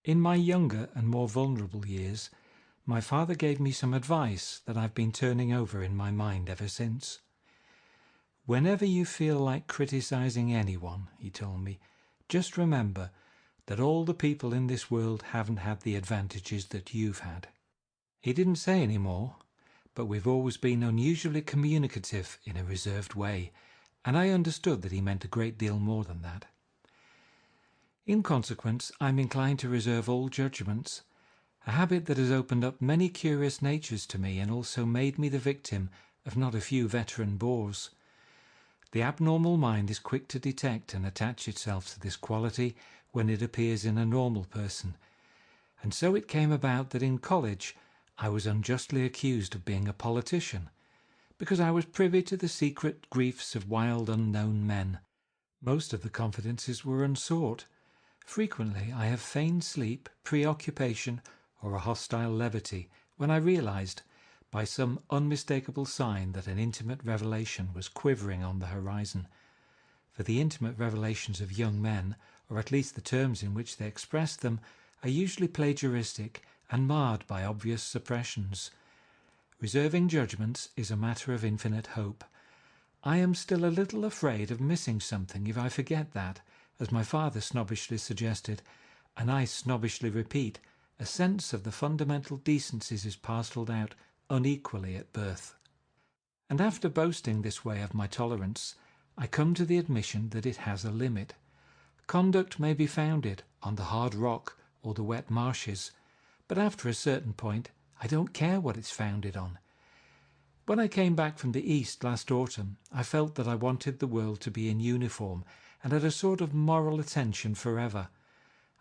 In my younger and more vulnerable years, my father gave me some advice that I've been turning over in my mind ever since. Whenever you feel like criticizing anyone, he told me, just remember that all the people in this world haven't had the advantages that you've had. He didn't say any more, but we've always been unusually communicative in a reserved way, and I understood that he meant a great deal more than that. In consequence, I'm inclined to reserve all judgments, a habit that has opened up many curious natures to me and also made me the victim of not a few veteran bores. The abnormal mind is quick to detect and attach itself to this quality when it appears in a normal person, and so it came about that in college I was unjustly accused of being a politician, because I was privy to the secret griefs of wild unknown men. Most of the confidences were unsought. Frequently I have feigned sleep, preoccupation, or a hostile levity when I realized, by some unmistakable sign, that an intimate revelation was quivering on the horizon. For the intimate revelations of young men, or at least the terms in which they express them, are usually plagiaristic and marred by obvious suppressions. Reserving judgments is a matter of infinite hope. I am still a little afraid of missing something if I forget that, as my father snobbishly suggested, and I snobbishly repeat, a sense of the fundamental decencies is parcelled out unequally at birth. And after boasting this way of my tolerance, I come to the admission that it has a limit. Conduct may be founded on the hard rock or the wet marshes, but after a certain point I don't care what it's founded on. When I came back from the East last autumn, I felt that I wanted the world to be in uniform and at a sort of moral attention forever.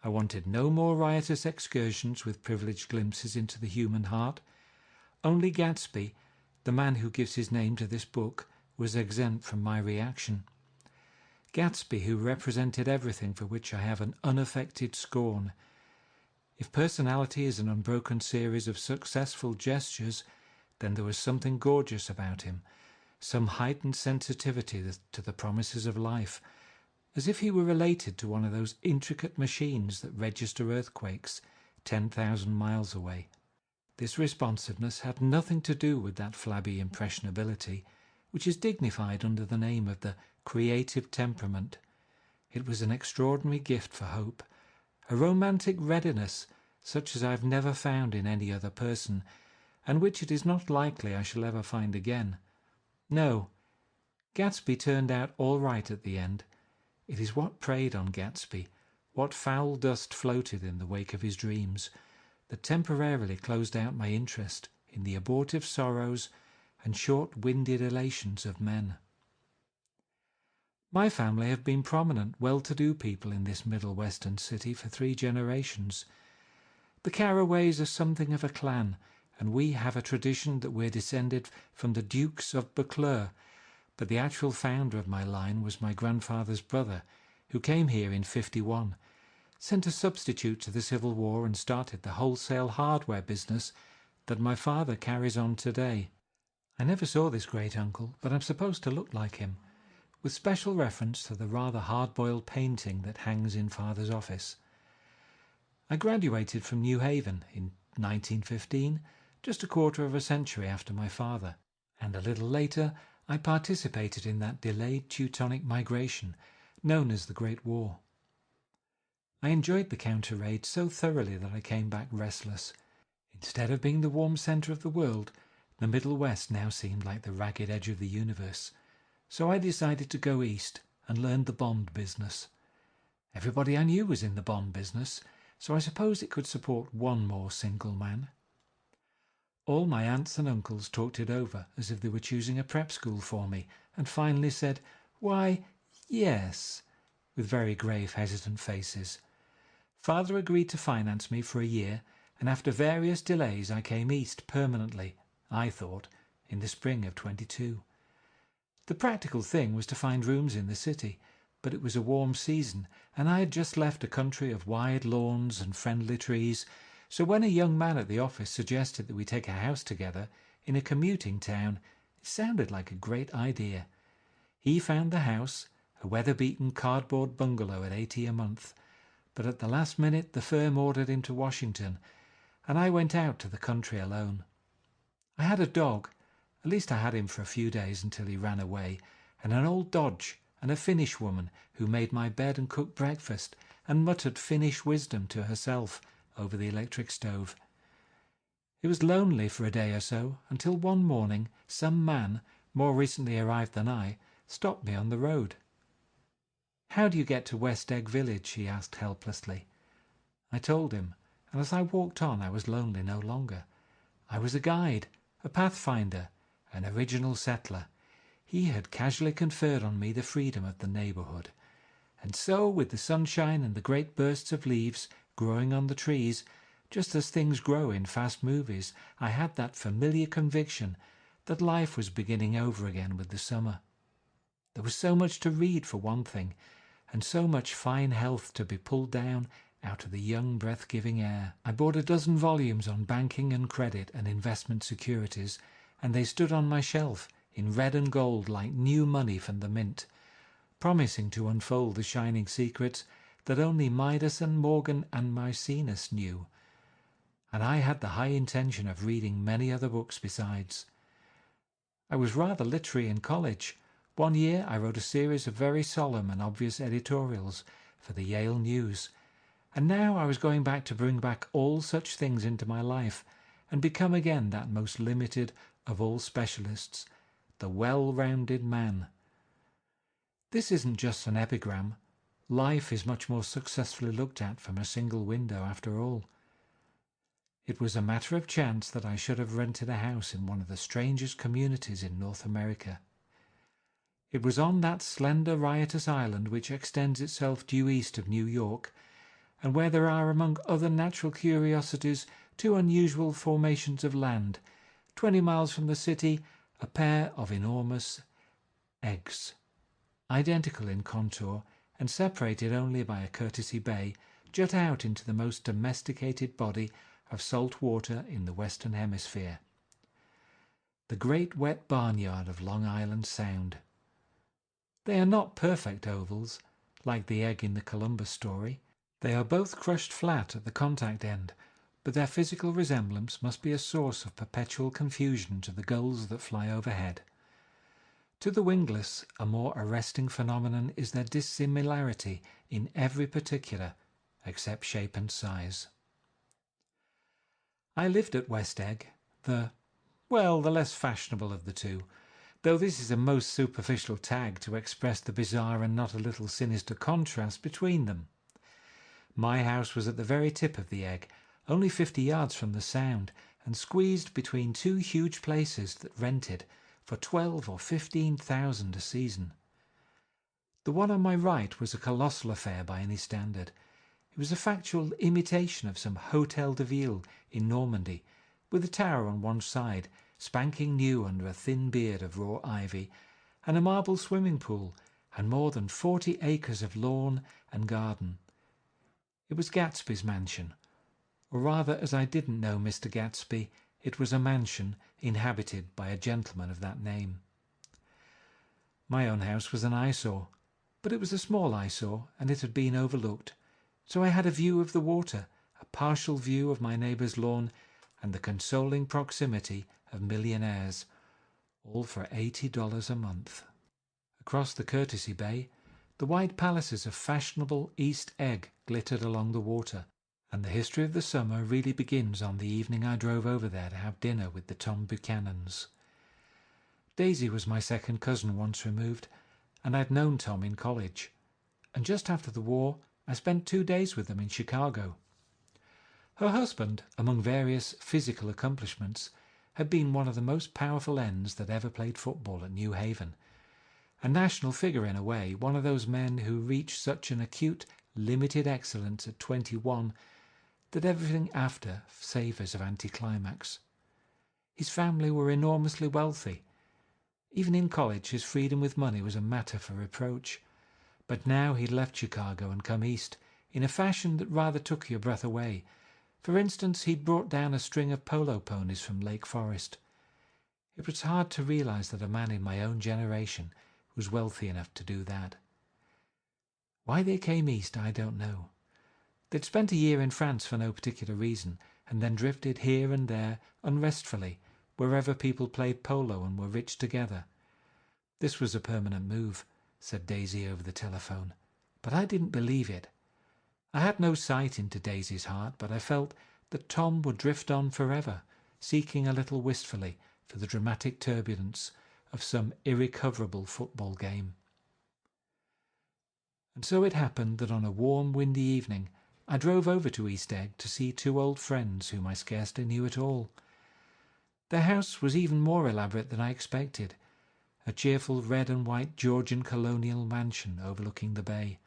I wanted no more riotous excursions with privileged glimpses into the human heart. Only Gatsby, the man who gives his name to this book, was exempt from my reaction. Gatsby, who represented everything for which I have an unaffected scorn. If personality is an unbroken series of successful gestures, then there was something gorgeous about him, some heightened sensitivity to the promises of life, as if he were related to one of those intricate machines that register earthquakes 10,000 miles away. This responsiveness had nothing to do with that flabby impressionability, which is dignified under the name of the creative temperament. It was an extraordinary gift for hope, a romantic readiness such as I have never found in any other person, and which it is not likely I shall ever find again. No, Gatsby turned out all right at the end. It is what preyed on Gatsby, what foul dust floated in the wake of his dreams, that temporarily closed out my interest in the abortive sorrows and short-winded elations of men. My family have been prominent, well-to-do people in this Middle Western city for 3 generations. The Carraways are something of a clan, and we have a tradition that we're descended from the Dukes of Buccleuch, but the actual founder of my line was my grandfather's brother, who came here in '51, sent a substitute to the Civil War and started the wholesale hardware business that my father carries on today. I never saw this great-uncle, but I'm supposed to look like him, with special reference to the rather hard-boiled painting that hangs in father's office. I graduated from New Haven in 1915, just a quarter of a century after my father, and a little later I participated in that delayed Teutonic migration known as the Great War. I enjoyed the counter-raid so thoroughly that I came back restless. Instead of being the warm centre of the world, the Middle West now seemed like the ragged edge of the universe, so I decided to go east and learn the bond business. Everybody I knew was in the bond business, so I suppose it could support one more single man. All my aunts and uncles talked it over as if they were choosing a prep school for me, and finally said, "Why, yes," with very grave, hesitant faces. Father agreed to finance me for a year, and after various delays I came east permanently, I thought, in the spring of '22. The practical thing was to find rooms in the city, but it was a warm season, and I had just left a country of wide lawns and friendly trees, so when a young man at the office suggested that we take a house together in a commuting town, it sounded like a great idea. He found the house, a weather-beaten cardboard bungalow at $80 a month, but at the last minute the firm ordered him to Washington, and I went out to the country alone. I had a dog, at least I had him for a few days until he ran away, and an old Dodge, and a Finnish woman who made my bed and cooked breakfast and muttered Finnish wisdom to herself over the electric stove. It was lonely for a day or so, until one morning some man, more recently arrived than I, stopped me on the road. "How do you get to West Egg Village?" he asked helplessly. I told him, and as I walked on I was lonely no longer. I was a guide, a pathfinder, an original settler. He had casually conferred on me the freedom of the neighbourhood. And so, with the sunshine and the great bursts of leaves growing on the trees, just as things grow in fast movies, I had that familiar conviction that life was beginning over again with the summer. There was so much to read, for one thing, and so much fine health to be pulled down out of the young, breath-giving air. I bought a dozen volumes on banking and credit and investment securities, and they stood on my shelf in red and gold like new money from the mint, promising to unfold the shining secrets that only Midas and Morgan and Maecenas knew. And I had the high intention of reading many other books besides. I was rather literary in college. One year I wrote a series of very solemn and obvious editorials for the Yale News, and now I was going back to bring back all such things into my life and become again that most limited of all specialists, the well-rounded man. This isn't just an epigram. Life is much more successfully looked at from a single window after all. It was a matter of chance that I should have rented a house in one of the strangest communities in North America. It was on that slender, riotous island which extends itself due east of New York, and where there are, among other natural curiosities, two unusual formations of land, 20 miles from the city, a pair of enormous eggs, identical in contour and separated only by a courtesy bay, jut out into the most domesticated body of salt water in the Western Hemisphere. The great wet barnyard of Long Island Sound. They are not perfect ovals, like the egg in the Columbus story. They are both crushed flat at the contact end, but their physical resemblance must be a source of perpetual confusion to the gulls that fly overhead. To the wingless, a more arresting phenomenon is their dissimilarity in every particular, except shape and size. I lived at West Egg, the less fashionable of the two, though this is a most superficial tag to express the bizarre and not a little sinister contrast between them. My house was at the very tip of the egg, only 50 yards from the Sound, and squeezed between two huge places that rented for 12 or 15,000 a season. The one on my right was a colossal affair by any standard. It was a factual imitation of some Hotel de Ville in Normandy, with a tower on one side, spanking new under a thin beard of raw ivy, and a marble swimming pool, and more than 40 acres of lawn and garden. It was Gatsby's mansion, or rather, as I didn't know Mr. Gatsby, it was a mansion inhabited by a gentleman of that name. My own house was an eyesore, but it was a small eyesore, and it had been overlooked, so I had a view of the water, a partial view of my neighbour's lawn, and the consoling proximity of millionaires, all for $80 a month. Across the courtesy bay, the white palaces of fashionable East Egg glittered along the water, and the history of the summer really begins on the evening I drove over there to have dinner with the Tom Buchanans. Daisy was my second cousin once removed, and I'd known Tom in college, and just after the war I spent 2 days with them in Chicago. Her husband, among various physical accomplishments, had been one of the most powerful ends that ever played football at New Haven. A national figure in a way, one of those men who reach such an acute, limited excellence at 21 that everything after savours of anticlimax. His family were enormously wealthy. Even in college his freedom with money was a matter for reproach. But now he'd left Chicago and come east, in a fashion that rather took your breath away. For instance, he'd brought down a string of polo ponies from Lake Forest. It was hard to realize that a man in my own generation was wealthy enough to do that. Why they came east I don't know. They'd spent a year in France for no particular reason, and then drifted here and there unrestfully, wherever people played polo and were rich together. This was a permanent move, said Daisy over the telephone, but I didn't believe it. I had no sight into Daisy's heart, but I felt that Tom would drift on forever, seeking a little wistfully for the dramatic turbulence of some irrecoverable football game. And so it happened that on a warm, windy evening I drove over to East Egg to see two old friends whom I scarcely knew at all. Their house was even more elaborate than I expected, a cheerful red and white Georgian colonial mansion overlooking the bay.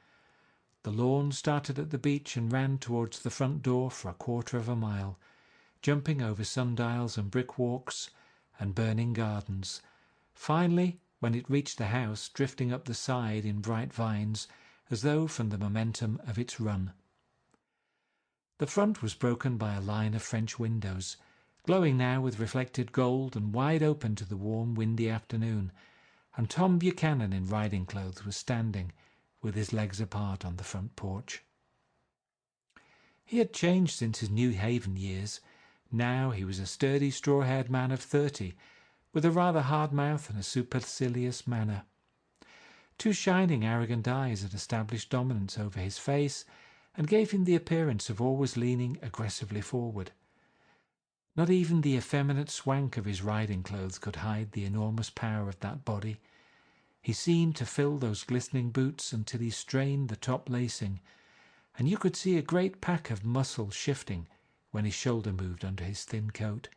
The lawn started at the beach and ran towards the front door for a quarter of a mile, jumping over sundials and brick walks and burning gardens. Finally, when it reached the house, drifting up the side in bright vines, as though from the momentum of its run. The front was broken by a line of French windows, glowing now with reflected gold and wide open to the warm, windy afternoon, and Tom Buchanan in riding clothes was standing, with his legs apart, on the front porch. He had changed since his New Haven years. Now he was a sturdy, straw-haired man of 30, with a rather hard mouth and a supercilious manner. Two shining, arrogant eyes had established dominance over his face and gave him the appearance of always leaning aggressively forward. Not even the effeminate swank of his riding clothes could hide the enormous power of that body. He seemed to fill those glistening boots until he strained the top lacing, and you could see a great pack of muscle shifting when his shoulder moved under his thin coat.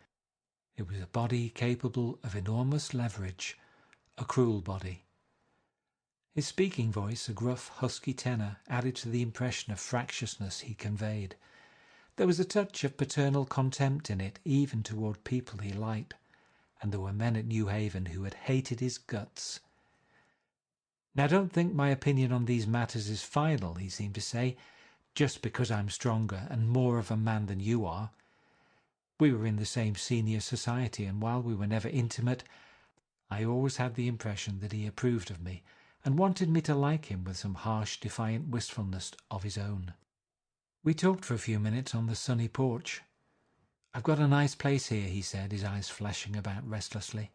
It was a body capable of enormous leverage, a cruel body. His speaking voice, a gruff, husky tenor, added to the impression of fractiousness he conveyed. There was a touch of paternal contempt in it, even toward people he liked, and there were men at New Haven who had hated his guts. "Now, don't think my opinion on these matters is final," he seemed to say, "just because I'm stronger and more of a man than you are." We were in the same senior society, and while we were never intimate, I always had the impression that he approved of me and wanted me to like him with some harsh, defiant wistfulness of his own. We talked for a few minutes on the sunny porch. "I've got a nice place here," he said, his eyes flashing about restlessly.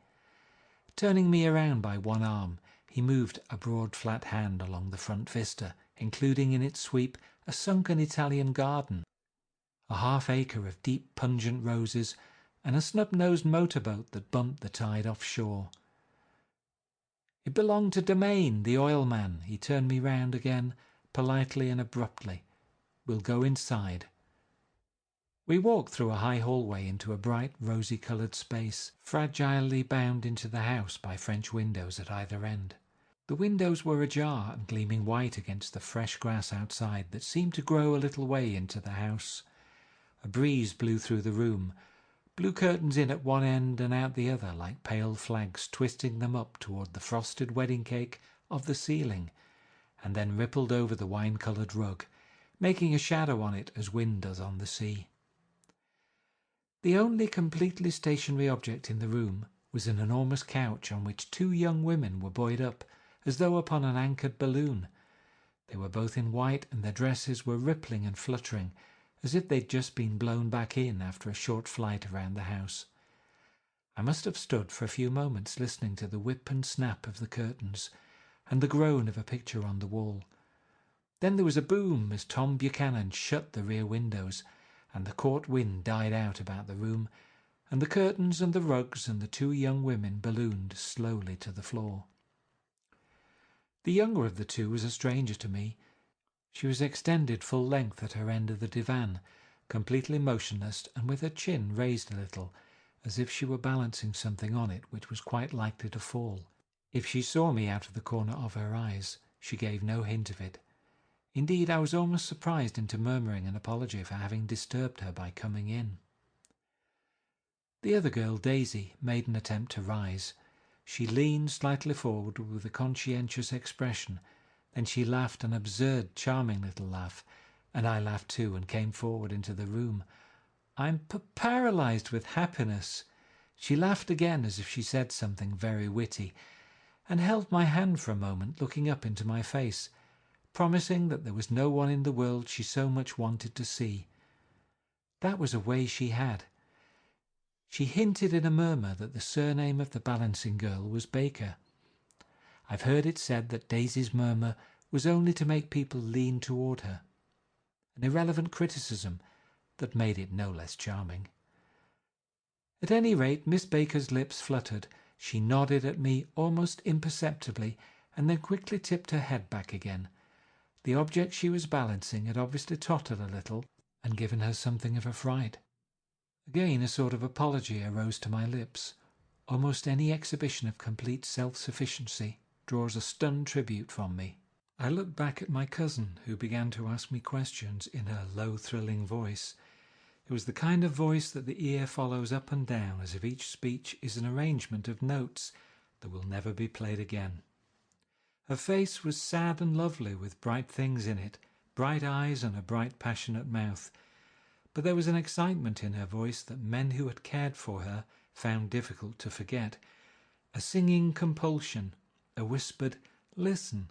Turning me around by one arm, he moved a broad flat hand along the front vista, including in its sweep a sunken Italian garden, a half-acre of deep pungent roses, and a snub-nosed motorboat that bumped the tide offshore. It belonged to Domain, the oil man. He turned me round again, politely and abruptly. "We'll go inside." We walked through a high hallway into a bright, rosy-coloured space, fragilely bound into the house by French windows at either end. The windows were ajar and gleaming white against the fresh grass outside that seemed to grow a little way into the house. A breeze blew through the room, blew curtains in at one end and out the other like pale flags, twisting them up toward the frosted wedding cake of the ceiling, and then rippled over the wine-coloured rug, making a shadow on it as wind does on the sea. The only completely stationary object in the room was an enormous couch on which two young women were buoyed up, as though upon an anchored balloon. They were both in white, and their dresses were rippling and fluttering, as if they'd just been blown back in after a short flight around the house. I must have stood for a few moments listening to the whip and snap of the curtains, and the groan of a picture on the wall. Then there was a boom as Tom Buchanan shut the rear windows, and the court wind died out about the room, and the curtains and the rugs and the two young women ballooned slowly to the floor. The younger of the two was a stranger to me. She was extended full length at her end of the divan, completely motionless and with her chin raised a little, as if she were balancing something on it which was quite likely to fall. If she saw me out of the corner of her eyes, she gave no hint of it. Indeed, I was almost surprised into murmuring an apology for having disturbed her by coming in. The other girl, Daisy, made an attempt to rise. She leaned slightly forward with a conscientious expression. Then she laughed an absurd, charming little laugh, and I laughed too and came forward into the room. "I'm paralysed with happiness." She laughed again as if she said something very witty, and held my hand for a moment, looking up into my face. promising that there was no one in the world she so much wanted to see. That was a way she had. She hinted in a murmur that the surname of the balancing girl was Baker. I've heard it said that Daisy's murmur was only to make people lean toward her, an irrelevant criticism that made it no less charming. At any rate, Miss Baker's lips fluttered. She nodded at me almost imperceptibly and then quickly tipped her head back again. The object she was balancing had obviously tottered a little and given her something of a fright. Again a sort of apology arose to my lips. Almost any exhibition of complete self-sufficiency draws a stunned tribute from me. I looked back at my cousin, who began to ask me questions in her low, thrilling voice. It was the kind of voice that the ear follows up and down as if each speech is an arrangement of notes that will never be played again. Her face was sad and lovely, with bright things in it, bright eyes and a bright, passionate mouth. But there was an excitement in her voice that men who had cared for her found difficult to forget. A singing compulsion, a whispered "listen,"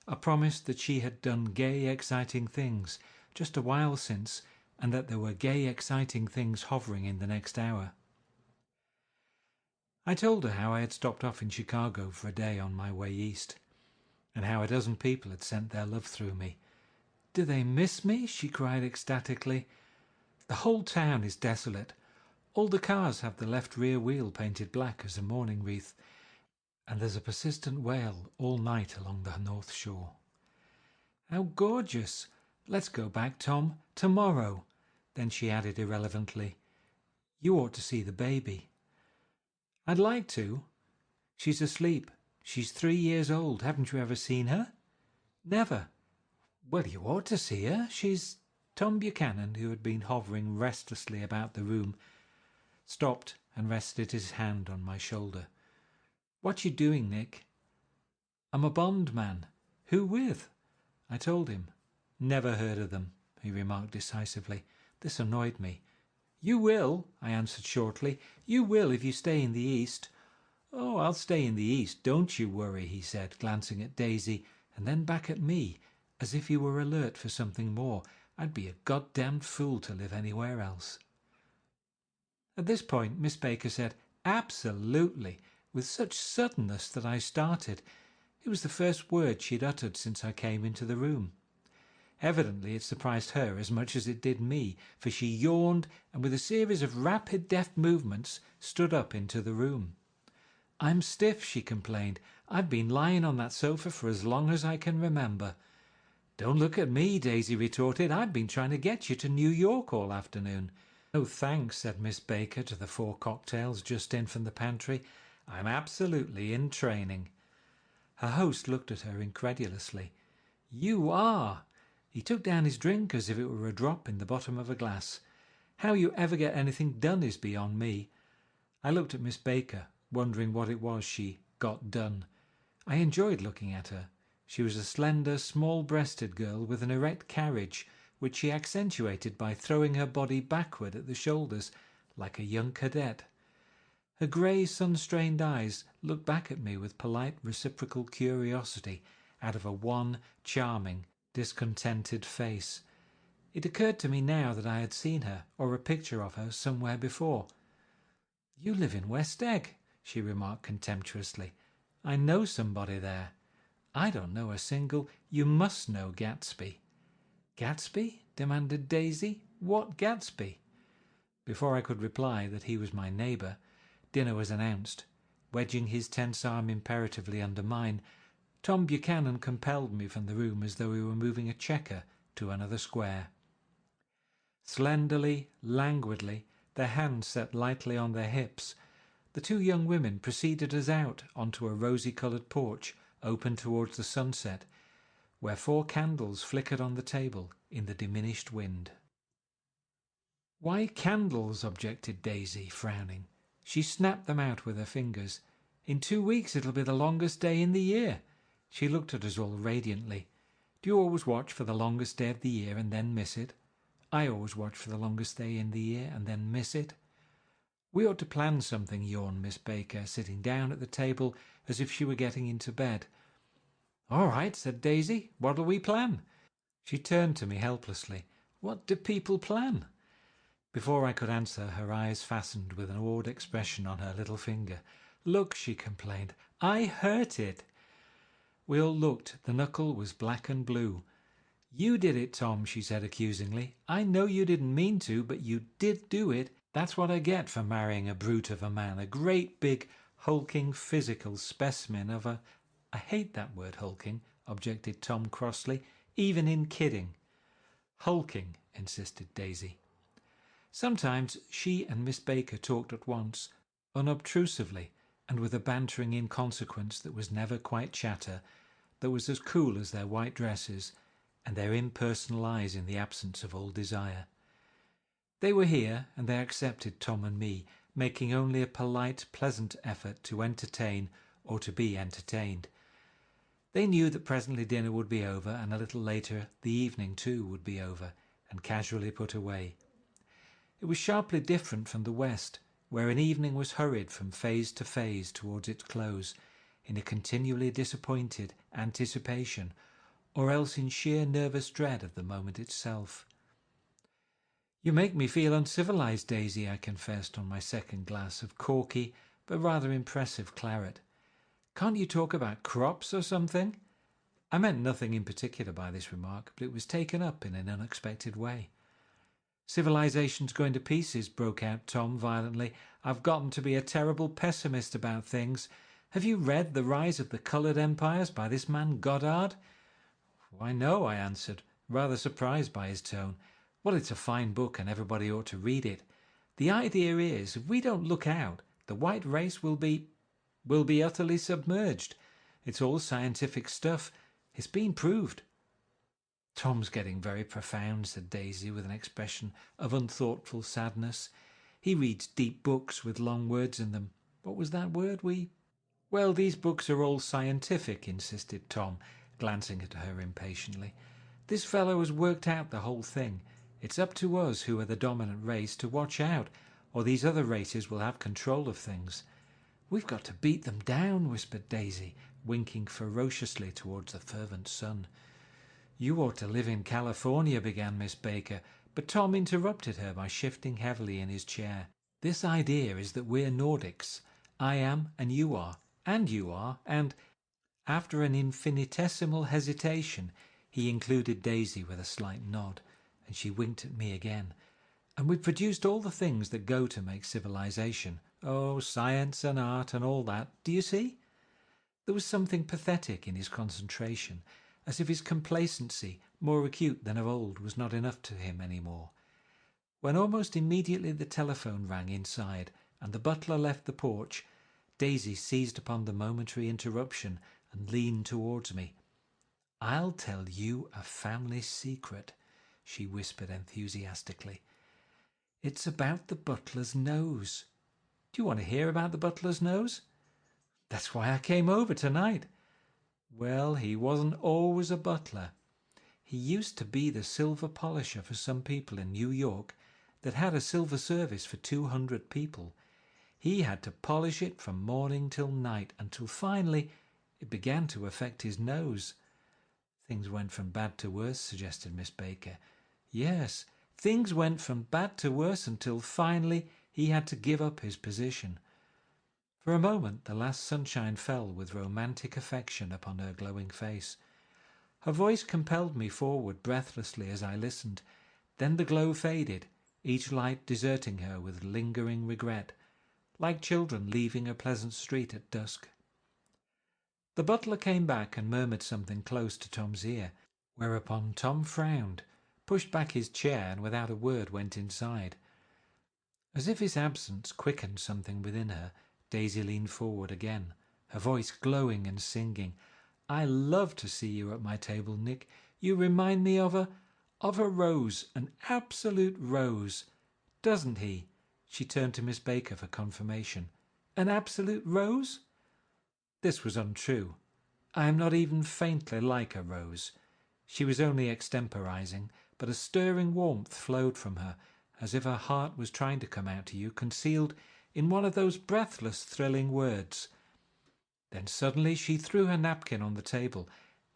a promise that she had done gay, exciting things just a while since, and that there were gay, exciting things hovering in the next hour. I told her how I had stopped off in Chicago for a day on my way east, and how a dozen people had sent their love through me. "Do they miss me?" she cried ecstatically. "The whole town is desolate. All the cars have the left rear wheel painted black as a mourning wreath, and there's a persistent wail all night along the North Shore." "How gorgeous! Let's go back, Tom, tomorrow." Then she added irrelevantly, "You ought to see the baby." "I'd like to. She's asleep. She's 3 years old. Haven't you ever seen her?" "Never." "Well, you ought to see her. She's—" Tom Buchanan, who had been hovering restlessly about the room, stopped and rested his hand on my shoulder. "What you doing, Nick?" "I'm a bondman." "Who with?" I told him. "Never heard of them," he remarked decisively. This annoyed me. "You will," I answered shortly. "You will if you stay in the East." "Oh, I'll stay in the East, don't you worry," he said, glancing at Daisy and then back at me, as if he were alert for something more. I'd be a goddamned fool to live anywhere else. At this point Miss Baker said, "Absolutely," with such suddenness that I started. It was the first word she'd uttered since I came into the room. Evidently it surprised her as much as it did me, for she yawned and with a series of rapid, deft movements stood up into the room. "I'm stiff," she complained. "I've been lying on that sofa for as long as I can remember." "Don't look at me," Daisy retorted. "I've been trying to get you to New York all afternoon." "Oh, thanks," said Miss Baker to the 4 cocktails just in from the pantry. "I'm absolutely in training." Her host looked at her incredulously. "You are!" He took down his drink as if it were a drop in the bottom of a glass. "How you ever get anything done is beyond me." I looked at Miss Baker, wondering what it was she got done. I enjoyed looking at her. She was a slender, small-breasted girl with an erect carriage, which she accentuated by throwing her body backward at the shoulders, like a young cadet. Her grey, sun-strained eyes looked back at me with polite, reciprocal curiosity out of a wan, charming, discontented face. It occurred to me now that I had seen her, or a picture of her, somewhere before. "You live in West Egg," she remarked contemptuously. "I know somebody there." "I don't know a single—" "You must know Gatsby." "Gatsby?" demanded Daisy. "What Gatsby?" Before I could reply that he was my neighbour, dinner was announced. Wedging his tense arm imperatively under mine, Tom Buchanan compelled me from the room as though we were moving a checker to another square. Slenderly, languidly, their hands set lightly on their hips, the 2 young women preceded us out onto a rosy-coloured porch open towards the sunset, where 4 candles flickered on the table in the diminished wind. "Why candles?" objected Daisy, frowning. She snapped them out with her fingers. "In 2 weeks it'll be the longest day in the year." She looked at us all radiantly. "Do you always watch for the longest day of the year and then miss it?" "I always watch for the longest day in the year and then miss it." "We ought to plan something," yawned Miss Baker, sitting down at the table as if she were getting into bed. "All right," said Daisy. "What'll we plan?" She turned to me helplessly. "What do people plan?" Before I could answer, her eyes fastened with an awed expression on her little finger. "Look," she complained. "I hurt it." We all looked. The knuckle was black and blue. "You did it, Tom," she said accusingly. "I know you didn't mean to, but you did do it. That's what I get for marrying a brute of a man, a great big, hulking, physical specimen of a—" "I hate that word, hulking," objected Tom crossly, "even in kidding." "Hulking," insisted Daisy. Sometimes she and Miss Baker talked at once, unobtrusively, and with a bantering inconsequence that was never quite chatter, that was as cool as their white dresses and their impersonal eyes in the absence of all desire. They were here, and they accepted Tom and me, making only a polite, pleasant effort to entertain or to be entertained. They knew that presently dinner would be over, and a little later the evening too would be over, and casually put away. It was sharply different from the West, where an evening was hurried from phase to phase towards its close, in a continually disappointed anticipation, or else in sheer nervous dread of the moment itself. "You make me feel uncivilized, Daisy," I confessed on my second glass of corky but rather impressive claret. "Can't you talk about crops or something?" I meant nothing in particular by this remark, but it was taken up in an unexpected way. "Civilization's going to pieces," broke out Tom violently. "I've gotten to be a terrible pessimist about things. Have you read The Rise of the Coloured Empires by this man Goddard?" "Why, no," I answered, rather surprised by his tone. "Well, it's a fine book and everybody ought to read it. The idea is, if we don't look out, the white race will be utterly submerged. It's all scientific stuff. It's been proved." "Tom's getting very profound," said Daisy with an expression of unthoughtful sadness. "He reads deep books with long words in them. What was that word we—" "Well, these books are all scientific," insisted Tom, glancing at her impatiently. "This fellow has worked out the whole thing. It's up to us, who are the dominant race, to watch out, or these other races will have control of things." "We've got to beat them down," whispered Daisy, winking ferociously towards the fervent sun. "You ought to live in California," began Miss Baker, but Tom interrupted her by shifting heavily in his chair. "This idea is that we're Nordics. I am, and you are, and—" After an infinitesimal hesitation, he included Daisy with a slight nod, and she winked at me again. "And we've produced all the things that go to make civilization. Oh, science and art and all that. Do you see?" There was something pathetic in his concentration, as if his complacency, more acute than of old, was not enough to him any more. When almost immediately the telephone rang inside and the butler left the porch, Daisy seized upon the momentary interruption and leaned towards me. "I'll tell you a family secret," she whispered enthusiastically. "It's about the butler's nose. Do you want to hear about the butler's nose?" "That's why I came over tonight." "Well, he wasn't always a butler. He used to be the silver polisher for some people in New York that had a silver service for 200 people. He had to polish it from morning till night until finally it began to affect his nose." "Things went from bad to worse," suggested Miss Baker. "Yes, things went from bad to worse until finally he had to give up his position." For a moment the last sunshine fell with romantic affection upon her glowing face. Her voice compelled me forward breathlessly as I listened. Then the glow faded, each light deserting her with lingering regret, like children leaving a pleasant street at dusk. The butler came back and murmured something close to Tom's ear, whereupon Tom frowned, pushed back his chair, and without a word went inside. As if his absence quickened something within her, Daisy leaned forward again, her voice glowing and singing. "I love to see you at my table, Nick. You remind me of a rose, an absolute rose. Doesn't he?" She turned to Miss Baker for confirmation. "An absolute rose?" This was untrue. I am not even faintly like a rose. She was only extemporizing, but a stirring warmth flowed from her, as if her heart was trying to come out to you, concealed in one of those breathless, thrilling words. Then suddenly she threw her napkin on the table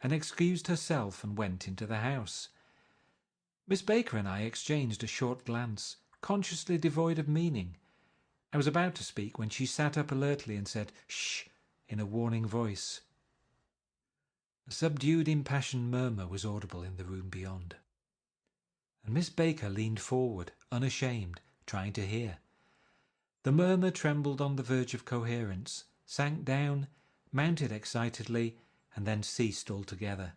and excused herself and went into the house. Miss Baker and I exchanged a short glance, consciously devoid of meaning. I was about to speak when she sat up alertly and said, "Shh," in a warning voice. A subdued, impassioned murmur was audible in the room beyond, and Miss Baker leaned forward, unashamed, trying to hear. The murmur trembled on the verge of coherence, sank down, mounted excitedly, and then ceased altogether.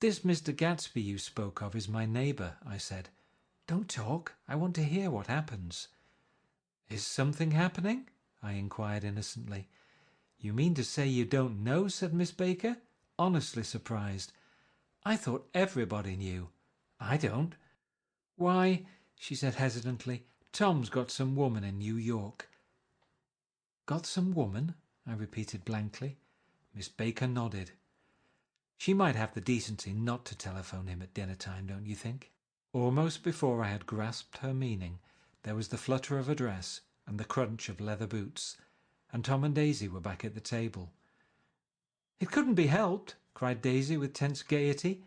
"This Mr. Gatsby you spoke of is my neighbour," I said. "Don't talk. I want to hear what happens." "Is something happening?" I inquired innocently. "You mean to say you don't know?" said Miss Baker, honestly surprised. "I thought everybody knew." "I don't." "Why," she said hesitantly, "Tom's got some woman in New York." "Got some woman?" I repeated blankly. Miss Baker nodded. "She might have the decency not to telephone him at dinner time, don't you think?" Almost before I had grasped her meaning, there was the flutter of a dress and the crunch of leather boots, and Tom and Daisy were back at the table. "It couldn't be helped," cried Daisy with tense gaiety.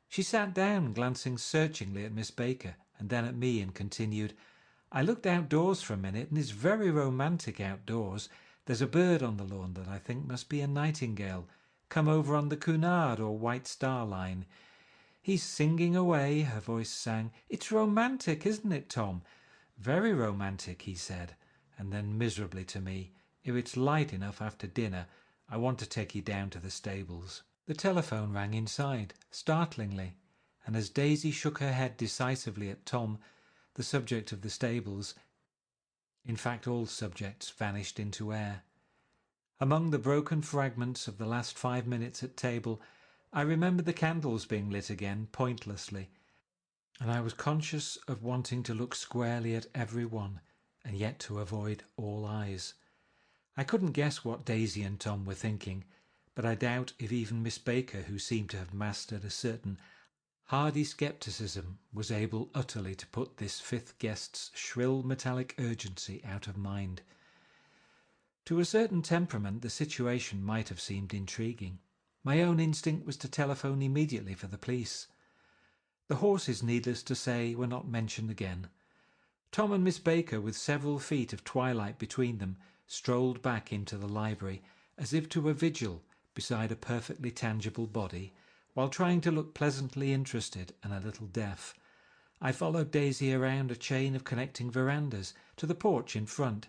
She sat down, glancing searchingly at Miss Baker and then at me, and continued, "I looked outdoors for a minute, and it's very romantic outdoors. There's a bird on the lawn that I think must be a nightingale, come over on the Cunard or White Star Line. He's singing away," her voice sang. "It's romantic, isn't it, Tom?" "Very romantic," he said, and then miserably to me, "If it's light enough after dinner, I want to take you down to the stables." The telephone rang inside, startlingly, and as Daisy shook her head decisively at Tom, the subject of the stables, in fact all subjects, vanished into air. Among the broken fragments of the last 5 minutes at table, I remembered the candles being lit again, pointlessly, and I was conscious of wanting to look squarely at every one, and yet to avoid all eyes. I couldn't guess what Daisy and Tom were thinking, but I doubt if even Miss Baker, who seemed to have mastered a certain hardy scepticism, was able utterly to put this fifth guest's shrill metallic urgency out of mind. To a certain temperament the situation might have seemed intriguing. My own instinct was to telephone immediately for the police. The horses, needless to say, were not mentioned again. Tom and Miss Baker, with several feet of twilight between them, strolled back into the library, as if to a vigil beside a perfectly tangible body, while trying to look pleasantly interested and a little deaf. I followed Daisy around a chain of connecting verandas to the porch in front.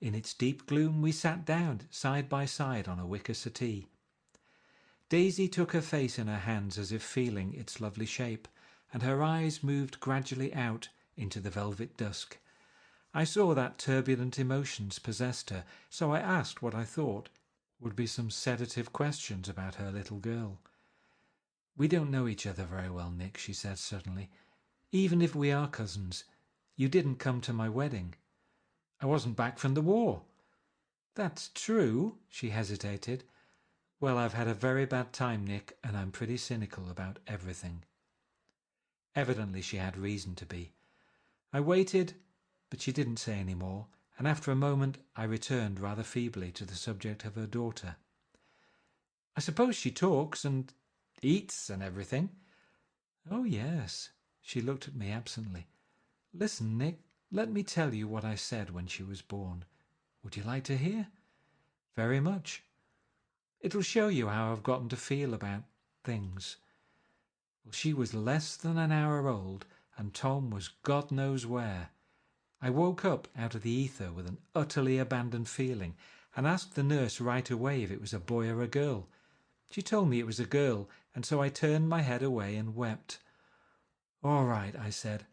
In its deep gloom we sat down side by side on a wicker settee. Daisy took her face in her hands as if feeling its lovely shape, and her eyes moved gradually out into the velvet dusk. I saw that turbulent emotions possessed her, so I asked what I thought would be some sedative questions about her little girl. "We don't know each other very well, Nick," she said suddenly. "Even if we are cousins, you didn't come to my wedding." "I wasn't back from the war." "That's true," she hesitated. "Well, I've had a very bad time, Nick, and I'm pretty cynical about everything." Evidently she had reason to be. I waited, but she didn't say any more, and after a moment I returned rather feebly to the subject of her daughter. "I suppose she talks and eats and everything?" "Oh, yes." She looked at me absently. "Listen, Nick, let me tell you what I said when she was born. Would you like to hear?" "Very much." "It'll show you how I've gotten to feel about things. Well, she was less than an hour old, and Tom was God knows where. I woke up out of the ether with an utterly abandoned feeling, and asked the nurse right away if it was a boy or a girl. She told me it was a girl, and so I turned my head away and wept. "All right," I said.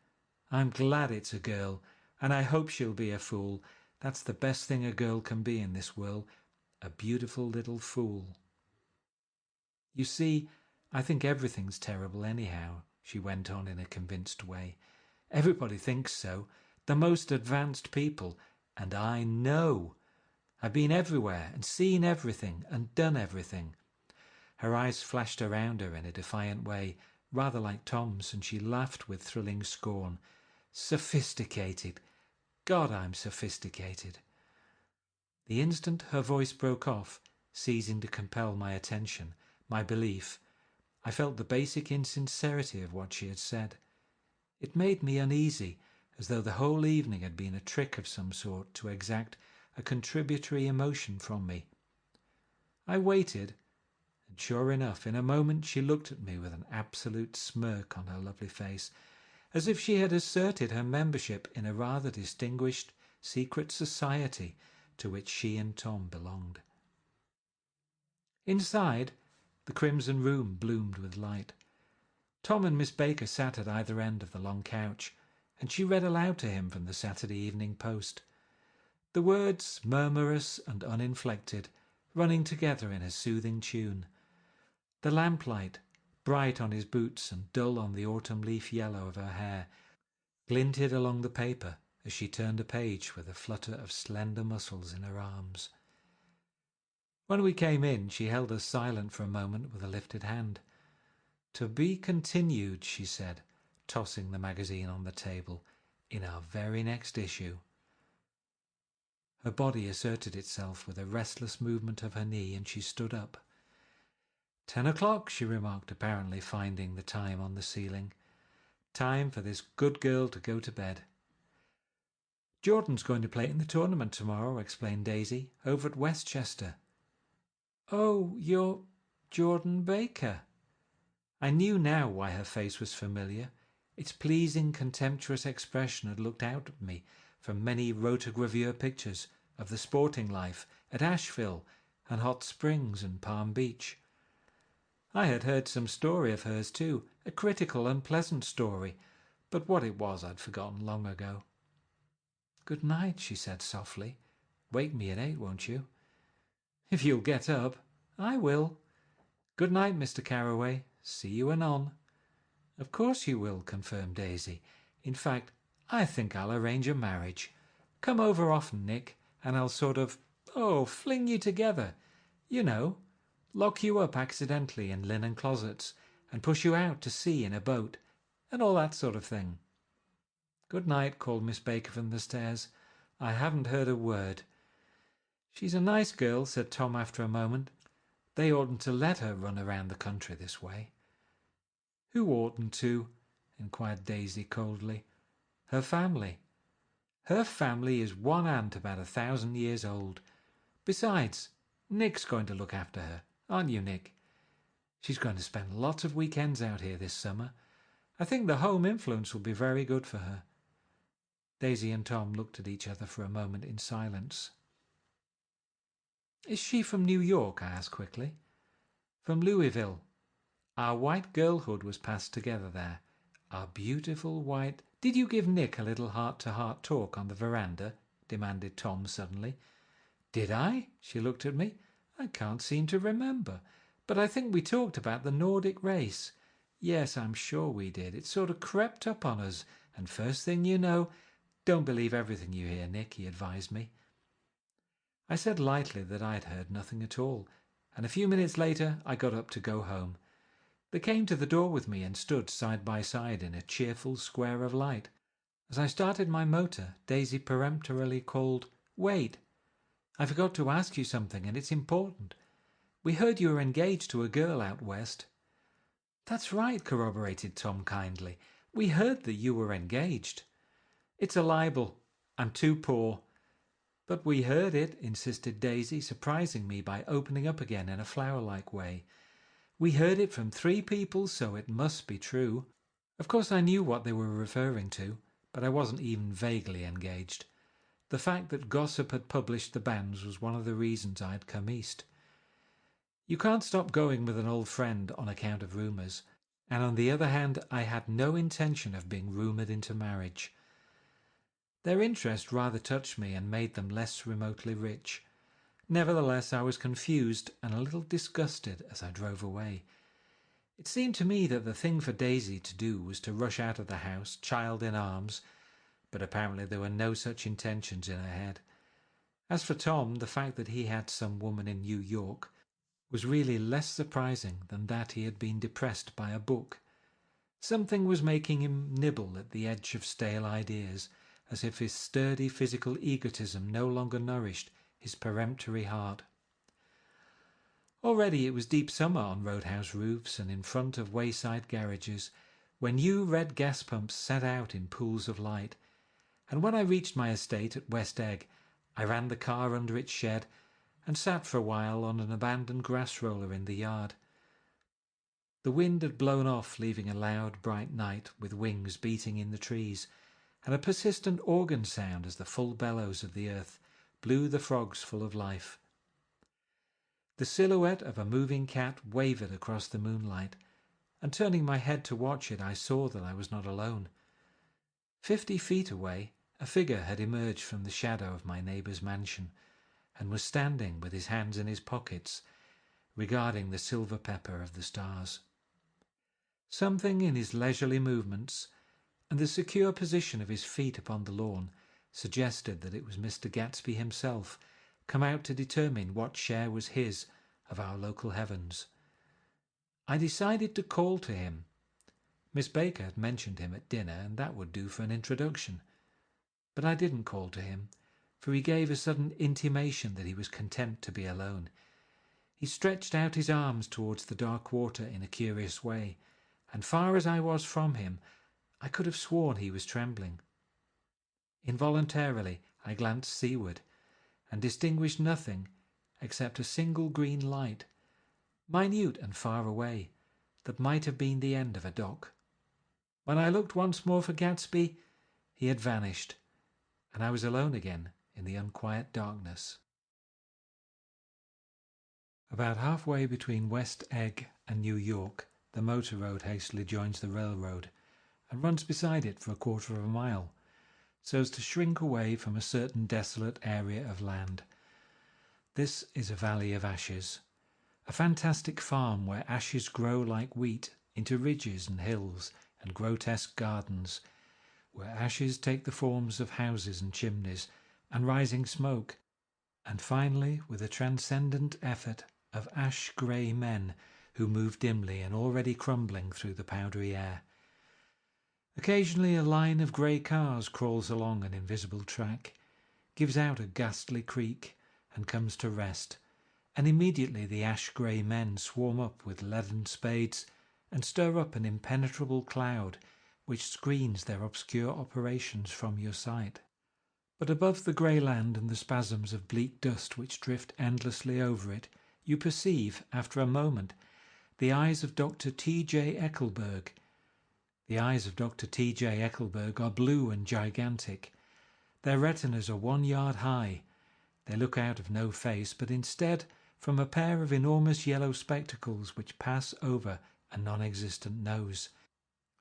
"I'm glad it's a girl, and I hope she'll be a fool. That's the best thing a girl can be in this world, a beautiful little fool." "You see, I think everything's terrible anyhow," she went on in a convinced way. "Everybody thinks so, the most advanced people, and I know. I've been everywhere and seen everything and done everything." Her eyes flashed around her in a defiant way, rather like Tom's, and she laughed with thrilling scorn. "Sophisticated! God, I'm sophisticated!" The instant her voice broke off, ceasing to compel my attention, my belief, I felt the basic insincerity of what she had said. It made me uneasy, as though the whole evening had been a trick of some sort to exact a contributory emotion from me. I waited, and sure enough, in a moment she looked at me with an absolute smirk on her lovely face, as if she had asserted her membership in a rather distinguished secret society to which she and Tom belonged. Inside, the crimson room bloomed with light. Tom and Miss Baker sat at either end of the long couch, and she read aloud to him from the Saturday Evening Post. The words, murmurous and uninflected, running together in a soothing tune. The lamplight, bright on his boots and dull on the autumn leaf yellow of her hair, glinted along the paper as she turned a page with a flutter of slender muscles in her arms. When we came in, she held us silent for a moment with a lifted hand. "To be continued," she said, tossing the magazine on the table, "in our very next issue." Her body asserted itself with a restless movement of her knee, and she stood up. 10 o'clock, she remarked, apparently finding the time on the ceiling. Time for this good girl to go to bed. "Jordan's going to play in the tournament tomorrow," explained Daisy, "over at Westchester." "Oh, you're Jordan Baker." I knew now why her face was familiar. Its pleasing, contemptuous expression had looked out at me from many rotogravure pictures of the sporting life at Asheville and Hot Springs and Palm Beach. I had heard some story of hers too, a critical, unpleasant story, but what it was I'd forgotten long ago. "Good night," she said softly. "Wake me at 8, won't you?" "If you'll get up." "I will." "Good night, Mr. Carroway. See you anon." "Of course you will," confirmed Daisy. "In fact, I think I'll arrange a marriage. Come over often, Nick, and I'll sort of, fling you together. You know, lock you up accidentally in linen closets and push you out to sea in a boat, and all that sort of thing." "Good night," called Miss Baker from the stairs. "I haven't heard a word." "She's a nice girl," said Tom after a moment. "They oughtn't to let her run around the country this way." "Who oughtn't to?" inquired Daisy coldly. "Her family. Her family is one aunt about 1,000 years old. Besides, Nick's going to look after her, aren't you, Nick? She's going to spend lots of weekends out here this summer. I think the home influence will be very good for her." Daisy and Tom looked at each other for a moment in silence. "Is she from New York?" I asked quickly. "From Louisville. Our white girlhood was passed together there. Our beautiful white—" "Did you give Nick a little heart-to-heart talk on the veranda?" demanded Tom suddenly. "Did I?" She looked at me. "I can't seem to remember. But I think we talked about the Nordic race. Yes, I'm sure we did. It sort of crept up on us, and first thing you know—" "Don't believe everything you hear, Nick," he advised me. I said lightly that I had heard nothing at all, and a few minutes later I got up to go home. They came to the door with me and stood side by side in a cheerful square of light. As I started my motor, Daisy peremptorily called, "Wait! I forgot to ask you something, and it's important. We heard you were engaged to a girl out west." "That's right," corroborated Tom kindly. "We heard that you were engaged." "It's a libel. I'm too poor." "But we heard it," insisted Daisy, surprising me by opening up again in a flower-like way. "We heard it from 3 people, so it must be true." Of course I knew what they were referring to, but I wasn't even vaguely engaged. The fact that gossip had published the banns was one of the reasons I had come east. You can't stop going with an old friend on account of rumours, and on the other hand I had no intention of being rumoured into marriage. Their interest rather touched me and made them less remotely rich. Nevertheless, I was confused and a little disgusted as I drove away. It seemed to me that the thing for Daisy to do was to rush out of the house, child in arms, but apparently there were no such intentions in her head. As for Tom, the fact that he had some woman in New York was really less surprising than that he had been depressed by a book. Something was making him nibble at the edge of stale ideas, as if his sturdy physical egotism no longer nourished his peremptory heart. Already it was deep summer on roadhouse roofs and in front of wayside garages, when new red gas pumps set out in pools of light, and when I reached my estate at West Egg, I ran the car under its shed and sat for a while on an abandoned grass roller in the yard. The wind had blown off, leaving a loud, bright night with wings beating in the trees, and a persistent organ sound as the full bellows of the earth blew the frogs full of life. The silhouette of a moving cat wavered across the moonlight, and turning my head to watch it, I saw that I was not alone. 50 feet away, a figure had emerged from the shadow of my neighbour's mansion, and was standing with his hands in his pockets, regarding the silver pepper of the stars. Something in his leisurely movements and the secure position of his feet upon the lawn suggested that it was Mr. Gatsby himself, come out to determine what share was his of our local heavens. I decided to call to him. Miss Baker had mentioned him at dinner, and that would do for an introduction. But I didn't call to him, for he gave a sudden intimation that he was content to be alone. He stretched out his arms towards the dark water in a curious way, and far as I was from him, I could have sworn he was trembling. Involuntarily I glanced seaward, and distinguished nothing except a single green light, minute and far away, that might have been the end of a dock. When I looked once more for Gatsby, he had vanished, and I was alone again in the unquiet darkness. About halfway between West Egg and New York, the motor road hastily joins the railroad and runs beside it for a quarter of a mile, so as to shrink away from a certain desolate area of land. This is a valley of ashes, a fantastic farm where ashes grow like wheat into ridges and hills and grotesque gardens, where ashes take the forms of houses and chimneys and rising smoke, and finally, with a transcendent effort, of ash-grey men who move dimly and already crumbling through the powdery air. Occasionally a line of grey cars crawls along an invisible track, gives out a ghastly creak, and comes to rest, and immediately the ash-grey men swarm up with leaden spades and stir up an impenetrable cloud which screens their obscure operations from your sight. But above the grey land and the spasms of bleak dust which drift endlessly over it, you perceive, after a moment, the eyes of Dr. T.J. Eckelberg. The eyes of Dr. T.J. Eckelberg are blue and gigantic. Their retinas are 1 yard high. They look out of no face, but instead from a pair of enormous yellow spectacles which pass over a non-existent nose.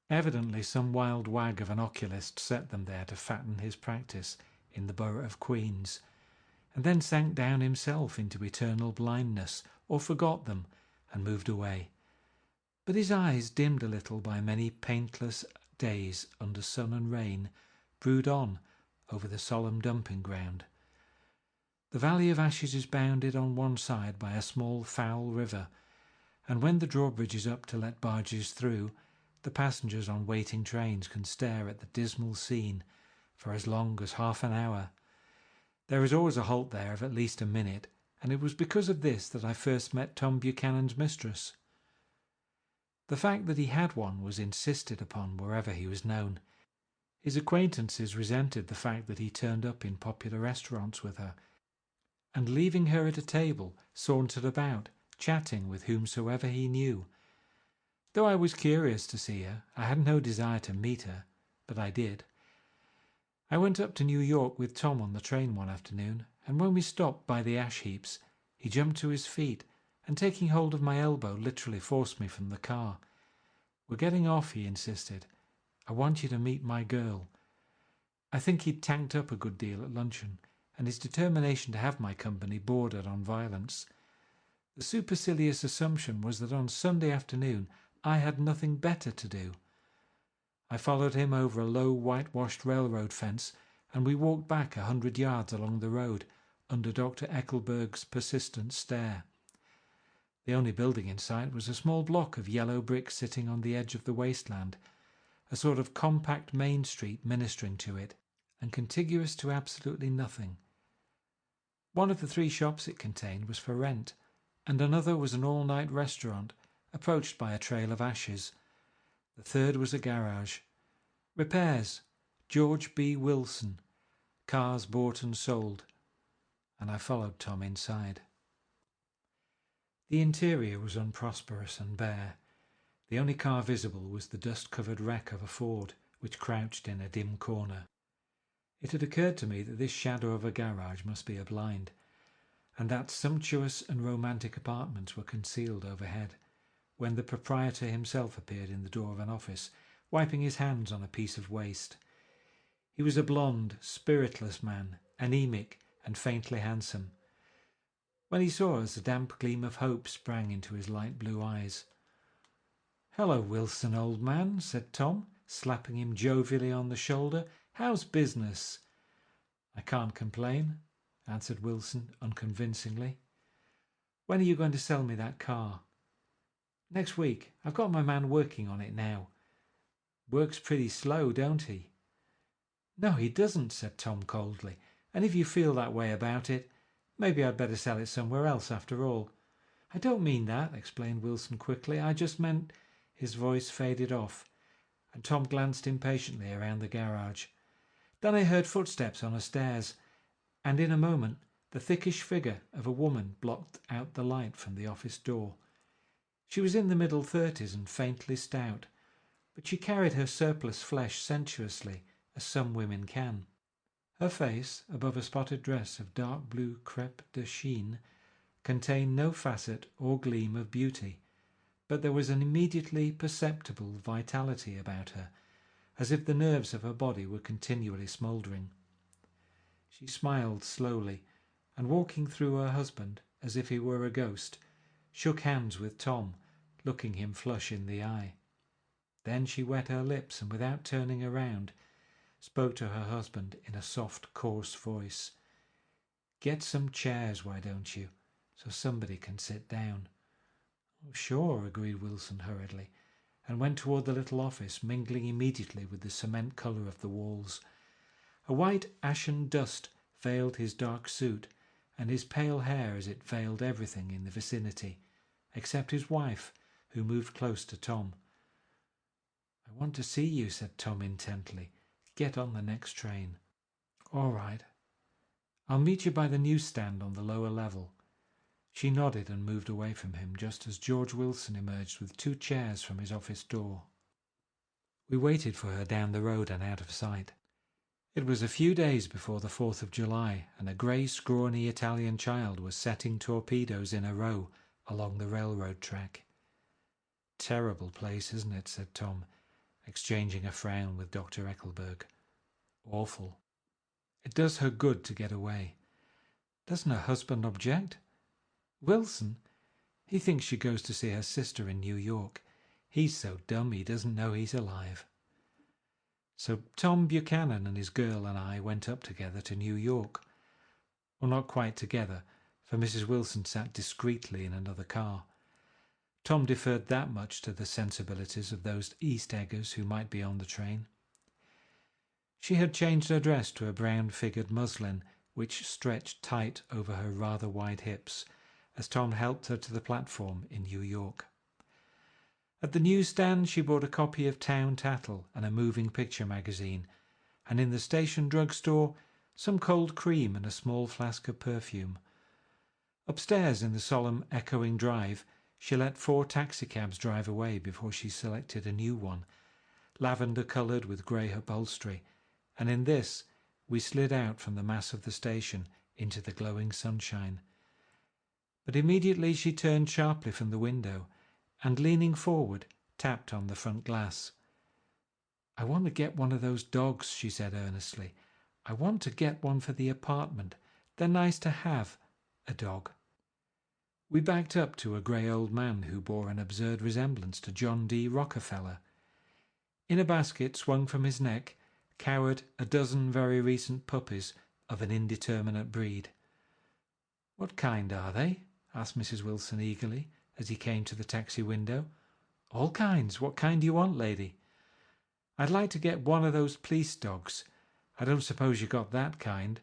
Evidently some wild wag of an oculist set them there to fatten his practice in the borough of Queens, and then sank down himself into eternal blindness, or forgot them and moved away. But his eyes, dimmed a little by many paintless days under sun and rain, brood on over the solemn dumping ground. The Valley of Ashes is bounded on one side by a small foul river, and when the drawbridge is up to let barges through, the passengers on waiting trains can stare at the dismal scene for as long as half an hour. There is always a halt there of at least a minute, and it was because of this that I first met Tom Buchanan's mistress. The fact that he had one was insisted upon wherever he was known. His acquaintances resented the fact that he turned up in popular restaurants with her, and leaving her at a table, sauntered about, chatting with whomsoever he knew. Though I was curious to see her, I had no desire to meet her, but I did. I went up to New York with Tom on the train one afternoon, and when we stopped by the ash heaps, he jumped to his feet, and taking hold of my elbow literally forced me from the car. "We're getting off," he insisted. "I want you to meet my girl." I think he'd tanked up a good deal at luncheon, and his determination to have my company bordered on violence. The supercilious assumption was that on Sunday afternoon I had nothing better to do. I followed him over a low whitewashed railroad fence, and we walked back 100 yards along the road under Dr. Eckelberg's persistent stare. The only building in sight was a small block of yellow brick sitting on the edge of the wasteland, a sort of compact main street ministering to it, and contiguous to absolutely nothing. One of the 3 shops it contained was for rent, and another was an all-night restaurant approached by a trail of ashes. The third was a garage. Repairs, George B. Wilson, cars bought and sold, and I followed Tom inside. The interior was unprosperous and bare. The only car visible was the dust-covered wreck of a Ford, which crouched in a dim corner. It had occurred to me that this shadow of a garage must be a blind, and that sumptuous and romantic apartments were concealed overhead, when the proprietor himself appeared in the door of an office, wiping his hands on a piece of waste. He was a blond, spiritless man, anemic and faintly handsome. When he saw us, a damp gleam of hope sprang into his light blue eyes. "Hello, Wilson, old man," said Tom, slapping him jovially on the shoulder. "How's business?" "I can't complain," answered Wilson unconvincingly. "When are you going to sell me that car?" "Next week. I've got my man working on it now." "Works pretty slow, don't he?" "No, he doesn't," said Tom coldly. "And if you feel that way about it, maybe I'd better sell it somewhere else after all." "I don't mean that," explained Wilson quickly. "I just meant—" His voice faded off, and Tom glanced impatiently around the garage. Then I heard footsteps on the stairs, and in a moment the thickish figure of a woman blocked out the light from the office door. She was in the middle 30s and faintly stout, but she carried her surplus flesh sensuously, as some women can. Her face, above a spotted dress of dark blue crêpe de chine, contained no facet or gleam of beauty, but there was an immediately perceptible vitality about her, as if the nerves of her body were continually smouldering. She smiled slowly, and walking through her husband as if he were a ghost, shook hands with Tom, looking him flush in the eye. Then she wet her lips and, without turning around, spoke to her husband in a soft, coarse voice. "Get some chairs, why don't you, so somebody can sit down?" "Oh, sure," agreed Wilson hurriedly, and went toward the little office, mingling immediately with the cement colour of the walls. A white ashen dust veiled his dark suit, and his pale hair as it veiled everything in the vicinity, except his wife, who moved close to Tom. "I want to see you," said Tom intently. "Get on the next train." "All right. I'll meet you by the newsstand on the lower level." She nodded and moved away from him just as George Wilson emerged with 2 chairs from his office door. We waited for her down the road and out of sight. It was a few days before the 4th of July, and a grey, scrawny Italian child was setting torpedoes in a row along the railroad track. "Terrible place, isn't it?" said Tom, exchanging a frown with Dr. Eckelberg. "Awful. It does her good to get away." "Doesn't her husband object?" "Wilson? He thinks she goes to see her sister in New York. He's so dumb he doesn't know he's alive." So Tom Buchanan and his girl and I went up together to New York. Well, not quite together, for Mrs. Wilson sat discreetly in another car. Tom deferred that much to the sensibilities of those East Eggers who might be on the train. She had changed her dress to a brown-figured muslin, which stretched tight over her rather wide hips, as Tom helped her to the platform in New York. At the newsstand she bought a copy of Town Tattle and a moving picture magazine, and in the station drugstore some cold cream and a small flask of perfume. Upstairs in the solemn, echoing drive, she let 4 taxicabs drive away before she selected a new one, lavender-coloured with grey upholstery, and in this we slid out from the mass of the station into the glowing sunshine. But immediately she turned sharply from the window and, leaning forward, tapped on the front glass. "I want to get one of those dogs," she said earnestly. "I want to get one for the apartment. They're nice to have, a dog." We backed up to a grey old man who bore an absurd resemblance to John D. Rockefeller. In a basket swung from his neck cowered a dozen very recent puppies of an indeterminate breed. "What kind are they?" asked Mrs. Wilson eagerly, as he came to the taxi window. "All kinds. What kind do you want, lady?" "I'd like to get one of those police dogs. I don't suppose you got that kind."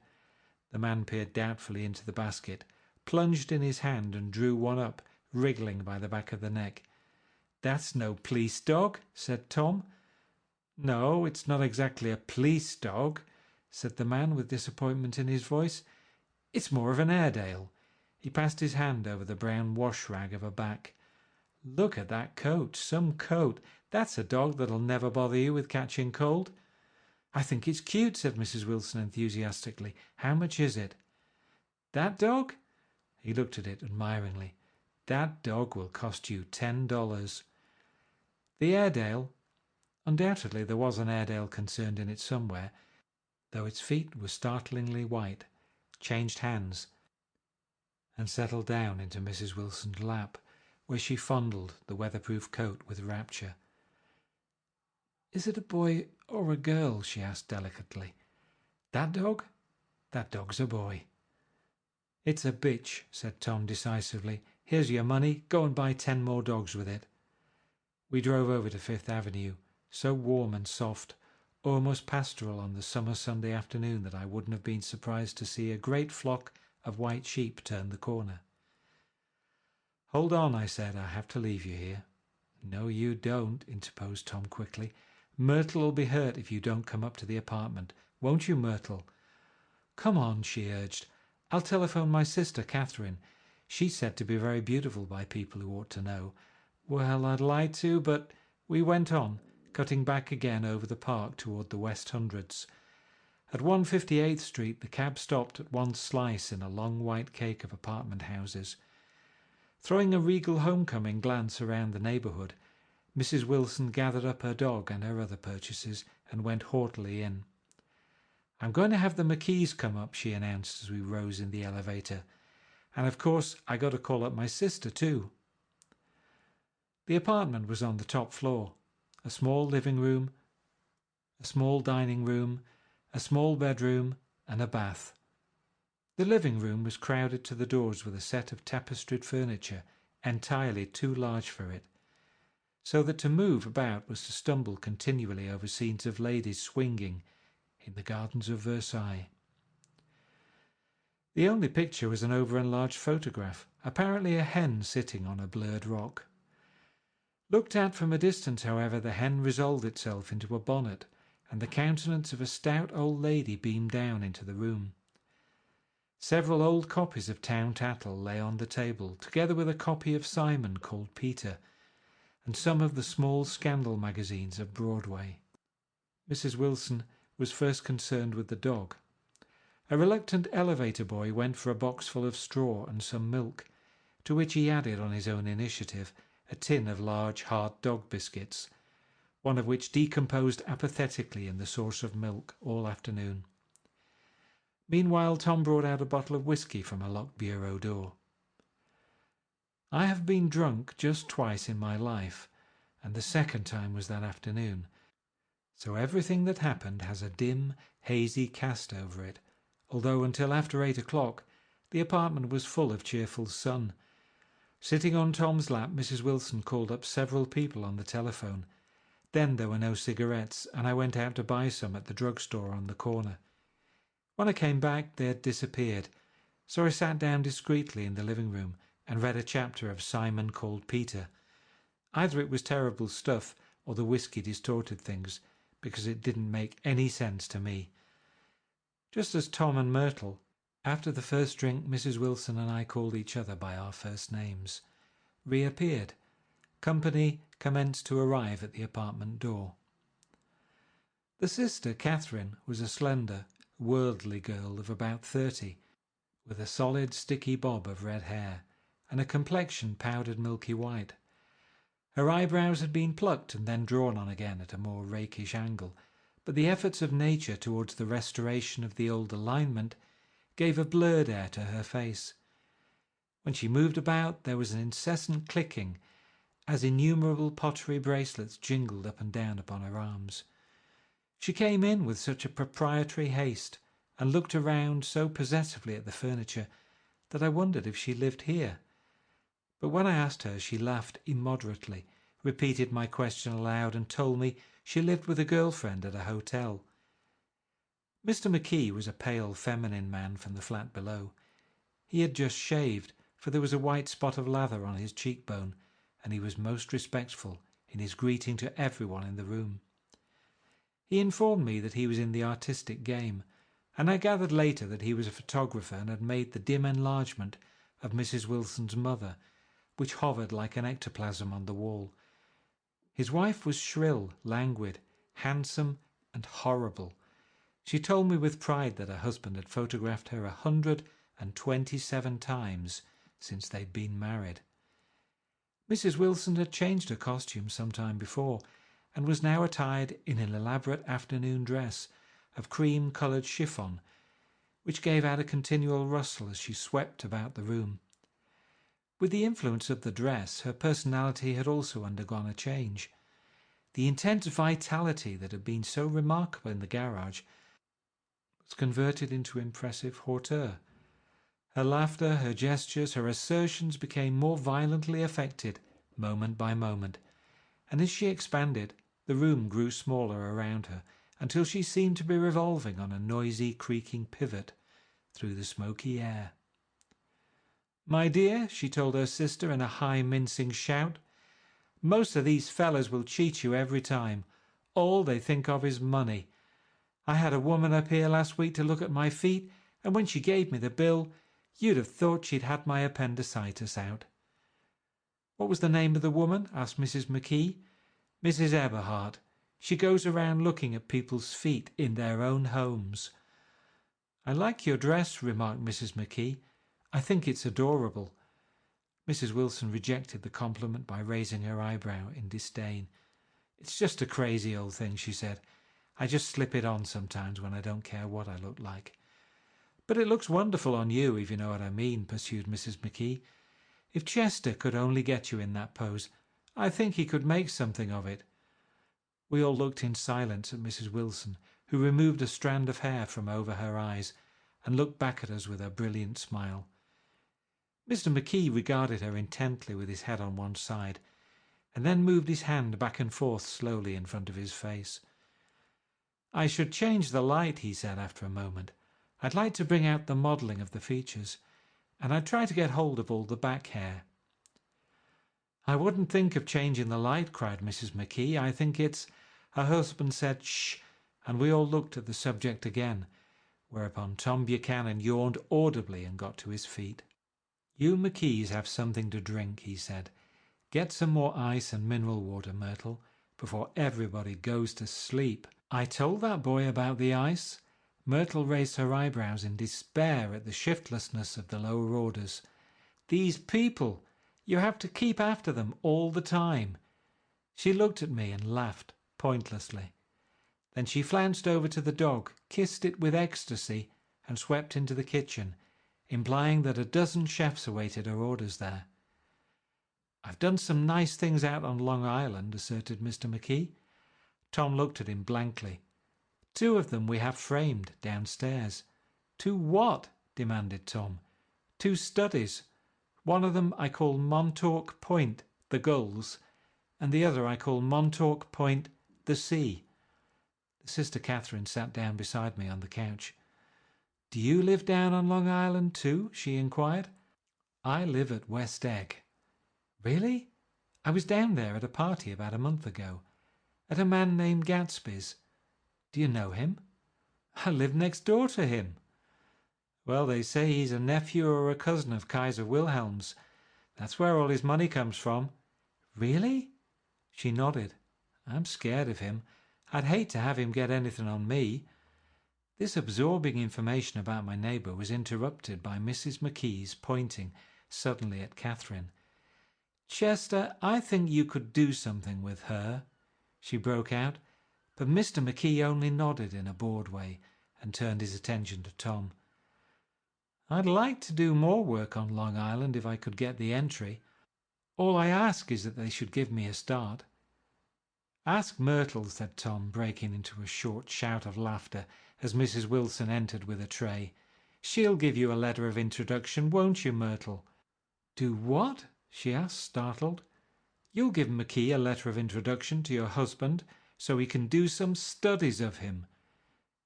The man peered doubtfully into the basket, plunged in his hand and drew one up, wriggling by the back of the neck. "That's no police dog," said Tom. "No, it's not exactly a police dog," said the man with disappointment in his voice. "It's more of an Airedale." He passed his hand over the brown wash rag of a back. "Look at that coat, some coat. That's a dog that'll never bother you with catching cold." "I think it's cute," said Mrs. Wilson enthusiastically. "How much is it?" "That dog?" He looked at it admiringly. "That dog will cost you $10. The Airedale?" Undoubtedly there was an Airedale concerned in it somewhere, though its feet were startlingly white, changed hands, and settled down into Mrs. Wilson's lap, where she fondled the weatherproof coat with rapture. "Is it a boy or a girl?" she asked delicately. "That dog? That dog's a boy." "It's a bitch," said Tom decisively. "Here's your money. Go and buy 10 more dogs with it." We drove over to Fifth Avenue, so warm and soft, almost pastoral on the summer Sunday afternoon that I wouldn't have been surprised to see a great flock of white sheep turn the corner. "Hold on," I said. "I have to leave you here." "No, you don't," interposed Tom quickly. "Myrtle'll be hurt if you don't come up to the apartment. Won't you, Myrtle?" "Come on," she urged. "I'll telephone my sister, Catherine. She's said to be very beautiful by people who ought to know." "Well, I'd like to, but—" We went on, cutting back again over the park toward the West Hundreds. At 158th Street the cab stopped at one slice in a long white cake of apartment houses. Throwing a regal homecoming glance around the neighbourhood, Mrs. Wilson gathered up her dog and her other purchases and went haughtily in. "I'm going to have the McKees come up," she announced as we rose in the elevator. "And of course I got to call up my sister too." The apartment was on the top floor. A small living room, a small dining room, a small bedroom, and a bath. The living room was crowded to the doors with a set of tapestried furniture entirely too large for it, so that to move about was to stumble continually over scenes of ladies swinging in the gardens of Versailles. The only picture was an over-enlarged photograph, apparently a hen sitting on a blurred rock. Looked at from a distance, however, the hen resolved itself into a bonnet, and the countenance of a stout old lady beamed down into the room. Several old copies of Town Tattle lay on the table, together with a copy of Simon Called Peter, and some of the small scandal magazines of Broadway. Mrs. Wilson was first concerned with the dog. A reluctant elevator boy went for a box full of straw and some milk, to which he added on his own initiative a tin of large hard dog biscuits, one of which decomposed apathetically in the source of milk all afternoon. Meanwhile Tom brought out a bottle of whisky from a locked bureau door. "I have been drunk just twice in my life, and the second time was that afternoon, so everything that happened has a dim, hazy cast over it, although until after 8 o'clock the apartment was full of cheerful sun. Sitting on Tom's lap, Mrs. Wilson called up several people on the telephone. Then there were no cigarettes, and I went out to buy some at the drugstore on the corner. When I came back they had disappeared, so I sat down discreetly in the living room and read a chapter of Simon Called Peter. Either it was terrible stuff or the whisky distorted things, because it didn't make any sense to me. Just as Tom and Myrtle, after the first drink Mrs. Wilson and I called each other by our first names, reappeared, company commenced to arrive at the apartment door. The sister, Catherine, was a slender, worldly girl of about 30, with a solid, sticky bob of red hair and a complexion powdered milky white. Her eyebrows had been plucked and then drawn on again at a more rakish angle, but the efforts of nature towards the restoration of the old alignment gave a blurred air to her face. When she moved about there was an incessant clicking as innumerable pottery bracelets jingled up and down upon her arms. She came in with such a proprietary haste and looked around so possessively at the furniture that I wondered if she lived here. But when I asked her, she laughed immoderately, repeated my question aloud, and told me she lived with a girlfriend at a hotel. Mr. McKee was a pale, feminine man from the flat below. He had just shaved, for there was a white spot of lather on his cheekbone, and he was most respectful in his greeting to everyone in the room. He informed me that he was in the artistic game, and I gathered later that he was a photographer and had made the dim enlargement of Mrs. Wilson's mother, which hovered like an ectoplasm on the wall. His wife was shrill, languid, handsome, and horrible. She told me with pride that her husband had photographed her 127 times since they'd been married. Mrs. Wilson had changed her costume some time before, and was now attired in an elaborate afternoon dress of cream-coloured chiffon, which gave out a continual rustle as she swept about the room. With the influence of the dress, her personality had also undergone a change. The intense vitality that had been so remarkable in the garage was converted into impressive hauteur. Her laughter, her gestures, her assertions became more violently affected moment by moment, and as she expanded, the room grew smaller around her until she seemed to be revolving on a noisy, creaking pivot through the smoky air. "My dear," she told her sister in a high, mincing shout, "most of these fellas will cheat you every time. All they think of is money. I had a woman up here last week to look at my feet, and when she gave me the bill, you'd have thought she'd had my appendicitis out." "What was the name of the woman?" asked Mrs. McKee. "Mrs. Eberhardt. She goes around looking at people's feet in their own homes." "I like your dress," remarked Mrs. McKee. "I think it's adorable." Mrs. Wilson rejected the compliment by raising her eyebrow in disdain. "It's just a crazy old thing," she said. "I just slip it on sometimes when I don't care what I look like." "But it looks wonderful on you, if you know what I mean," pursued Mrs. McKee. "If Chester could only get you in that pose, I think he could make something of it." We all looked in silence at Mrs. Wilson, who removed a strand of hair from over her eyes and looked back at us with her brilliant smile. Mr. McKee regarded her intently with his head on one side, and then moved his hand back and forth slowly in front of his face. "I should change the light," he said after a moment. "I'd like to bring out the modelling of the features, and I'd try to get hold of all the back hair." "I wouldn't think of changing the light," cried Mrs. McKee. "I think it's—" Her husband said "shh," and we all looked at the subject again, whereupon Tom Buchanan yawned audibly and got to his feet. "You McKees have something to drink," he said. "Get some more ice and mineral water, Myrtle, before everybody goes to sleep." "I told that boy about the ice." Myrtle raised her eyebrows in despair at the shiftlessness of the lower orders. "These people! You have to keep after them all the time." She looked at me and laughed pointlessly. Then she flounced over to the dog, kissed it with ecstasy, and swept into the kitchen, implying that a dozen chefs awaited her orders there. "I've done some nice things out on Long Island," asserted Mr. McKee. Tom looked at him blankly. "2 of them we have framed downstairs." "2 what?" demanded Tom. "2 studies. One of them I call Montauk Point, the Gulls, and the other I call Montauk Point, the Sea." Sister Catherine sat down beside me on the couch. "Do you live down on Long Island too?" she inquired. "I live at West Egg." "Really? I was down there at a party about a month ago, at a man named Gatsby's. Do you know him?" "I live next door to him." "Well, they say he's a nephew or a cousin of Kaiser Wilhelm's. That's where all his money comes from." "Really?" She nodded. "I'm scared of him. I'd hate to have him get anything on me." This absorbing information about my neighbour was interrupted by Mrs. McKee's pointing suddenly at Catherine. "Chester, I think you could do something with her," she broke out, but Mr. McKee only nodded in a bored way and turned his attention to Tom. "I'd like to do more work on Long Island if I could get the entry. All I ask is that they should give me a start." "Ask Myrtle," said Tom, breaking into a short shout of laughter as Mrs. Wilson entered with a tray. "She'll give you a letter of introduction, won't you, Myrtle?" "Do what?" she asked, startled. "You'll give McKee a letter of introduction to your husband so he can do some studies of him."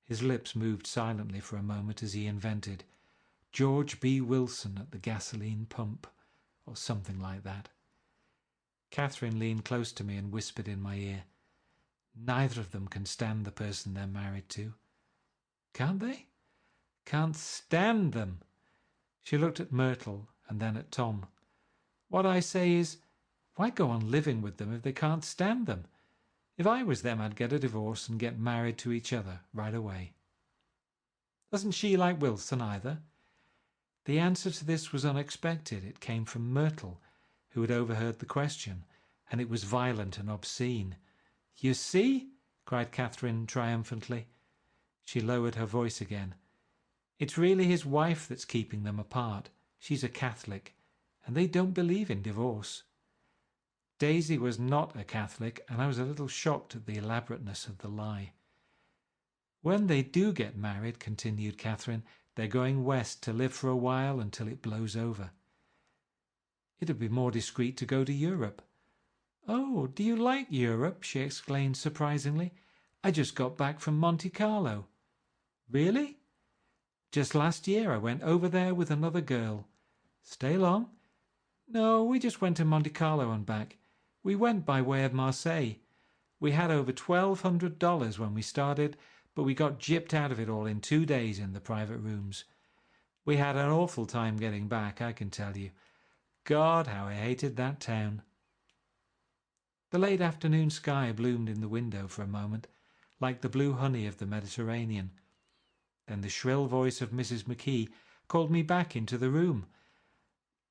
His lips moved silently for a moment as he invented. George B. Wilson at the gasoline pump, or something like that. Catherine leaned close to me and whispered in my ear, "Neither of them can stand the person they're married to." "Can't they?" "Can't stand them." She looked at Myrtle and then at Tom. "What I say is, why go on living with them if they can't stand them? If I was them, I'd get a divorce and get married to each other right away." "Doesn't she like Wilson either?" The answer to this was unexpected. It came from Myrtle, who had overheard the question, and it was violent and obscene. "You see?" cried Catherine triumphantly. She lowered her voice again. "It's really his wife that's keeping them apart. She's a Catholic, and they don't believe in divorce." Daisy was not a Catholic, and I was a little shocked at the elaborateness of the lie. "When they do get married," continued Catherine, "they're going west to live for a while until it blows over." "It'd be more discreet to go to Europe." "Oh, do you like Europe?" she exclaimed surprisingly. "I just got back from Monte Carlo." "Really?" "Just last year I went over there with another girl." "Stay long?" "No, we just went to Monte Carlo and back. We went by way of Marseille. We had over $1,200 when we started, but we got gypped out of it all in 2 days in the private rooms. We had an awful time getting back, I can tell you. God, how I hated that town." The late afternoon sky bloomed in the window for a moment, like the blue honey of the Mediterranean. Then the shrill voice of Mrs. McKee called me back into the room.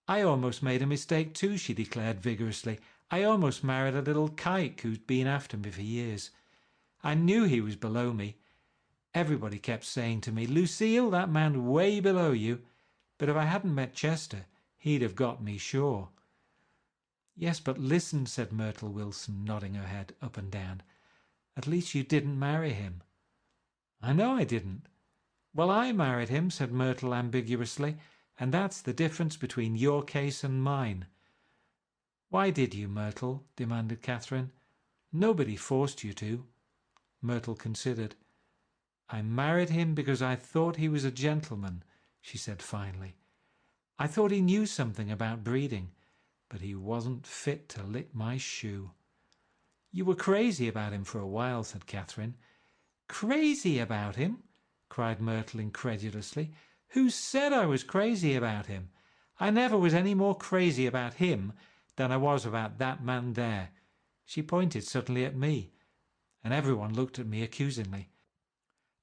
"I almost made a mistake too," she declared vigorously. "I almost married a little kike who's been after me for years. I knew he was below me. Everybody kept saying to me, 'Lucille, that man's way below you.' But if I hadn't met Chester, he'd have got me sure." "Yes, but listen," said Myrtle Wilson, nodding her head up and down. "At least you didn't marry him." "I know I didn't." "Well, I married him," said Myrtle ambiguously, "and that's the difference between your case and mine." "Why did you, Myrtle?" demanded Catherine. "Nobody forced you to." Myrtle considered. "I married him because I thought he was a gentleman," she said finally. "I thought he knew something about breeding, but he wasn't fit to lick my shoe." "You were crazy about him for a while," said Catherine. "Crazy about him?" cried Myrtle incredulously. "Who said I was crazy about him? I never was any more crazy about him than I was about that man there." She pointed suddenly at me, and everyone looked at me accusingly.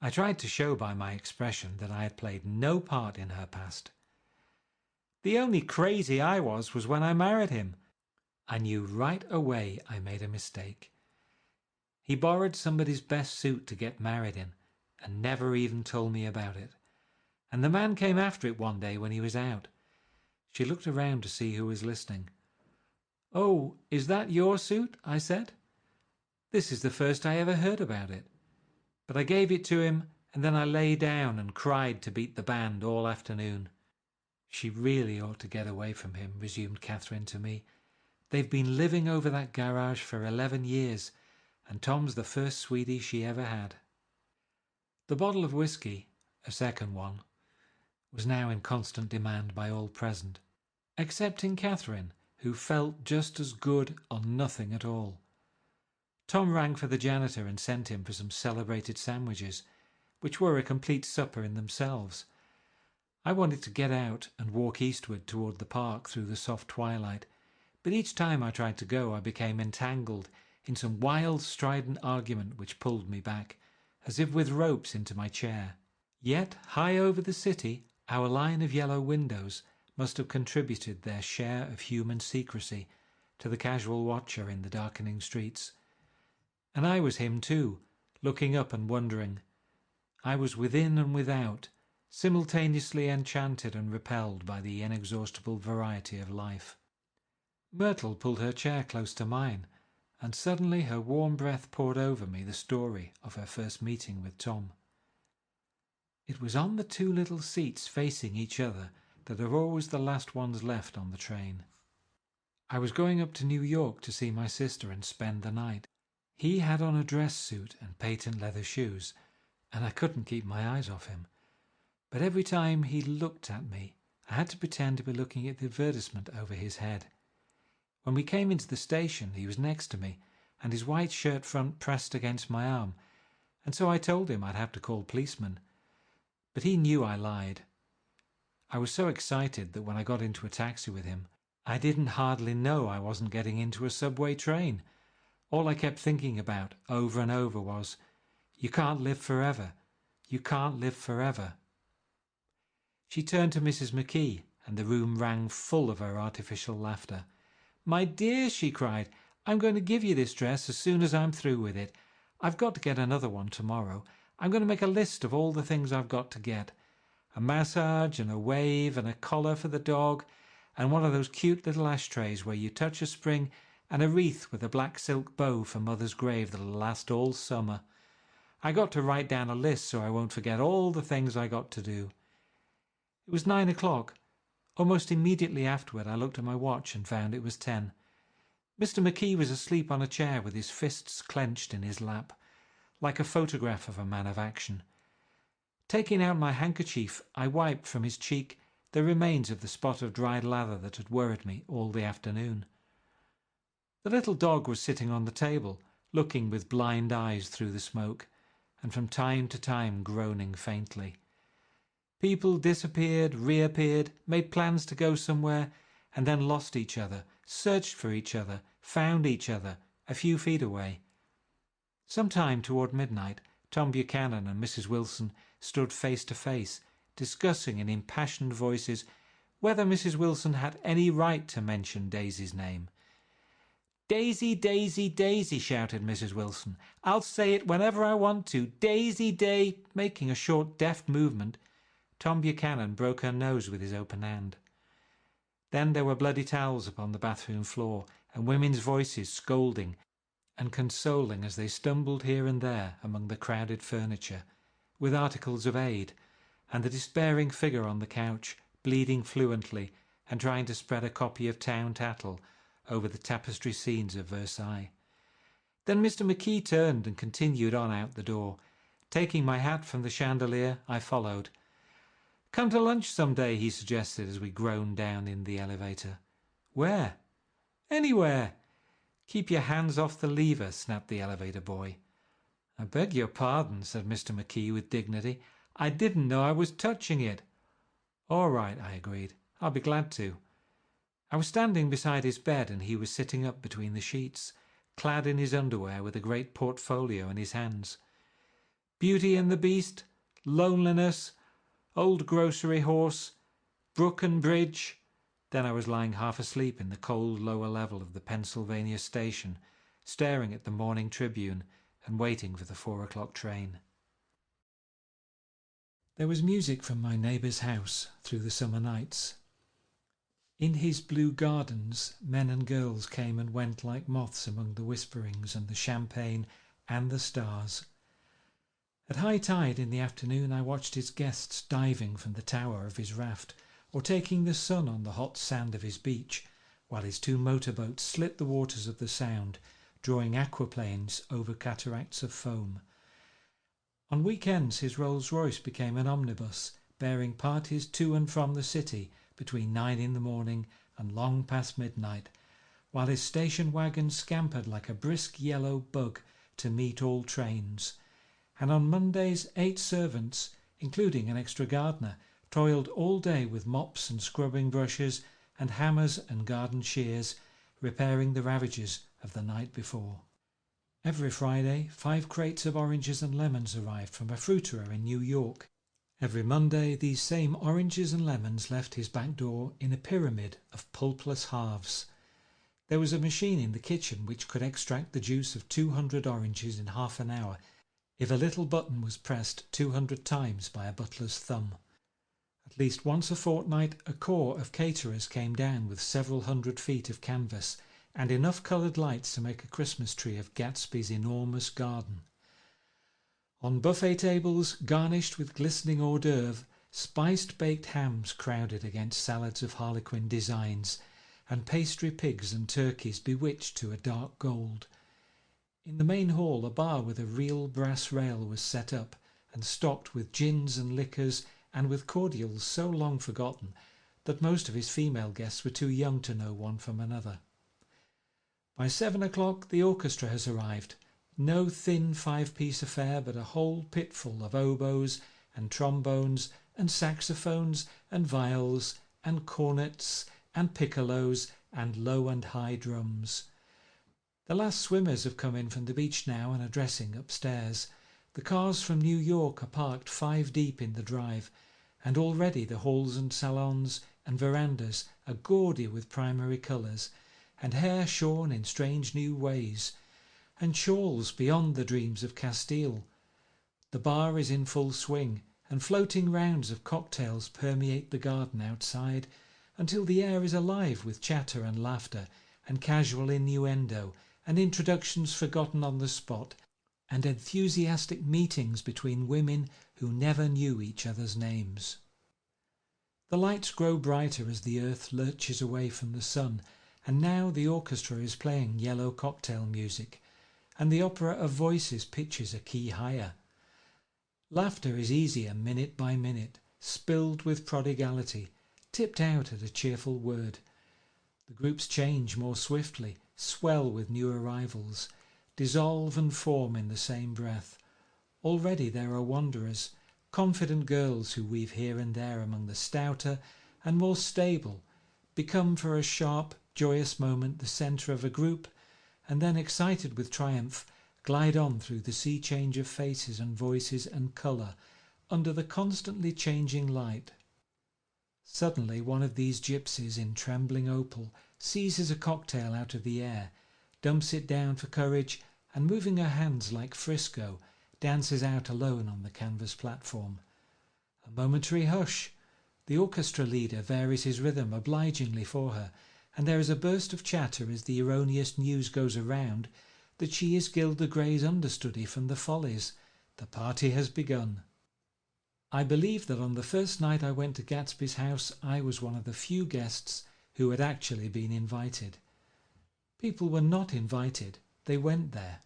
I tried to show by my expression that I had played no part in her past. "The only crazy I was when I married him. I knew right away I made a mistake. He borrowed somebody's best suit to get married in, and never even told me about it. And the man came after it one day when he was out." She looked around to see who was listening. "Oh, is that your suit?" I said. "This is the first I ever heard about it. But I gave it to him, and then I lay down and cried to beat the band all afternoon." "She really ought to get away from him," resumed Catherine to me. "They've been living over that garage for 11 years, and Tom's the first sweetie she ever had." The bottle of whiskey, a second one, was now in constant demand by all present, excepting Catherine, who felt just as good on nothing at all. Tom rang for the janitor and sent him for some celebrated sandwiches, which were a complete supper in themselves. I wanted to get out and walk eastward toward the park through the soft twilight, but each time I tried to go I became entangled in some wild, strident argument which pulled me back, as if with ropes, into my chair. Yet, high over the city, our line of yellow windows must have contributed their share of human secrecy to the casual watcher in the darkening streets. And I was him too, looking up and wondering. I was within and without, simultaneously enchanted and repelled by the inexhaustible variety of life. Myrtle pulled her chair close to mine, and suddenly her warm breath poured over me the story of her first meeting with Tom. It was on the 2 little seats facing each other that are always the last ones left on the train. I was going up to New York to see my sister and spend the night. He had on a dress suit and patent leather shoes, and I couldn't keep my eyes off him. but every time he looked at me, I had to pretend to be looking at the advertisement over his head. When we came into the station, he was next to me, and his white shirt front pressed against my arm, and so I told him I'd have to call policemen. But he knew I lied. I was so excited that when I got into a taxi with him, I didn't hardly know I wasn't getting into a subway train. All I kept thinking about over and over was, "You can't live forever. You can't live forever." She turned to Mrs. McKee, and the room rang full of her artificial laughter. "My dear," she cried, "I'm going to give you this dress as soon as I'm through with it. I've got to get another one tomorrow. I'm going to make a list of all the things I've got to get. A massage and a wave and a collar for the dog, and one of those cute little ashtrays where you touch a spring, and a wreath with a black silk bow for Mother's grave that'll last all summer. I got to write down a list so I won't forget all the things I got to do." It was 9 o'clock. Almost immediately afterward I looked at my watch and found it was 10. Mr. McKee was asleep on a chair with his fists clenched in his lap, like a photograph of a man of action. Taking out my handkerchief, I wiped from his cheek the remains of the spot of dried lather that had worried me all the afternoon. The little dog was sitting on the table, looking with blind eyes through the smoke, and from time to time groaning faintly. People disappeared, reappeared, made plans to go somewhere, and then lost each other, searched for each other, found each other, a few feet away. Sometime toward midnight, Tom Buchanan and Mrs. Wilson stood face to face, discussing in impassioned voices whether Mrs. Wilson had any right to mention Daisy's name. "Daisy, Daisy, Daisy," shouted Mrs. Wilson. "I'll say it whenever I want to. Daisy, Making a short, deft movement, Tom Buchanan broke her nose with his open hand. Then there were bloody towels upon the bathroom floor, and women's voices scolding and consoling as they stumbled here and there among the crowded furniture, with articles of aid, and the despairing figure on the couch, bleeding fluently and trying to spread a copy of Town Tattle over the tapestry scenes of Versailles. Then Mr. McKee turned and continued on out the door. Taking my hat from the chandelier, I followed. "Come to lunch some day," he suggested as we groaned down in the elevator. "Where?" "Anywhere." "Keep your hands off the lever," snapped the elevator boy. "I beg your pardon," said Mr. McKee with dignity. "I didn't know I was touching it." "All right," I agreed. "I'll be glad to." I was standing beside his bed and he was sitting up between the sheets, clad in his underwear with a great portfolio in his hands. Beauty and the Beast, Loneliness, Old Grocery Horse, Brook and Bridge. Then I was lying half asleep in the cold lower level of the Pennsylvania station, staring at the Morning Tribune and waiting for the 4 o'clock train. There was music from my neighbour's house through the summer nights. In his blue gardens, men and girls came and went like moths among the whisperings and the champagne and the stars. At high tide in the afternoon I watched his guests diving from the tower of his raft or taking the sun on the hot sand of his beach, while his 2 motorboats slit the waters of the Sound, drawing aquaplanes over cataracts of foam. On weekends his Rolls-Royce became an omnibus, bearing parties to and from the city between 9 in the morning and long past midnight, while his station wagon scampered like a brisk yellow bug to meet all trains. And on Mondays 8 servants, including an extra gardener, toiled all day with mops and scrubbing brushes and hammers and garden shears, repairing the ravages of the night before. Every Friday 5 crates of oranges and lemons arrived from a fruiterer in New York. Every Monday these same oranges and lemons left his back door in a pyramid of pulpless halves. There was a machine in the kitchen which could extract the juice of 200 oranges in half an hour if a little button was pressed 200 times by a butler's thumb. At least once a fortnight a corps of caterers came down with several hundred feet of canvas and enough coloured lights to make a Christmas tree of Gatsby's enormous garden. On buffet tables, garnished with glistening hors d'oeuvre, spiced baked hams crowded against salads of harlequin designs, and pastry pigs and turkeys bewitched to a dark gold. In the main hall a bar with a real brass rail was set up, and stocked with gins and liquors and with cordials so long forgotten that most of his female guests were too young to know one from another. By 7 o'clock the orchestra has arrived. No thin five-piece affair, but a whole pitful of oboes and trombones and saxophones and viols and cornets and piccolos and low and high drums. The last swimmers have come in from the beach now and are dressing upstairs. The cars from New York are parked 5 deep in the drive, and already the halls and salons and verandas are gaudy with primary colours, and hair shorn in strange new ways, and shawls beyond the dreams of Castile. The bar is in full swing, and floating rounds of cocktails permeate the garden outside until the air is alive with chatter and laughter and casual innuendo and introductions forgotten on the spot and enthusiastic meetings between women who never knew each other's names. The lights grow brighter as the earth lurches away from the sun, and now the orchestra is playing yellow cocktail music, and the opera of voices pitches a key higher. Laughter is easier minute by minute, spilled with prodigality, tipped out at a cheerful word. The groups change more swiftly, swell with new arrivals, dissolve and form in the same breath. Already there are wanderers, confident girls who weave here and there among the stouter and more stable, become for a sharp, joyous moment the centre of a group, and then, excited with triumph, glide on through the sea change of faces and voices and colour under the constantly changing light. Suddenly one of these gypsies in trembling opal seizes a cocktail out of the air, dumps it down for courage, and moving her hands like Frisco, dances out alone on the canvas platform. A momentary hush. The orchestra leader varies his rhythm obligingly for her, and there is a burst of chatter as the erroneous news goes around that she is Gilda Gray's understudy from the Follies. The party has begun. I believe that on the first night I went to Gatsby's house I was one of the few guests who had actually been invited. People were not invited, they went there.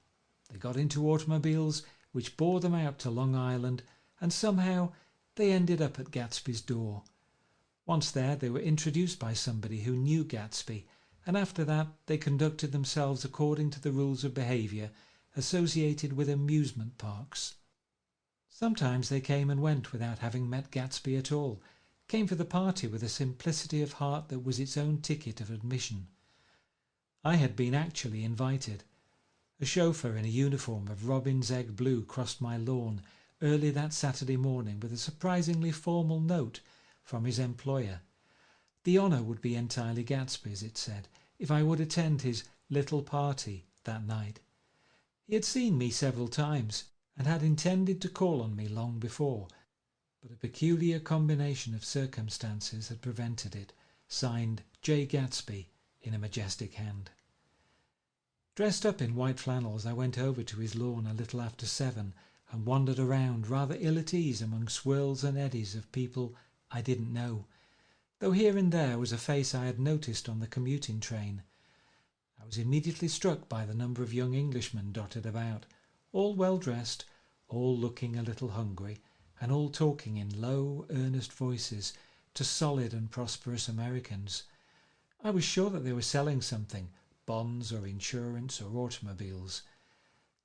They got into automobiles which bore them out to Long Island, and somehow they ended up at Gatsby's door. Once there they were introduced by somebody who knew Gatsby, and after that they conducted themselves according to the rules of behaviour associated with amusement parks. Sometimes they came and went without having met Gatsby at all, came for the party with a simplicity of heart that was its own ticket of admission. I had been actually invited. A chauffeur in a uniform of robin's egg blue crossed my lawn early that Saturday morning with a surprisingly formal note from his employer. The honour would be entirely Gatsby's, it said, if I would attend his little party that night. He had seen me several times and had intended to call on me long before, but a peculiar combination of circumstances had prevented it. Signed Jay Gatsby in a majestic hand. Dressed up in white flannels, I went over to his lawn a little after 7 and wandered around rather ill at ease among swirls and eddies of people I didn't know, though here and there was a face I had noticed on the commuting train. I was immediately struck by the number of young Englishmen dotted about, all well dressed, all looking a little hungry, and all talking in low, earnest voices to solid and prosperous Americans. I was sure that they were selling something, bonds or insurance or automobiles.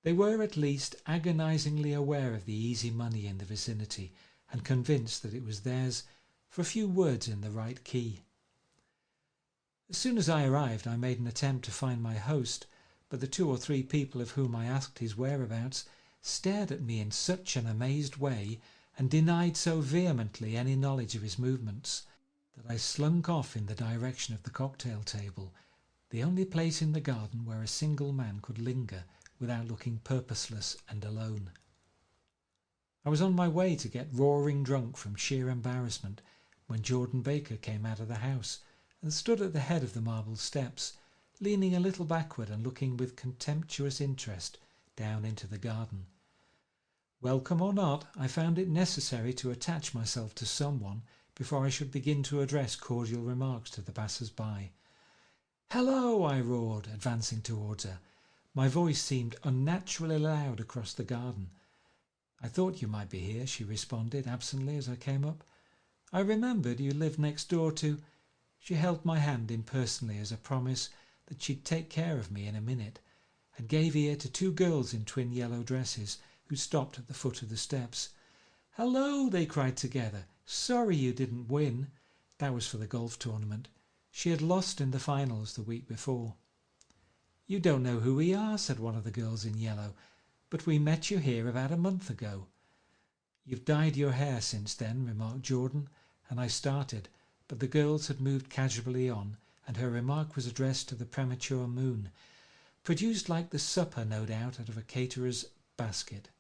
They were at least agonizingly aware of the easy money in the vicinity and convinced that it was theirs for a few words in the right key. As soon as I arrived, I made an attempt to find my host, but the 2 or 3 people of whom I asked his whereabouts stared at me in such an amazed way and denied so vehemently any knowledge of his movements that I slunk off in the direction of the cocktail table, the only place in the garden where a single man could linger without looking purposeless and alone. I was on my way to get roaring drunk from sheer embarrassment when Jordan Baker came out of the house and stood at the head of the marble steps, leaning a little backward and looking with contemptuous interest down into the garden. Welcome or not, I found it necessary to attach myself to someone before I should begin to address cordial remarks to the passers-by. "Hello!" I roared, advancing towards her. My voice seemed unnaturally loud across the garden. "I thought you might be here," she responded absently as I came up. I remembered you lived next door to—" She held my hand impersonally as a promise that she'd take care of me in a minute, and gave ear to two girls in twin yellow dresses who stopped at the foot of the steps. "Hello!" they cried together. "Sorry you didn't win." That was for the golf tournament. She had lost in the finals the week before. "You don't know who we are," said one of the girls in yellow, "but we met you here about a month ago." "You've dyed your hair since then," remarked Jordan, and I started, but the girls had moved casually on, and her remark was addressed to the premature moon, produced like the supper, no doubt, out of a caterer's basket.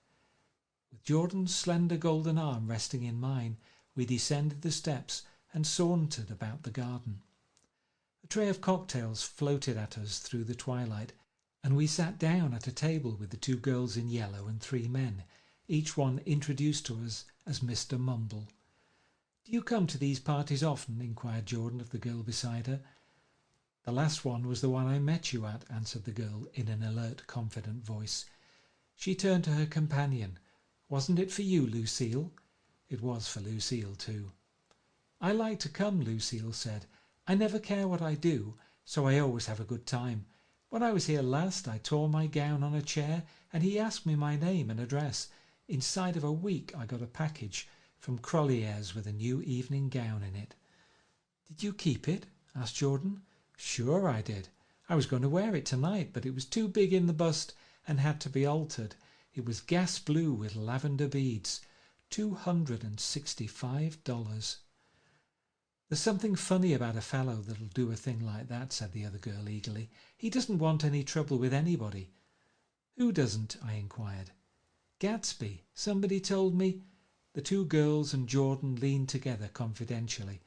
With Jordan's slender golden arm resting in mine, we descended the steps and sauntered about the garden. A tray of cocktails floated at us through the twilight, and we sat down at a table with the two girls in yellow and three men, each one introduced to us as Mr. Mumble. "Do you come to these parties often?" inquired Jordan of the girl beside her. "The last one was the one I met you at," answered the girl in an alert, confident voice. She turned to her companion. "Wasn't it for you, Lucille?" It was for Lucille too. "I like to come," Lucille said. "I never care what I do, so I always have a good time. When I was here last, I tore my gown on a chair, and he asked me my name and address. Inside of a week, I got a package from Crollier's with a new evening gown in it." "Did you keep it?" asked Jordan. "Sure I did. I was going to wear it tonight, but it was too big in the bust and had to be altered. It was gas blue with lavender beads. $265. "There's something funny about a fellow that'll do a thing like that," said the other girl eagerly. "He doesn't want any trouble with anybody." "Who doesn't?" I inquired. "Gatsby. Somebody told me—" The two girls and Jordan leaned together confidentially.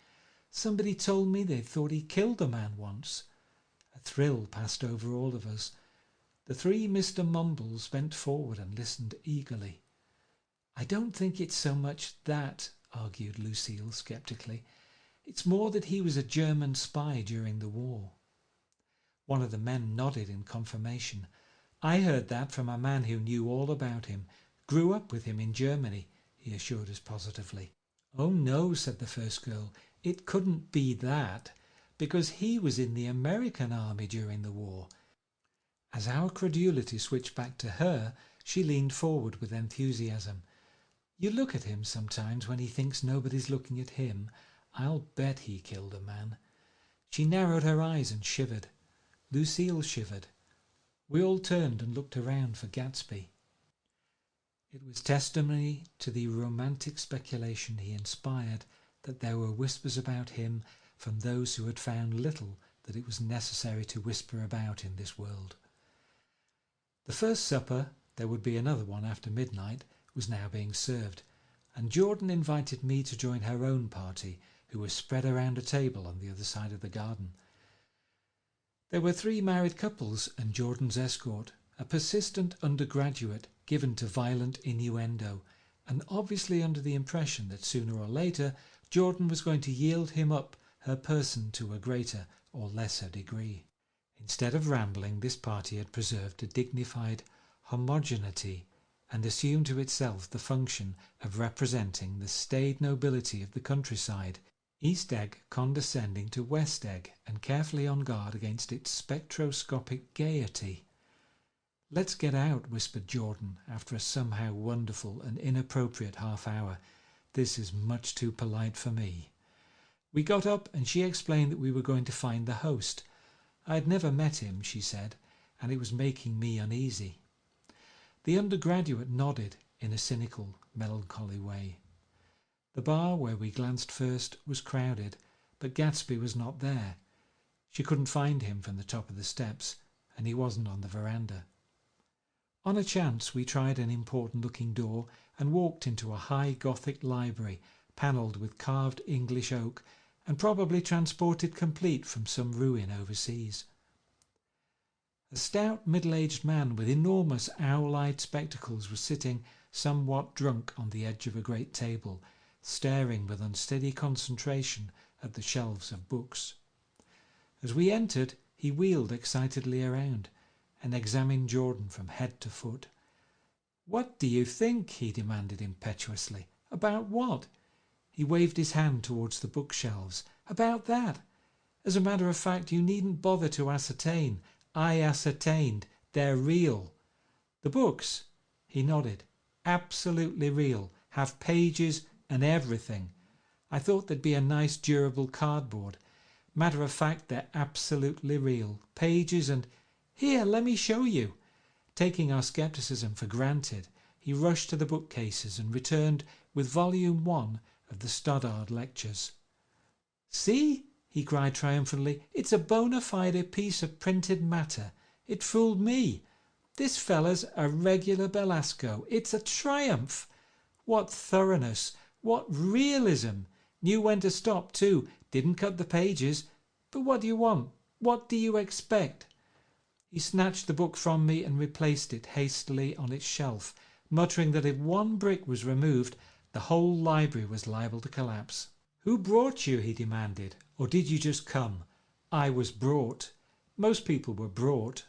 "Somebody told me they thought he killed a man once." A thrill passed over all of us. The three Mr. Mumbles bent forward and listened eagerly. "I don't think it's so much that," argued Lucille sceptically. "It's more that he was a German spy during the war." One of the men nodded in confirmation. "I heard that from a man who knew all about him. Grew up with him in Germany," he assured us positively. "Oh no," said the first girl. "It couldn't be that, because he was in the American army during the war." As our credulity switched back to her, she leaned forward with enthusiasm. "You look at him sometimes when he thinks nobody's looking at him. I'll bet he killed a man." She narrowed her eyes and shivered. Lucille shivered. We all turned and looked around for Gatsby. It was testimony to the romantic speculation he inspired that there were whispers about him from those who had found little that it was necessary to whisper about in this world. The first supper, there would be another one after midnight, was now being served, and Jordan invited me to join her own party, who was spread around a table on the other side of the garden. There were three married couples and Jordan's escort, a persistent undergraduate given to violent innuendo, and obviously under the impression that sooner or later Jordan was going to yield him up her person to a greater or lesser degree. Instead of rambling, this party had preserved a dignified homogeneity and assumed to itself the function of representing the staid nobility of the countryside, East Egg condescending to West Egg and carefully on guard against its spectroscopic gaiety. "Let's get out," whispered Jordan after a somehow wonderful and inappropriate half-hour. "This is much too polite for me." We got up and she explained that we were going to find the host. I had never met him, she said, and it was making me uneasy. The undergraduate nodded in a cynical, melancholy way. The bar where we glanced first was crowded, but Gatsby was not there. She couldn't find him from the top of the steps, and he wasn't on the veranda. On a chance, we tried an important-looking door and walked into a high Gothic library, panelled with carved English oak, and probably transported complete from some ruin overseas. A stout middle-aged man with enormous owl-eyed spectacles was sitting somewhat drunk on the edge of a great table, staring with unsteady concentration at the shelves of books. As we entered, he wheeled excitedly around and examined Jordan from head to foot. "What do you think?" he demanded impetuously. "About what?" He waved his hand towards the bookshelves. "About that. As a matter of fact, you needn't bother to ascertain. I ascertained. They're real. The books," he nodded, "absolutely real. Have pages and everything. I thought they'd be a nice durable cardboard. Matter of fact, they're absolutely real. Pages and... Here, let me show you." Taking our scepticism for granted, he rushed to the bookcases and returned with volume 1 of the Stoddard Lectures. "See," he cried triumphantly, "it's a bona fide piece of printed matter. It fooled me. This fella's a regular Belasco. It's a triumph. What thoroughness, what realism. Knew when to stop too. Didn't cut the pages. But what do you want? What do you expect?" He snatched the book from me and replaced it hastily on its shelf, muttering that if one brick was removed, the whole library was liable to collapse. "Who brought you?" he demanded. "Or did you just come?" "I was brought." "Most people were brought."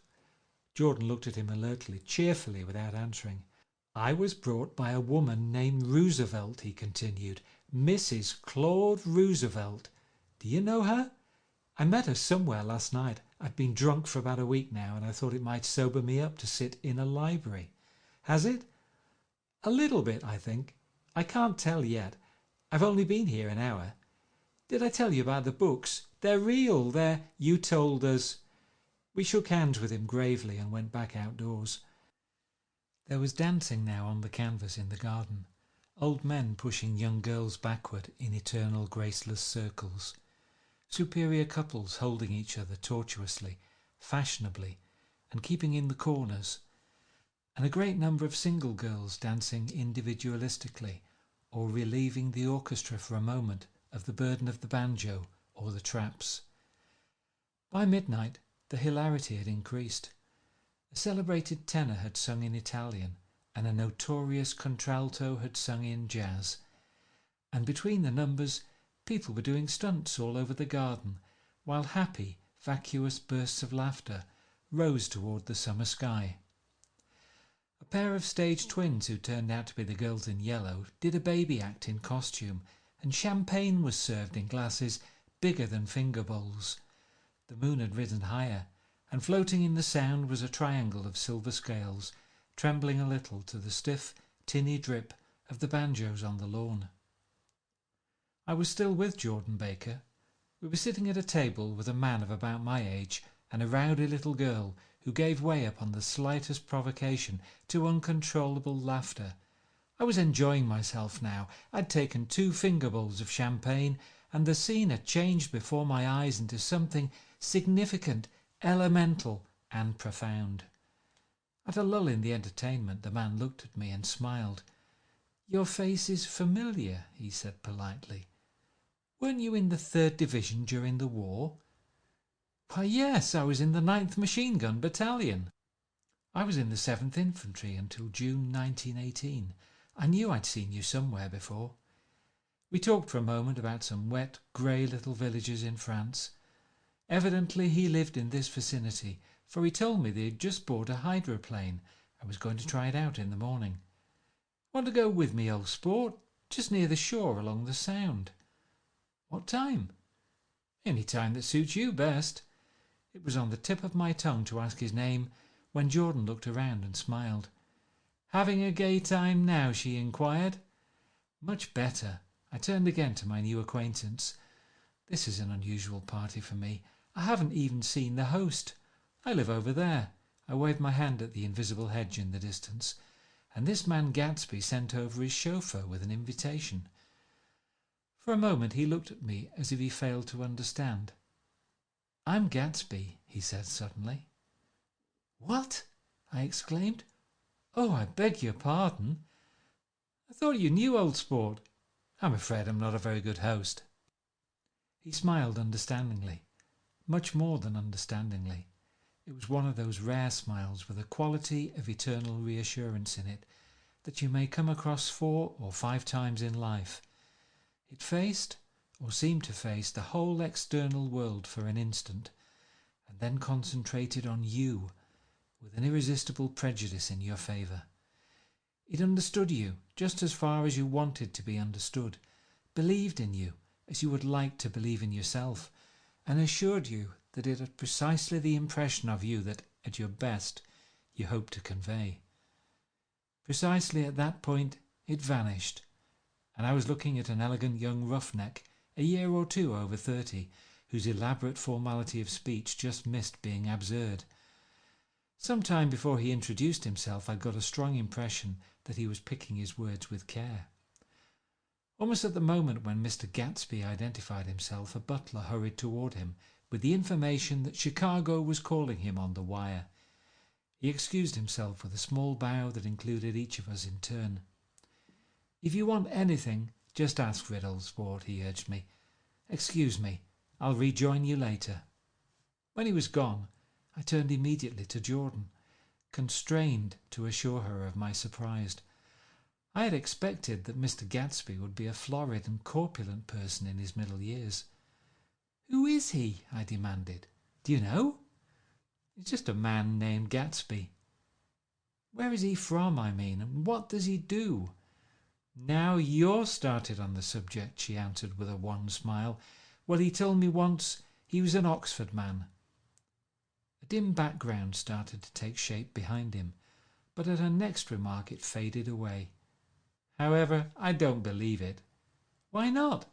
Jordan looked at him alertly, cheerfully, without answering. "I was brought by a woman named Roosevelt," he continued. "Mrs. Claude Roosevelt. Do you know her?" "I met her somewhere last night. I've been drunk for about a week now, and I thought it might sober me up to sit in a library." "Has it?" "A little bit, I think. I can't tell yet. I've only been here an hour. Did I tell you about the books? They're real. You told us." We shook hands with him gravely and went back outdoors. There was dancing now on the canvas in the garden, old men pushing young girls backward in eternal graceless circles, superior couples holding each other tortuously, fashionably, and keeping in the corners, and a great number of single girls dancing individualistically, or relieving the orchestra for a moment of the burden of the banjo or the traps. By midnight the hilarity had increased. A celebrated tenor had sung in Italian, and a notorious contralto had sung in jazz, and between the numbers people were doing stunts all over the garden, while happy, vacuous bursts of laughter rose toward the summer sky. A pair of stage twins who turned out to be the girls in yellow did a baby act in costume, and champagne was served in glasses bigger than finger bowls. The moon had risen higher, and floating in the sound was a triangle of silver scales, trembling a little to the stiff, tinny drip of the banjos on the lawn. I was still with Jordan Baker. We were sitting at a table with a man of about my age and a rowdy little girl who gave way upon the slightest provocation to uncontrollable laughter. I was enjoying myself now. I'd taken 2 finger bowls of champagne, and the scene had changed before my eyes into something significant, elemental, and profound. At a lull in the entertainment, the man looked at me and smiled. "Your face is familiar," he said politely. "Weren't you in the 3rd Division during the war?" "Why, yes, I was in the 9th Machine Gun Battalion." "I was in the 7th Infantry until June 1918. I knew I'd seen you somewhere before." We talked for a moment about some wet, grey little villages in France. Evidently he lived in this vicinity, for he told me that he'd just bought a hydroplane and was going to try it out in the morning. "Want to go with me, old sport? Just near the shore along the Sound." "What time?" "Any time that suits you best." It was on the tip of my tongue to ask his name when Jordan looked around and smiled. "Having a gay time now?" she inquired. "Much better." I turned again to my new acquaintance. "This is an unusual party for me. I haven't even seen the host. I live over there." I waved my hand at the invisible hedge in the distance, and this man Gatsby sent over his chauffeur with an invitation. For a moment he looked at me as if he failed to understand. "I'm Gatsby," he said suddenly. "What?" I exclaimed. "Oh, I beg your pardon. I thought you knew, old sport. I'm afraid I'm not a very good host." He smiled understandingly, much more than understandingly. It was one of those rare smiles with a quality of eternal reassurance in it that you may come across 4 or 5 times in life. It faced, or seemed to face, the whole external world for an instant, and then concentrated on you with an irresistible prejudice in your favour. It understood you just as far as you wanted to be understood, believed in you as you would like to believe in yourself, and assured you that it had precisely the impression of you that, at your best, you hoped to convey. Precisely at that point it vanished, and I was looking at an elegant young roughneck, a year or two over 30, whose elaborate formality of speech just missed being absurd. Some time before he introduced himself, I got a strong impression that he was picking his words with care. Almost at the moment when Mr. Gatsby identified himself, a butler hurried toward him with the information that Chicago was calling him on the wire. He excused himself with a small bow that included each of us in turn. "If you want anything, just ask Riddlesworth," he urged me. "Excuse me, I'll rejoin you later." When he was gone, I turned immediately to Jordan, constrained to assure her of my surprise. I had expected that Mr. Gatsby would be a florid and corpulent person in his middle years. "Who is he?" I demanded. "Do you know?" "He's just a man named Gatsby." "Where is he from, I mean, and what does he do?" "Now you're started on the subject," she answered with a wan smile. "Well, he told me once he was an Oxford man." A dim background started to take shape behind him, but at her next remark it faded away. "However, I don't believe it." "Why not?"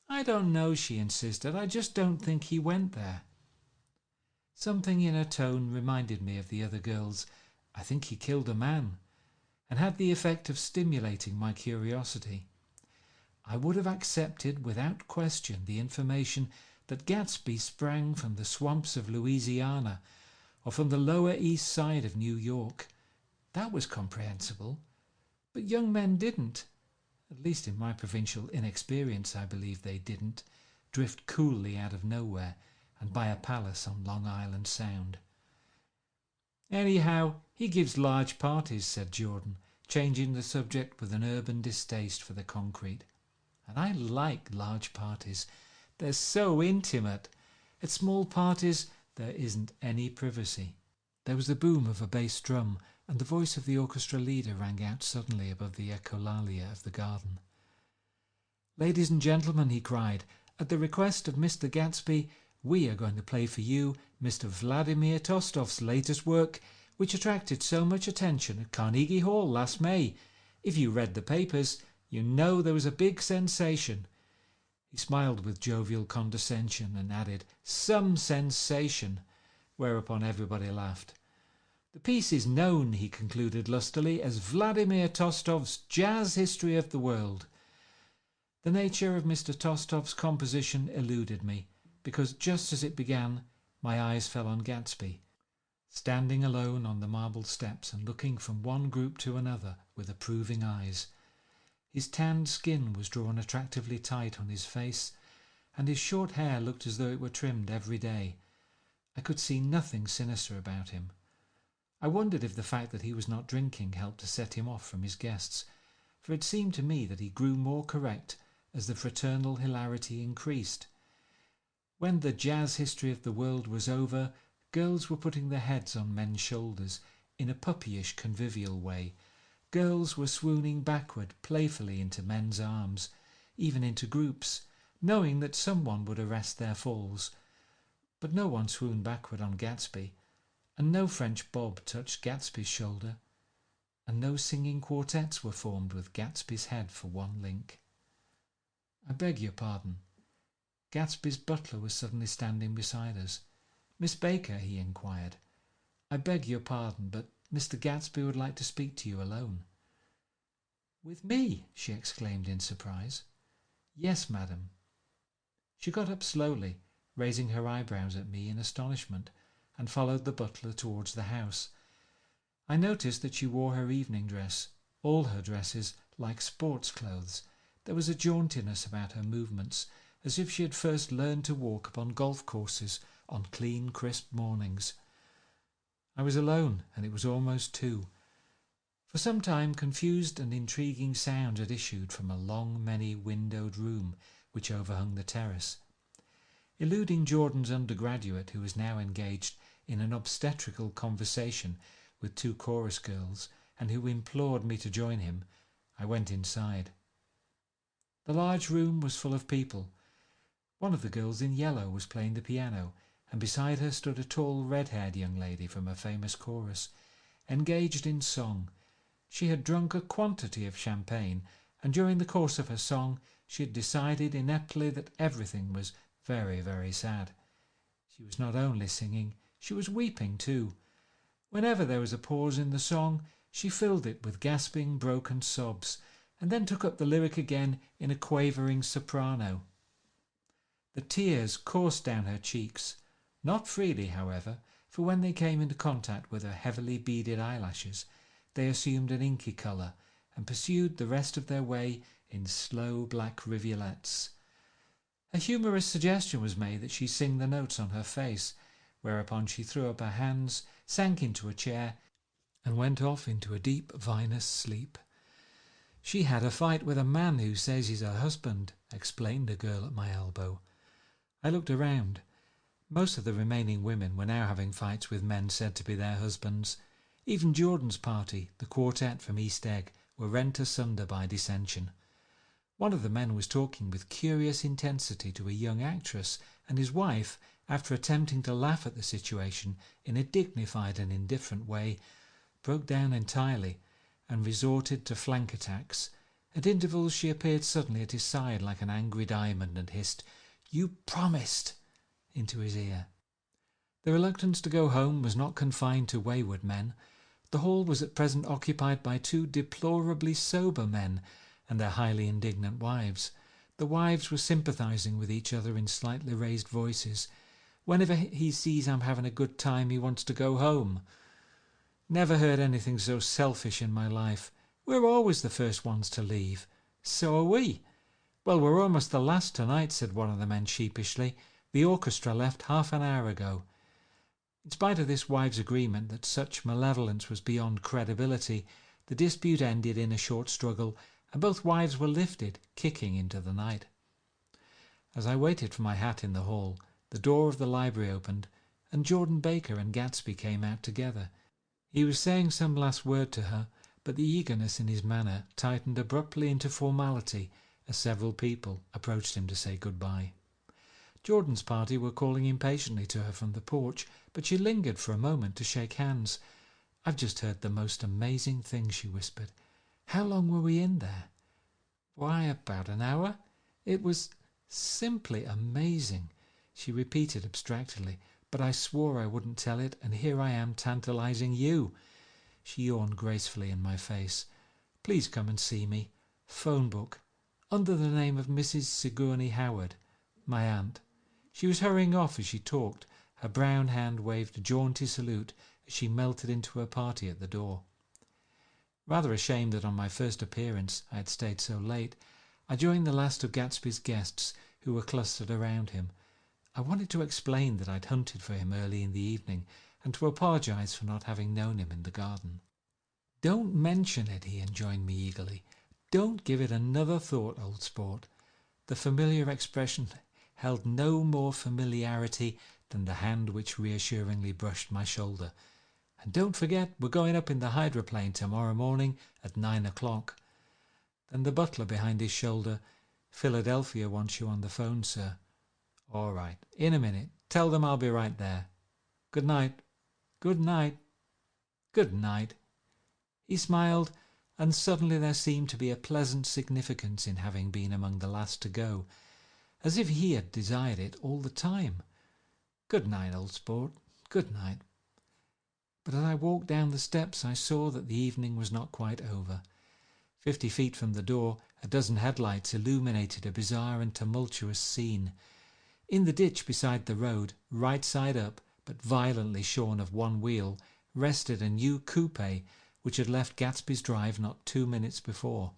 "I don't know," she insisted. "I just don't think he went there." Something in her tone reminded me of the other girls. "I think he killed a man," and had the effect of stimulating my curiosity. I would have accepted without question the information that Gatsby sprang from the swamps of Louisiana or from the Lower East Side of New York. That was comprehensible. But young men didn't, at least in my provincial inexperience I believe they didn't, drift coolly out of nowhere and buy a palace on Long Island Sound. "Anyhow, he gives large parties," said Jordan, changing the subject with an urban distaste for the concrete. "And I like large parties. They're so intimate. At small parties there isn't any privacy." There was the boom of a bass drum, and the voice of the orchestra leader rang out suddenly above the echolalia of the garden. "Ladies and gentlemen," he cried, "at the request of Mr. Gatsby, we are going to play for you Mr. Vladimir Tostov's latest work, which attracted so much attention at Carnegie Hall last May. If you read the papers, you know there was a big sensation." He smiled with jovial condescension and added, "Some sensation," whereupon everybody laughed. "The piece is known," he concluded lustily, "as Vladimir Tostov's Jazz History of the World." The nature of Mr. Tostov's composition eluded me, because just as it began, my eyes fell on Gatsby, standing alone on the marble steps and looking from one group to another with approving eyes. His tanned skin was drawn attractively tight on his face, and his short hair looked as though it were trimmed every day. I could see nothing sinister about him. I wondered if the fact that he was not drinking helped to set him off from his guests, for it seemed to me that he grew more correct as the fraternal hilarity increased. When the Jazz History of the World was over, girls were putting their heads on men's shoulders in a puppyish convivial way. Girls were swooning backward playfully into men's arms, even into groups, knowing that someone would arrest their falls. But no one swooned backward on Gatsby, and no French bob touched Gatsby's shoulder, and no singing quartets were formed with Gatsby's head for one link. "I beg your pardon." Gatsby's butler was suddenly standing beside us. "Miss Baker," he inquired, "I beg your pardon, but Mr. Gatsby would like to speak to you alone." "With me?" she exclaimed in surprise. "Yes, madam." She got up slowly, raising her eyebrows at me in astonishment, and followed the butler towards the house. I noticed that she wore her evening dress, all her dresses like sports clothes. There was a jauntiness about her movements, as if she had first learned to walk upon golf courses on clean, crisp mornings. I was alone, and it was almost 2. For some time confused and intriguing sounds had issued from a long, many-windowed room which overhung the terrace. Eluding Jordan's undergraduate, who was now engaged in an obstetrical conversation with 2 chorus girls, and who implored me to join him, I went inside. The large room was full of people. One of the girls in yellow was playing the piano, and beside her stood a tall red-haired young lady from a famous chorus, engaged in song. She had drunk a quantity of champagne, and during the course of her song she had decided ineptly that everything was very, very sad. She was not only singing, she was weeping too. Whenever there was a pause in the song, she filled it with gasping, broken sobs, and then took up the lyric again in a quavering soprano. The tears coursed down her cheeks, not freely, however, for when they came into contact with her heavily beaded eyelashes, they assumed an inky colour and pursued the rest of their way in slow black rivulets. A humorous suggestion was made that she sing the notes on her face, whereupon she threw up her hands, sank into a chair, and went off into a deep vinous sleep. "She had a fight with a man who says he's her husband," explained a girl at my elbow. I looked around. Most of the remaining women were now having fights with men said to be their husbands. Even Jordan's party, the quartet from East Egg, were rent asunder by dissension. One of the men was talking with curious intensity to a young actress, and his wife, after attempting to laugh at the situation in a dignified and indifferent way, broke down entirely and resorted to flank attacks. At intervals she appeared suddenly at his side like an angry diamond and hissed, "You promised!" into his ear. The reluctance to go home was not confined to wayward men. The hall was at present occupied by two deplorably sober men and their highly indignant wives. The wives were sympathizing with each other in slightly raised voices. "Whenever he sees I'm having a good time, he wants to go home." Never heard anything so selfish in my life. "We're always the first ones to leave." "So are we." "Well, we're almost the last tonight," said one of the men sheepishly. "The orchestra left half an hour ago." In spite of this wives' agreement that such malevolence was beyond credibility, the dispute ended in a short struggle, and both wives were lifted, kicking, into the night. As I waited for my hat in the hall, the door of the library opened, and Jordan Baker and Gatsby came out together. He was saying some last word to her, but the eagerness in his manner tightened abruptly into formality as several people approached him to say goodbye. Jordan's party were calling impatiently to her from the porch, but she lingered for a moment to shake hands. "I've just heard the most amazing thing," she whispered. "How long were we in there?" "Why, about an hour. It was simply amazing," she repeated abstractedly, "but I swore I wouldn't tell it, and here I am tantalizing you." She yawned gracefully in my face. "Please come and see me. Phone book. Under the name of Mrs. Sigourney Howard, my aunt." She was hurrying off as she talked. Her brown hand waved a jaunty salute as she melted into her party at the door. Rather ashamed that on my first appearance I had stayed so late, I joined the last of Gatsby's guests who were clustered around him. I wanted to explain that I'd hunted for him early in the evening and to apologize for not having known him in the garden. "Don't mention it," he enjoined me eagerly. "Don't give it another thought, old sport." The familiar expression held no more familiarity than the hand which reassuringly brushed my shoulder. "And don't forget, we're going up in the hydroplane tomorrow morning at 9 o'clock. Then the butler behind his shoulder, "Philadelphia wants you on the phone, sir." "All right, in a minute. Tell them I'll be right there. Good night." "Good night." "Good night." He smiled, and suddenly there seemed to be a pleasant significance in having been among the last to go, as if he had desired it all the time. "Good night, old sport. Good night." But as I walked down the steps I saw that the evening was not quite over. 50 feet from the door, a dozen headlights illuminated a bizarre and tumultuous scene. In the ditch beside the road, right side up, but violently shorn of one wheel, rested a new coupe which had left Gatsby's drive not 2 minutes before.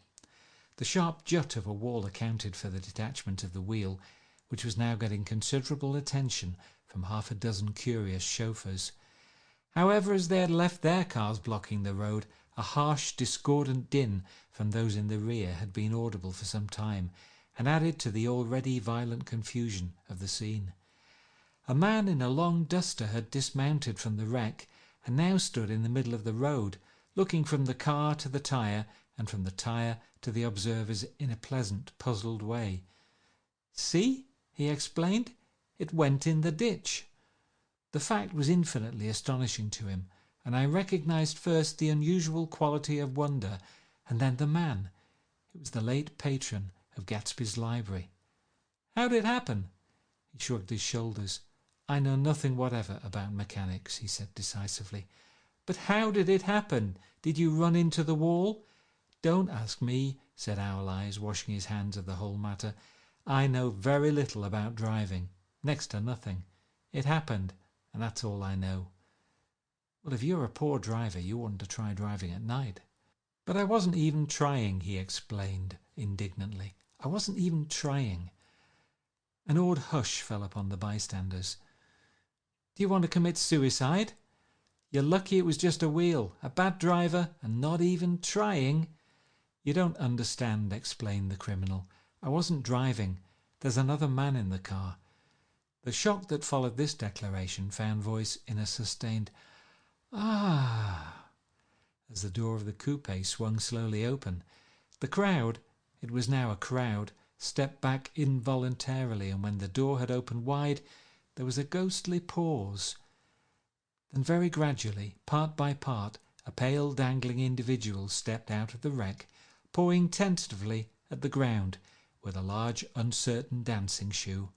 The sharp jut of a wall accounted for the detachment of the wheel, which was now getting considerable attention from half a dozen curious chauffeurs. However, as they had left their cars blocking the road, a harsh, discordant din from those in the rear had been audible for some time, and added to the already violent confusion of the scene. A man in a long duster had dismounted from the wreck, and now stood in the middle of the road, looking from the car to the tyre and from the tire to the observers in a pleasant, puzzled way. "See," he explained, "it went in the ditch." The fact was infinitely astonishing to him, and I recognized first the unusual quality of wonder, and then the man. It was the late patron of Gatsby's library. "How did it happen?" He shrugged his shoulders. "I know nothing whatever about mechanics," he said decisively. "But how did it happen? Did you run into the wall?" "Don't ask me," said Owl Eyes, washing his hands of the whole matter. "I know very little about driving, next to nothing. It happened, and that's all I know." "Well, if you're a poor driver, you oughtn't to try driving at night." "But I wasn't even trying," he explained indignantly. "I wasn't even trying." An awed hush fell upon the bystanders. "Do you want to commit suicide? You're lucky it was just a wheel, a bad driver, and not even trying." "You don't understand," explained the criminal. "I wasn't driving. There's another man in the car." The shock that followed this declaration found voice in a sustained "Ah!" as the door of the coupe swung slowly open. The crowd, it was now a crowd, stepped back involuntarily, and when the door had opened wide, there was a ghostly pause. Then very gradually, part by part, a pale dangling individual stepped out of the wreck, pawing tentatively at the ground with a large uncertain dancing shoe.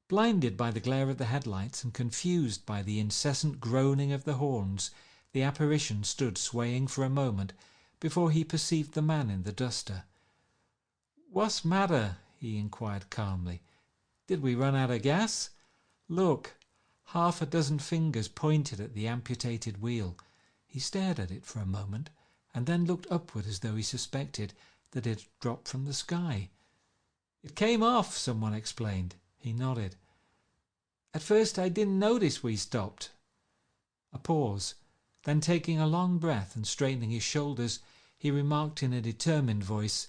Blinded by the glare of the headlights and confused by the incessant groaning of the horns, the apparition stood swaying for a moment before he perceived the man in the duster. "What's matter?" he inquired calmly. "Did we run out of gas? Look." Half a dozen fingers pointed at the amputated wheel. He stared at it for a moment, and then looked upward as though he suspected that it had dropped from the sky. "It came off," someone explained. He nodded. "At first I didn't notice we stopped." A pause. Then, taking a long breath and straightening his shoulders, he remarked in a determined voice,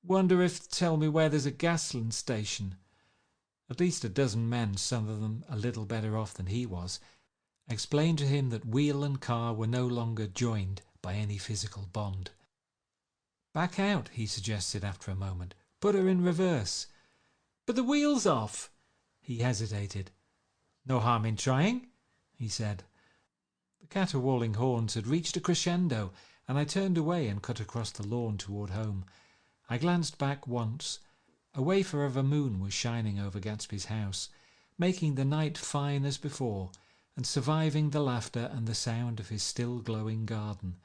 "Wonder if tell me where there's a gasoline station." At least a dozen men, some of them a little better off than he was, explained to him that wheel and car were no longer joined by any physical bond. "Back out," he suggested after a moment. "Put her in reverse." "But the wheel's off." He hesitated. "No harm in trying," he said. The caterwauling horns had reached a crescendo, and I turned away and cut across the lawn toward home. I glanced back once. A wafer of a moon was shining over Gatsby's house, making the night fine as before, and surviving the laughter and the sound of his still glowing garden.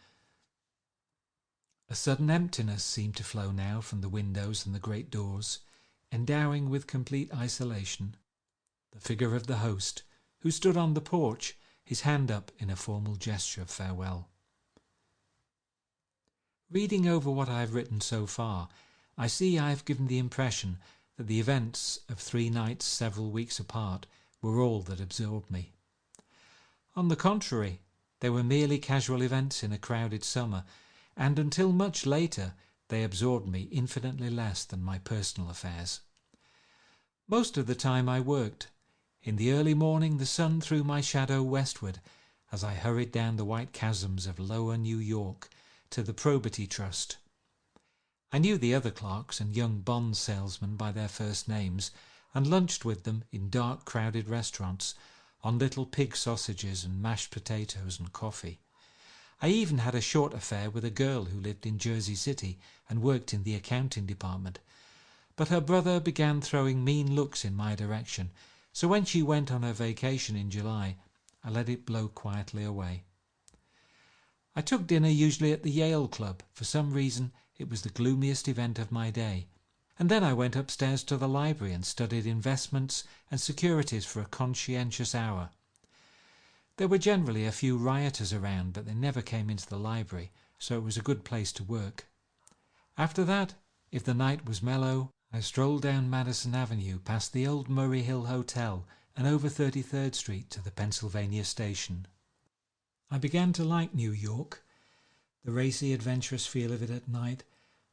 A sudden emptiness seemed to flow now from the windows and the great doors, endowing with complete isolation the figure of the host, who stood on the porch, his hand up in a formal gesture of farewell. Reading over what I have written so far, I see I have given the impression that the events of 3 nights several weeks apart were all that absorbed me. On the contrary, they were merely casual events in a crowded summer, and until much later they absorbed me infinitely less than my personal affairs. Most of the time I worked. In the early morning the sun threw my shadow westward as I hurried down the white chasms of lower New York to the Probity Trust. I knew the other clerks and young bond salesmen by their first names, and lunched with them in dark crowded restaurants on little pig sausages and mashed potatoes and coffee. I even had a short affair with a girl who lived in Jersey City and worked in the accounting department. But her brother began throwing mean looks in my direction, so when she went on her vacation in July, I let it blow quietly away. I took dinner usually at the Yale Club. For some reason it was the gloomiest event of my day, and then I went upstairs to the library and studied investments and securities for a conscientious hour. There were generally a few rioters around, but they never came into the library, so it was a good place to work. After that, if the night was mellow, I strolled down Madison Avenue past the old Murray Hill Hotel and over 33rd Street to the Pennsylvania Station. I began to like New York, the racy, adventurous feel of it at night,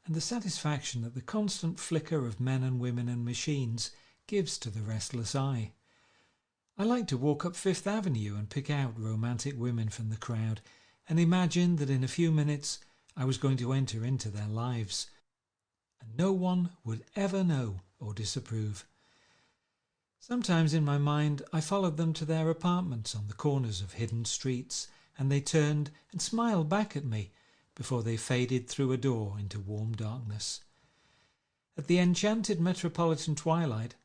and the satisfaction that the constant flicker of men and women and machines gives to the restless eye. I like to walk up Fifth Avenue and pick out romantic women from the crowd, and imagine that in a few minutes I was going to enter into their lives, and no one would ever know or disapprove. Sometimes in my mind I followed them to their apartments on the corners of hidden streets, and they turned and smiled back at me before they faded through a door into warm darkness. At the enchanted metropolitan twilight,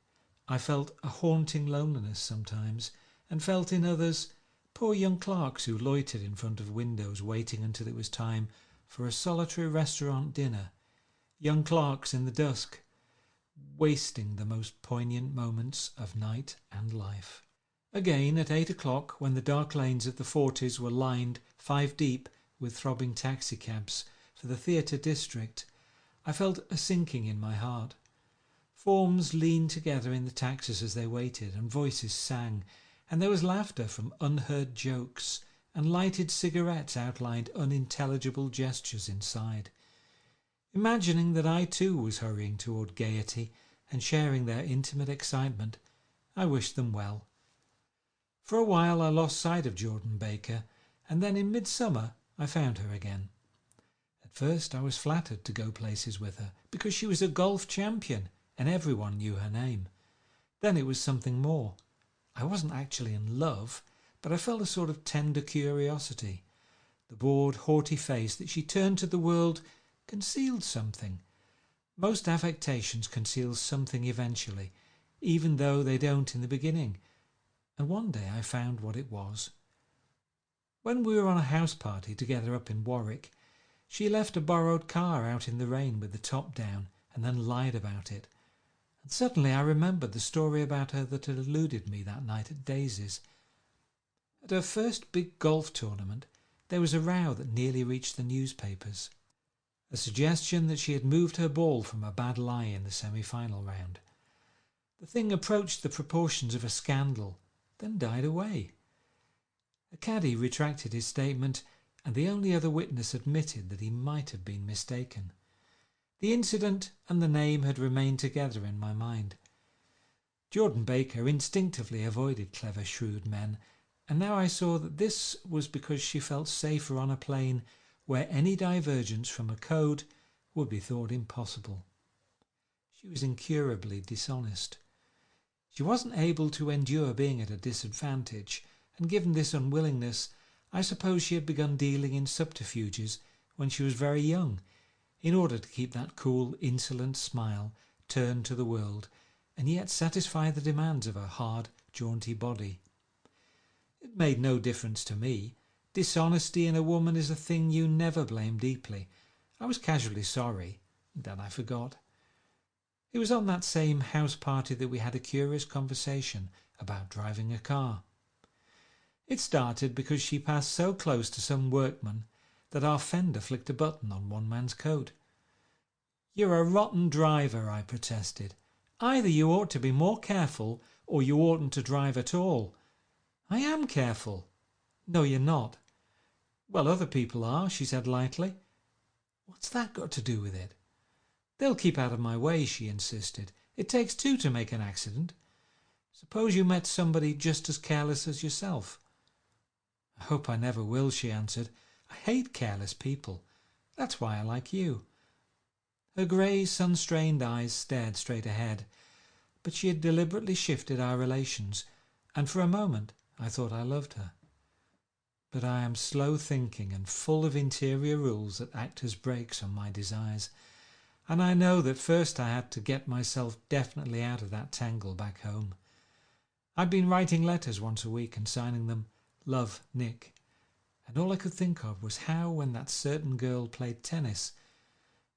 I felt a haunting loneliness sometimes, and felt in others poor young clerks who loitered in front of windows waiting until it was time for a solitary restaurant dinner, young clerks in the dusk, wasting the most poignant moments of night and life. Again, at 8 o'clock, when the dark lanes of the 40s were lined 5 deep with throbbing taxicabs for the theatre district, I felt a sinking in my heart. Forms leaned together in the taxis as they waited, and voices sang, and there was laughter from unheard jokes, and lighted cigarettes outlined unintelligible gestures inside. Imagining that I too was hurrying toward gaiety and sharing their intimate excitement, I wished them well. For a while I lost sight of Jordan Baker, and then in midsummer I found her again. At first I was flattered to go places with her, because she was a golf champion and everyone knew her name. Then it was something more. I wasn't actually in love, but I felt a sort of tender curiosity. The bored, haughty face that she turned to the world concealed something. Most affectations conceal something eventually, even though they don't in the beginning. And one day I found what it was. When we were on a house party together up in Warwick, she left a borrowed car out in the rain with the top down and then lied about it. And suddenly I remembered the story about her that had eluded me that night at Daisy's. At her first big golf tournament, there was a row that nearly reached the newspapers. A suggestion that she had moved her ball from a bad lie in the semi-final round. The thing approached the proportions of a scandal, then died away. A caddie retracted his statement, and the only other witness admitted that he might have been mistaken. The incident and the name had remained together in my mind. Jordan Baker instinctively avoided clever, shrewd men, and now I saw that this was because she felt safer on a plane where any divergence from a code would be thought impossible. She was incurably dishonest. She wasn't able to endure being at a disadvantage, and given this unwillingness, I suppose she had begun dealing in subterfuges when she was very young, in order to keep that cool, insolent smile turned to the world, and yet satisfy the demands of her hard, jaunty body. It made no difference to me. Dishonesty in a woman is a thing you never blame deeply. I was casually sorry, then I forgot. It was on that same house party that we had a curious conversation about driving a car. It started because she passed so close to some workman that our fender flicked a button on one man's coat. "You're a rotten driver," I protested. "Either you ought to be more careful, or you oughtn't to drive at all." "I am careful." "No, you're not." "Well, other people are," she said lightly. "What's that got to do with it?" "They'll keep out of my way," she insisted. "It takes two to make an accident. Suppose you met somebody just as careless as yourself." "I hope I never will," she answered. "I hate careless people. That's why I like you." Her grey, sun-strained eyes stared straight ahead, but she had deliberately shifted our relations, and for a moment I thought I loved her. But I am slow-thinking and full of interior rules that act as brakes on my desires, and I know that first I had to get myself definitely out of that tangle back home. I'd been writing letters once a week and signing them "Love, Nick," and all I could think of was how, when that certain girl played tennis,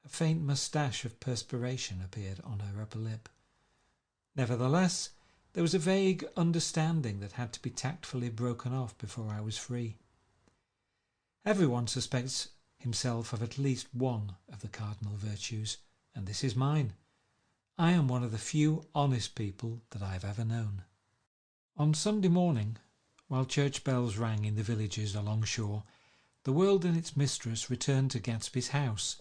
a faint moustache of perspiration appeared on her upper lip. Nevertheless, there was a vague understanding that had to be tactfully broken off before I was free. Everyone suspects himself of at least one of the cardinal virtues, and this is mine. I am one of the few honest people that I have ever known. On Sunday morning, while church bells rang in the villages along shore, the world and its mistress returned to Gatsby's house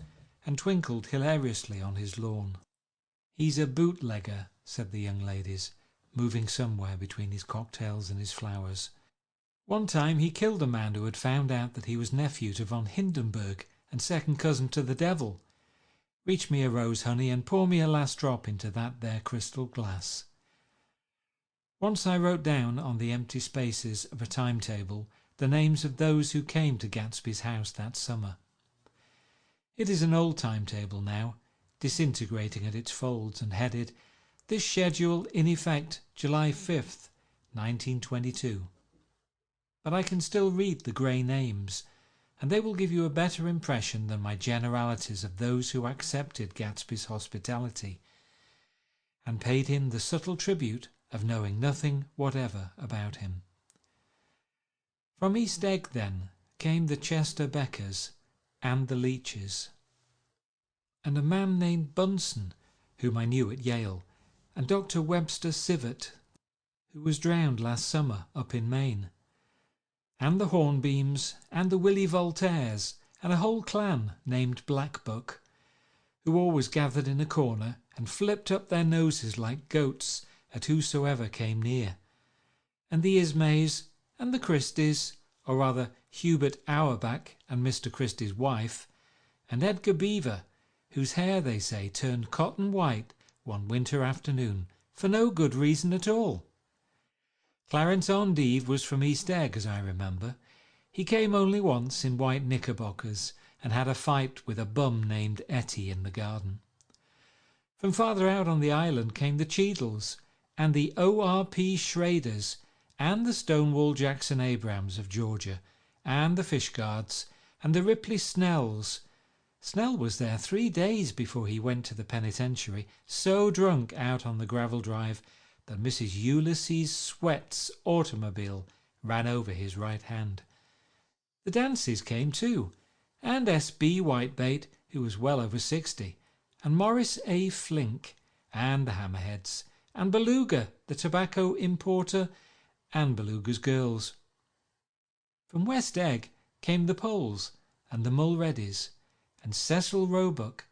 and twinkled hilariously on his lawn. "He's a bootlegger," said the young ladies, moving somewhere between his cocktails and his flowers. "One time he killed a man who had found out that he was nephew to von Hindenburg and second cousin to the devil. Reach me a rose, honey, and pour me a last drop into that there crystal glass. Once I wrote down on the empty spaces of a timetable the names of those who came to Gatsby's house that summer. It is an old timetable now, disintegrating at its folds and headed, "This schedule in effect July 5th, 1922." But I can still read the grey names, and they will give you a better impression than my generalities of those who accepted Gatsby's hospitality and paid him the subtle tribute of knowing nothing whatever about him. From East Egg, then, came the Chester Beckers and the Leaches, and a man named Bunsen, whom I knew at Yale, and Dr. Webster Sivert, who was drowned last summer up in Maine, and the Hornbeams, and the Willie Voltaires, and a whole clan named Blackbuck, who always gathered in a corner and flipped up their noses like goats at whosoever came near, and the Ismays, and the Christies, or rather Hubert Auerbach and Mr. Christie's wife, and Edgar Beaver, whose hair, they say, turned cotton white one winter afternoon, for no good reason at all. Clarence Endive was from East Egg, as I remember. He came only once in white knickerbockers, and had a fight with a bum named Etty in the garden. From farther out on the island came the Cheadles, and the O.R.P. Schraders, and the Stonewall Jackson Abrams of Georgia, and the Fishguards, and the Ripley Snells. Snell was there 3 days before he went to the penitentiary, so drunk out on the gravel drive that Mrs. Ulysses Sweat's automobile ran over his right hand. The Dances came too, and S.B. Whitebait, who was well over 60, and Morris A. Flink, and the Hammerheads, and Beluga, the tobacco importer, and Beluga's girls. From West Egg came the Poles, and the Mulreadys, and Cecil Roebuck,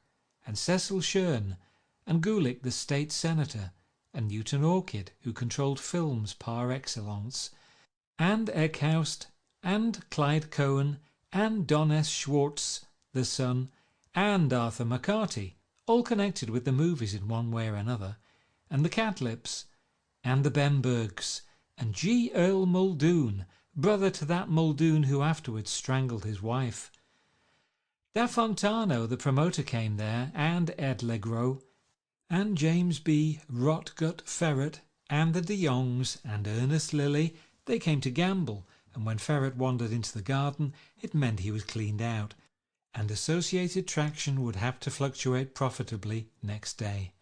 and Cecil Shern, and Gulick the state senator, and Newton Orchid, who controlled films par excellence, and Eckhoust, and Clyde Cohen, and Don S. Schwartz, the son, and Arthur McCarty, all connected with the movies in one way or another, and the Catlips, and the Bembergs, and G. Earl Muldoon, brother to that Muldoon who afterwards strangled his wife. Da Fontano, the promoter, came there, and Ed Legros, and James B. Rotgut Ferret, and the de Jongs, and Ernest Lilly. They came to gamble, and when Ferret wandered into the garden, it meant he was cleaned out, and Associated Traction would have to fluctuate profitably next day.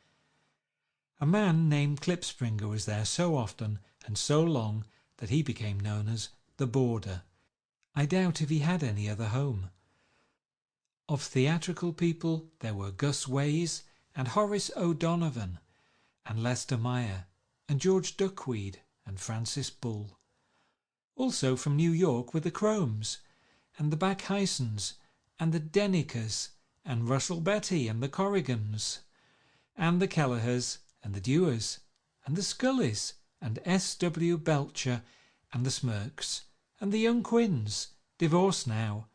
A man named Klipspringer was there so often and so long that he became known as the Boarder. I doubt if he had any other home. Of theatrical people there were Gus Ways, and Horace O'Donovan, and Lester Meyer, and George Duckweed, and Francis Bull. Also from New York were the Chromes, and the Backhysons, and the Dennikers, and Russell Betty, and the Corrigans, and the Kelleher's, and the Dewars, and the Scullys, and S.W. Belcher, and the Smirks, and the Young Quins, divorced now,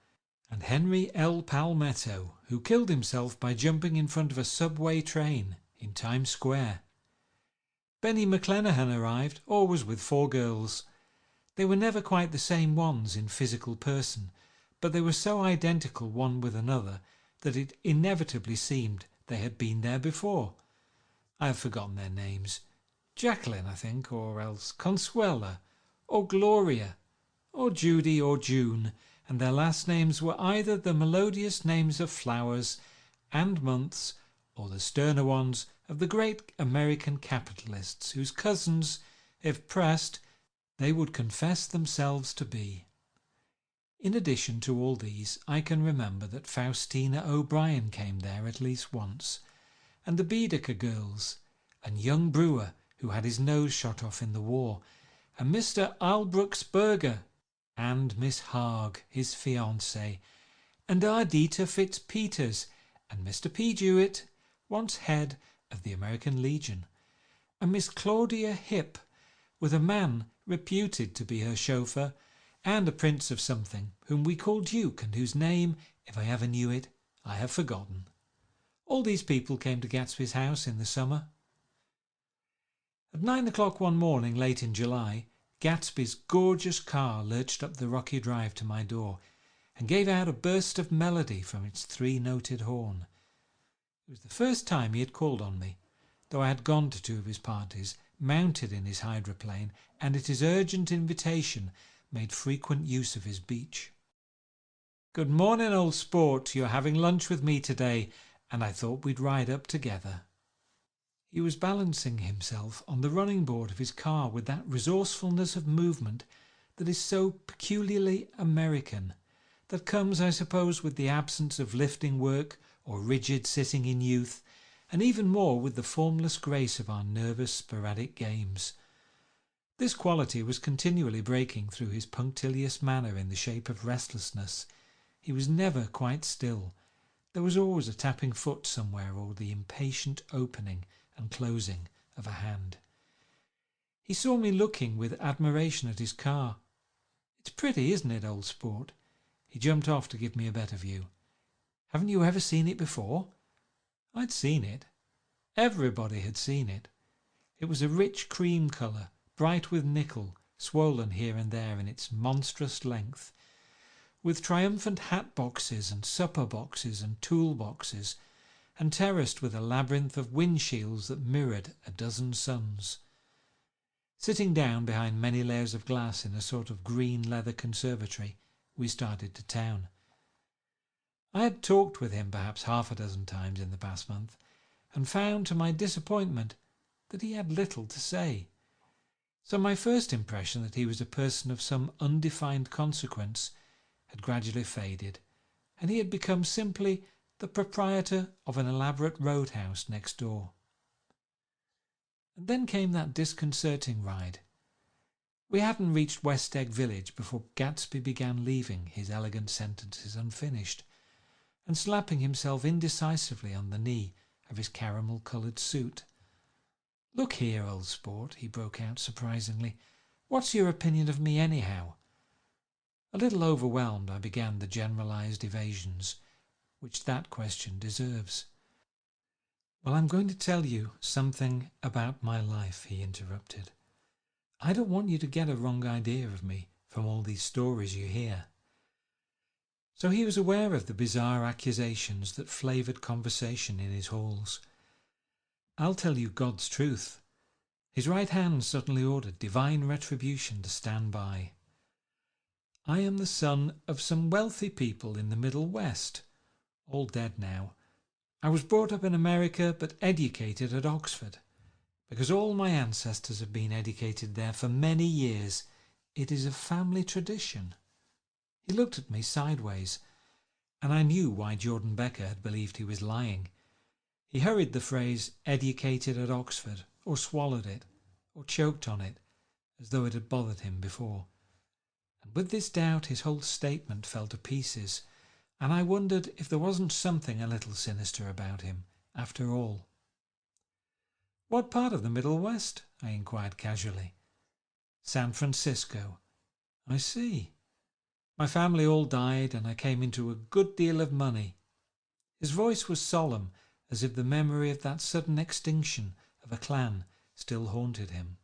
and Henry L. Palmetto, who killed himself by jumping in front of a subway train in Times Square. Benny McClenahan arrived, always with 4 girls. They were never quite the same ones in physical person, but they were so identical one with another that it inevitably seemed they had been there before. I have forgotten their names. Jacqueline, I think, or else Consuela, or Gloria, or Judy, or June, and their last names were either the melodious names of flowers and months, or the sterner ones of the great American capitalists, whose cousins, if pressed, they would confess themselves to be. In addition to all these, I can remember that Faustina O'Brien came there at least once, and the Baedeker girls, and young Brewer, who had his nose shot off in the war, and Mr. Albrook's Berger, and Miss Haag, his fiancée, and Ardita Fitzpeters, and Mr. P. Jewett, once head of the American Legion, and Miss Claudia Hipp, with a man reputed to be her chauffeur, and a prince of something, whom we call Duke, and whose name, if I ever knew it, I have forgotten. All these people came to Gatsby's house in the summer. At 9 o'clock one morning late in July, Gatsby's gorgeous car lurched up the rocky drive to my door and gave out a burst of melody from its three-noted horn. It was the first time he had called on me, though I had gone to 2 of his parties, mounted in his hydroplane, and at his urgent invitation made frequent use of his beach. "Good morning, old sport. You're having lunch with me today, and I thought we'd ride up together." He was balancing himself on the running board of his car with that resourcefulness of movement that is so peculiarly American, that comes, I suppose, with the absence of lifting work or rigid sitting in youth, and even more with the formless grace of our nervous sporadic games. This quality was continually breaking through his punctilious manner in the shape of restlessness. He was never quite still. There was always a tapping foot somewhere, or the impatient opening and closing of a hand. He saw me looking with admiration at his car. "It's pretty, isn't it, old sport?" He jumped off to give me a better view. "Haven't you ever seen it before?" I'd seen it. Everybody had seen it. It was a rich cream colour, bright with nickel, swollen here and there in its monstrous length, with triumphant hat boxes and supper boxes and tool boxes, and terraced with a labyrinth of windshields that mirrored a dozen suns. Sitting down behind many layers of glass in a sort of green leather conservatory, we started to town. I had talked with him perhaps half a dozen times in the past month, and found to my disappointment that he had little to say. So my first impression that he was a person of some undefined consequence had gradually faded, and he had become simply the proprietor of an elaborate roadhouse next door. And then came that disconcerting ride. We hadn't reached West Egg Village before Gatsby began leaving his elegant sentences unfinished, and slapping himself indecisively on the knee of his caramel-coloured suit. "Look here, old sport," he broke out surprisingly, "what's your opinion of me anyhow?" A little overwhelmed, I began the generalised evasions which that question deserves. "Well, I'm going to tell you something about my life," he interrupted. "I don't want you to get a wrong idea of me from all these stories you hear." So he was aware of the bizarre accusations that flavoured conversation in his halls. "I'll tell you God's truth." His right hand suddenly ordered divine retribution to stand by. "I am the son of some wealthy people in the Middle West, all dead now. I was brought up in America but educated at Oxford, because all my ancestors have been educated there for many years. It is a family tradition." He looked at me sideways, and I knew why Jordan Becker had believed he was lying. He hurried the phrase "educated at Oxford," or swallowed it, or choked on it, as though it had bothered him before. And with this doubt his whole statement fell to pieces, and I wondered if there wasn't something a little sinister about him, after all. "What part of the Middle West?" I inquired casually. "San Francisco." "I see. My family all died, and I came into a good deal of money." His voice was solemn, as if the memory of that sudden extinction of a clan still haunted him.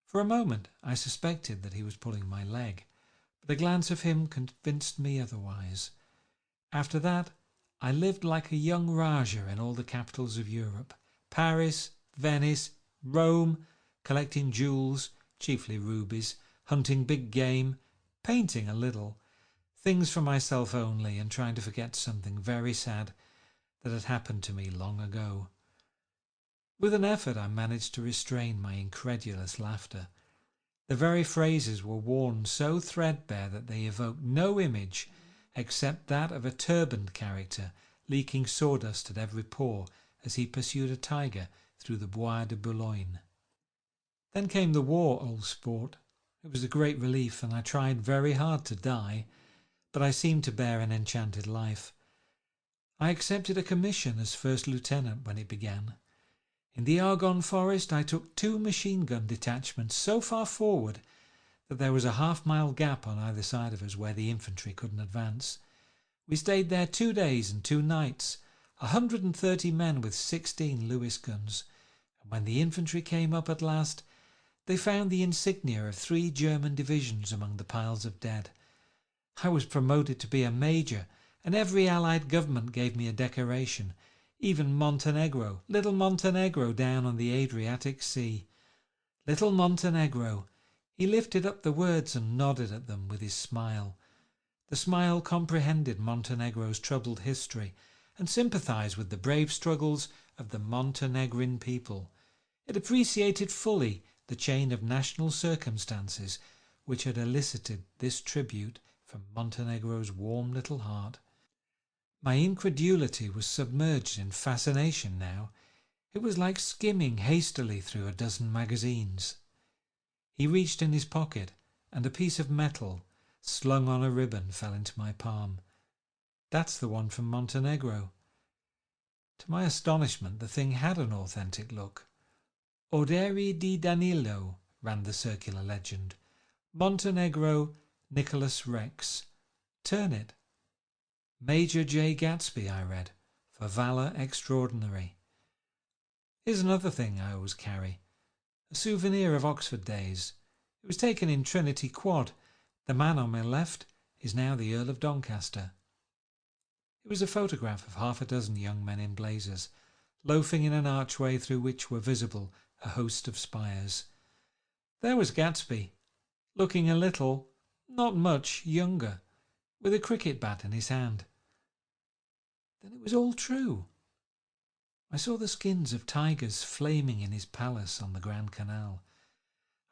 For a moment I suspected that he was pulling my leg, but a glance of him convinced me otherwise. After that I lived like a young Rajah in all the capitals of Europe, Paris, Venice, Rome, collecting jewels, chiefly rubies, hunting big game, painting a little, things for myself only, and trying to forget something very sad that had happened to me long ago. With an effort I managed to restrain my incredulous laughter. The very phrases were worn so threadbare that they evoked no image except that of a turbaned character leaking sawdust at every pore as he pursued a tiger through the Bois de Boulogne. Then came the war, old sport. It was a great relief, and I tried very hard to die, but I seemed to bear an enchanted life. I accepted a commission as first lieutenant when it began. In the Argonne Forest I took 2 machine-gun detachments so far forward that there was a half-mile gap on either side of us where the infantry couldn't advance. We stayed there 2 days and 2 nights, 130 men with 16 Lewis guns, and when the infantry came up at last, they found the insignia of 3 German divisions among the piles of dead. I was promoted to be a major, and every Allied government gave me a decoration, even Montenegro, little Montenegro down on the Adriatic Sea. Little Montenegro. He lifted up the words and nodded at them with his smile. The smile comprehended Montenegro's troubled history and sympathized with the brave struggles of the Montenegrin people. It appreciated fully the chain of national circumstances which had elicited this tribute from Montenegro's warm little heart. My incredulity was submerged in fascination now. It was like skimming hastily through a dozen magazines. He reached in his pocket, and a piece of metal slung on a ribbon fell into my palm. That's the one from Montenegro. To my astonishment, the thing had an authentic look. Orderi di Danilo, ran the circular legend. Montenegro, Nicholas Rex. Turn it. Major Jay Gatsby, I read, for valour extraordinary. Here's another thing I always carry. A souvenir of Oxford days. It was taken in Trinity Quad. The man on my left is now the Earl of Doncaster. It was a photograph of half a dozen young men in blazers, loafing in an archway through which were visible a host of spires. There was Gatsby, looking a little, not much, younger, with a cricket bat in his hand. Then it was all true. I saw the skins of tigers flaming in his palace on the Grand Canal.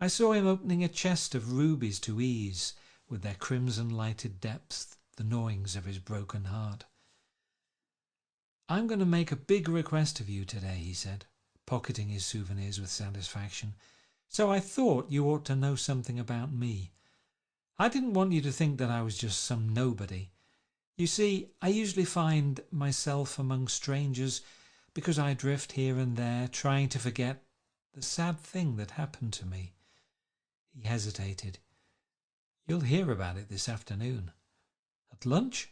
I saw him opening a chest of rubies to ease, with their crimson-lighted depths, the gnawings of his broken heart. "I'm going to make a big request of you today," he said, pocketing his souvenirs with satisfaction. "So I thought you ought to know something about me. I didn't want you to think that I was just some nobody. You see, I usually find myself among strangers because I drift here and there, trying to forget the sad thing that happened to me." He hesitated. "You'll hear about it this afternoon." "At lunch?"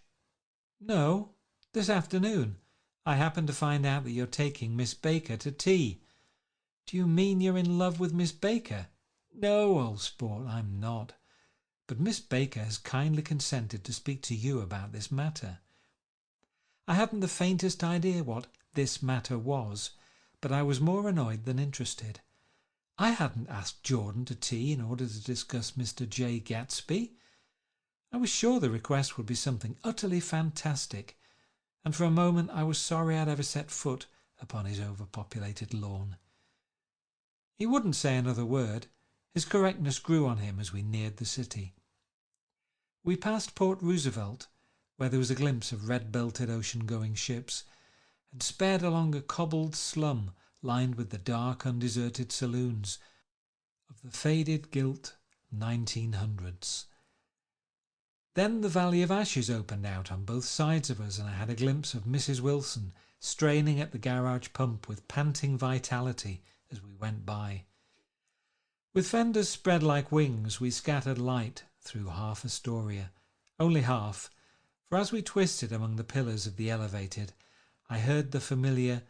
"No, this afternoon. I happen to find out that you're taking Miss Baker to tea." "Do you mean you're in love with Miss Baker?" "No, old sport, I'm not. But Miss Baker has kindly consented to speak to you about this matter." I hadn't the faintest idea what this matter was, but I was more annoyed than interested. I hadn't asked Jordan to tea in order to discuss Mr. Jay Gatsby. I was sure the request would be something utterly fantastic, and for a moment I was sorry I'd ever set foot upon his overpopulated lawn. He wouldn't say another word. His correctness grew on him as we neared the city. We passed Port Roosevelt, where there was a glimpse of red-belted ocean-going ships, and sped along a cobbled slum lined with the dark, undeserted saloons of the faded, gilt 1900s. Then the Valley of Ashes opened out on both sides of us, and I had a glimpse of Mrs. Wilson straining at the garage pump with panting vitality as we went by. With fenders spread like wings, we scattered light through half Astoria, only half, for as we twisted among the pillars of the elevated, I heard the familiar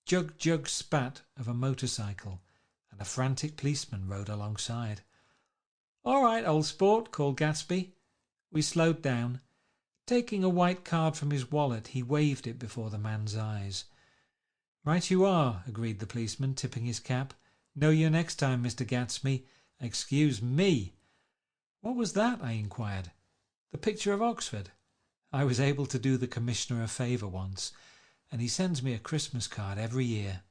jug-jug spat of a motorcycle, and a frantic policeman rode alongside. "All right, old sport," called Gatsby. We slowed down. Taking a white card from his wallet, he waved it before the man's eyes. "Right you are," agreed the policeman, tipping his cap. "Know you next time, Mr. Gatsby. Excuse me." "What was that?" I inquired. "The picture of Oxford. I was able to do the Commissioner a favour once, and he sends me a Christmas card every year."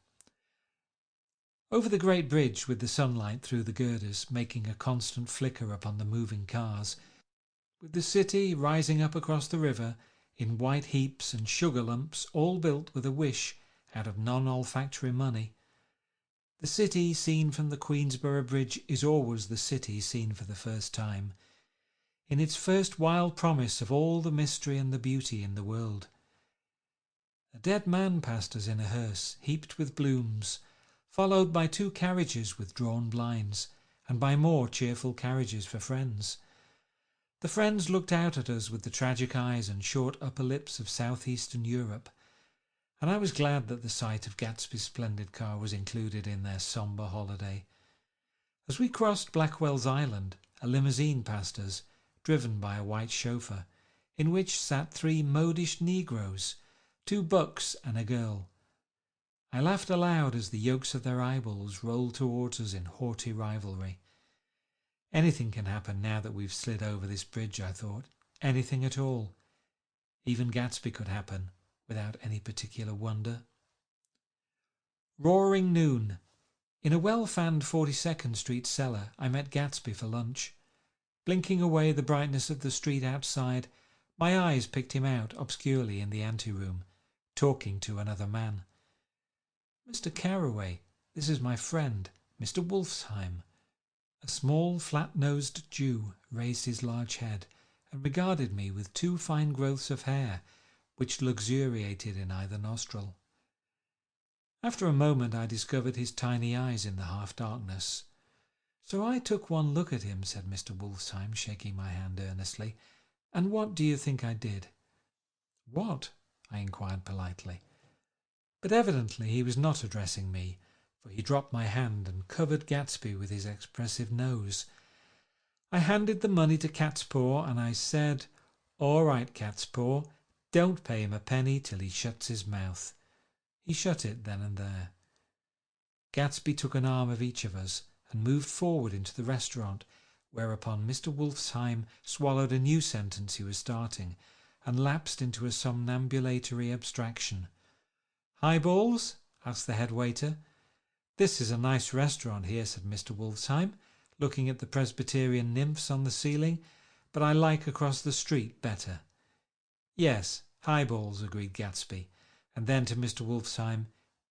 Over the great bridge, with the sunlight through the girders making a constant flicker upon the moving cars, with the city rising up across the river in white heaps and sugar lumps, all built with a wish out of non-olfactory money. The city seen from the Queensborough Bridge is always the city seen for the first time, in its first wild promise of all the mystery and the beauty in the world. A dead man passed us in a hearse heaped with blooms, followed by 2 carriages with drawn blinds, and buy more cheerful carriages for friends. The friends looked out at us with the tragic eyes and short upper lips of southeastern Europe, and I was glad that the sight of Gatsby's splendid car was included in their sombre holiday. As we crossed Blackwell's Island, a limousine passed us, driven by a white chauffeur, in which sat 3 modish negroes, 2 bucks and a girl. I laughed aloud as the yolks of their eyeballs rolled towards us in haughty rivalry. Anything can happen now that we've slid over this bridge, I thought. Anything at all. Even Gatsby could happen, without any particular wonder. Roaring noon. In a well-fanned 42nd Street cellar, I met Gatsby for lunch. Blinking away the brightness of the street outside, my eyes picked him out obscurely in the anteroom, talking to another man. "Mr. Carroway, this is my friend, Mr. Wolfsheim." A small, flat-nosed Jew raised his large head and regarded me with 2 fine growths of hair, which luxuriated in either nostril. After a moment I discovered his tiny eyes in the half-darkness. "So I took one look at him," said Mr. Wolfsheim, shaking my hand earnestly. "And what do you think I did?" "What?" I inquired politely. But evidently he was not addressing me, for he dropped my hand and covered Gatsby with his expressive nose. I handed the money to Catspaw, and I said, "All right, Catspaw, don't pay him a penny till he shuts his mouth." He shut it then and there. Gatsby took an arm of each of us and moved forward into the restaurant, whereupon Mr. Wolfsheim swallowed a new sentence he was starting and lapsed into a somnambulatory abstraction. "Highballs?" asked the head waiter. "This is a nice restaurant here," said Mr. Wolfsheim, looking at the Presbyterian nymphs on the ceiling, "but I like across the street better." "Yes, highballs," agreed Gatsby, and then to Mr. Wolfsheim,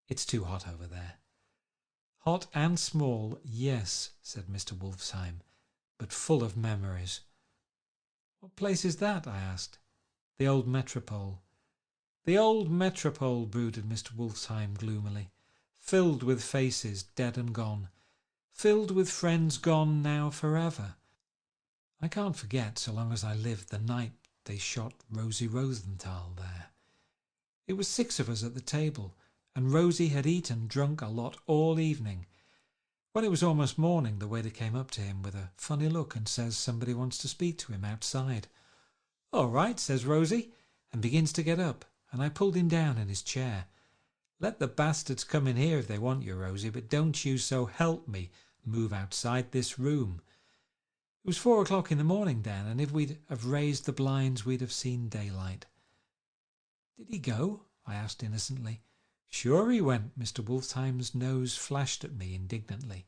"It's too hot over there." "Hot and small, yes," said Mr. Wolfsheim, "but full of memories." "What place is that?" I asked. "The old Metropole." "The old Metropole," brooded Mr. Wolfsheim gloomily, "filled with faces dead and gone, filled with friends gone now forever. I can't forget, so long as I live, the night they shot Rosie Rosenthal there. It was 6 of us at the table, and Rosie had eaten and drunk a lot all evening. When it was almost morning, the waiter came up to him with a funny look and says somebody wants to speak to him outside. 'All right,' says Rosie, and begins to get up, and I pulled him down in his chair. 'Let the bastards come in here if they want you, Rosie, but don't you, so help me, move outside this room.' It was 4 o'clock in the morning then, and if we'd have raised the blinds we'd have seen daylight." "Did he go?" I asked innocently. "Sure he went." Mr. Wolfsheim's nose flashed at me indignantly.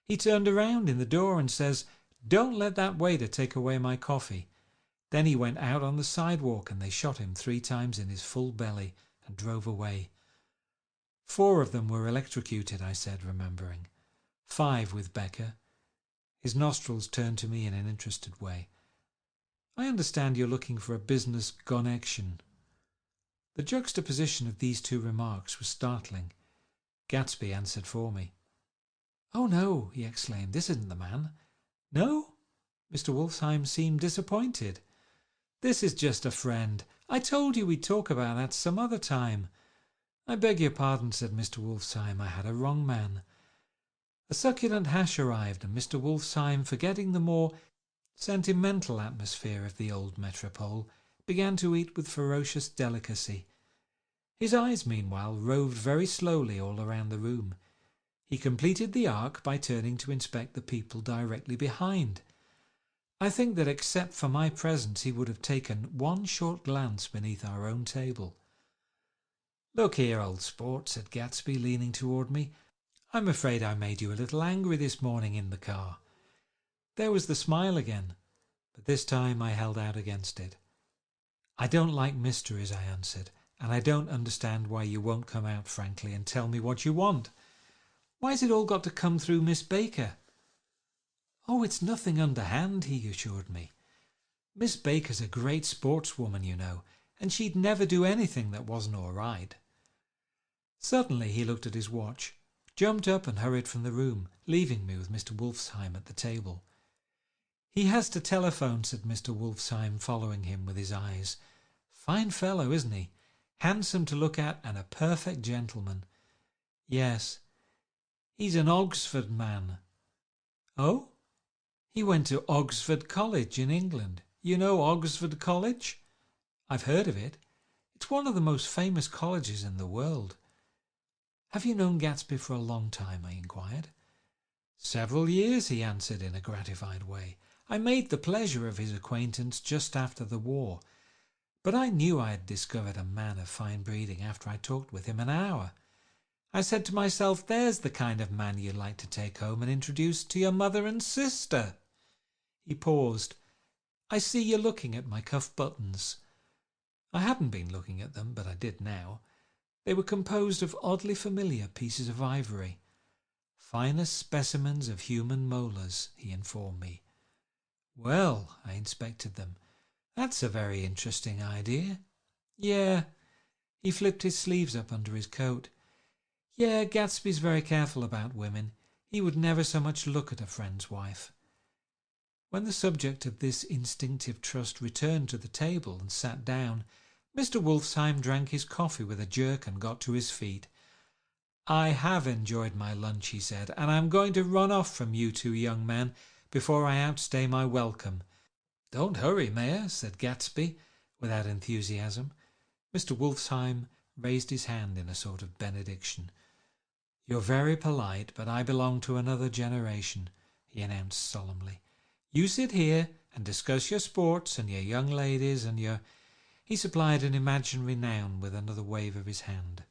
"He turned around in the door and says, 'Don't let that waiter take away my coffee.' Then he went out on the sidewalk and they shot him 3 times in his full belly and drove away." 4 of them were electrocuted," I said, remembering. 5 with Becker. His nostrils turned to me in an interested way. "I understand you're looking for a business connection." The juxtaposition of these 2 remarks was startling. Gatsby answered for me. "Oh no," he exclaimed, "this isn't the man." "No?" Mr. Wolfsheim seemed disappointed. "This is just a friend. I told you we'd talk about that some other time." "I beg your pardon," said Mr. Wolfsheim, "I had a wrong man." A succulent hash arrived, and Mr. Wolfsheim, forgetting the more sentimental atmosphere of the old Metropole, began to eat with ferocious delicacy. His eyes, meanwhile, roved very slowly all around the room. He completed the arc by turning to inspect the people directly behind. I think that except for my presence he would have taken one short glance beneath our own table. "Look here, old sport," said Gatsby, leaning toward me. "I'm afraid I made you a little angry this morning in the car." There was the smile again, but this time I held out against it. "I don't like mysteries," I answered, "and I don't understand why you won't come out frankly and tell me what you want. Why's it all got to come through Miss Baker?" "Oh, it's nothing underhand," he assured me. "Miss Baker's a great sportswoman, you know, and she'd never do anything that wasn't all right." Suddenly he looked at his watch. jumped up and hurried from the room, leaving me with Mr. Wolfsheim at the table. "He has to telephone," said Mr. Wolfsheim, following him with his eyes. "Fine fellow, isn't he? Handsome to look at and a perfect gentleman." "Yes." "He's an Oxford man." "Oh?" "He went to Oxford College in England. You know Oxford College?" "I've heard of it. It's one of the most famous colleges in the world." "Have you known Gatsby for a long time?" I inquired. "Several years," he answered in a gratified way. "I made the pleasure of his acquaintance just after the war, but I knew I had discovered a man of fine breeding after I talked with him an hour. I said to myself, there's the kind of man you'd like to take home and introduce to your mother and sister." He paused. "I see you're looking at my cuff buttons." I hadn't been looking at them, but I did now. They were composed of oddly familiar pieces of ivory. "Finest specimens of human molars," he informed me. "Well," I inspected them, "that's a very interesting idea." "Yeah." He flipped his sleeves up under his coat. "Yeah, Gatsby's very careful about women. He would never so much look at a friend's wife." When the subject of this instinctive trust returned to the table and sat down, Mr. Wolfsheim drank his coffee with a jerk and got to his feet. "I have enjoyed my lunch," he said, "and I'm going to run off from you two young men before I outstay my welcome." "Don't hurry, Mayor," said Gatsby, without enthusiasm. Mr. Wolfsheim raised his hand in a sort of benediction. "You're very polite, but I belong to another generation," he announced solemnly. "You sit here and discuss your sports and your young ladies and your—" He supplied an imaginary noun with another wave of his hand.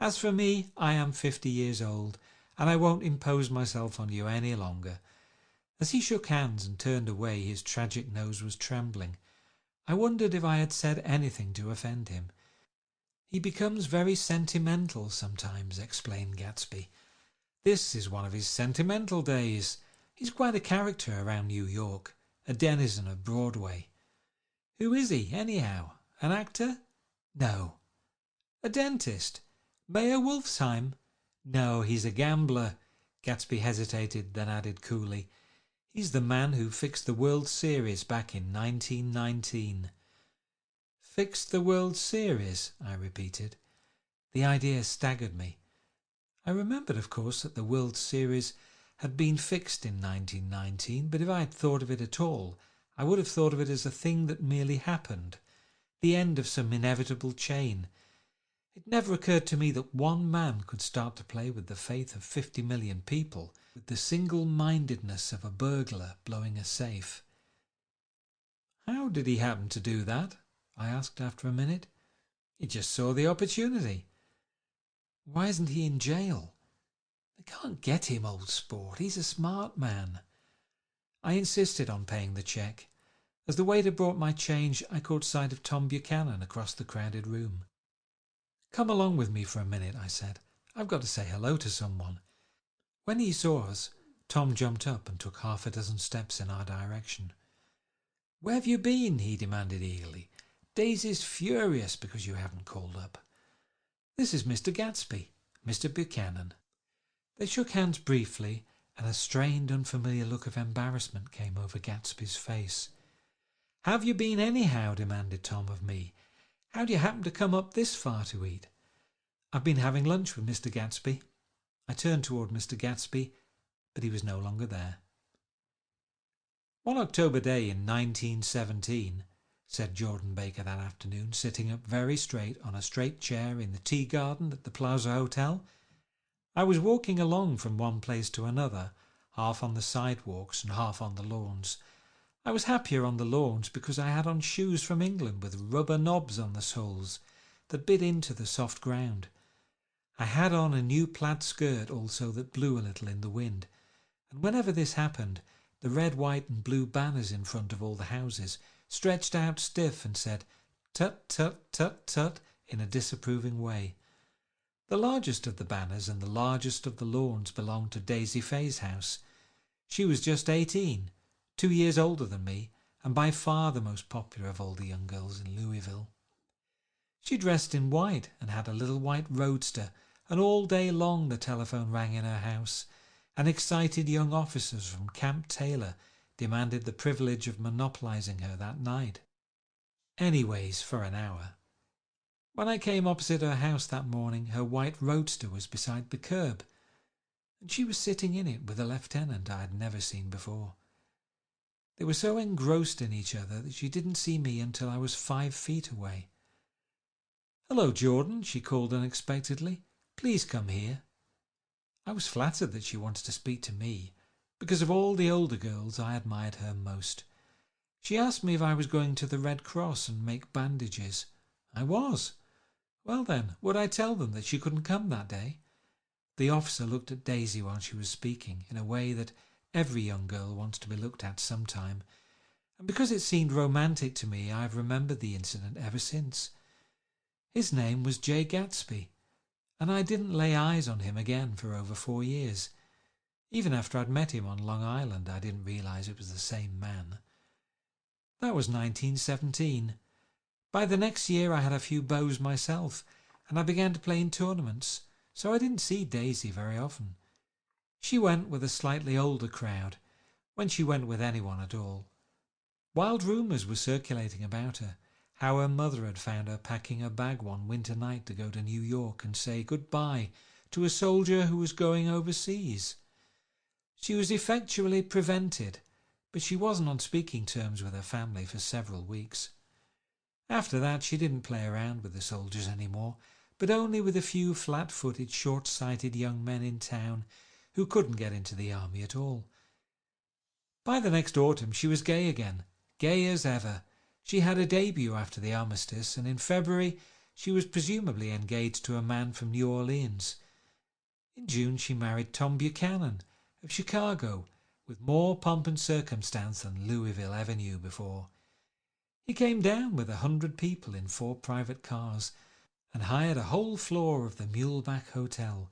"As for me, I am 50 years old, and I won't impose myself on you any longer." As he shook hands and turned away, his tragic nose was trembling. I wondered if I had said anything to offend him. "He becomes very sentimental sometimes," explained Gatsby. "This is one of his sentimental days. He's quite a character around New York, a denizen of Broadway." "Who is he, anyhow? An actor?" "No." "A dentist? Mayor Wolfsheim?" "No, he's a gambler." Gatsby hesitated, then added coolly, "He's the man who fixed the World Series back in 1919. "Fixed the World Series?" I repeated. The idea staggered me. I remembered, of course, that the World Series had been fixed in 1919, but if I had thought of it at all, I would have thought of it as a thing that merely happened, the end of some inevitable chain. It never occurred to me that one man could start to play with the faith of 50 million people with the single-mindedness of a burglar blowing a safe. "How did he happen to do that?" I asked after a minute. "He just saw the opportunity." "Why isn't he in jail?" "They can't get him, old sport. He's a smart man." I insisted on paying the cheque. As the waiter brought my change, I caught sight of Tom Buchanan across the crowded room. "Come along with me for a minute," I said. "I've got to say hello to someone." When he saw us, Tom jumped up and took half a dozen steps in our direction. "Where have you been?" he demanded eagerly. "Daisy's furious because you haven't called up." "This is Mr. Gatsby, Mr. Buchanan." They shook hands briefly, and a strained, unfamiliar look of embarrassment came over Gatsby's face. "Have you been anyhow?" demanded Tom of me. "How do you happen to come up this far to eat?" "I've been having lunch with Mr. Gatsby." I turned toward Mr. Gatsby, but he was no longer there. "One October day in 1917, said Jordan Baker that afternoon, sitting up very straight on a straight chair in the tea garden at the Plaza Hotel, "I was walking along from one place to another, half on the sidewalks and half on the lawns. I was happier on the lawns because I had on shoes from England with rubber knobs on the soles that bit into the soft ground. I had on a new plaid skirt also that blew a little in the wind, and whenever this happened, the red, white and blue banners in front of all the houses stretched out stiff and said, 'Tut, tut, tut, tut,' in a disapproving way. The largest of the banners and the largest of the lawns belonged to Daisy Faye's house. She was just 18, 2 years older than me, and by far the most popular of all the young girls in Louisville. She dressed in white and had a little white roadster and all day long the telephone rang in her house, and excited young officers from Camp Taylor demanded the privilege of monopolizing her that night. Anyways, for an hour. When I came opposite her house that morning, her white roadster was beside the curb, and she was sitting in it with a lieutenant I had never seen before. They were so engrossed in each other that she didn't see me until I was 5 feet away. "Hello, Jordan," she called unexpectedly. "Please come here." I was flattered that she wanted to speak to me, because of all the older girls I admired her most. She asked me if I was going to the Red Cross and make bandages. I was. Well then, would I tell them that she couldn't come that day? The officer looked at Daisy while she was speaking, in a way that every young girl wants to be looked at sometime, and because it seemed romantic to me, I've remembered the incident ever since. His name was Jay Gatsby, and I didn't lay eyes on him again for over 4 years. Even after I'd met him on Long Island, I didn't realize it was the same man. That was 1917. By the next year I had a few beaux myself, and I began to play in tournaments, so I didn't see Daisy very often. She went with a slightly older crowd, when she went with anyone at all. Wild rumours were circulating about her, how her mother had found her packing her bag one winter night to go to New York and say goodbye to a soldier who was going overseas. She was effectually prevented, but she wasn't on speaking terms with her family for several weeks. After that she didn't play around with the soldiers anymore, but only with a few flat-footed, short-sighted young men in town who couldn't get into the army at all. By the next autumn she was gay again, gay as ever. She had a debut after the armistice, and in February she was presumably engaged to a man from New Orleans. In June she married Tom Buchanan of Chicago, with more pomp and circumstance than Louisville ever knew before. He came down with 100 people in 4 private cars and hired a whole floor of the Muleback Hotel,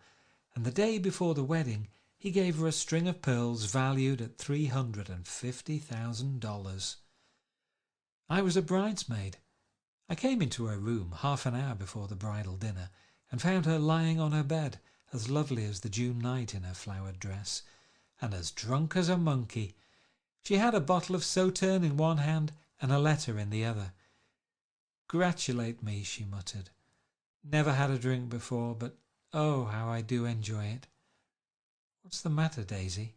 and the day before the wedding he gave her a string of pearls valued at $350,000. I was a bridesmaid. I came into her room half an hour before the bridal dinner and found her lying on her bed, as lovely as the June night in her flowered dress, and as drunk as a monkey. She had a bottle of Sauterne in one hand and a letter in the other. "Gratulate me," she muttered. "Never had a drink before, but oh, how I do enjoy it." "What's the matter, Daisy?"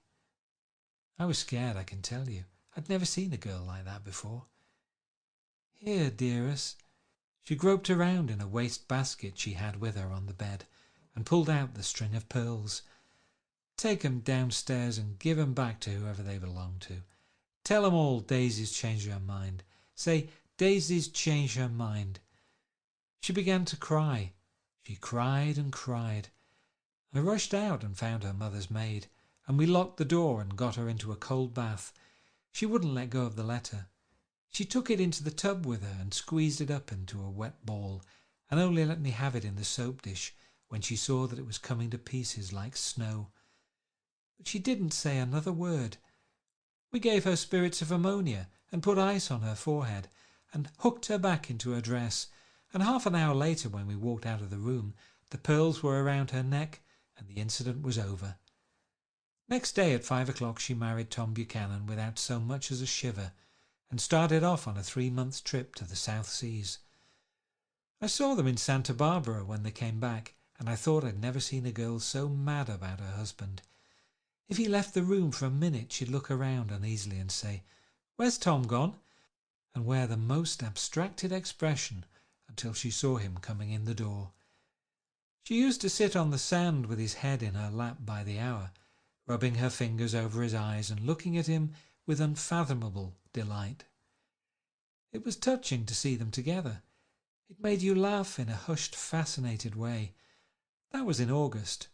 I was scared, I can tell you. I'd never seen a girl like that before. "Here, dearest." She groped around in a waste basket she had with her on the bed and pulled out the string of pearls. "Take 'em downstairs and give 'em back to whoever they belong to. Tell 'em all Daisy's changed her mind. Say, Daisy's changed her mind." She began to cry. She cried and cried. I rushed out and found her mother's maid, and we locked the door and got her into a cold bath. She wouldn't let go of the letter. She took it into the tub with her and squeezed it up into a wet ball, and only let me have it in the soap dish when she saw that it was coming to pieces like snow. But she didn't say another word. We gave her spirits of ammonia and put ice on her forehead and hooked her back into her dress, and half an hour later, when we walked out of the room, the pearls were around her neck and the incident was over. Next day at 5 o'clock she married Tom Buchanan without so much as a shiver, and started off on a 3-month trip to the South Seas. I saw them in Santa Barbara when they came back, and I thought I'd never seen a girl so mad about her husband. If he left the room for a minute, she'd look around uneasily and say, "Where's Tom gone?" and wear the most abstracted expression until she saw him coming in the door. She used to sit on the sand with his head in her lap by the hour, rubbing her fingers over his eyes and looking at him with unfathomable delight. It was touching to see them together. It made you laugh in a hushed, fascinated way. That was in August.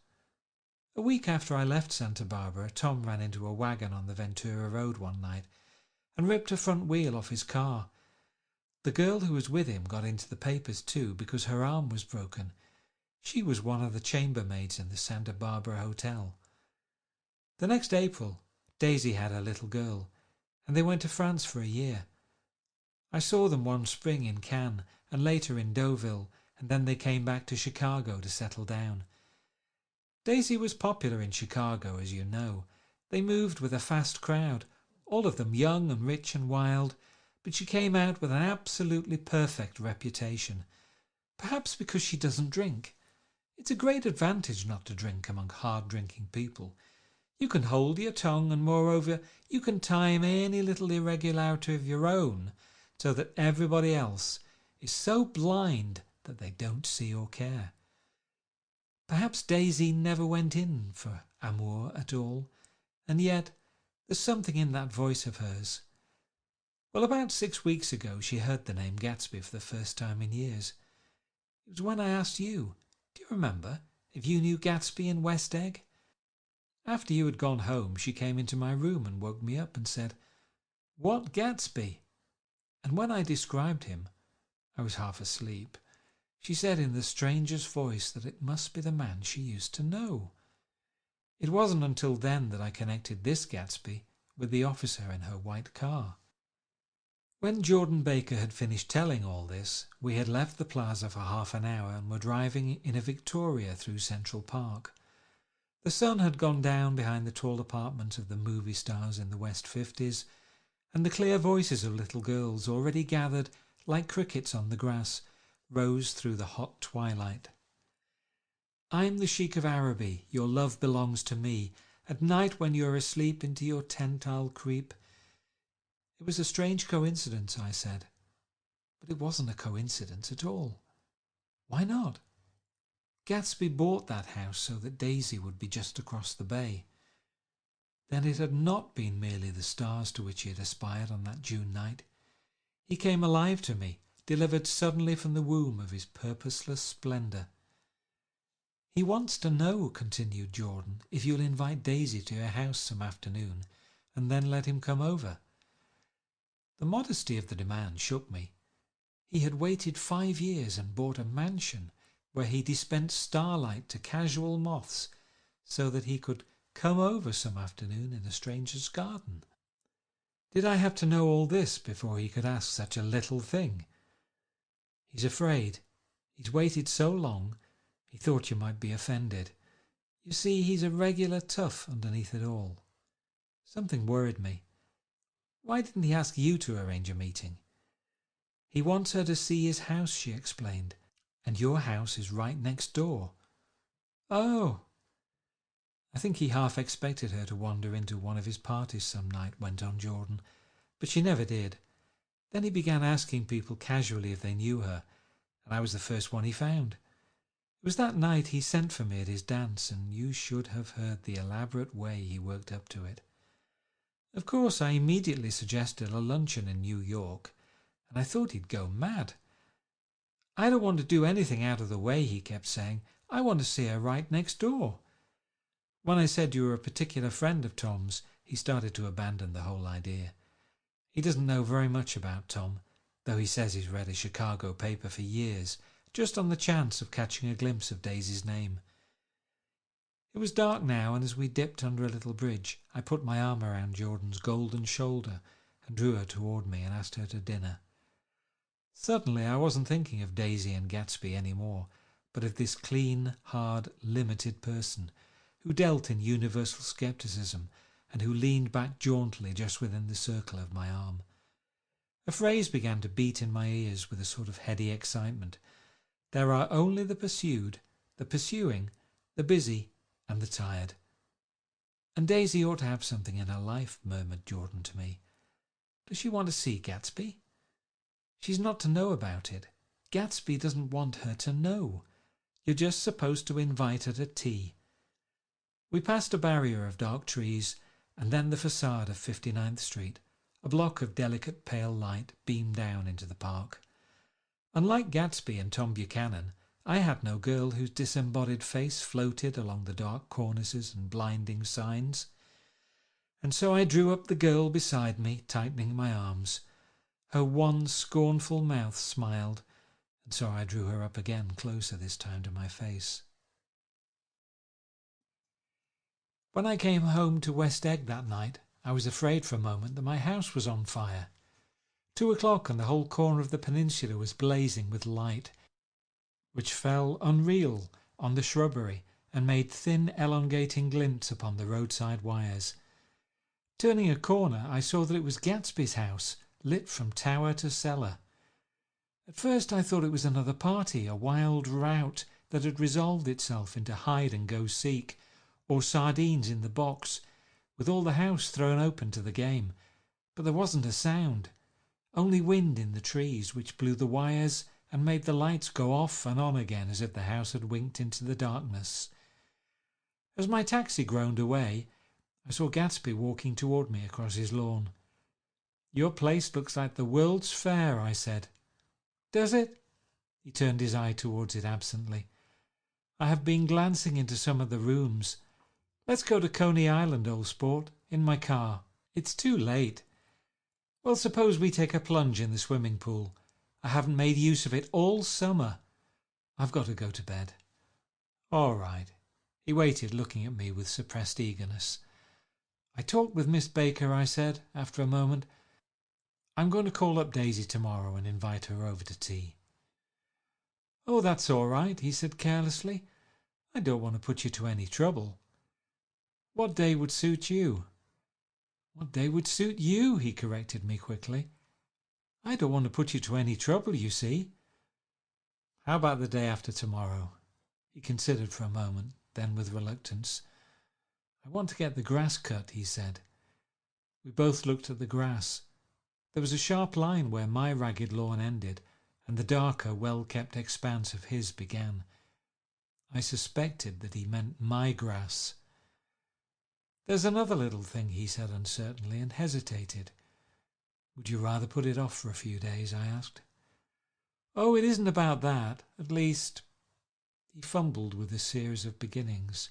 A week after I left Santa Barbara, Tom ran into a wagon on the Ventura Road one night and ripped a front wheel off his car. The girl who was with him got into the papers too because her arm was broken. She was one of the chambermaids in the Santa Barbara Hotel. The next April, Daisy had her little girl, and they went to France for a year. I saw them one spring in Cannes and later in Deauville, and then they came back to Chicago to settle down. Daisy was popular in Chicago, as you know. They moved with a fast crowd, all of them young and rich and wild, but she came out with an absolutely perfect reputation. Perhaps because she doesn't drink. It's a great advantage not to drink among hard-drinking people. You can hold your tongue, and moreover, you can time any little irregularity of your own so that everybody else is so blind that they don't see or care. Perhaps Daisy never went in for amour at all, and yet there's something in that voice of hers. Well, about 6 weeks ago she heard the name Gatsby for the first time in years. It was when I asked you, do you remember, if you knew Gatsby in West Egg? After you had gone home, she came into my room and woke me up and said, "What Gatsby?" And when I described him, I was half asleep. She said in the strangest voice that it must be the man she used to know. It wasn't until then that I connected this Gatsby with the officer in her white car. When Jordan Baker had finished telling all this, we had left the plaza for half an hour and were driving in a Victoria through Central Park. The sun had gone down behind the tall apartments of the movie stars in the West 50s, and the clear voices of little girls, already gathered like crickets on the grass, rose through the hot twilight. "I'm the Sheik of Araby, your love belongs to me. At night when you're asleep into your tent I'll creep." It was a strange coincidence, I said. But it wasn't a coincidence at all. Why not? Gatsby bought that house so that Daisy would be just across the bay. Then it had not been merely the stars to which he had aspired on that June night. He came alive to me, delivered suddenly from the womb of his purposeless splendour. "He wants to know," continued Jordan, "if you'll invite Daisy to your house some afternoon, and then let him come over." The modesty of the demand shook me. He had waited 5 years and bought a mansion where he dispensed starlight to casual moths so that he could come over some afternoon in a stranger's garden. Did I have to know all this before he could ask such a little thing? "He's afraid. He's waited so long, he thought you might be offended. You see, he's a regular tough underneath it all." Something worried me. "Why didn't he ask you to arrange a meeting?" "He wants her to see his house," she explained, "and your house is right next door." "Oh!" "I think he half expected her to wander into one of his parties some night," went on Jordan, "but she never did. Then he began asking people casually if they knew her, and I was the first one he found. It was that night he sent for me at his dance, and you should have heard the elaborate way he worked up to it. Of course, I immediately suggested a luncheon in New York, and I thought he'd go mad. 'I don't want to do anything out of the way,' he kept saying. 'I want to see her right next door.' When I said you were a particular friend of Tom's, he started to abandon the whole idea. He doesn't know very much about Tom, though he says he's read a Chicago paper for years, just on the chance of catching a glimpse of Daisy's name." It was dark now, and as we dipped under a little bridge, I put my arm around Jordan's golden shoulder and drew her toward me and asked her to dinner. Suddenly I wasn't thinking of Daisy and Gatsby any more, but of this clean, hard, limited person who dealt in universal skepticism and who leaned back jauntily just within the circle of my arm. A phrase began to beat in my ears with a sort of heady excitement. "There are only the pursued, the pursuing, the busy, and the tired." "And Daisy ought to have something in her life," murmured Jordan to me. "Does she want to see Gatsby?" "She's not to know about it. Gatsby doesn't want her to know. You're just supposed to invite her to tea." We passed a barrier of dark trees, and then the facade of 59th Street. A block of delicate pale light beamed down into the park. Unlike Gatsby and Tom Buchanan, I had no girl whose disembodied face floated along the dark cornices and blinding signs. And so I drew up the girl beside me, tightening my arms. Her one scornful mouth smiled, and so I drew her up again, closer this time to my face. When I came home to West Egg that night, I was afraid for a moment that my house was on fire. 2 o'clock and the whole corner of the peninsula was blazing with light, which fell unreal on the shrubbery and made thin elongating glints upon the roadside wires. Turning a corner, I saw that it was Gatsby's house, lit from tower to cellar. At first I thought it was another party, a wild rout that had resolved itself into hide-and-go-seek, or sardines in the box, with all the house thrown open to the game. But there wasn't a sound, only wind in the trees, which blew the wires and made the lights go off and on again as if the house had winked into the darkness. As my taxi groaned away, I saw Gatsby walking toward me across his lawn. "Your place looks like the World's Fair," I said. "Does it?" He turned his eye towards it absently. "I have been glancing into some of the rooms. Let's go to Coney Island, old sport, in my car. It's too late. Well, suppose we take a plunge in the swimming pool. I haven't made use of it all summer. I've got to go to bed." "All right." He waited, looking at me with suppressed eagerness. "I talked with Miss Baker," I said, after a moment. "I'm going to call up Daisy tomorrow and invite her over to tea." "Oh, that's all right," he said carelessly. "I don't want to put you to any trouble. What day would suit you?" "What day would suit you?" he corrected me quickly. "I don't want to put you to any trouble, you see." "How about the day after tomorrow?" He considered for a moment, then with reluctance. "I want to get the grass cut," he said. We both looked at the grass. There was a sharp line where my ragged lawn ended, and the darker, well-kept expanse of his began. I suspected that he meant my grass. "There's another little thing," he said uncertainly, and hesitated. "Would you rather put it off for a few days?" I asked. "Oh, it isn't about that. At least—" He fumbled with a series of beginnings.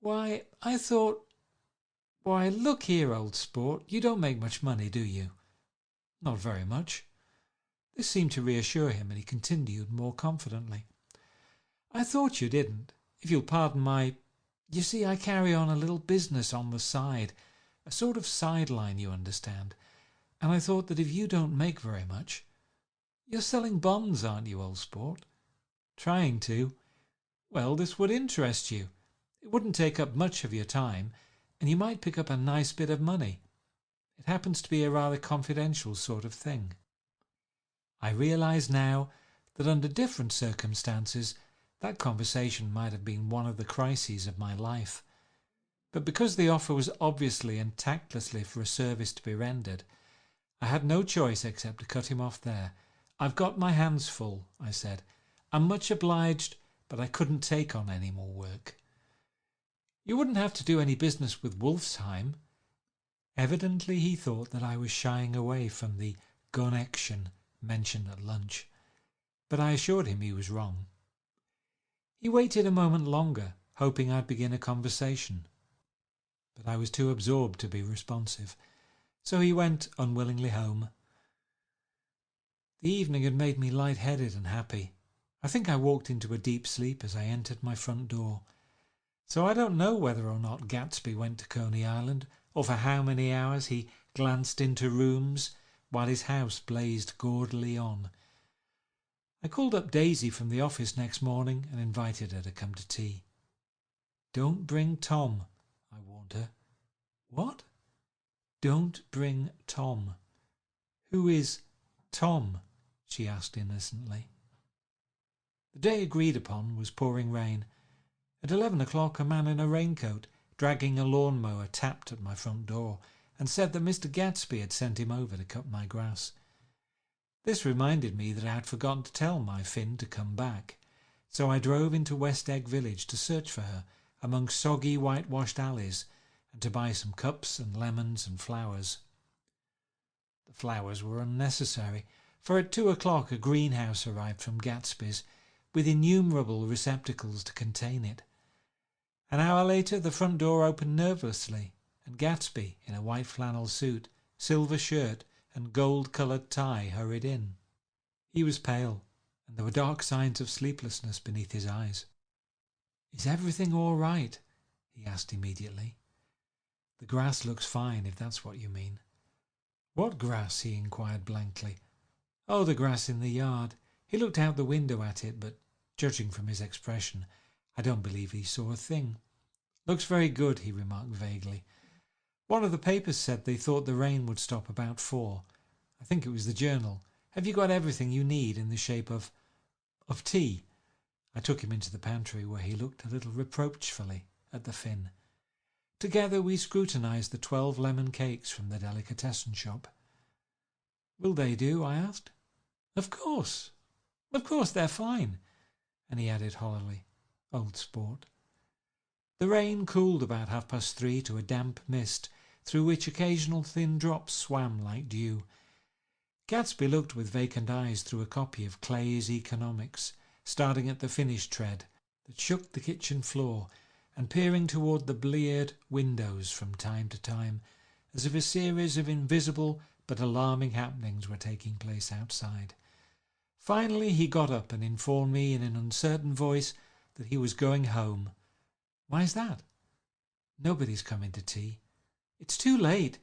"Why, I thought— Why, look here, old sport, you don't make much money, do you?" "Not very much." This seemed to reassure him, and he continued more confidently. "I thought you didn't. If you'll pardon my— You see, I carry on a little business on the side, a sort of sideline, you understand, and I thought that if you don't make very much— You're selling bonds, aren't you, old sport?" "Trying to." "Well, this would interest you. It wouldn't take up much of your time, and you might pick up a nice bit of money. It happens to be a rather confidential sort of thing." I realize now that under different circumstances that conversation might have been one of the crises of my life. But because the offer was obviously and tactlessly for a service to be rendered, I had no choice except to cut him off there. "I've got my hands full," I said. "I'm much obliged, but I couldn't take on any more work." "You wouldn't have to do any business with Wolfsheim." Evidently he thought that I was shying away from the connection mentioned at lunch, but I assured him he was wrong. He waited a moment longer, hoping I'd begin a conversation, but I was too absorbed to be responsive, so he went unwillingly home. The evening had made me light-headed and happy. I think I walked into a deep sleep as I entered my front door. So I don't know whether or not Gatsby went to Coney Island, or for how many hours he glanced into rooms while his house blazed gaudily on. I called up Daisy from the office next morning and invited her to come to tea. "Don't bring Tom," I warned her. "What?" "Don't bring Tom." "Who is Tom?" she asked innocently. The day agreed upon was pouring rain. At 11 o'clock a man in a raincoat, dragging a lawn-mower, tapped at my front door and said that Mr. Gatsby had sent him over to cut my grass. This reminded me that I had forgotten to tell my Finn to come back, so I drove into West Egg Village to search for her among soggy whitewashed alleys and to buy some cups and lemons and flowers. The flowers were unnecessary, for at 2 o'clock a greenhouse arrived from Gatsby's with innumerable receptacles to contain it. An hour later the front door opened nervously, and Gatsby, in a white flannel suit, silver shirt and gold-coloured tie, hurried in. He was pale, and there were dark signs of sleeplessness beneath his eyes. "Is everything all right?" he asked immediately. "The grass looks fine, if that's what you mean." "What grass?" he inquired blankly. "Oh, the grass in the yard." He looked out the window at it, but, judging from his expression, I don't believe he saw a thing. "Looks very good," he remarked vaguely. "One of the papers said they thought the rain would stop about 4. I think it was the Journal. Have you got everything you need in the shape of tea?" I took him into the pantry, where he looked a little reproachfully at the Finn. Together we scrutinized the 12 lemon cakes from the delicatessen shop. "Will they do?" I asked. Of course, they're fine." And he added hollowly, "Old sport." The rain cooled about 3:30 to a damp mist, through which occasional thin drops swam like dew. Gatsby looked with vacant eyes through a copy of Clay's Economics, starting at the finish tread that shook the kitchen floor, and peering toward the bleared windows from time to time, as if a series of invisible but alarming happenings were taking place outside. Finally he got up and informed me in an uncertain voice that he was going home. "Why's that?" "Nobody's coming to tea." "It's too late."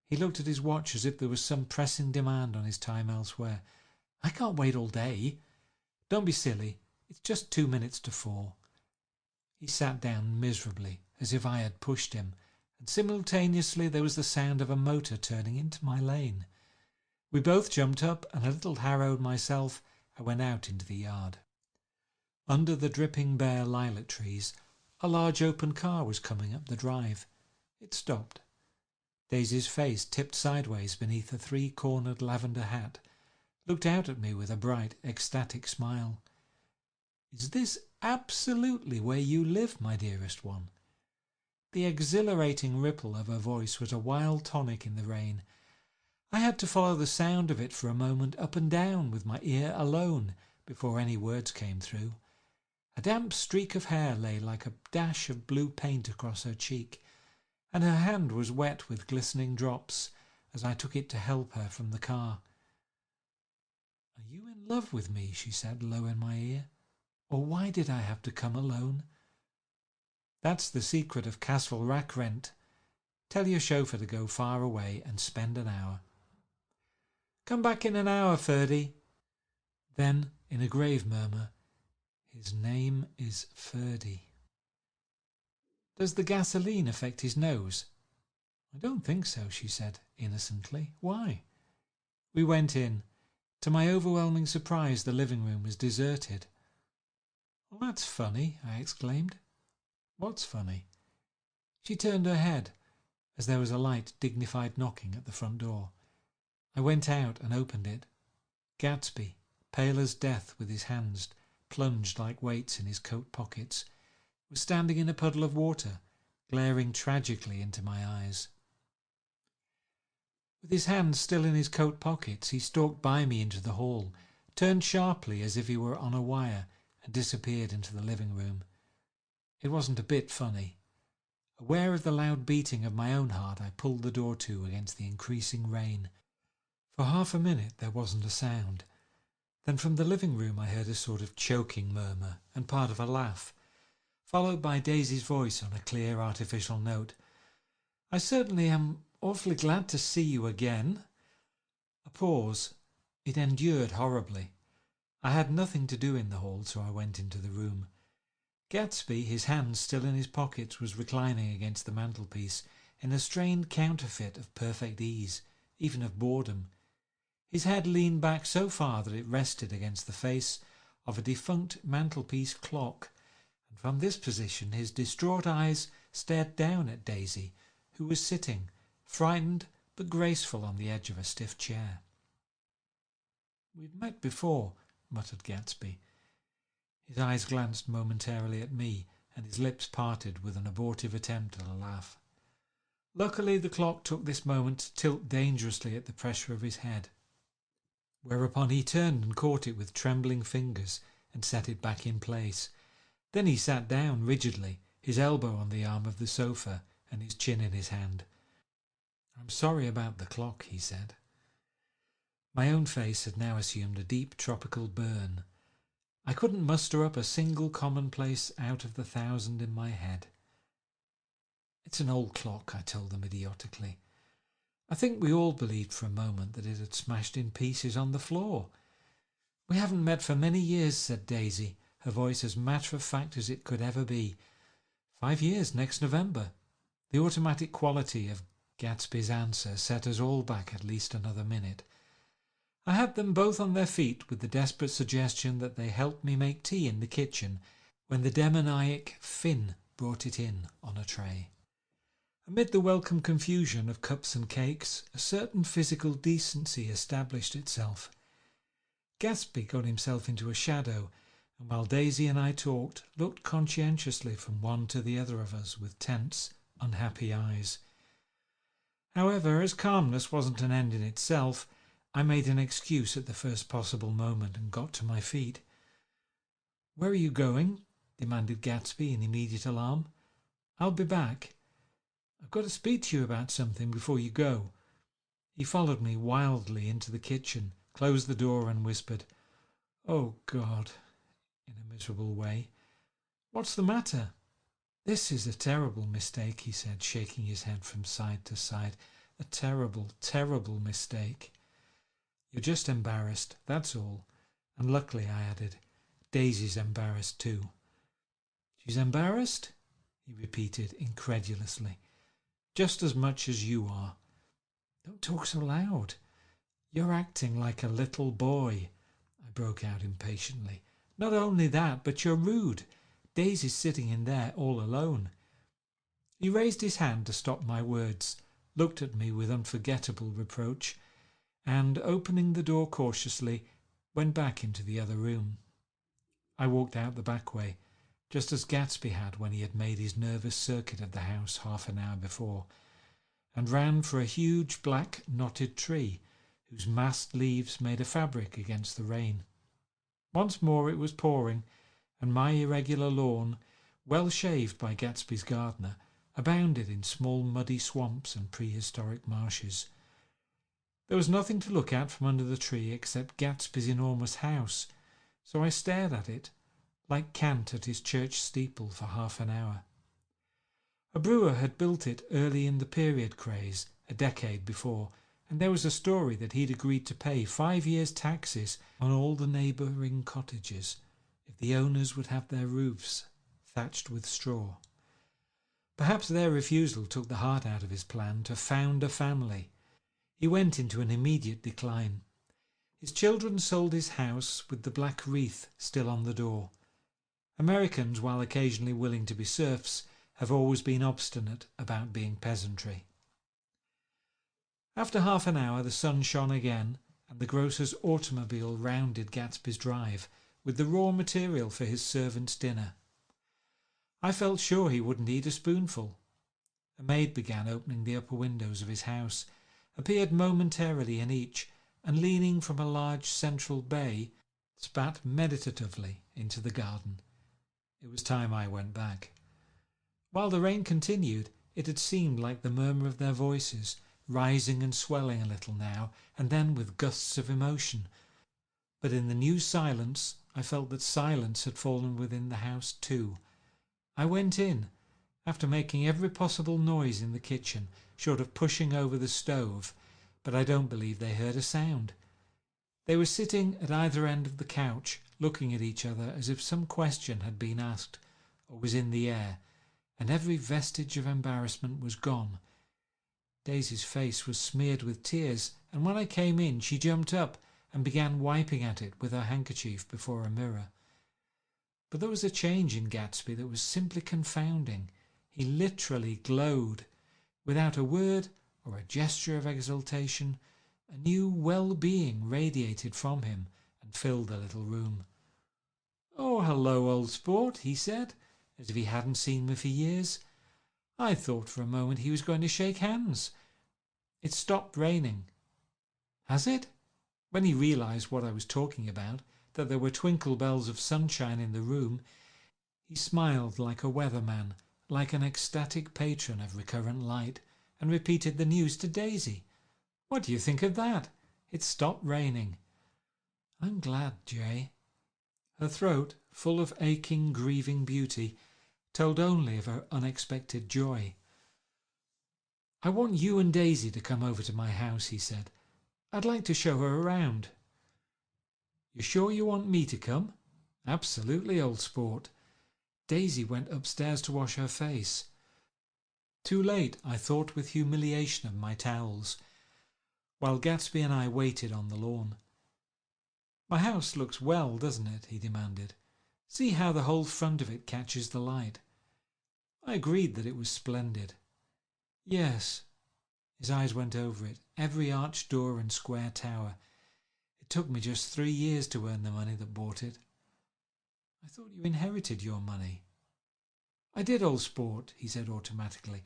He looked at his watch as if there was some pressing demand on his time elsewhere. "I can't wait all day." "Don't be silly. It's just 2 minutes to 4. He sat down miserably, as if I had pushed him, and simultaneously there was the sound of a motor turning into my lane. We both jumped up, and a little harrowed myself, I went out into the yard. Under the dripping bare lilac trees, a large open car was coming up the drive. It stopped. Daisy's face, tipped sideways beneath a 3-cornered lavender hat, looked out at me with a bright, ecstatic smile. "Is this absolutely where you live, my dearest one?" The exhilarating ripple of her voice was a wild tonic in the rain. I had to follow the sound of it for a moment up and down with my ear alone before any words came through. A damp streak of hair lay like a dash of blue paint across her cheek, and her hand was wet with glistening drops as I took it to help her from the car. "Are you in love with me?" she said, low in my ear. "Or why did I have to come alone?" "That's the secret of Castle Rack Rent. Tell your chauffeur to go far away and spend an hour." "Come back in an hour, Ferdy." Then, in a grave murmur, "His name is Ferdy." "Does the gasoline affect his nose?" "I don't think so," she said innocently. "Why?" We went in. To my overwhelming surprise, the living room was deserted. "Well, that's funny," I exclaimed. "What's funny?" She turned her head as there was a light, dignified knocking at the front door. I went out and opened it. Gatsby, pale as death with his hands plunged like weights in his coat pockets, was standing in a puddle of water, glaring tragically into my eyes. With his hands still in his coat pockets, he stalked by me into the hall, turned sharply as if he were on a wire, and disappeared into the living room. It wasn't a bit funny. Aware of the loud beating of my own heart, I pulled the door to against the increasing rain. For half a minute there wasn't a sound. Then from the living room I heard a sort of choking murmur and part of a laugh, followed by Daisy's voice on a clear artificial note. "I certainly am awfully glad to see you again." A pause. It endured horribly. I had nothing to do in the hall, so I went into the room. Gatsby, his hands still in his pockets, was reclining against the mantelpiece in a strained counterfeit of perfect ease, even of boredom. His head leaned back so far that it rested against the face of a defunct mantelpiece clock, and from this position his distraught eyes stared down at Daisy, who was sitting, frightened but graceful, on the edge of a stiff chair. "We've met before," muttered Gatsby. His eyes glanced momentarily at me, and his lips parted with an abortive attempt at a laugh. Luckily the clock took this moment to tilt dangerously at the pressure of his head, whereupon he turned and caught it with trembling fingers and set it back in place. Then he sat down rigidly, his elbow on the arm of the sofa and his chin in his hand. "I'm sorry about the clock," he said. My own face had now assumed a deep tropical burn. I couldn't muster up a single commonplace out of the 1,000 in my head. "It's an old clock," I told them idiotically. I think we all believed for a moment that it had smashed in pieces on the floor. "We haven't met for many years," said Daisy, her voice as matter-of-fact as it could ever be. 5 years next November. The automatic quality of Gatsby's answer set us all back at least another minute. I had them both on their feet with the desperate suggestion that they help me make tea in the kitchen when the demoniac Finn brought it in on a tray. Amid the welcome confusion of cups and cakes, a certain physical decency established itself. Gatsby got himself into a shadow, and while Daisy and I talked, looked conscientiously from one to the other of us with tense, unhappy eyes. However, as calmness wasn't an end in itself, I made an excuse at the first possible moment and got to my feet. "Where are you going?" demanded Gatsby in immediate alarm. "I'll be back. I've got to speak to you about something before you go." He followed me wildly into the kitchen, closed the door and whispered, "Oh, God," in a miserable way. "What's the matter?" "This is a terrible mistake," he said, shaking his head from side to side. "A terrible, terrible mistake." "You're just embarrassed, that's all. And luckily," I added, "Daisy's embarrassed too." "She's embarrassed?" he repeated incredulously. "Just as much as you are." "Don't talk so loud. You're acting like a little boy," I broke out impatiently. "Not only that, but you're rude. Daisy's sitting in there all alone." He raised his hand to stop my words, looked at me with unforgettable reproach, and, opening the door cautiously, went back into the other room. I walked out the back way, just as Gatsby had when he had made his nervous circuit of the house half an hour before, and ran for a huge black knotted tree whose massed leaves made a fabric against the rain. Once more it was pouring, and my irregular lawn, well shaved by Gatsby's gardener, abounded in small muddy swamps and prehistoric marshes. There was nothing to look at from under the tree except Gatsby's enormous house, so I stared at it, like Kant at his church steeple, for half an hour. A brewer had built it early in the period craze, a decade before, and there was a story that he'd agreed to pay 5 years' taxes on all the neighbouring cottages if the owners would have their roofs thatched with straw. Perhaps their refusal took the heart out of his plan to found a family. He went into an immediate decline. His children sold his house with the black wreath still on the door. Americans, while occasionally willing to be serfs, have always been obstinate about being peasantry. After half an hour the sun shone again, and the grocer's automobile rounded Gatsby's drive with the raw material for his servant's dinner. I felt sure he wouldn't eat a spoonful. A maid began opening the upper windows of his house, appeared momentarily in each, and leaning from a large central bay, spat meditatively into the garden. It was time I went back. While the rain continued, it had seemed like the murmur of their voices, rising and swelling a little now and then with gusts of emotion. But in the new silence I felt that silence had fallen within the house too. I went in, after making every possible noise in the kitchen, short of pushing over the stove, but I don't believe they heard a sound. They were sitting at either end of the couch, looking at each other as if some question had been asked or was in the air, and every vestige of embarrassment was gone. Daisy's face was smeared with tears, and when I came in she jumped up and began wiping at it with her handkerchief before a mirror. But there was a change in Gatsby that was simply confounding. He literally glowed. Without a word or a gesture of exultation, a new well-being radiated from him and filled the little room. "Oh, hello, old sport," he said, as if he hadn't seen me for years. I thought for a moment he was going to shake hands. "It stopped raining." "Has it?" When he realized what I was talking about, that there were twinkle bells of sunshine in the room, he smiled like a weatherman, like an ecstatic patron of recurrent light, and repeated the news to Daisy. "What do you think of that? It stopped raining." "I'm glad, Jay." Her throat, full of aching, grieving beauty, told only of her unexpected joy. "I want you and Daisy to come over to my house," he said. "I'd like to show her around." "You sure you want me to come?" Absolutely, old sport. Daisy went upstairs to wash her face. Too late, I thought with humiliation of my towels, while Gatsby and I waited on the lawn. My house looks well, doesn't it? He demanded. See how the whole front of it catches the light. I agreed that it was splendid. Yes. His eyes went over it, every arched door and square tower. It took me just 3 years to earn the money that bought it. I thought you inherited your money. I did, old sport, he said automatically,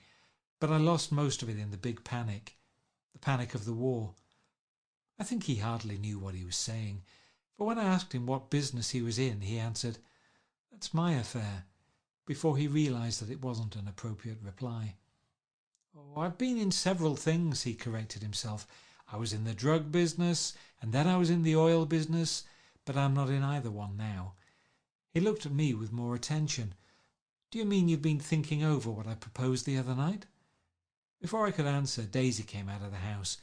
but I lost most of it in the big panic, the panic of the war. I think he hardly knew what he was saying, for when I asked him what business he was in, he answered, "That's my affair," before he realized that it wasn't an appropriate reply. "Oh, I've been in several things," he corrected himself. "I was in the drug business, and then I was in the oil business, but I'm not in either one now." He looked at me with more attention. "Do you mean you've been thinking over what I proposed the other night?" Before I could answer, Daisy came out of the house,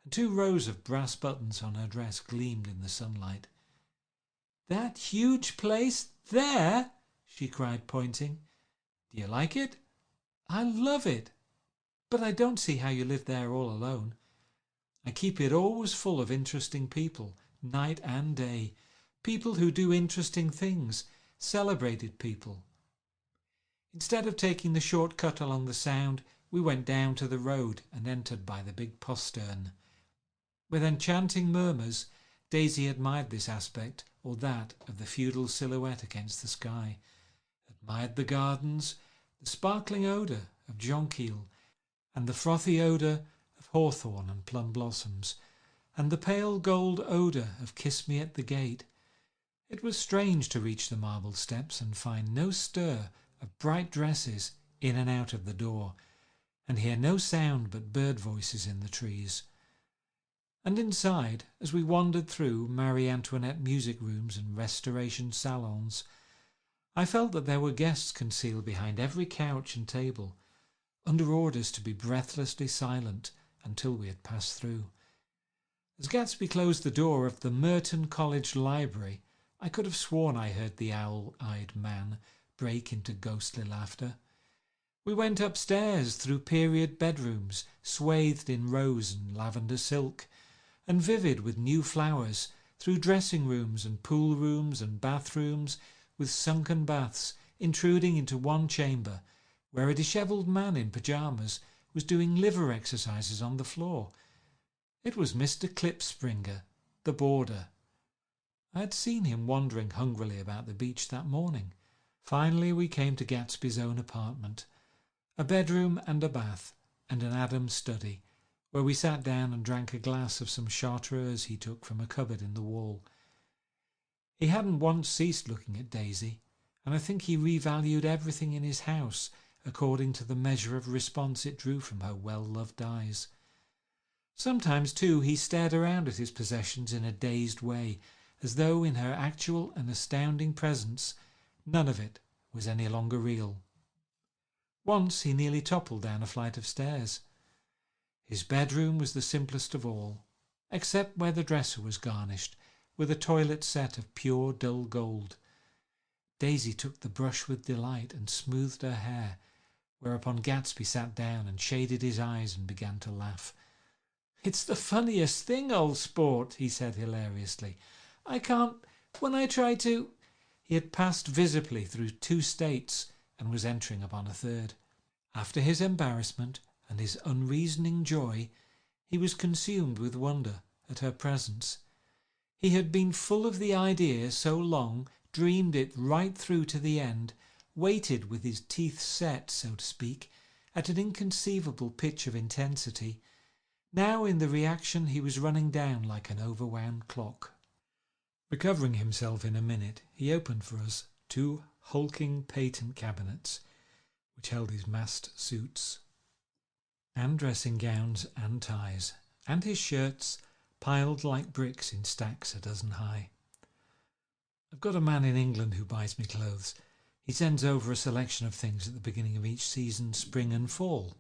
and 2 rows of brass buttons on her dress gleamed in the sunlight. "That huge place there?" she cried, pointing. "Do you like it?" "I love it. But I don't see how you live there all alone." "I keep it always full of interesting people, night and day. People who do interesting things, celebrated people." Instead of taking the short cut along the Sound, we went down to the road and entered by the big postern. With enchanting murmurs, Daisy admired this aspect or that of the feudal silhouette against the sky, admired the gardens, the sparkling odour of jonquil, and the frothy odour of hawthorn and plum blossoms, and the pale gold odour of Kiss Me at the Gate. It was strange to reach the marble steps and find no stir of bright dresses in and out of the door, and hear no sound but bird voices in the trees. And inside, as we wandered through Marie Antoinette music rooms and restoration salons, I felt that there were guests concealed behind every couch and table, under orders to be breathlessly silent until we had passed through. As Gatsby closed the door of the Merton College Library, I could have sworn I heard the owl-eyed man break into ghostly laughter. We went upstairs through period bedrooms swathed in rose and lavender silk, and vivid with new flowers, through dressing rooms and pool rooms and bathrooms with sunken baths intruding into one chamber where a dishevelled man in pyjamas was doing liver exercises on the floor. It was Mr. Klipspringer, the boarder. I had seen him wandering hungrily about the beach that morning. Finally we came to Gatsby's own apartment, a bedroom and a bath, and an Adams study, where we sat down and drank a glass of some chartreuse he took from a cupboard in the wall. He hadn't once ceased looking at Daisy, and I think he revalued everything in his house according to the measure of response it drew from her well-loved eyes. Sometimes, too, he stared around at his possessions in a dazed way, as though in her actual and astounding presence none of it was any longer real. Once he nearly toppled down a flight of stairs. His bedroom was the simplest of all, except where the dresser was garnished with a toilet set of pure dull gold. Daisy took the brush with delight and smoothed her hair, whereupon Gatsby sat down and shaded his eyes and began to laugh. "It's the funniest thing, old sport," he said hilariously. "I can't, when I try to—" He had passed visibly through 2 states and was entering upon a third. After his embarrassment and his unreasoning joy, he was consumed with wonder at her presence. He had been full of the idea so long, dreamed it right through to the end, waited with his teeth set, so to speak, at an inconceivable pitch of intensity. Now in the reaction he was running down like an overwound clock. Recovering himself in a minute, he opened for us 2 hulking patent cabinets, which held his massed suits, and dressing gowns and ties, and his shirts piled like bricks in stacks a dozen high. "I've got a man in England who buys me clothes. He sends over a selection of things at the beginning of each season, spring and fall."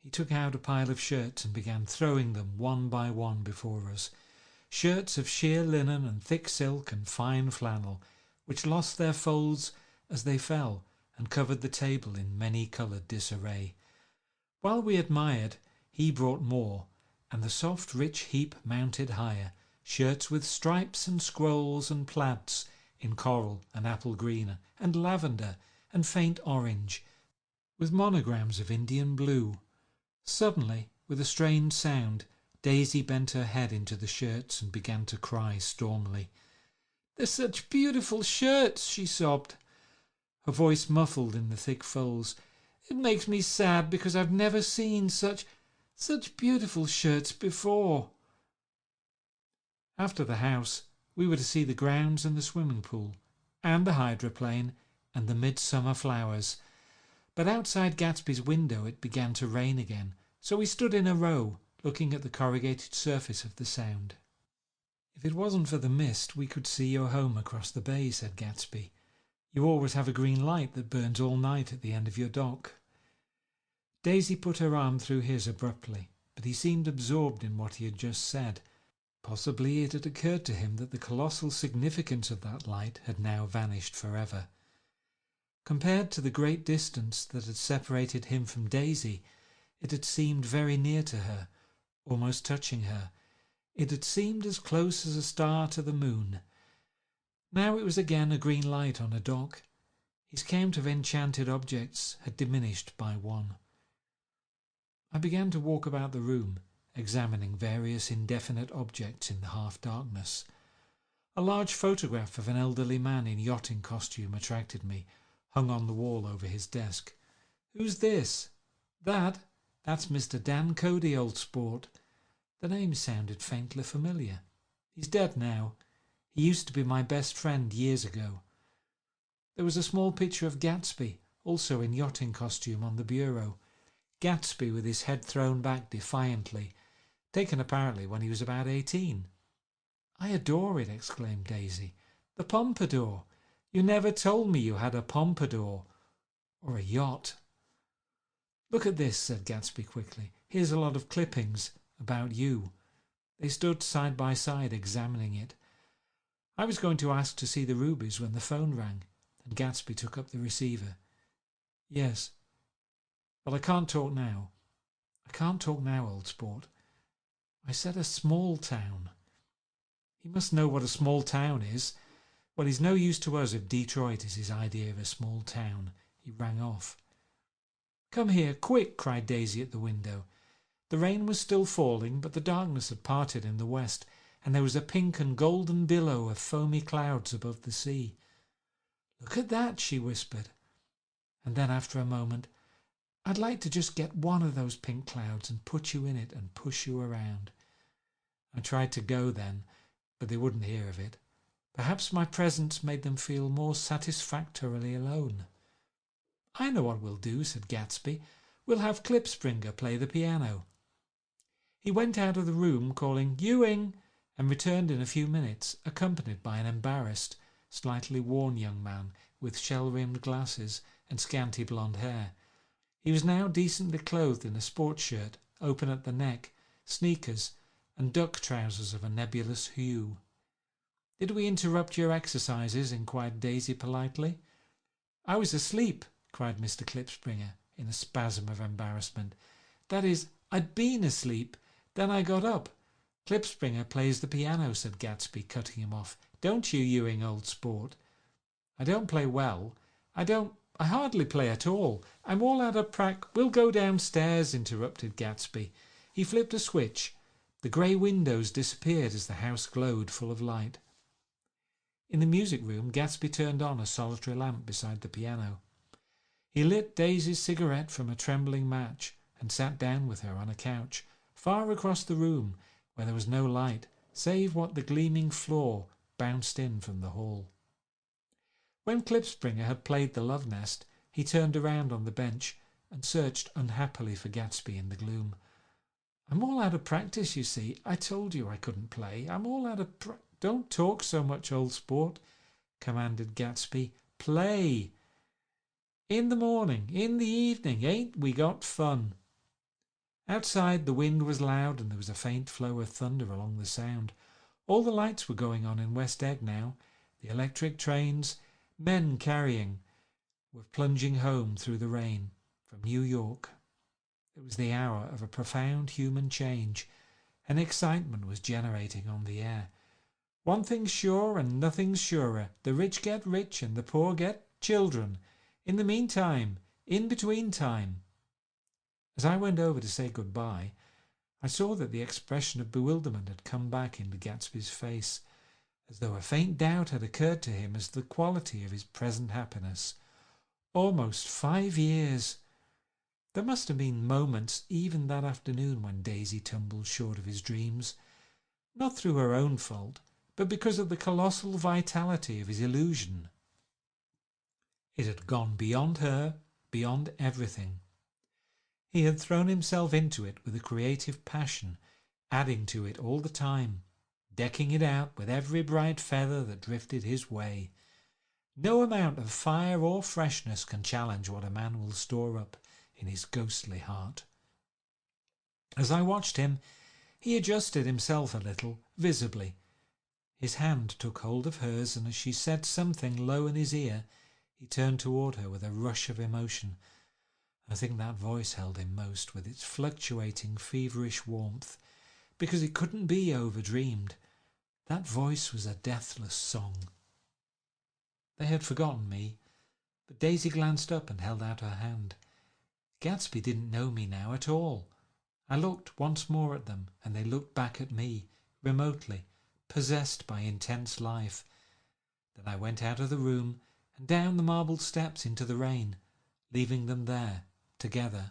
He took out a pile of shirts and began throwing them one by one before us, shirts of sheer linen and thick silk and fine flannel, which lost their folds as they fell and covered the table in many-coloured disarray. While we admired, he brought more, and the soft rich heap mounted higher, shirts with stripes and scrolls and plaids in coral and apple green and lavender and faint orange, with monograms of Indian blue. Suddenly, with a strained sound, Daisy bent her head into the shirts and began to cry stormily. "They're such beautiful shirts," she sobbed, her voice muffled in the thick folds. "It makes me sad because I've never seen such beautiful shirts before." After the house, we were to see the grounds and the swimming pool, and the hydroplane, and the midsummer flowers. But outside Gatsby's window it began to rain again, so we stood in a row, looking at the corrugated surface of the Sound. "If it wasn't for the mist, we could see your home across the bay," said Gatsby. "You always have a green light that burns all night at the end of your dock." Daisy put her arm through his abruptly, but he seemed absorbed in what he had just said. Possibly it had occurred to him that the colossal significance of that light had now vanished forever. Compared to the great distance that had separated him from Daisy, it had seemed very near to her, almost touching her. It had seemed as close as a star to the moon. Now it was again a green light on a dock. His count of enchanted objects had diminished by one. I began to walk about the room, examining various indefinite objects in the half-darkness. A large photograph of an elderly man in yachting costume attracted me, hung on the wall over his desk. "Who's this?" That's Mr. Dan Cody, old sport." The name sounded faintly familiar. "He's dead now. He used to be my best friend years ago." There was a small picture of Gatsby, also in yachting costume, on the bureau. Gatsby with his head thrown back defiantly, taken apparently when he was about 18. "I adore it," exclaimed Daisy. "The pompadour! You never told me you had a pompadour. Or a yacht." "Look at this," said Gatsby quickly. "Here's a lot of clippings about you." They stood side by side examining it. I was going to ask to see the rubies when the phone rang, and Gatsby took up the receiver. "Yes, but I can't talk now." "I can't talk now, old sport. I said a small town." He must know what a small town is. Well, he's no use to us if Detroit is his idea of a small town. He rang off. "Come here, quick!" cried Daisy at the window. The rain was still falling, but the darkness had parted in the west, and there was a pink and golden billow of foamy clouds above the sea. "Look at that!" she whispered. And then, after a moment, "I'd like to just get one of those pink clouds and put you in it and push you around." I tried to go then, but they wouldn't hear of it. Perhaps my presence made them feel more satisfactorily alone. "I know what we'll do," said Gatsby. "We'll have Klipspringer play the piano." He went out of the room calling "Ewing," and returned in a few minutes, accompanied by an embarrassed, slightly worn young man with shell-rimmed glasses and scanty blonde hair. He was now decently clothed in a sports shirt, open at the neck, sneakers, and duck trousers of a nebulous hue. "Did we interrupt your exercises?" inquired Daisy politely. "I was asleep," cried Mr. Klipspringer in a spasm of embarrassment. "That is, I'd been asleep. Then I got up." "Klipspringer plays the piano," said Gatsby, cutting him off. "Don't you, Ewing, old sport?" "I don't play well. I hardly play at all. I'm all out of "We'll go downstairs," interrupted Gatsby. He flipped a switch. The grey windows disappeared as the house glowed full of light. In the music room, Gatsby turned on a solitary lamp beside the piano. He lit Daisy's cigarette from a trembling match and sat down with her on a couch, far across the room, where there was no light, save what the gleaming floor bounced in from the hall. When Klipspringer had played the Love Nest, he turned around on the bench and searched unhappily for Gatsby in the gloom. "I'm all out of practice, you see. I told you I couldn't play. I'm all out of "Don't talk so much, old sport," commanded Gatsby. "Play! In the morning, in the evening, ain't we got fun?" Outside the wind was loud and there was a faint flow of thunder along the Sound. All the lights were going on in West Egg now. The electric trains, men carrying, were plunging home through the rain from New York. It was the hour of a profound human change. An excitement was generating on the air. One thing's sure and nothing's surer. The rich get rich and the poor get children. In the meantime, in between time. As I went over to say goodbye, I saw that the expression of bewilderment had come back into Gatsby's face, as though a faint doubt had occurred to him as to the quality of his present happiness. Almost 5 years! There must have been moments even that afternoon when Daisy tumbled short of his dreams, not through her own fault, but because of the colossal vitality of his illusion. It had gone beyond her, beyond everything. He had thrown himself into it with a creative passion, adding to it all the time, decking it out with every bright feather that drifted his way. No amount of fire or freshness can challenge what a man will store up in his ghostly heart. As I watched him, he adjusted himself a little, visibly. His hand took hold of hers, and as she said something low in his ear, he turned toward her with a rush of emotion. I think that voice held him most, with its fluctuating, feverish warmth, because it couldn't be overdreamed. That voice was a deathless song. They had forgotten me, but Daisy glanced up and held out her hand. Gatsby didn't know me now at all. I looked once more at them, and they looked back at me, remotely, possessed by intense life. Then I went out of the room and down the marble steps into the rain, leaving them there, together.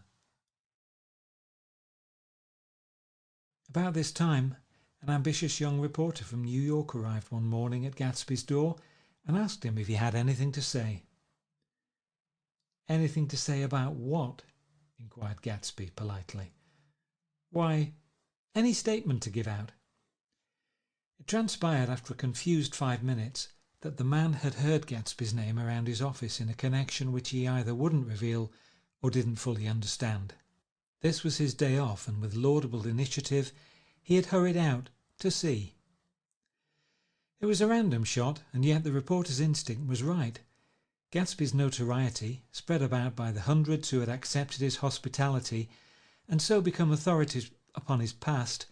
About this time, an ambitious young reporter from New York arrived one morning at Gatsby's door and asked him if he had anything to say. "Anything to say about what?" inquired Gatsby politely. "Why, any statement to give out." It transpired after a confused 5 minutes that the man had heard Gatsby's name around his office in a connection which he either wouldn't reveal or didn't fully understand. This was his day off, and with laudable initiative he had hurried out to see. It was a random shot, and yet the reporter's instinct was right. Gatsby's notoriety, spread about by the hundreds who had accepted his hospitality and so become authorities upon his past,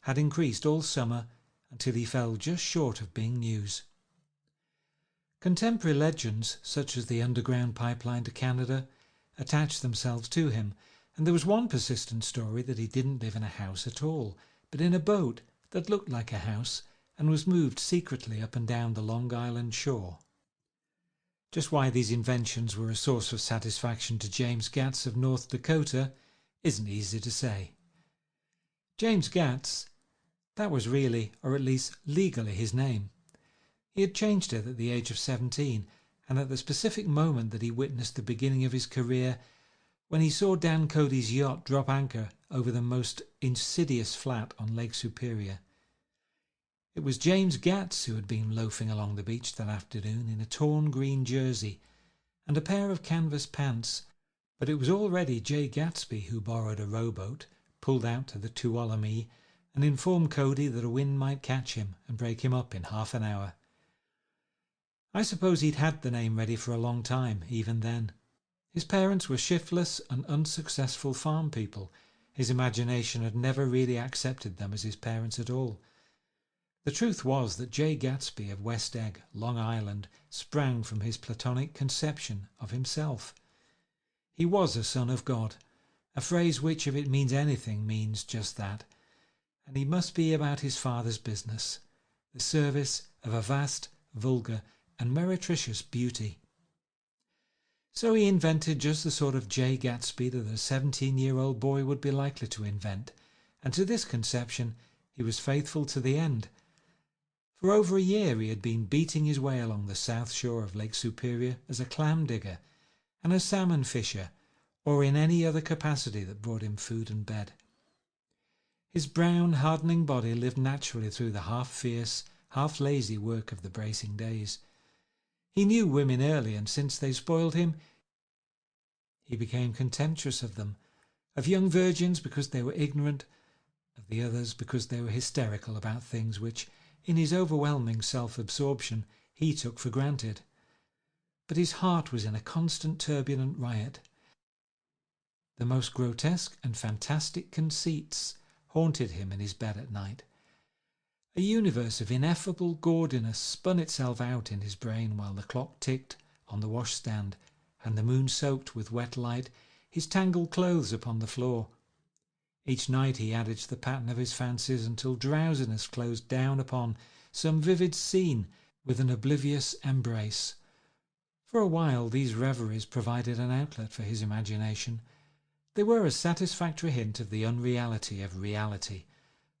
had increased all summer until he fell just short of being news. Contemporary legends, such as the underground pipeline to Canada, attached themselves to him, and there was one persistent story that he didn't live in a house at all, but in a boat that looked like a house and was moved secretly up and down the Long Island shore. Just why these inventions were a source of satisfaction to James Gatz of North Dakota isn't easy to say. James Gatz, that was really, or at least legally, his name. He had changed it at the age of 17, and at the specific moment that he witnessed the beginning of his career, when he saw Dan Cody's yacht drop anchor over the most insidious flat on Lake Superior. It was James Gatz who had been loafing along the beach that afternoon in a torn green jersey and a pair of canvas pants, but it was already Jay Gatsby who borrowed a rowboat, pulled out to the Tuolumne, and informed Cody that a wind might catch him and break him up in half an hour. I suppose he'd had the name ready for a long time, even then. His parents were shiftless and unsuccessful farm people. His imagination had never really accepted them as his parents at all. The truth was that Jay Gatsby of West Egg, Long Island, sprang from his platonic conception of himself. He was a son of God, a phrase which, if it means anything, means just that, and he must be about his father's business, the service of a vast, vulgar, and meretricious beauty. So he invented just the sort of Jay Gatsby that a 17-year-old boy would be likely to invent, and to this conception he was faithful to the end. For over a year he had been beating his way along the south shore of Lake Superior as a clam digger and a salmon fisher, or in any other capacity that brought him food and bed. His brown, hardening body lived naturally through the half-fierce, half-lazy work of the bracing days. He knew women early, and since they spoiled him, he became contemptuous of them, of young virgins because they were ignorant, of the others because they were hysterical about things which, in his overwhelming self-absorption, he took for granted. But his heart was in a constant turbulent riot. The most grotesque and fantastic conceits haunted him in his bed at night. A universe of ineffable gaudiness spun itself out in his brain while the clock ticked on the washstand and the moon soaked with wet light his tangled clothes upon the floor. Each night he added to the pattern of his fancies until drowsiness closed down upon some vivid scene with an oblivious embrace. For a while these reveries provided an outlet for his imagination. They were a satisfactory hint of the unreality of reality,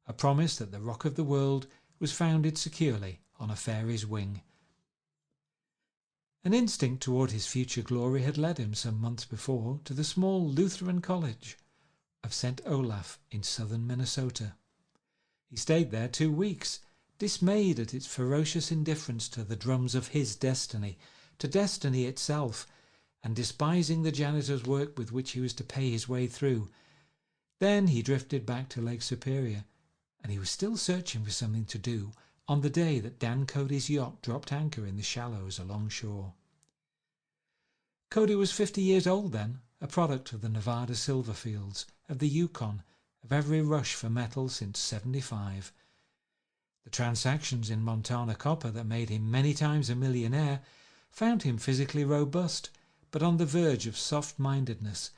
a promise that the rock of the world was founded securely on a fairy's wing. An instinct toward his future glory had led him some months before to the small Lutheran college of St. Olaf in southern Minnesota. He stayed there 2 weeks, dismayed at its ferocious indifference to the drums of his destiny, to destiny itself, and despising the janitor's work with which he was to pay his way through. Then he drifted back to Lake Superior, and he was still searching for something to do on the day that Dan Cody's yacht dropped anchor in the shallows alongshore. Cody was 50 years old then, a product of the Nevada silver fields, of the Yukon, of every rush for metal since '75. The transactions in Montana copper that made him many times a millionaire found him physically robust, but on the verge of soft-mindedness,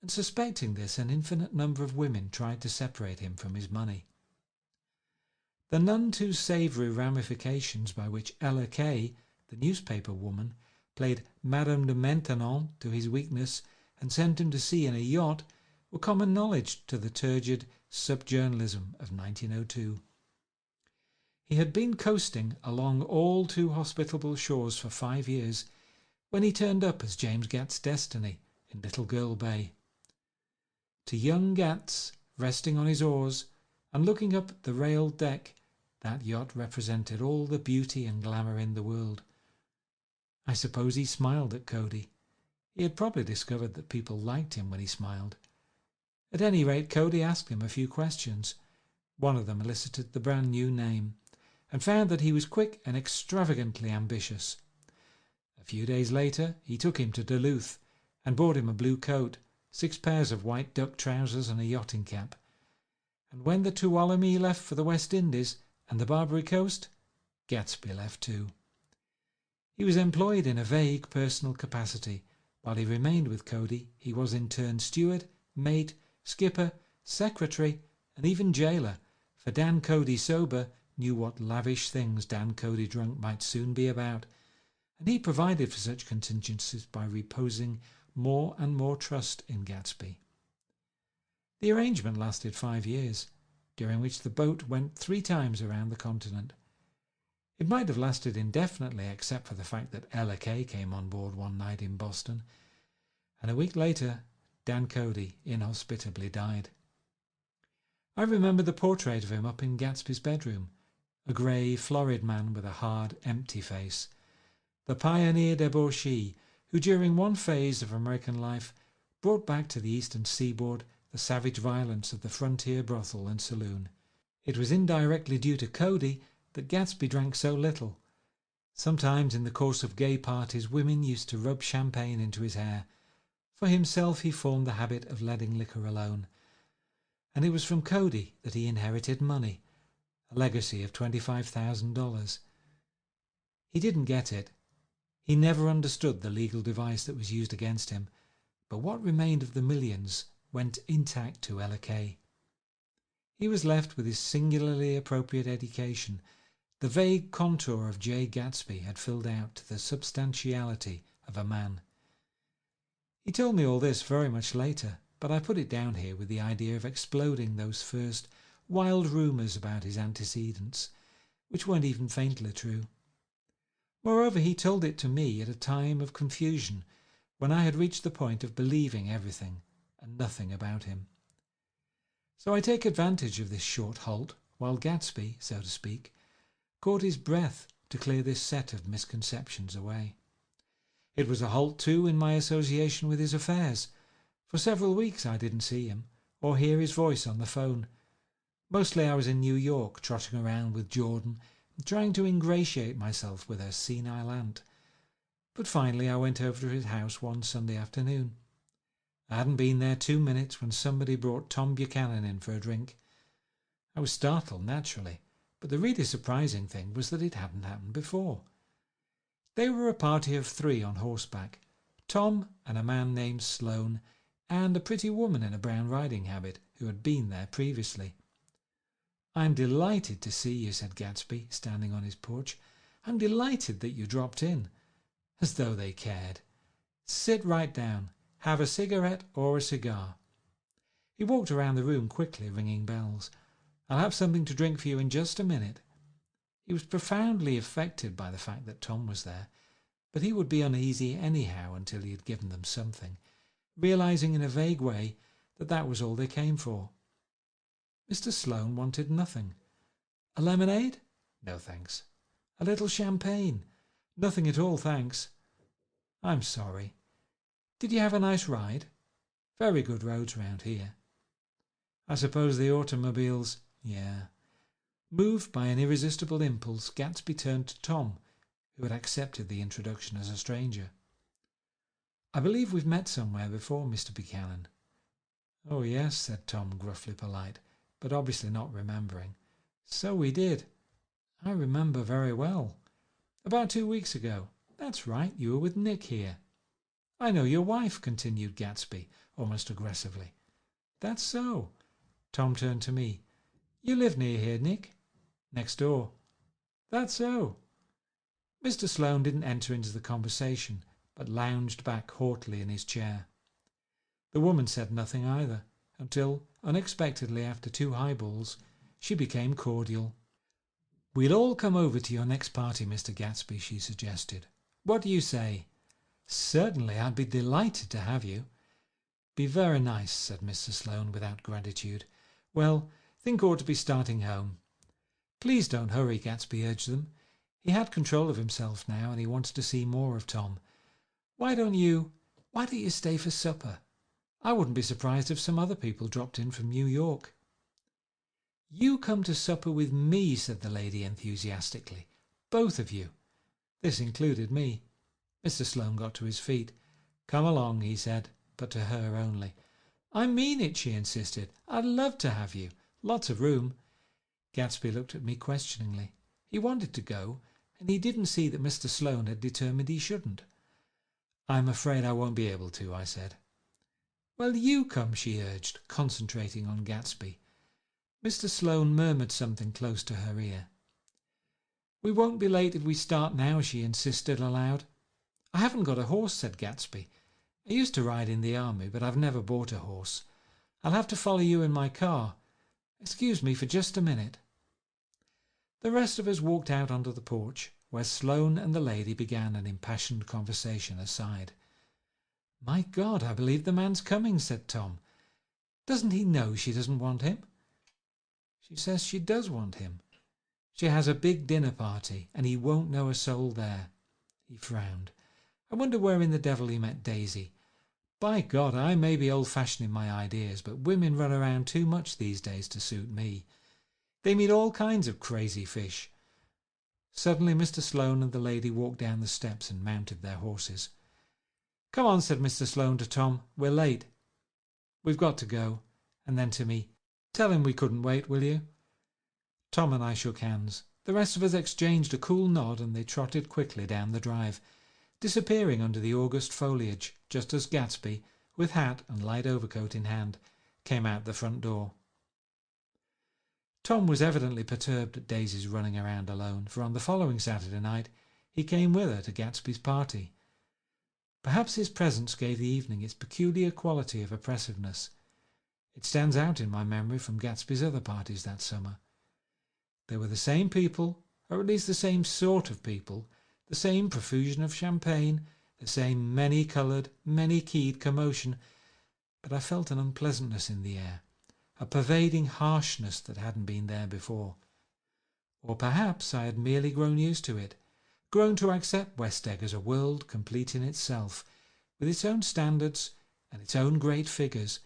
and suspecting this, an infinite number of women tried to separate him from his money. The none too savoury ramifications by which Ella Kay, the newspaper woman, played Madame de Maintenon to his weakness and sent him to sea in a yacht were common knowledge to the turgid sub-journalism of 1902. He had been coasting along all too hospitable shores for 5 years when he turned up as James Gatt's destiny in Little Girl Bay. To young Gatts, resting on his oars and looking up at the railed deck, that yacht represented all the beauty and glamour in the world. I suppose he smiled at Cody. He had probably discovered that people liked him when he smiled. At any rate, Cody asked him a few questions. One of them elicited the brand new name, and found that he was quick and extravagantly ambitious. A few days later he took him to Duluth and bought him a blue coat, 6 pairs of white duck trousers and a yachting cap. And when the Tuolumne left for the West Indies and the Barbary Coast, Gatsby left too. He was employed in a vague personal capacity. While he remained with Cody, he was in turn steward, mate, skipper, secretary, and even jailer, for Dan Cody sober knew what lavish things Dan Cody drunk might soon be about, and he provided for such contingencies by reposing more and more trust in Gatsby. The arrangement lasted 5 years, during which the boat went 3 times around the continent. It might have lasted indefinitely except for the fact that Ella Kay came on board one night in Boston, and a week later Dan Cody inhospitably died. I remember the portrait of him up in Gatsby's bedroom, a grey, florid man with a hard, empty face, the pioneer debauchee who during one phase of American life brought back to the eastern seaboard the savage violence of the frontier brothel and saloon. It was indirectly due to Cody that Gatsby drank so little. Sometimes in the course of gay parties women used to rub champagne into his hair. For himself he formed the habit of letting liquor alone. And it was from Cody that he inherited money, a legacy of $25,000. He didn't get it. He never understood the legal device that was used against him, but what remained of the millions went intact to Ella Kay. He was left with his singularly appropriate education. The vague contour of Jay Gatsby had filled out to the substantiality of a man. He told me all this very much later, but I put it down here with the idea of exploding those first wild rumours about his antecedents, which weren't even faintly true. Moreover, he told it to me at a time of confusion, when I had reached the point of believing everything and nothing about him. So I take advantage of this short halt, while Gatsby, so to speak, caught his breath to clear this set of misconceptions away. It was a halt, too, in my association with his affairs. For several weeks I didn't see him, or hear his voice on the phone. Mostly I was in New York, trotting around with Jordan, trying to ingratiate myself with her senile aunt. But finally I went over to his house one Sunday afternoon. I hadn't been there 2 minutes when somebody brought Tom Buchanan in for a drink. I was startled, naturally, but the really surprising thing was that it hadn't happened before. They were a party of 3 on horseback, Tom and a man named Sloane, and a pretty woman in a brown riding habit who had been there previously. "I'm delighted to see you," said Gatsby, standing on his porch. "I'm delighted that you dropped in." As though they cared. "Sit right down. Have a cigarette or a cigar." He walked around the room quickly, ringing bells. "I'll have something to drink for you in just a minute." He was profoundly affected by the fact that Tom was there, but he would be uneasy anyhow until he had given them something, realizing in a vague way that that was all they came for. Mr. Sloane wanted nothing. "A lemonade?" "No, thanks." "A little champagne?" "Nothing at all, thanks." "I'm sorry. Did you have a nice ride?" "Very good roads round here." "I suppose the automobiles—" "Yeah." Moved by an irresistible impulse, Gatsby turned to Tom, who had accepted the introduction as a stranger. "I believe we've met somewhere before, Mr. Buchanan." "Oh, yes," said Tom, gruffly polite, but obviously not remembering. "So we did. I remember very well. About 2 weeks ago. That's right, you were with Nick here." "I know your wife," continued Gatsby, almost aggressively. "That's so." Tom turned to me. "You live near here, Nick?" "Next door." "That's so." Mr. Sloane didn't enter into the conversation, but lounged back haughtily in his chair. The woman said nothing either, until, unexpectedly after 2 highballs, she became cordial. "We'll all come over to your next party, Mr. Gatsby," she suggested. "What do you say?" "Certainly, I'd be delighted to have you." "Be very nice," said Mr. Sloane without gratitude. "Well, think ought to be starting home." "Please don't hurry," Gatsby urged them. He had control of himself now, and he wanted to see more of Tom. Why don't you stay for supper? I wouldn't be surprised if some other people dropped in from New York." "You come to supper with me," said the lady enthusiastically. "Both of you." This included me. Mr. Sloane got to his feet. "Come along," he said, but to her only. "I mean it," she insisted. "I'd love to have you. Lots of room." Gatsby looked at me questioningly. He wanted to go, and he didn't see that Mr. Sloane had determined he shouldn't. "I'm afraid I won't be able to," I said. "Well, you come," she urged, concentrating on Gatsby. Mr. Sloane murmured something close to her ear. "We won't be late if we start now," she insisted aloud. "I haven't got a horse," said Gatsby. "I used to ride in the army, but I've never bought a horse. I'll have to follow you in my car. Excuse me for just a minute." The rest of us walked out onto the porch, where Sloane and the lady began an impassioned conversation aside. "My God, I believe the man's coming," said Tom. "Doesn't he know she doesn't want him?" "She says she does want him. She has a big dinner party, and he won't know a soul there." He frowned. "I wonder where in the devil he met Daisy. By God, I may be old-fashioned in my ideas, but women run around too much these days to suit me. They meet all kinds of crazy fish." Suddenly Mr. Sloane and the lady walked down the steps and mounted their horses. "Come on," said Mr. Sloane to Tom. "We're late." "We've got to go." And then to me, "Tell him we couldn't wait, will you?" Tom and I shook hands. The rest of us exchanged a cool nod, and they trotted quickly down the drive, disappearing under the August foliage, just as Gatsby, with hat and light overcoat in hand, came out the front door. Tom was evidently perturbed at Daisy's running around alone, for on the following Saturday night he came with her to Gatsby's party. Perhaps his presence gave the evening its peculiar quality of oppressiveness. It stands out in my memory from Gatsby's other parties that summer. They were the same people, or at least the same sort of people, the same profusion of champagne, the same many-coloured, many-keyed commotion, but I felt an unpleasantness in the air, a pervading harshness that hadn't been there before. Or perhaps I had merely grown used to it, grown to accept West Egg as a world complete in itself, with its own standards and its own great figures,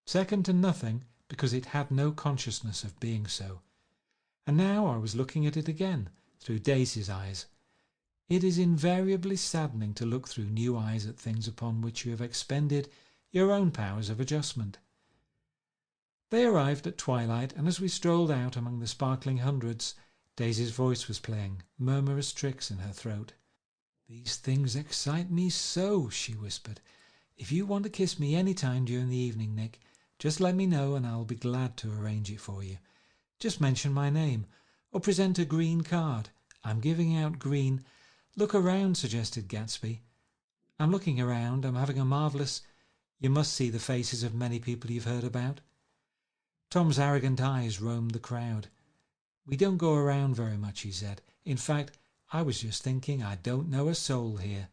second to nothing because it had no consciousness of being so. And now I was looking at it again, through Daisy's eyes. It is invariably saddening to look through new eyes at things upon which you have expended your own powers of adjustment. They arrived at twilight, and as we strolled out among the sparkling hundreds, Daisy's voice was playing murmurous tricks in her throat. "These things excite me so," she whispered. "If you want to kiss me any time during the evening, Nick, just let me know and I'll be glad to arrange it for you. Just mention my name, or present a green card. I'm giving out green—" "Look around," suggested Gatsby. "I'm looking around. I'm having a marvellous—" "You must see the faces of many people you've heard about." Tom's arrogant eyes roamed the crowd. "We don't go around very much," he said. "In fact, I was just thinking I don't know a soul here."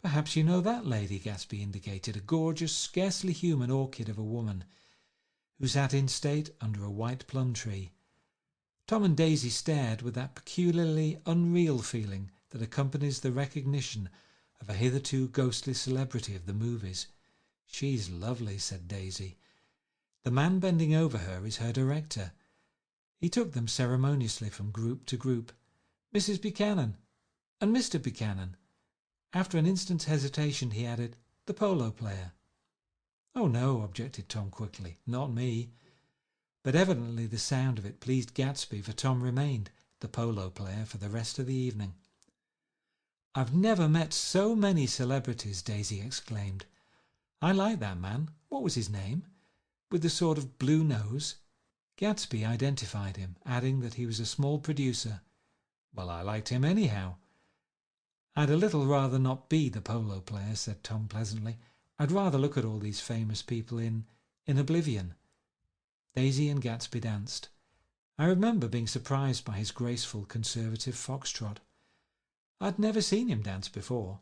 "Perhaps you know that lady," Gatsby indicated, a gorgeous, scarcely human orchid of a woman, who sat in state under a white plum tree. Tom and Daisy stared with that peculiarly unreal feeling that accompanies the recognition of a hitherto ghostly celebrity of the movies. "She's lovely," said Daisy. "The man bending over her is her director." He took them ceremoniously from group to group. "Mrs. Buchanan and Mr. Buchanan." After an instant's hesitation he added, "The polo player." "Oh no," objected Tom quickly, "not me." But evidently the sound of it pleased Gatsby, for Tom remained the polo player for the rest of the evening. "I've never met so many celebrities," Daisy exclaimed. "I like that man. What was his name? With the sort of blue nose?" Gatsby identified him, adding that he was a small producer. "Well, I liked him anyhow." "I'd a little rather not be the polo player," said Tom pleasantly. "I'd rather look at all these famous people in oblivion." Daisy and Gatsby danced. I remember being surprised by his graceful conservative foxtrot. I'd never seen him dance before.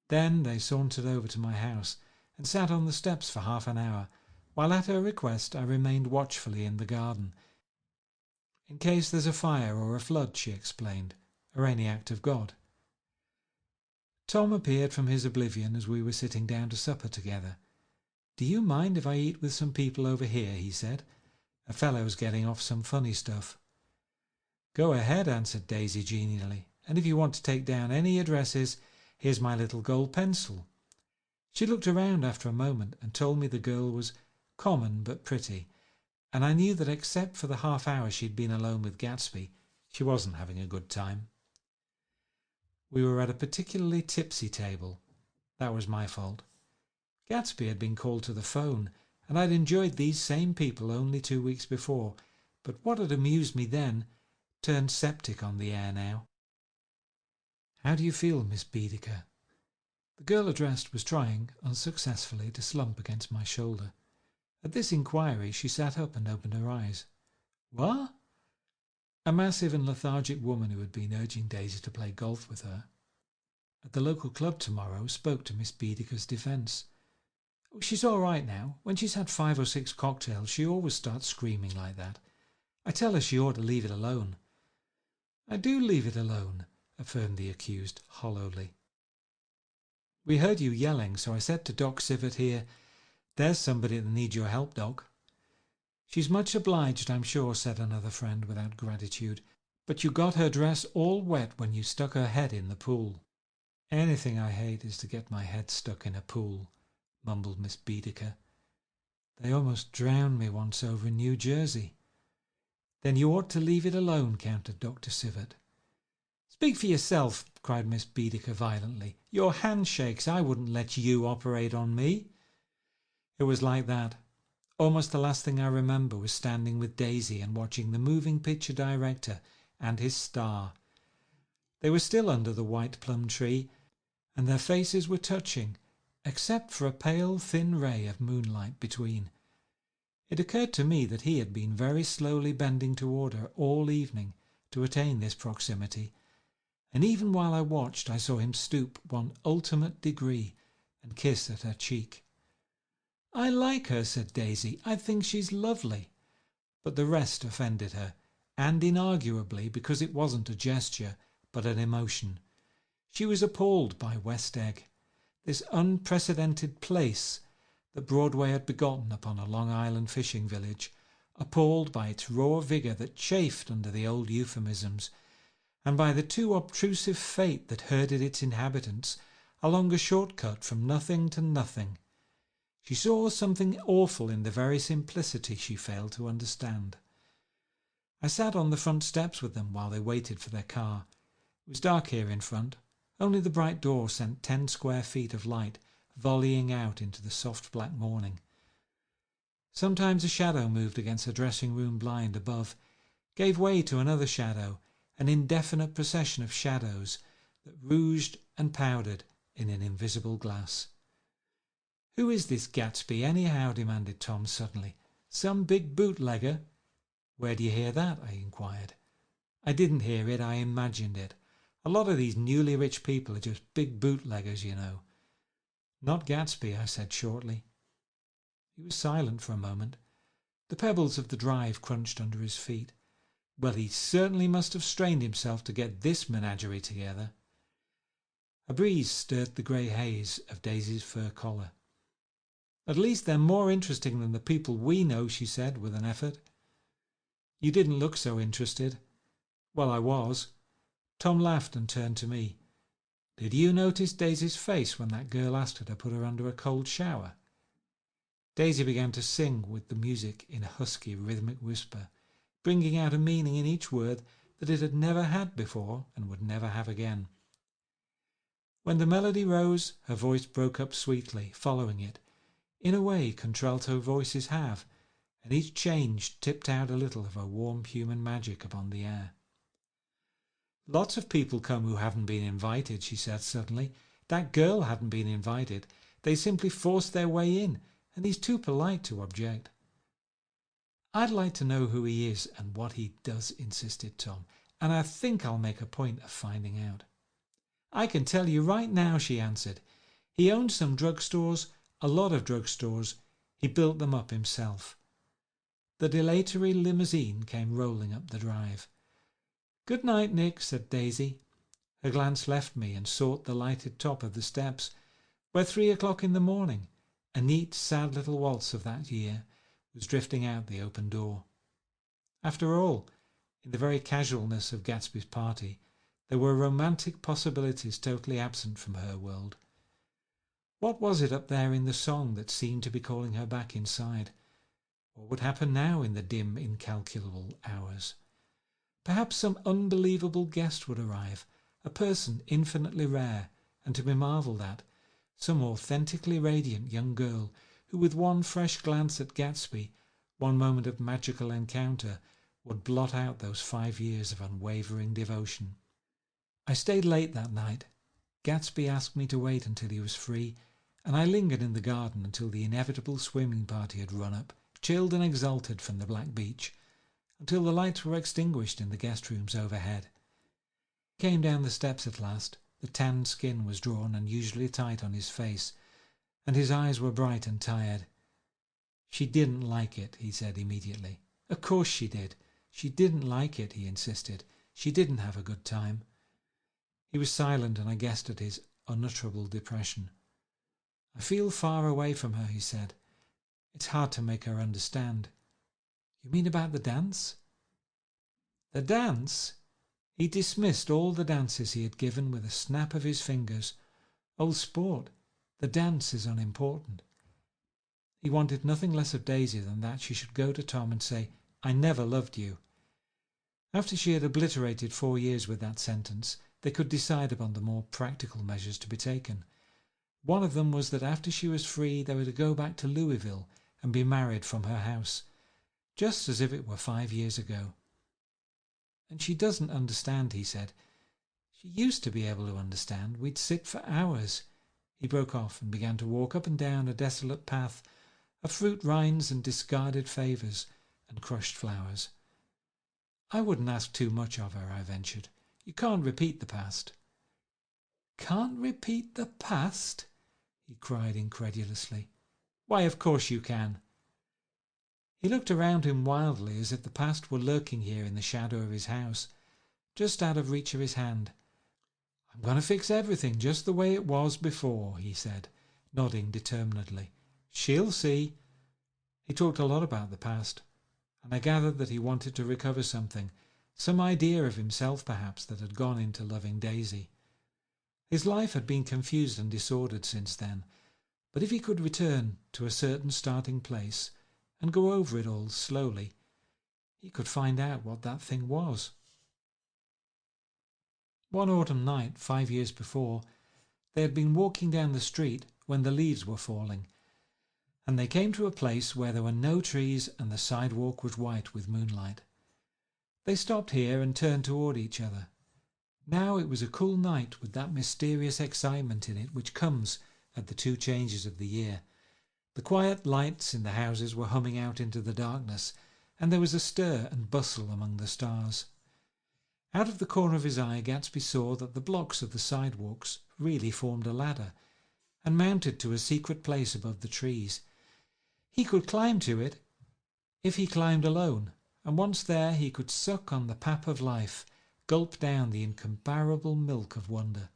Then they sauntered over to my house and sat on the steps for half an hour, while at her request I remained watchfully in the garden. "In case there's a fire or a flood," she explained, "or any act of God." Tom appeared from his oblivion as we were sitting down to supper together. "Do you mind if I eat with some people over here?" he said. "A fellow's getting off some funny stuff." "Go ahead," answered Daisy genially, "and if you want to take down any addresses, here's my little gold pencil." She looked around after a moment and told me the girl was common but pretty, and I knew that except for the half hour she'd been alone with Gatsby, she wasn't having a good time. We were at a particularly tipsy table. That was my fault. Gatsby had been called to the phone, and I'd enjoyed these same people only 2 weeks before, but what had amused me then turned septic on the air now. "How do you feel, Miss Baedeker?" The girl addressed was trying, unsuccessfully, to slump against my shoulder. At this inquiry she sat up and opened her eyes. "What?" A massive and lethargic woman who had been urging Daisy to play golf with her at the local club tomorrow spoke to Miss Baedeker's defence. "Oh, she's all right now. When she's had 5 or 6 cocktails she always starts screaming like that. I tell her she ought to leave it alone." "I do leave it alone," affirmed the accused hollowly. "We heard you yelling, so I said to Doc Sivert here, 'There's somebody that needs your help, Doc.'" "She's much obliged, I'm sure," said another friend without gratitude. "But you got her dress all wet when you stuck her head in the pool." "Anything I hate is to get my head stuck in a pool," mumbled Miss Baedeker. "They almost drowned me once over in New Jersey." "Then you ought to leave it alone," countered Dr. Sivert. "Speak for yourself," cried Miss Baedeker violently. "Your hand shakes. I wouldn't let you operate on me." It was like that. Almost the last thing I remember was standing with Daisy and watching the moving picture director and his star. They were still under the white plum tree, and their faces were touching, except for a pale, thin ray of moonlight between. It occurred to me that he had been very slowly bending toward her all evening to attain this proximity, and even while I watched I saw him stoop one ultimate degree and kiss at her cheek. "I like her," said Daisy. "I think she's lovely." But the rest offended her, and inarguably because it wasn't a gesture but an emotion. She was appalled by West Egg, this unprecedented place that Broadway had begotten upon a Long Island fishing village, appalled by its raw vigour that chafed under the old euphemisms, and by the too obtrusive fate that herded its inhabitants along a shortcut from nothing to nothing. She saw something awful in the very simplicity she failed to understand. I sat on the front steps with them while they waited for their car. It was dark here in front. Only the bright door sent 10 square feet of light volleying out into the soft black morning. Sometimes a shadow moved against the dressing-room blind above, gave way to another shadow, an indefinite procession of shadows that rouged and powdered in an invisible glass. "Who is this Gatsby, anyhow?" demanded Tom suddenly. "Some big bootlegger?" "Where do you hear that?" I inquired. "I didn't hear it, I imagined it. A lot of these newly rich people are just big bootleggers, you know." "Not Gatsby," I said shortly. He was silent for a moment. The pebbles of the drive crunched under his feet. Well, he certainly must have strained himself to get this menagerie together. A breeze stirred the grey haze of Daisy's fur collar. "At least they're more interesting than the people we know," she said with an effort. "You didn't look so interested." "Well, I was." Tom laughed and turned to me. "Did you notice Daisy's face when that girl asked her to put her under a cold shower?" Daisy began to sing with the music in a husky, rhythmic whisper, bringing out a meaning in each word that it had never had before and would never have again. When the melody rose, her voice broke up sweetly, following it, in a way contralto voices have, and each change tipped out a little of her warm human magic upon the air. "Lots of people come who haven't been invited," she said suddenly. "That girl hadn't been invited. They simply forced their way in, and he's too polite to object." "I'd like to know who he is and what he does," insisted Tom, "and I think I'll make a point of finding out." "I can tell you right now," she answered. "He owns some drugstores, a lot of drugstores. He built them up himself." The dilatory limousine came rolling up the drive. "Good night, Nick," said Daisy. Her glance left me and sought the lighted top of the steps, where 3 o'clock in the morning, a neat, sad little waltz of that year, was drifting out the open door. After all, in the very casualness of Gatsby's party, there were romantic possibilities totally absent from her world. What was it up there in the song that seemed to be calling her back inside? What would happen now in the dim, incalculable hours? Perhaps some unbelievable guest would arrive, a person infinitely rare and to be marvelled at, some authentically radiant young girl who, with one fresh glance at Gatsby, one moment of magical encounter, would blot out those 5 years of unwavering devotion. I stayed late that night. Gatsby asked me to wait until he was free, and I lingered in the garden until the inevitable swimming party had run up, chilled and exalted from the black beach, until the lights were extinguished in the guest rooms overhead. He came down the steps at last. The tanned skin was drawn unusually tight on his face, and his eyes were bright and tired. "She didn't like it," he said immediately. "Of course she did. She didn't like it," he insisted. "She didn't have a good time." He was silent, and I guessed at his unutterable depression. "I feel far away from her," he said. "It's hard to make her understand." "You mean about the dance?" "The dance?" He dismissed all the dances he had given with a snap of his fingers. "Old sport, the dance is unimportant." He wanted nothing less of Daisy than that she should go to Tom and say, "I never loved you." After she had obliterated 4 years with that sentence, they could decide upon the more practical measures to be taken. One of them was that after she was free they were to go back to Louisville and be married from her house, just as if it were 5 years ago. "And she doesn't understand," he said. "She used to be able to understand. We'd sit for hours." He broke off and began to walk up and down a desolate path of fruit rinds and discarded favours and crushed flowers. "I wouldn't ask too much of her," I ventured. "You can't repeat the past." "Can't repeat the past?" he cried incredulously. "Why, of course you can." He looked around him wildly, as if the past were lurking here in the shadow of his house, just out of reach of his hand. "I'm going to fix everything just the way it was before," he said, nodding determinedly. "She'll see." He talked a lot about the past, and I gathered that he wanted to recover something, Some idea of himself, perhaps, that had gone into loving Daisy. His life had been confused and disordered since then, but if he could return to a certain starting place and go over it all slowly, he could find out what that thing was. One autumn night, 5 years before, they had been walking down the street when the leaves were falling, and they came to a place where there were no trees and the sidewalk was white with moonlight. They stopped here and turned toward each other. Now it was a cool night with that mysterious excitement in it which comes at the two changes of the year. The quiet lights in the houses were humming out into the darkness, and there was a stir and bustle among the stars. Out of the corner of his eye, Gatsby saw that the blocks of the sidewalks really formed a ladder, and mounted to a secret place above the trees. He could climb to it if he climbed alone, and once there he could suck on the pap of life, gulp down the incomparable milk of wonder.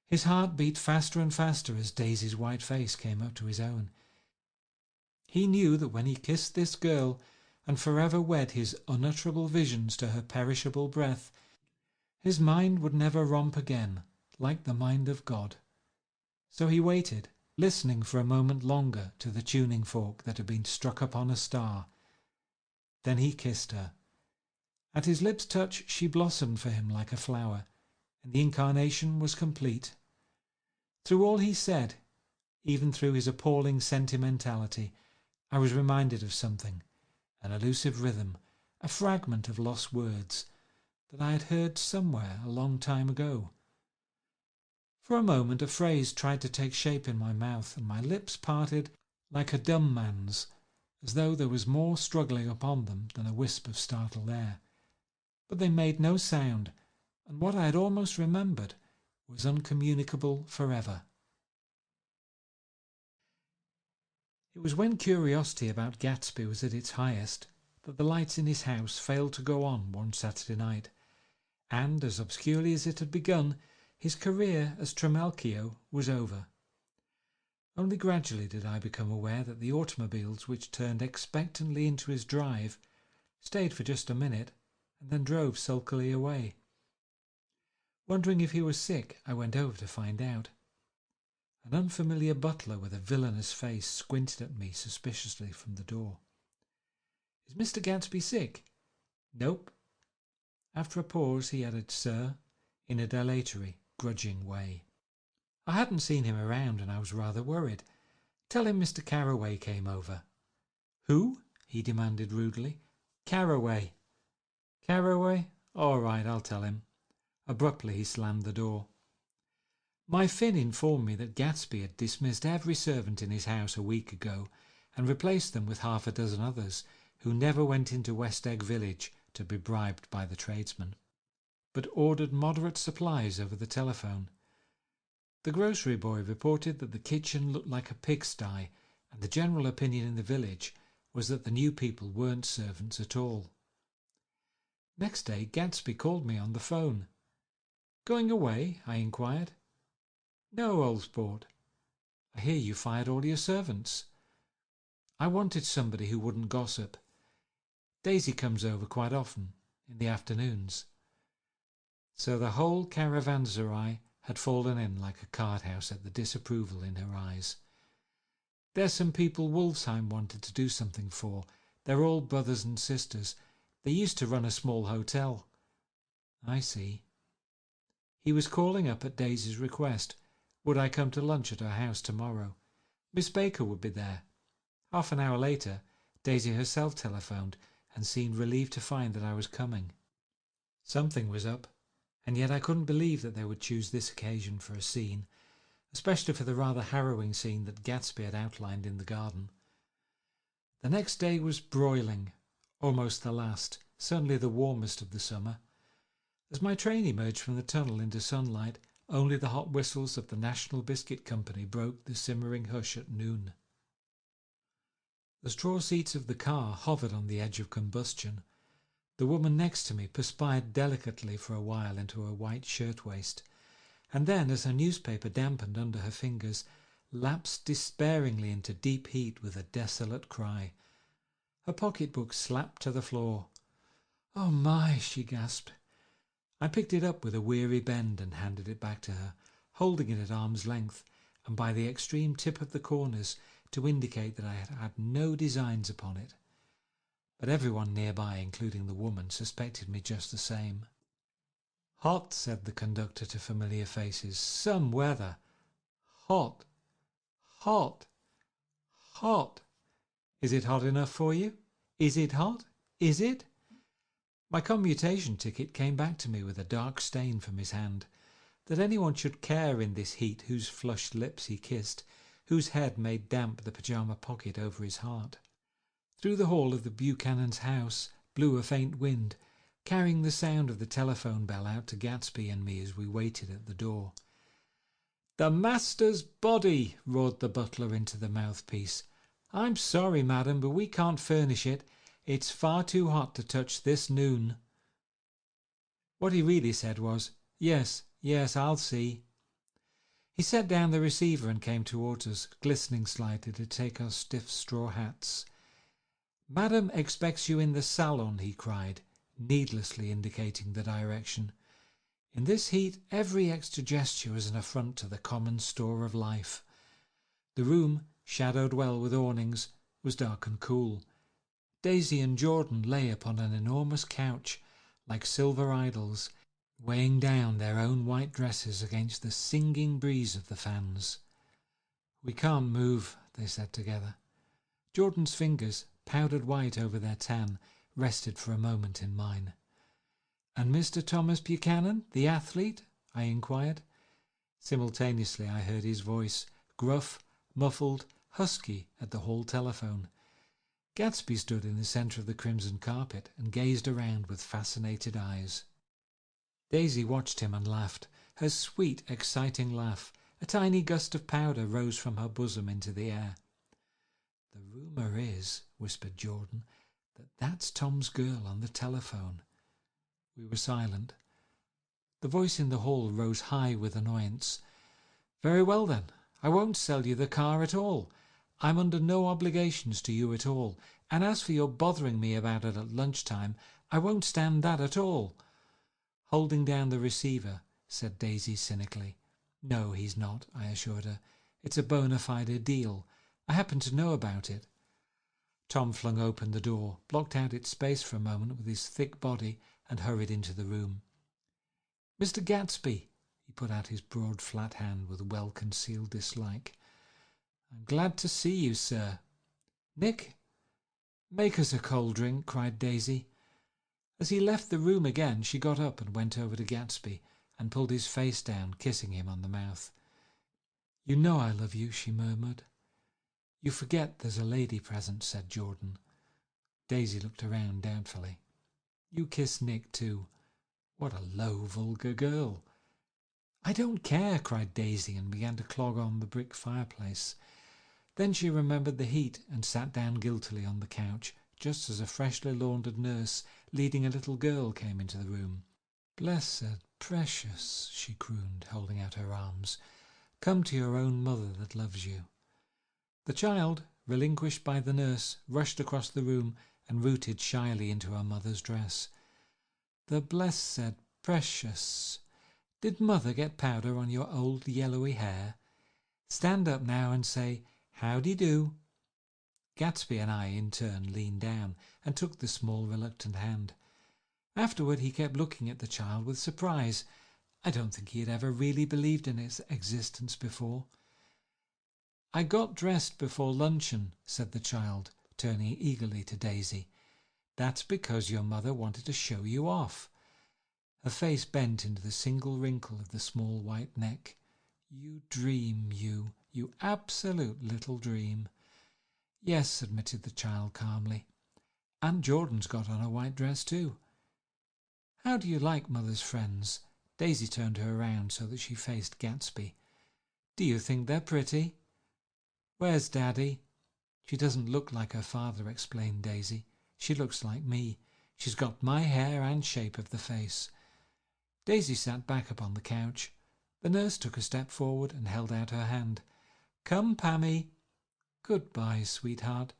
His heart beat faster and faster as Daisy's white face came up to his own. He knew that when he kissed this girl and forever wed his unutterable visions to her perishable breath, his mind would never romp again like the mind of God. So he waited, listening for a moment longer to the tuning fork that had been struck upon a star. Then he kissed her. At his lips' touch she blossomed for him like a flower, and the incarnation was complete. Through all he said, even through his appalling sentimentality, I was reminded of something, an elusive rhythm, a fragment of lost words that I had heard somewhere a long time ago. For a moment a phrase tried to take shape in my mouth, and my lips parted like a dumb man's, as though there was more struggling upon them than a wisp of startled air. But they made no sound, and what I had almost remembered was uncommunicable forever. It was when curiosity about Gatsby was at its highest that the lights in his house failed to go on one Saturday night, and, as obscurely as it had begun, his career as Trimalchio was over. Only gradually did I become aware that the automobiles which turned expectantly into his drive stayed for just a minute and then drove sulkily away. Wondering if he was sick, I went over to find out. An unfamiliar butler with a villainous face squinted at me suspiciously from the door. "Is Mr. Gatsby sick?" "Nope." After a pause he added, "Sir," in a dilatory, grudging way. I hadn't seen him around and I was rather worried. "Tell him Mr. Carroway came over." "Who?" he demanded rudely. "Carroway." "Carroway? All right, I'll tell him." Abruptly he slammed the door. My Finn informed me that Gatsby had dismissed every servant in his house a week ago and replaced them with half a dozen others who never went into West Egg Village to be bribed by the tradesmen, but ordered moderate supplies over the telephone. The grocery boy reported that the kitchen looked like a pigsty, and the general opinion in the village was that the new people weren't servants at all. Next day Gatsby called me on the phone. "Going away?" I inquired. "No, old sport." "I hear you fired all your servants." "I wanted somebody who wouldn't gossip. Daisy comes over quite often, in the afternoons." So the whole caravanserai had fallen in like a card-house at the disapproval in her eyes. "There's some people Wolfsheim wanted to do something for. They're all brothers and sisters. They used to run a small hotel." "I see." He was calling up at Daisy's request. Would I come to lunch at her house tomorrow? Miss Baker would be there. Half an hour later, Daisy herself telephoned and seemed relieved to find that I was coming. Something was up, and yet I couldn't believe that they would choose this occasion for a scene, especially for the rather harrowing scene that Gatsby had outlined in the garden. The next day was broiling, almost the last, certainly the warmest of the summer. As my train emerged from the tunnel into sunlight, only the hot whistles of the National Biscuit Company broke the simmering hush at noon. The straw seats of the car hovered on the edge of combustion. The woman next to me perspired delicately for a while into her white shirtwaist, and then, as her newspaper dampened under her fingers, lapsed despairingly into deep heat with a desolate cry. Her pocketbook slapped to the floor. "Oh my," she gasped. I picked it up with a weary bend and handed it back to her, holding it at arm's length and by the extreme tip of the corners to indicate that I had had no designs upon it. But everyone nearby, including the woman, suspected me just the same. "Hot," said the conductor to familiar faces. "Some weather. Hot. Hot. Hot. Is it hot enough for you? Is it hot? Is it?" My commutation ticket came back to me with a dark stain from his hand. That anyone should care in this heat whose flushed lips he kissed, whose head made damp the pyjama pocket over his heart. Through the hall of the Buchanan's house blew a faint wind, carrying the sound of the telephone bell out to Gatsby and me as we waited at the door. "The master's body!" roared the butler into the mouthpiece. "I'm sorry, madam, but we can't furnish it. It's far too hot to touch this noon." What he really said was, "Yes, yes, I'll see." He set down the receiver and came towards us, glistening slightly to take our stiff straw hats. "Madam expects you in the salon," he cried, needlessly indicating the direction. In this heat, every extra gesture was an affront to the common store of life. The room, shadowed well with awnings, was dark and cool. Daisy and Jordan lay upon an enormous couch, like silver idols, weighing down their own white dresses against the singing breeze of the fans. "We can't move," they said together. Jordan's fingers, powdered white over their tan, rested for a moment in mine. "And Mr. Thomas Buchanan, the athlete?" I inquired. Simultaneously I heard his voice, gruff, muffled, husky, at the hall telephone. Gatsby stood in the centre of the crimson carpet and gazed around with fascinated eyes. Daisy watched him and laughed, her sweet, exciting laugh. A tiny gust of powder rose from her bosom into the air. "The rumour is," whispered Jordan, "that that's Tom's girl on the telephone." We were silent. The voice in the hall rose high with annoyance. "Very well then, I won't sell you the car at all. I'm under no obligations to you at all, and as for your bothering me about it at lunchtime, I won't stand that at all." Holding down the receiver, said Daisy cynically. "No, he's not," I assured her. "It's a bona fide deal. I happen to know about it." Tom flung open the door, blocked out its space for a moment with his thick body, and hurried into the room. "Mr. Gatsby," he put out his broad flat hand with well-concealed dislike. "I'm glad to see you, sir." "Nick, make us a cold drink," cried Daisy. As he left the room again, she got up and went over to Gatsby and pulled his face down, kissing him on the mouth. "You know I love you," she murmured. "You forget there's a lady present," said Jordan. Daisy looked around doubtfully. "You kiss Nick too. What a low, vulgar girl." "I don't care," cried Daisy, and began to clog on the brick fireplace. Then she remembered the heat and sat down guiltily on the couch, just as a freshly laundered nurse leading a little girl came into the room. "Blessed, precious," she crooned, holding out her arms. "Come to your own mother that loves you." The child, relinquished by the nurse, rushed across the room and rooted shyly into her mother's dress. "The blessed, precious. Did mother get powder on your old yellowy hair? Stand up now and say, 'Howdy-do.'" Gatsby and I, in turn, leaned down and took the small, reluctant hand. Afterward he kept looking at the child with surprise. I don't think he had ever really believed in its existence before. "I got dressed before luncheon," said the child, turning eagerly to Daisy. "That's because your mother wanted to show you off." Her face bent into the single wrinkle of the small white neck. "You dream, you absolute little dream." "Yes," admitted the child calmly. "Aunt Jordan's got on a white dress too." "How do you like mother's friends?" Daisy turned her around so that she faced Gatsby. "Do you think they're pretty?" "Where's Daddy?" "She doesn't look like her father," explained Daisy. "She looks like me. She's got my hair and shape of the face." Daisy sat back upon the couch. The nurse took a step forward and held out her hand. "Come, Pammy." "Goodbye, sweetheart."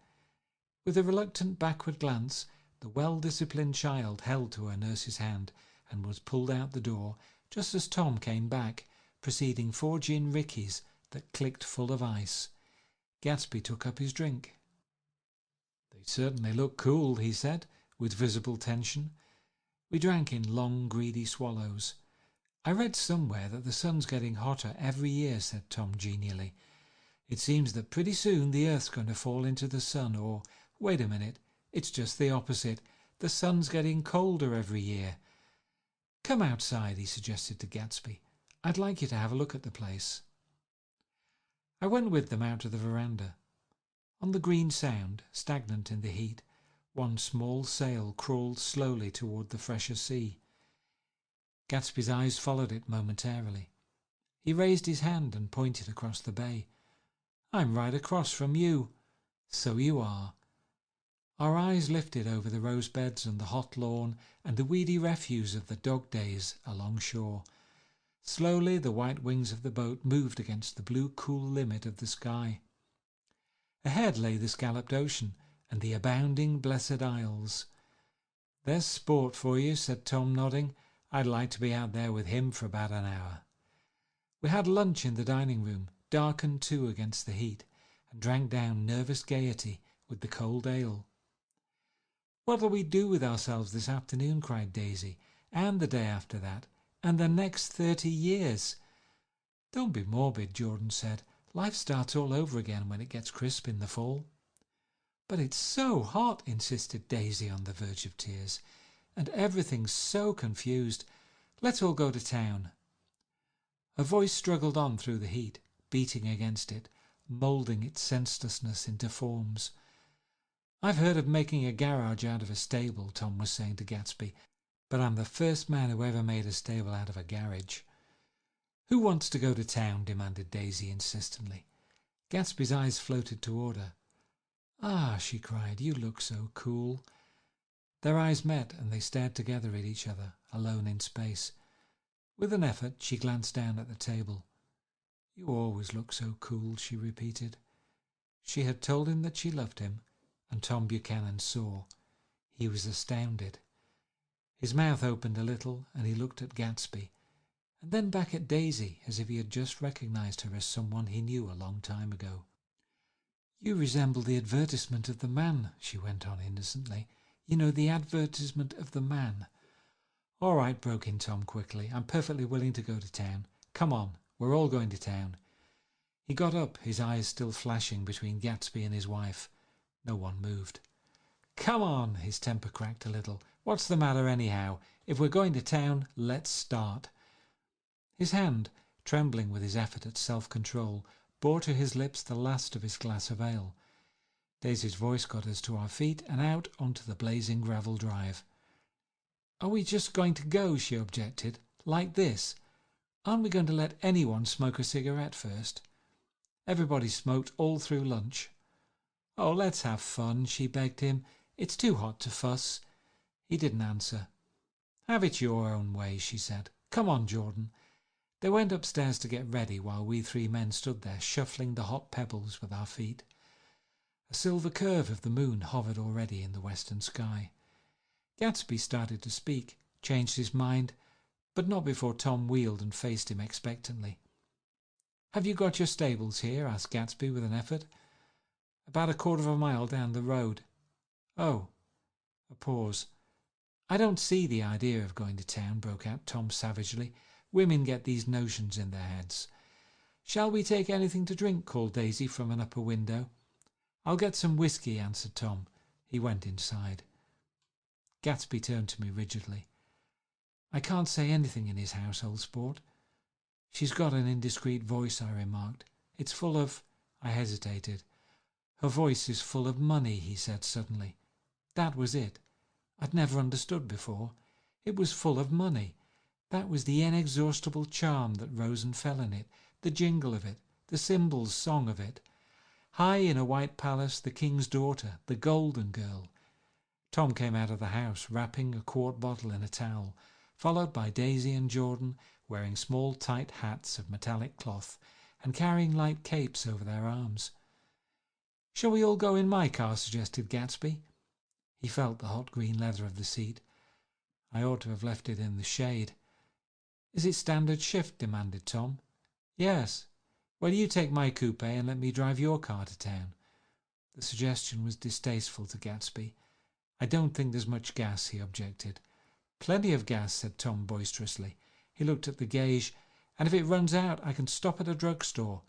With a reluctant backward glance, The well-disciplined child held to her nurse's hand and was pulled out the door just as Tom came back, preceding 4 gin rickeys that clicked full of ice. Gatsby took up his drink. "They certainly look cool," he said, with visible tension. We drank in long, greedy swallows. "I read somewhere that the sun's getting hotter every year," said Tom genially. "It seems that pretty soon the Earth's going to fall into the sun, or, wait a minute, it's just the opposite. The sun's getting colder every year." "Come outside," he suggested to Gatsby. "I'd like you to have a look at the place." I went with them out to the veranda. On the green Sound, stagnant in the heat, one small sail crawled slowly toward the fresher sea. Gatsby's eyes followed it momentarily. He raised his hand and pointed across the bay. "I'm right across from you." "So you are." Our eyes lifted over the rose beds and the hot lawn and the weedy refuse of the dog days along shore. Slowly the white wings of the boat moved against the blue cool limit of the sky. Ahead lay the scalloped ocean and the abounding Blessed Isles. "There's sport for you," said Tom, nodding. "I'd like to be out there with him for about an hour." We had lunch in the dining room, darkened too against the heat, and drank down nervous gaiety with the cold ale. "What'll we do with ourselves this afternoon?" cried Daisy, "and the day after that, and the next 30 years?" "Don't be morbid," Jordan said. "Life starts all over again when it gets crisp in the fall." "But it's so hot," insisted Daisy on the verge of tears, "and everything's so confused. Let's all go to town." Her voice struggled on through the heat, beating against it, moulding its senselessness into forms. "I've heard of making a garage out of a stable," Tom was saying to Gatsby, "but I'm the first man who ever made a stable out of a garage." "Who wants to go to town?" demanded Daisy insistently. Gatsby's eyes floated toward her. "Ah," she cried, "you look so cool." Their eyes met and they stared together at each other, alone in space. With an effort, she glanced down at the table. "You always look so cool," she repeated. She had told him that she loved him, and Tom Buchanan saw. He was astounded. His mouth opened a little and he looked at Gatsby, and then back at Daisy as if he had just recognized her as someone he knew a long time ago. "You resemble the advertisement of the Man," she went on innocently. "You know, the advertisement of the Man." "All right," broke in Tom quickly. "I'm perfectly willing to go to town. Come on, we're all going to town." He got up, his eyes still flashing between Gatsby and his wife. No one moved. "Come on," his temper cracked a little. "What's the matter anyhow? If we're going to town, let's start." His hand, trembling with his effort at self-control, bore to his lips the last of his glass of ale. Daisy's voice got us to our feet and out onto the blazing gravel drive. "Are we just going to go?" she objected. "Like this? Aren't we going to let anyone smoke a cigarette first?" Everybody smoked all through lunch. "Oh, let's have fun," she begged him. "It's too hot to fuss." He didn't answer. "Have it your own way," she said. "Come on, Jordan." They went upstairs to get ready while we 3 men stood there shuffling the hot pebbles with our feet. A silver curve of the moon hovered already in the western sky. Gatsby started to speak, changed his mind, but not before Tom wheeled and faced him expectantly. "Have you got your stables here?" asked Gatsby with an effort. "About 1/4 of a mile down the road." "Oh." A pause. "I don't see the idea of going to town," broke out Tom savagely. "Women get these notions in their heads." "Shall we take anything to drink?" called Daisy from an upper window. "I'll get some whiskey," answered Tom. He went inside. Gatsby turned to me rigidly. "I can't say anything in his house, old sport." "She's got an indiscreet voice," I remarked. "It's full of—" I hesitated. "Her voice is full of money," he said suddenly. That was it. I'd never understood before. It was full of money. That was the inexhaustible charm that rose and fell in it, the jingle of it, the cymbals' song of it. High in a white palace, the king's daughter, the golden girl. Tom came out of the house, wrapping a quart bottle in a towel, followed by Daisy and Jordan, wearing small tight hats of metallic cloth and carrying light capes over their arms. "Shall we all go in my car?" suggested Gatsby. He felt the hot green leather of the seat. I ought to have left it in the shade. Is it standard shift? Demanded Tom. Yes. Well, you take my coupe and let me drive your car to town. The suggestion was distasteful to Gatsby. I don't think there's much gas, he objected. Plenty of gas, said Tom boisterously. He looked at the gauge. And if it runs out, I can stop at a drugstore.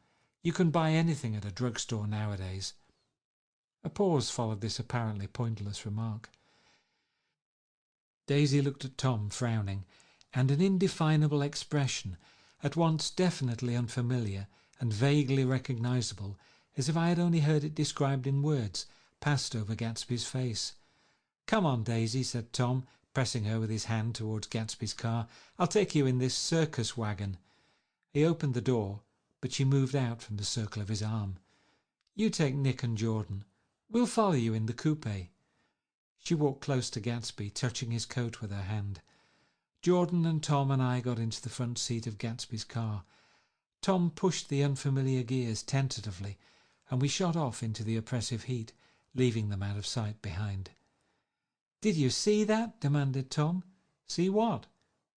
You can buy anything at a drugstore nowadays. A pause followed this apparently pointless remark. Daisy looked at Tom, frowning, and an indefinable expression, at once definitely unfamiliar and vaguely recognizable, as if I had only heard it described in words, passed over Gatsby's face. "Come on, Daisy," said Tom, pressing her with his hand towards Gatsby's car. "I'll take you in this circus wagon." He opened the door, but she moved out from the circle of his arm. "You take Nick and Jordan. We'll follow you in the coupe." She walked close to Gatsby, touching his coat with her hand. Jordan and Tom and I got into the front seat of Gatsby's car. Tom pushed the unfamiliar gears tentatively, and we shot off into the oppressive heat, leaving them out of sight behind. "Did you see that?" demanded Tom. "See what?"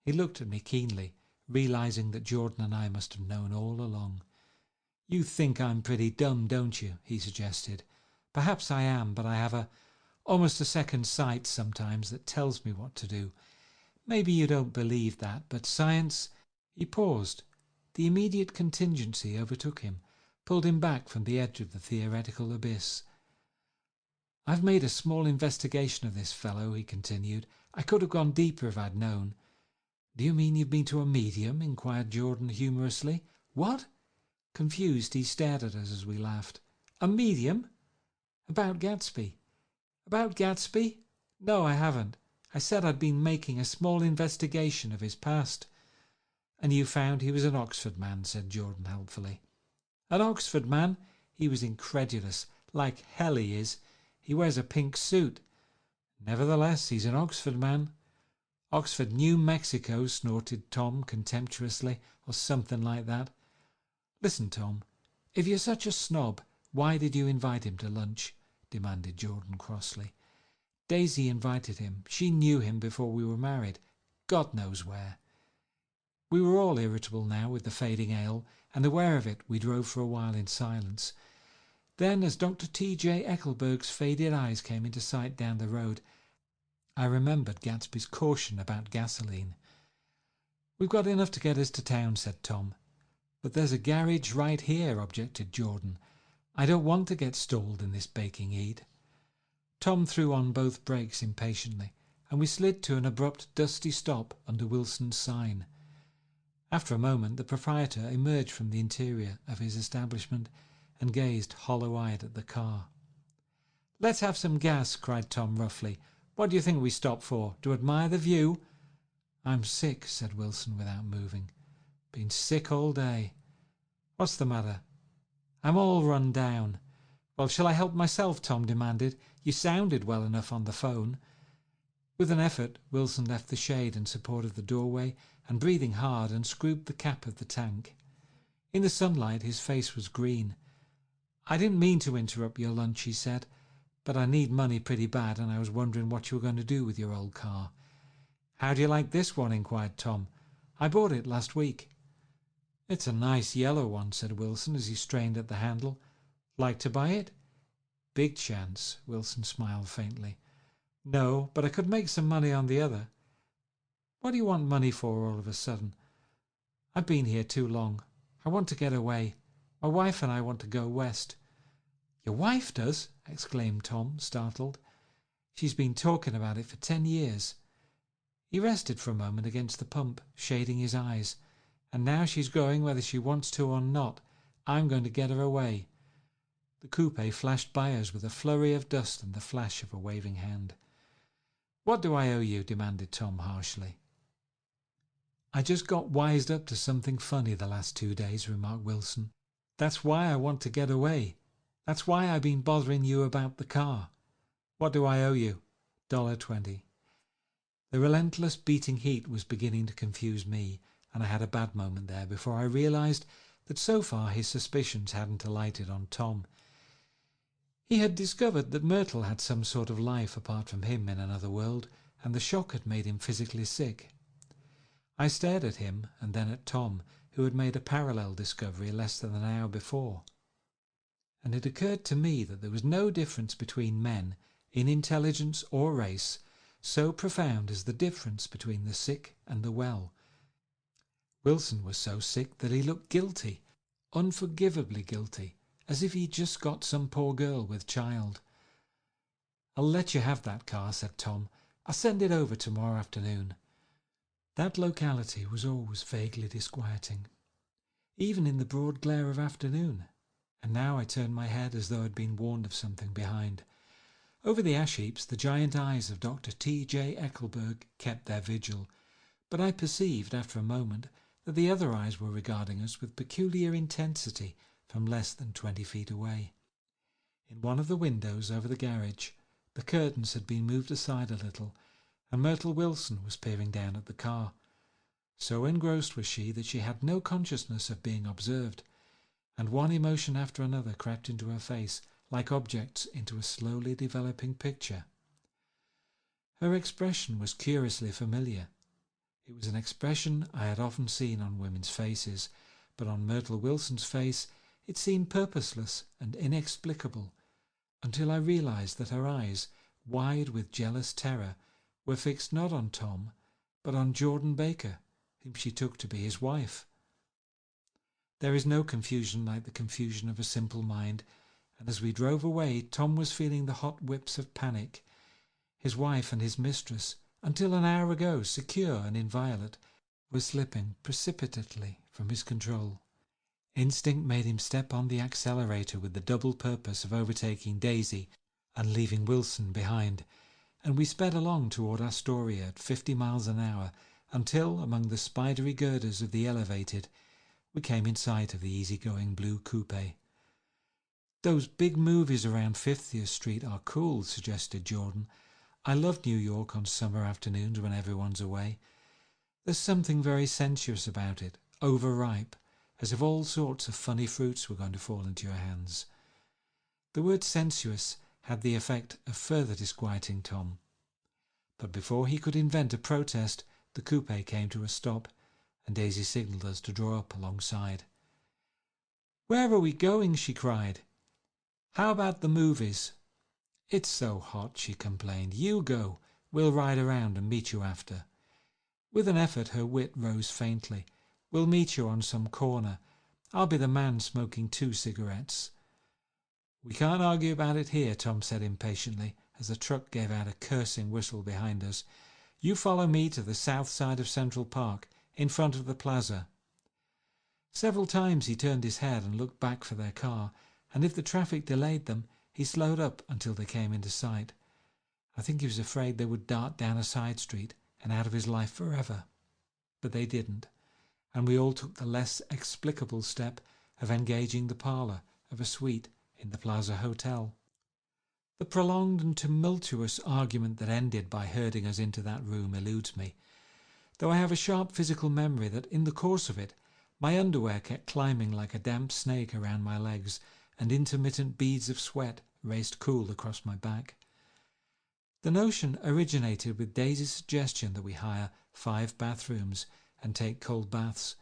He looked at me keenly, realizing that Jordan and I must have known all along. "You think I'm pretty dumb, don't you?" he suggested. "Perhaps I am, but I have almost a second sight sometimes that tells me what to do. Maybe you don't believe that, but science—" He paused. The immediate contingency overtook him, pulled him back from the edge of the theoretical abyss. "I've made a small investigation of this fellow," he continued. "I could have gone deeper if I'd known." "Do you mean you've been to a medium?" inquired Jordan humorously. "What?" Confused, he stared at us as we laughed. "A medium? About Gatsby?" "About Gatsby? No, I haven't. I said I'd been making a small investigation of his past." "And you found he was an Oxford man," said Jordan helpfully. "An Oxford man?" He was incredulous. "Like hell he is. He wears a pink suit." "Nevertheless, he's an Oxford man." "Oxford, New Mexico," snorted Tom contemptuously, or something like that. "Listen, Tom, if you're such a snob, why did you invite him to lunch?" demanded Jordan crossly. "Daisy invited him. She knew him before we were married. God knows where." We were all irritable now with the fading ale, and aware of it, we drove for a while in silence. Then, as Dr. T.J. Eckelberg's faded eyes came into sight down the road, I remembered Gatsby's caution about gasoline. "We've got enough to get us to town," said Tom. "But there's a garage right here," objected Jordan. "I don't want to get stalled in this baking heat." Tom threw on both brakes impatiently, and we slid to an abrupt, dusty stop under Wilson's sign. After a moment, the proprietor emerged from the interior of his establishment and gazed hollow-eyed at the car. "Let's have some gas," cried Tom roughly. "What do you think we stopped for? To admire the view?" "I'm sick," said Wilson without moving. "Been sick all day." "What's the matter?" "I'm all run down." "Well, shall I help myself?" Tom demanded. "You sounded well enough on the phone." With an effort, Wilson left the shade and supported the doorway, and breathing hard, unscrewed the cap of the tank. In the sunlight his face was green. "I didn't mean to interrupt your lunch," he said, "but I need money pretty bad, and I was wondering what you were going to do with your old car." "How do you like this one?" inquired Tom. "I bought it last week." "It's a nice yellow one," said Wilson as he strained at the handle. "Like to buy it?" "Big chance," Wilson smiled faintly. "No, but I could make some money on the other." "What do you want money for all of a sudden?" "I've been here too long. I want to get away. My wife and I want to go west." "Your wife does?" exclaimed Tom, startled. "She's been talking about it for 10 years. He rested for a moment against the pump, shading his eyes. "And now she's going whether she wants to or not. I'm going to get her away." The coupe flashed by us with a flurry of dust and the flash of a waving hand. "What do I owe you?" demanded Tom harshly. "I just got wised up to something funny the last 2 days," remarked Wilson. "That's why I want to get away. That's why I've been bothering you about the car." "What do I owe you?" $1.20. The relentless beating heat was beginning to confuse me, and I had a bad moment there before I realized that so far his suspicions hadn't alighted on Tom. He had discovered that Myrtle had some sort of life apart from him in another world, and the shock had made him physically sick. I stared at him and then at Tom, who had made a parallel discovery less than an hour before. And it occurred to me that there was no difference between men, in intelligence or race, so profound as the difference between the sick and the well. Wilson was so sick that he looked guilty, unforgivably guilty, as if he'd just got some poor girl with child. "I'll let you have that car," said Tom. "I'll send it over tomorrow afternoon." That locality was always vaguely disquieting, even in the broad glare of afternoon, and now I turned my head as though I'd been warned of something behind. Over the ash heaps the giant eyes of Dr. T.J. Eckelberg kept their vigil, but I perceived after a moment that the other eyes were regarding us with peculiar intensity from less than 20 feet away. In one of the windows over the garage, the curtains had been moved aside a little, and Myrtle Wilson was peering down at the car. So engrossed was she that she had no consciousness of being observed, and one emotion after another crept into her face, like objects into a slowly developing picture. Her expression was curiously familiar. It was an expression I had often seen on women's faces, but on Myrtle Wilson's face it seemed purposeless and inexplicable, until I realized that her eyes, wide with jealous terror, were fixed not on Tom, but on Jordan Baker, whom she took to be his wife. There is no confusion like the confusion of a simple mind, and as we drove away, Tom was feeling the hot whips of panic. His wife and his mistress, until an hour ago secure and inviolate, were slipping precipitately from his control. Instinct made him step on the accelerator with the double purpose of overtaking Daisy and leaving Wilson behind, and we sped along toward Astoria at 50 miles an hour until, among the spidery girders of the elevated, we came in sight of the easy-going blue coupe. "Those big movies around 50th Street are cool," suggested Jordan. "I love New York on summer afternoons when everyone's away. There's something very sensuous about it, overripe, as if all sorts of funny fruits were going to fall into your hands." The word sensuous had the effect of further disquieting Tom. But before he could invent a protest, the coupe came to a stop, and Daisy signalled us to draw up alongside. "Where are we going?" she cried. "How about the movies?" "It's so hot," she complained. "You go. We'll ride around and meet you after." With an effort her wit rose faintly. "We'll meet you on some corner. I'll be the man smoking 2 cigarettes." "We can't argue about it here," Tom said impatiently, as the truck gave out a cursing whistle behind us. "You follow me to the south side of Central Park, in front of the plaza." Several times he turned his head and looked back for their car, and if the traffic delayed them, he slowed up until they came into sight. I think he was afraid they would dart down a side street and out of his life forever. But they didn't, and we all took the less explicable step of engaging the parlour of a suite in the Plaza Hotel. The prolonged and tumultuous argument that ended by herding us into that room eludes me, though I have a sharp physical memory that in the course of it my underwear kept climbing like a damp snake around my legs, and intermittent beads of sweat raced cool across my back. The notion originated with Daisy's suggestion that we hire 5 bathrooms and take cold baths,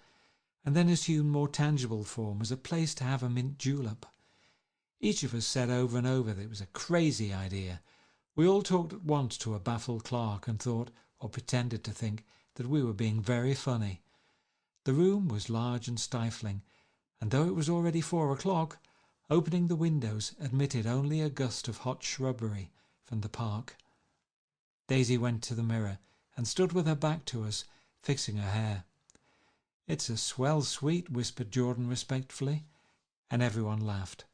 and then assumed more tangible form as a place to have a mint julep. Each of us said over and over that it was a crazy idea. We all talked at once to a baffled clerk and thought, or pretended to think, that we were being very funny. The room was large and stifling, and though it was already 4 o'clock, opening the windows admitted only a gust of hot shrubbery from the park. Daisy went to the mirror and stood with her back to us, fixing her hair. "It's a swell suite," whispered Jordan respectfully, and everyone laughed.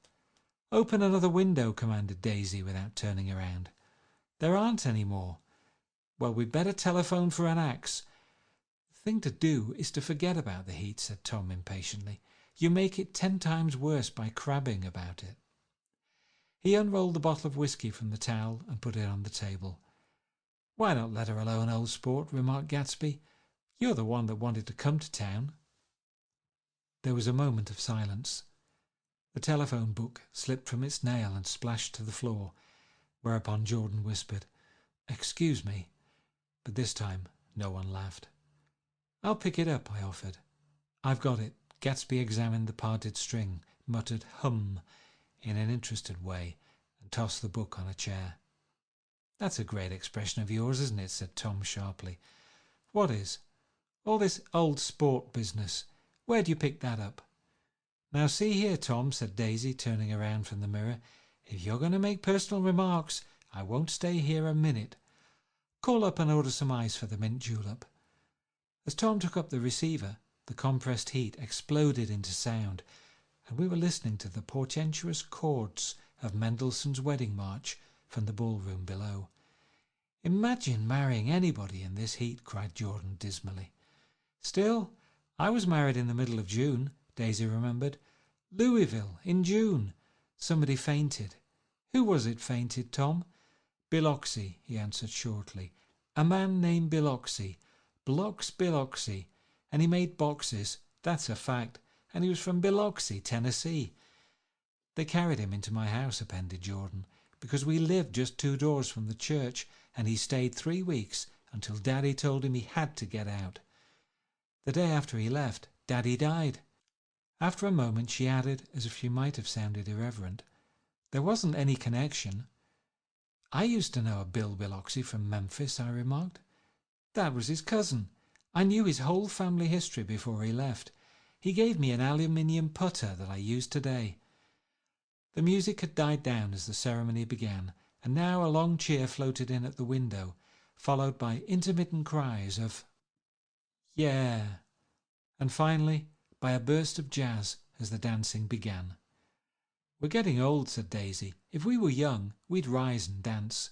"Open another window," commanded Daisy without turning around. "There aren't any more." "Well, we'd better telephone for an axe." "The thing to do is to forget about the heat," said Tom impatiently. "You make it 10 times worse by crabbing about it." He unrolled the bottle of whiskey from the towel and put it on the table. "Why not let her alone, old sport?" remarked Gatsby. "You're the one that wanted to come to town." There was a moment of silence. The telephone book slipped from its nail and splashed to the floor, whereupon Jordan whispered, "Excuse me," but this time no one laughed. "I'll pick it up," I offered. "I've got it." Gatsby examined the parted string, muttered "hum" in an interested way, and tossed the book on a chair. "That's a great expression of yours, isn't it?" said Tom sharply. "What is?" "All this old sport business. Where'd you pick that up?" "Now see here, Tom," said Daisy, turning around from the mirror. "If you're going to make personal remarks, I won't stay here a minute. Call up and order some ice for the mint julep." As Tom took up the receiver, the compressed heat exploded into sound, and we were listening to the portentous chords of Mendelssohn's Wedding March from the ballroom below. "Imagine marrying anybody in this heat," cried Jordan dismally. "Still, I was married in the middle of June," Daisy remembered. "Louisville, in June. Somebody fainted." "Who was it fainted, Tom?" "Biloxi," he answered shortly. "A man named Biloxi. Biloxi. And he made boxes, that's a fact. And he was from Biloxi, Tennessee." "They carried him into my house," appended Jordan, "because we lived just 2 doors from the church, and he stayed 3 weeks until Daddy told him he had to get out. The day after he left, Daddy died." After a moment she added, as if she might have sounded irreverent, "There wasn't any connection." "I used to know a Bill Biloxi from Memphis," I remarked. "That was his cousin. I knew his whole family history before he left. He gave me an aluminium putter that I use today." The music had died down as the ceremony began, and now a long cheer floated in at the window, followed by intermittent cries of "Yeah," and finally by a burst of jazz as the dancing began. "We're getting old," said Daisy. "If we were young, we'd rise and dance."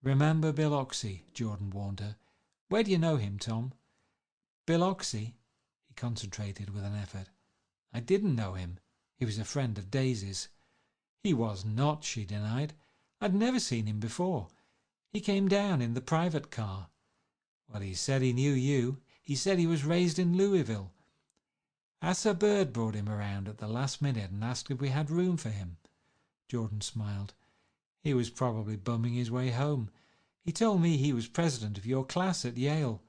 "Remember Biloxi," Jordan warned her. "Where do you know him, Tom?" "Biloxi?" He concentrated with an effort. "I didn't know him. He was a friend of Daisy's." "He was not," she denied. "I'd never seen him before. He came down in the private car." "Well, he said he knew you. He said he was raised in Louisville." "Asa Bird brought him around at the last minute and asked if we had room for him." Jordan smiled. "He was probably bumming his way home. He told me he was president of your class at Yale."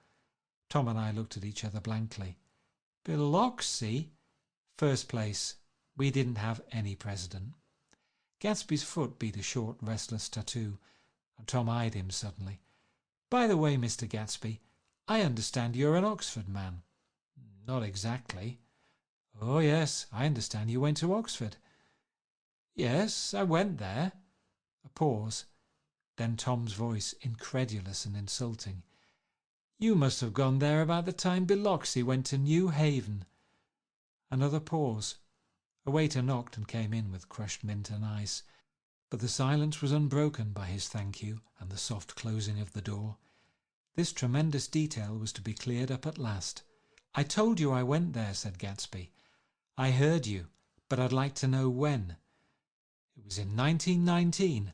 Tom and I looked at each other blankly. "Biloxi?" "First place. We didn't have any president." Gatsby's foot beat a short, restless tattoo, and Tom eyed him suddenly. "By the way, Mr. Gatsby, I understand you're an Oxford man." "Not exactly." "Oh, yes, I understand you went to Oxford." "Yes, I went there." A pause, then Tom's voice, incredulous and insulting. "You must have gone there about the time Biloxi went to New Haven." Another pause. A waiter knocked and came in with crushed mint and ice, but the silence was unbroken by his thank you and the soft closing of the door. This tremendous detail was to be cleared up at last. "I told you I went there," said Gatsby. "I heard you, but I'd like to know when." "It was in 1919.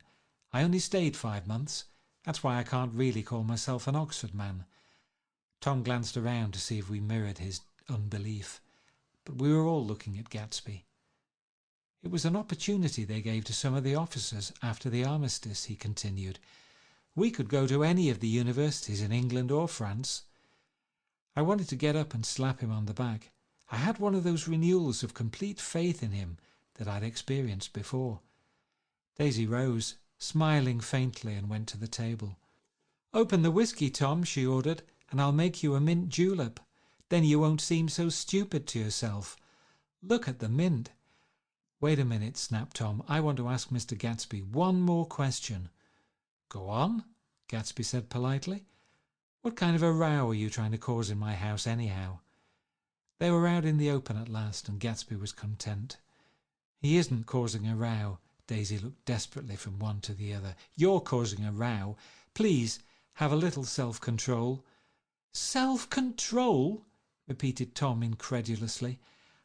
I only stayed 5 months. That's why I can't really call myself an Oxford man." Tom glanced around to see if we mirrored his unbelief, but we were all looking at Gatsby. "It was an opportunity they gave to some of the officers after the armistice," he continued. "We could go to any of the universities in England or France." I wanted to get up and slap him on the back. I had one of those renewals of complete faith in him that I'd experienced before. Daisy rose, smiling faintly, and went to the table. "Open the whiskey, Tom," she ordered, "and I'll make you a mint julep. Then you won't seem so stupid to yourself. Look at the mint." "Wait a minute," snapped Tom. "I want to ask Mr. Gatsby one more question." "Go on," Gatsby said politely. "What kind of a row are you trying to cause in my house anyhow?" They were out in the open at last, and Gatsby was content. "He isn't causing a row." Daisy looked desperately from one to the other. "You're causing a row. Please, have a little self-control." "Self-control?" repeated Tom incredulously.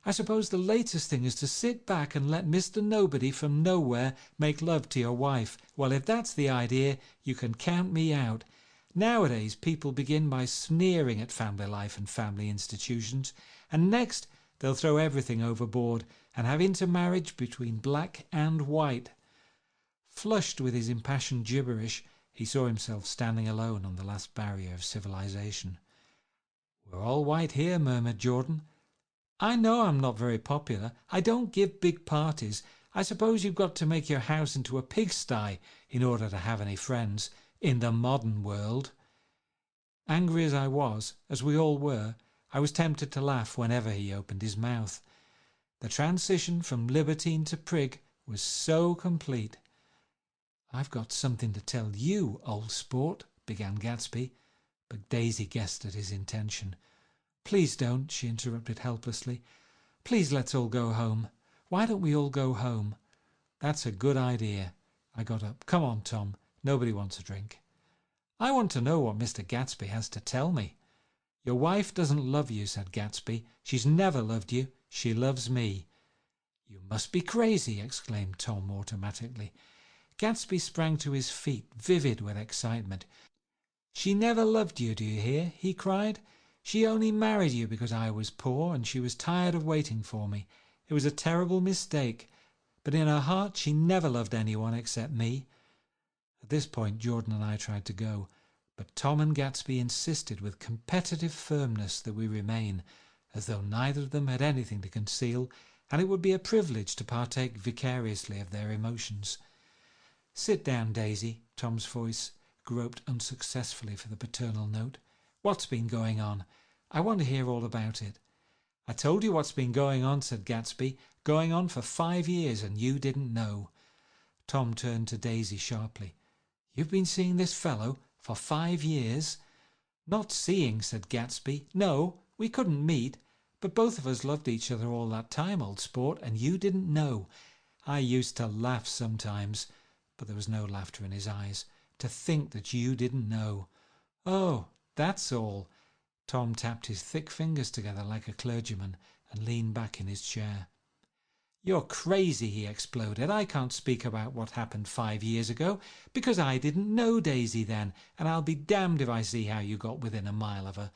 "I suppose the latest thing is to sit back and let Mr. Nobody from nowhere make love to your wife. Well, if that's the idea, you can count me out. Nowadays, people begin by sneering at family life and family institutions, and next they'll throw everything overboard and have intermarriage between black and white. Flushed with his impassioned gibberish, he saw himself standing alone on the last barrier of civilization. "We're all white here," murmured Jordan. "I know I'm not very popular. I don't give big parties. I suppose you've got to make your house into a pigsty in order to have any friends in the modern world." Angry as I was, as we all were, I was tempted to laugh whenever he opened his mouth. The transition from libertine to prig was so complete. "I've got something to tell you, old sport," began Gatsby, but Daisy guessed at his intention. "Please don't," she interrupted helplessly. "Please let's all go home. Why don't we all go home?" "That's a good idea." I got up. "Come on, Tom. Nobody wants a drink." "I want to know what Mr. Gatsby has to tell me." "Your wife doesn't love you," said Gatsby. "She's never loved you. She loves me." "You must be crazy," exclaimed Tom automatically. Gatsby sprang to his feet, vivid with excitement. "She never loved you, do you hear?" he cried. "She only married you because I was poor and she was tired of waiting for me. It was a terrible mistake, but in her heart she never loved anyone except me." At this point Jordan and I tried to go, but Tom and Gatsby insisted with competitive firmness that we remain, as though neither of them had anything to conceal, and it would be a privilege to partake vicariously of their emotions. "Sit down, Daisy." Tom's voice groped unsuccessfully for the paternal note. "What's been going on? I want to hear all about it." "I told you what's been going on," said Gatsby. "Going on for 5 years, and you didn't know." Tom turned to Daisy sharply. "You've been seeing this fellow for 5 years?" "Not seeing," said Gatsby. "No, we couldn't meet, but both of us loved each other all that time, old sport, and you didn't know." I used to laugh sometimes, but there was no laughter in his eyes. "To think that you didn't know." "Oh, that's all." Tom tapped his thick fingers together like a clergyman and leaned back in his chair. "You're crazy," he exploded. "I can't speak about what happened 5 years ago because I didn't know Daisy then, and I'll be damned if I see how you got within a mile of her,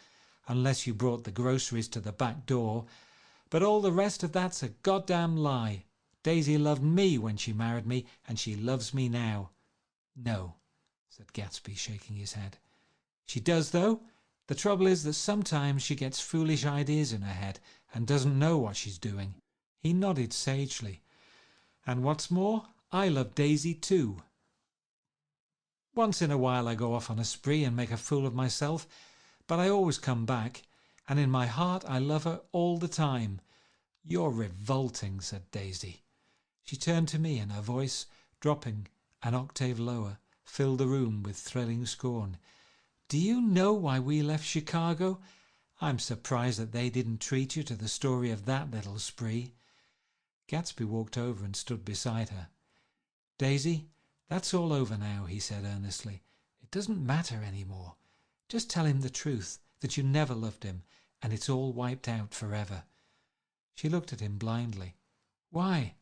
unless you brought the groceries to the back door. But all the rest of that's a goddamn lie. Daisy loved me when she married me, and she loves me now." "No," said Gatsby, shaking his head. "She does, though. The trouble is that sometimes she gets foolish ideas in her head and doesn't know what she's doing." He nodded sagely. "And what's more, I love Daisy too. Once in a while I go off on a spree and make a fool of myself, but I always come back, and in my heart I love her all the time." "You're revolting," said Daisy. She turned to me, and her voice, dropping an octave lower, filled the room with thrilling scorn. "Do you know why we left Chicago? I'm surprised that they didn't treat you to the story of that little spree." Gatsby walked over and stood beside her. "Daisy, that's all over now," he said earnestly. "It doesn't matter any more. Just tell him the truth, that you never loved him, and it's all wiped out forever." She looked at him blindly. "Why?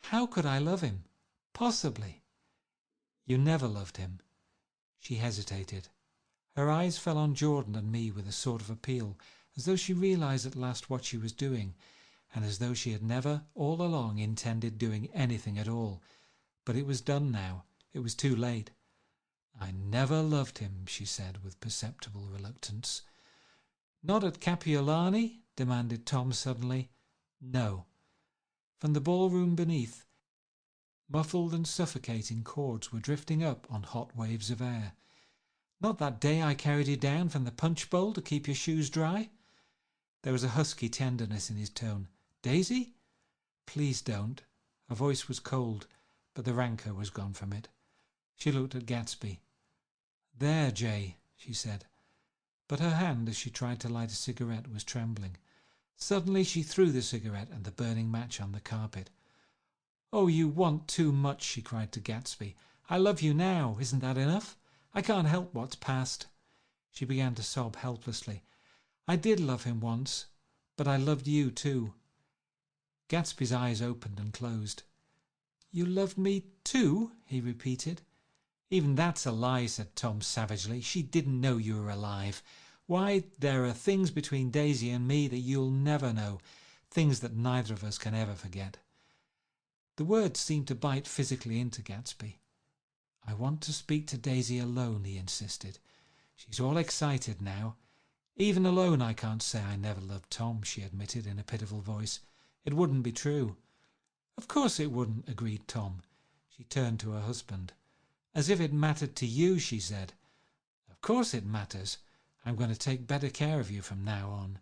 How could I love him? Possibly." "You never loved him." She hesitated. Her eyes fell on Jordan and me with a sort of appeal, as though she realized at last what she was doing, and as though she had never all along intended doing anything at all. But it was done now. It was too late. "I never loved him," she said with perceptible reluctance. "Not at Kapiolani?" demanded Tom suddenly. "No." From the ballroom beneath, muffled and suffocating chords were drifting up on hot waves of air. "Not that day I carried you down from the punch bowl to keep your shoes dry?" There was a husky tenderness in his tone. "Daisy? Please don't." Her voice was cold, but the rancour was gone from it. She looked at Gatsby. "There, Jay," she said. But her hand, as she tried to light a cigarette, was trembling. Suddenly she threw the cigarette and the burning match on the carpet. "Oh, you want too much," she cried to Gatsby. "I love you now. Isn't that enough? I can't help what's past." She began to sob helplessly. "I did love him once, but I loved you too." Gatsby's eyes opened and closed. "You loved me too?" he repeated. "Even that's a lie," said Tom savagely. "She didn't know you were alive. Why, there are things between Daisy and me that you'll never know. things that neither of us can ever forget. The words seemed to bite physically into Gatsby. I want to speak to Daisy alone, he insisted. She's all excited now. Even alone I can't say I never loved Tom, she admitted in a pitiful voice. It wouldn't be true. Of course it wouldn't, agreed Tom. She turned to her husband. As if it mattered to you, she said. Of course it matters. I'm going to take better care of you from now on.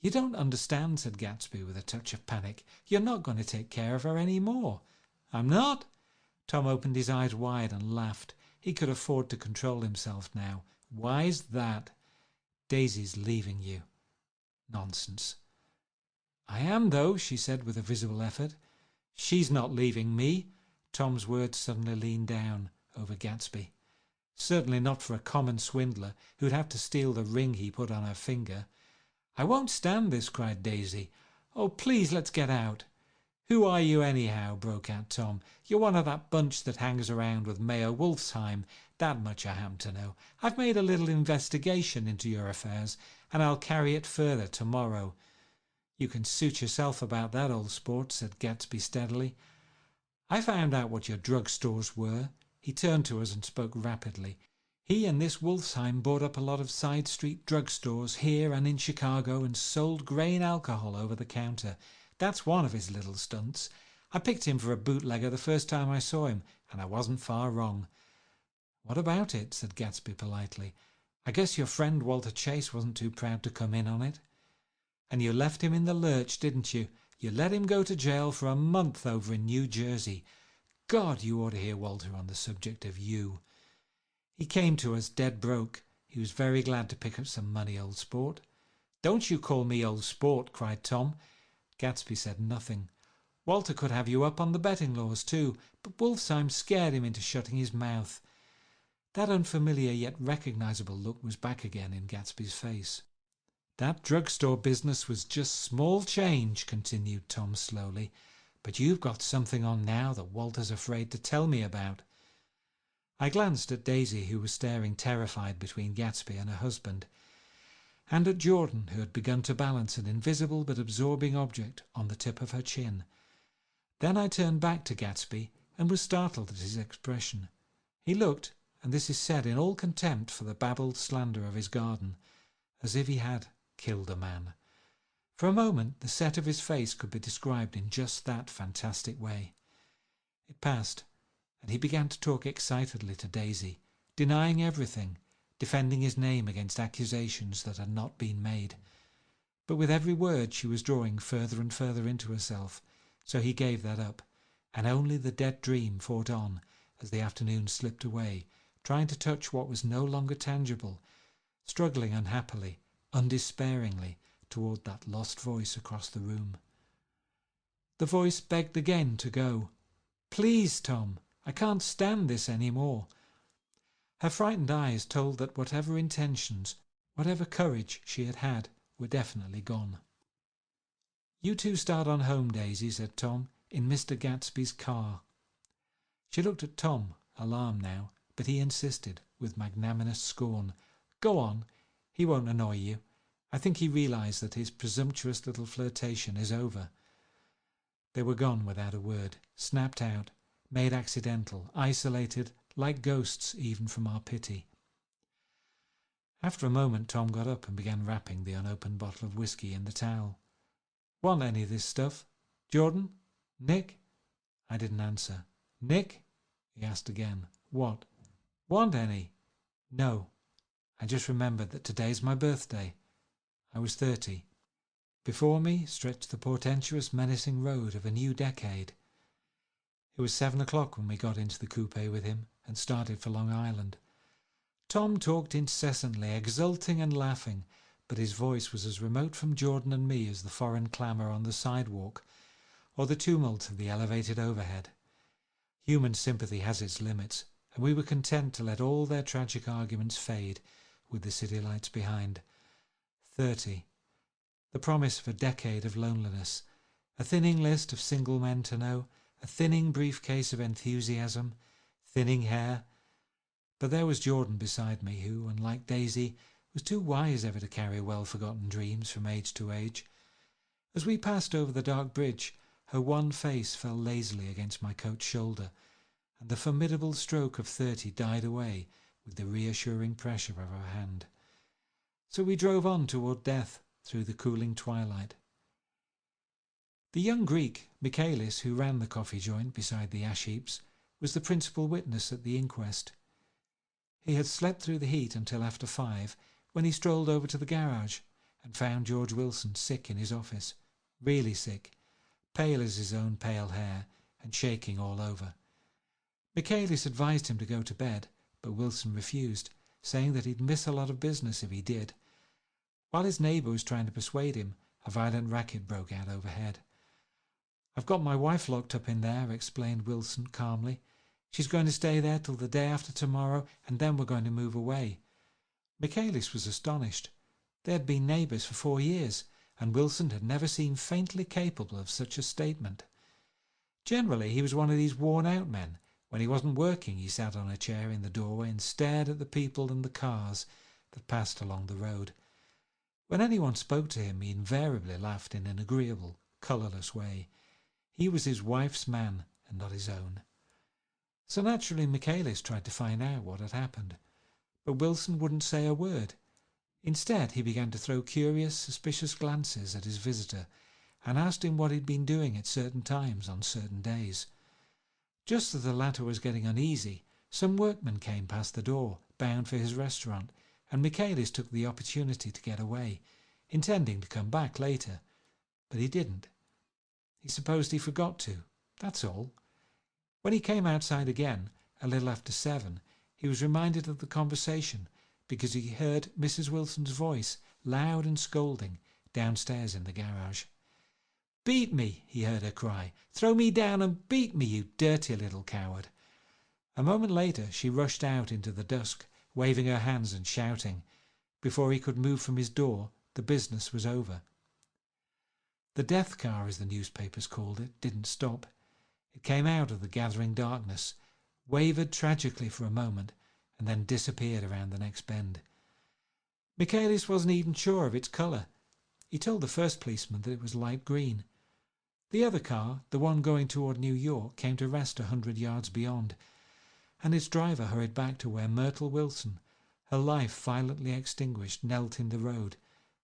You don't understand, said Gatsby with a touch of panic. You're not going to take care of her any more. I'm not? Tom opened his eyes wide and laughed. He could afford to control himself now. Why's that? Daisy's leaving you. Nonsense. I am, though, she said with a visible effort. She's not leaving me. Tom's words suddenly leaned down over Gatsby. Certainly not for a common swindler who'd have to steal the ring he put on her finger. I won't stand this, cried Daisy. Oh, please, let's get out. Who are you anyhow? Broke out Tom. You're one of that bunch that hangs around with Mayor Wolfsheim. That much I happen to know. I've made a little investigation into your affairs, and I'll carry it further tomorrow. You can suit yourself about that, old sport, said Gatsby steadily. I found out what your drugstores were. He turned to us and spoke rapidly. He and this Wolfsheim bought up a lot of side street drugstores here and in Chicago and sold grain alcohol over the counter. That's one of his little stunts. I picked him for a bootlegger the first time I saw him, and I wasn't far wrong. What about it? Said Gatsby politely. I guess your friend Walter Chase wasn't too proud to come in on it. And you left him in the lurch, didn't you? You let him go to jail for a month over in New Jersey. God, you ought to hear Walter on the subject of you. He came to us dead broke. He was very glad to pick up some money, old sport. Don't you call me old sport, cried Tom. Gatsby said nothing. Walter could have you up on the betting laws too, but Wolfsheim scared him into shutting his mouth. That unfamiliar yet recognizable look was back again in Gatsby's face. That drugstore business was just small change, continued Tom slowly, but you've got something on now that Walter's afraid to tell me about. I glanced at Daisy, who was staring terrified between Gatsby and her husband, and at Jordan, who had begun to balance an invisible but absorbing object on the tip of her chin. Then I turned back to Gatsby and was startled at his expression. He looked, and this is said in all contempt for the babbled slander of his garden, as if he had killed a man. For a moment the set of his face could be described in just that fantastic way. It passed, and he began to talk excitedly to Daisy, denying everything, defending his name against accusations that had not been made. But with every word she was drawing further and further into herself, so he gave that up, and only the dead dream fought on as the afternoon slipped away, trying to touch what was no longer tangible, struggling unhappily, undespairingly, toward that lost voice across the room. The voice begged again to go. Please, Tom, I can't stand this any more. Her frightened eyes told that whatever intentions, whatever courage she had had, were definitely gone. You two start on home, Daisy, said Tom, in Mr. Gatsby's car. She looked at Tom, alarmed now, but he insisted, with magnanimous scorn. Go on, he won't annoy you. I think he realized that his presumptuous little flirtation is over. They were gone without a word, snapped out, made accidental, isolated, like ghosts even from our pity. After a moment Tom got up and began wrapping the unopened bottle of whiskey in the towel. Want any of this stuff? Jordan? Nick? I didn't answer. Nick? He asked again. What? Want any? No. I just remembered that today's my birthday. I was 30. Before me stretched the portentous, menacing road of a new decade. It was 7 o'clock when we got into the coupe with him and started for Long Island. Tom talked incessantly, exulting and laughing, but his voice was as remote from Jordan and me as the foreign clamour on the sidewalk or the tumult of the elevated overhead. Human sympathy has its limits, and we were content to let all their tragic arguments fade with the city lights behind. 30. The promise of a decade of loneliness, a thinning list of single men to know, a thinning briefcase of enthusiasm, thinning hair. But there was Jordan beside me, who, unlike Daisy, was too wise ever to carry well-forgotten dreams from age to age. As we passed over the dark bridge, her wan face fell lazily against my coat's shoulder, and the formidable stroke of 30 died away with the reassuring pressure of her hand. So we drove on toward death through the cooling twilight. The young Greek, Michaelis, who ran the coffee joint beside the ash heaps, was the principal witness at the inquest. He had slept through the heat until after 5, when he strolled over to the garage and found George Wilson sick in his office, really sick, pale as his own pale hair and shaking all over. Michaelis advised him to go to bed, but Wilson refused, saying that he'd miss a lot of business if he did. While his neighbour was trying to persuade him, a violent racket broke out overhead. "I've got my wife locked up in there," explained Wilson calmly. "She's going to stay there till the day after tomorrow, and then we're going to move away." Michaelis was astonished. They had been neighbours for 4 years, and Wilson had never seemed faintly capable of such a statement. Generally, he was one of these worn-out men. When he wasn't working, he sat on a chair in the doorway and stared at the people and the cars that passed along the road. When anyone spoke to him, he invariably laughed in an agreeable, colourless way. He was his wife's man and not his own. So naturally Michaelis tried to find out what had happened, but Wilson wouldn't say a word. Instead, he began to throw curious, suspicious glances at his visitor and asked him what he'd been doing at certain times on certain days. Just as the latter was getting uneasy, some workmen came past the door, bound for his restaurant, and Michaelis took the opportunity to get away, intending to come back later. But he didn't. He supposed he forgot to, that's all. When he came outside again, a little after 7, he was reminded of the conversation because he heard Mrs. Wilson's voice, loud and scolding, downstairs in the garage. "Beat me," he heard her cry. "Throw me down and beat me, you dirty little coward." A moment later she rushed out into the dusk, waving her hands and shouting. Before he could move from his door, the business was over. The death car, as the newspapers called it, didn't stop. It came out of the gathering darkness, wavered tragically for a moment, and then disappeared around the next bend. Michaelis wasn't even sure of its colour. He told the first policeman that it was light green. The other car, the one going toward New York, came to rest 100 yards beyond, and its driver hurried back to where Myrtle Wilson, her life violently extinguished, knelt in the road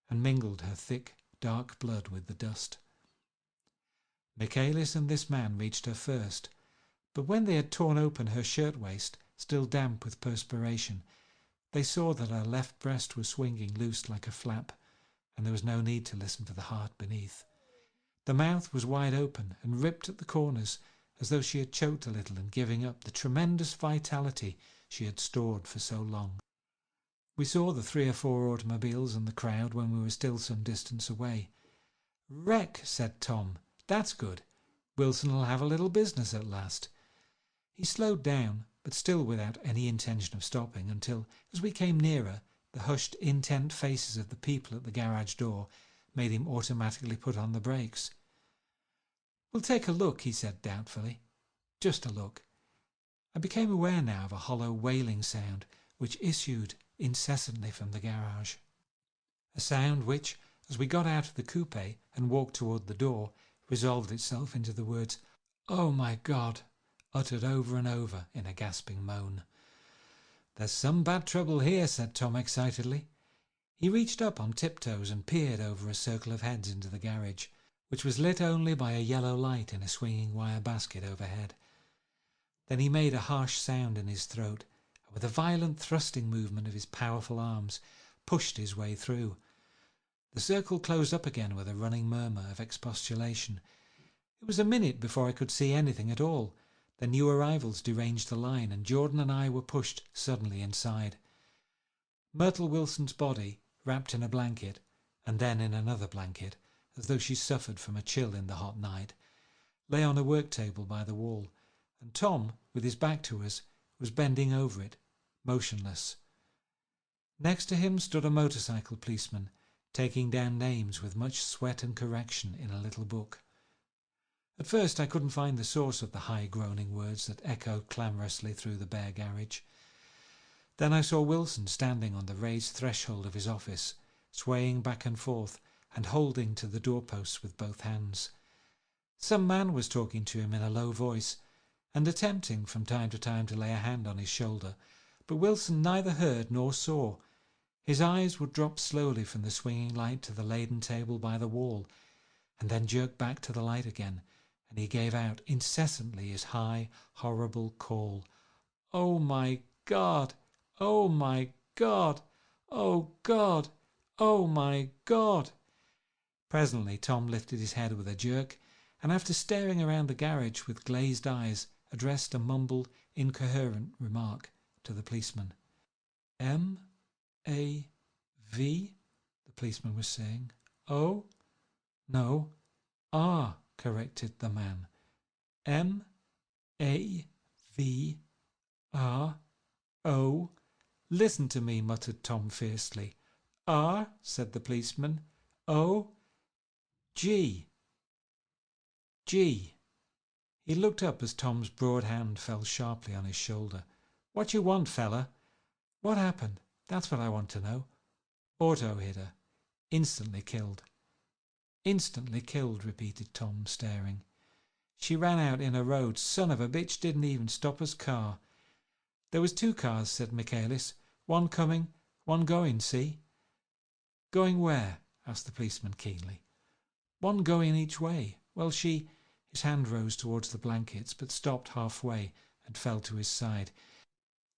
and mingled her thick, dark blood with the dust. Michaelis and this man reached her first, but when they had torn open her shirtwaist, still damp with perspiration, they saw that her left breast was swinging loose like a flap, and there was no need to listen for the heart beneath. The mouth was wide open and ripped at the corners, as though she had choked a little in giving up the tremendous vitality she had stored for so long. We saw the 3 or 4 automobiles and the crowd when we were still some distance away. "Wreck," said Tom. "That's good. Wilson will have a little business at last." He slowed down, but still without any intention of stopping, until, as we came nearer, the hushed, intent faces of the people at the garage door made him automatically put on the brakes. "We'll take a look," he said doubtfully. "Just a look." I became aware now of a hollow wailing sound which issued incessantly from the garage. A sound which, as we got out of the coupe and walked toward the door, resolved itself into the words, "Oh my God," uttered over and over in a gasping moan. "There's some bad trouble here," said Tom excitedly. He reached up on tiptoes and peered over a circle of heads into the garage, which was lit only by a yellow light in a swinging wire basket overhead. Then he made a harsh sound in his throat, and with a violent thrusting movement of his powerful arms, pushed his way through. The circle closed up again with a running murmur of expostulation. It was a minute before I could see anything at all. The new arrivals deranged the line, and Jordan and I were pushed suddenly inside. Myrtle Wilson's body, wrapped in a blanket, and then in another blanket, as though she suffered from a chill in the hot night, lay on a work table by the wall, and Tom, with his back to us, was bending over it, motionless. Next to him stood a motorcycle policeman, taking down names with much sweat and correction in a little book. At first I couldn't find the source of the high groaning words that echoed clamorously through the bare garage. Then I saw Wilson standing on the raised threshold of his office, swaying back and forth, and holding to the doorposts with both hands. Some man was talking to him in a low voice and attempting from time to time to lay a hand on his shoulder, but Wilson neither heard nor saw. His eyes would drop slowly from the swinging light to the laden table by the wall, and then jerk back to the light again, and he gave out incessantly his high, horrible call. "Oh, my God! Oh, my God! Oh, God! Oh, my God!" Presently Tom lifted his head with a jerk, and after staring around the garage with glazed eyes, addressed a mumbled, incoherent remark to the policeman. "M-A-V?" the policeman was saying. "O? No, R," corrected the man. "M-A-V-R-O. Listen to me," muttered Tom fiercely. "R," said the policeman. "O. G. G." He looked up as Tom's broad hand fell sharply on his shoulder. "What you want, fella?" "What happened? That's what I want to know." "Auto hit her. Instantly killed." "Instantly killed," repeated Tom, staring. "She ran out in a road. Son of a bitch didn't even stop us car." "There was 2 cars," said Michaelis. "One coming, one going, see?" "Going where?" asked the policeman keenly. "One going each way. Well, she—" His hand rose towards the blankets, but stopped halfway and fell to his side.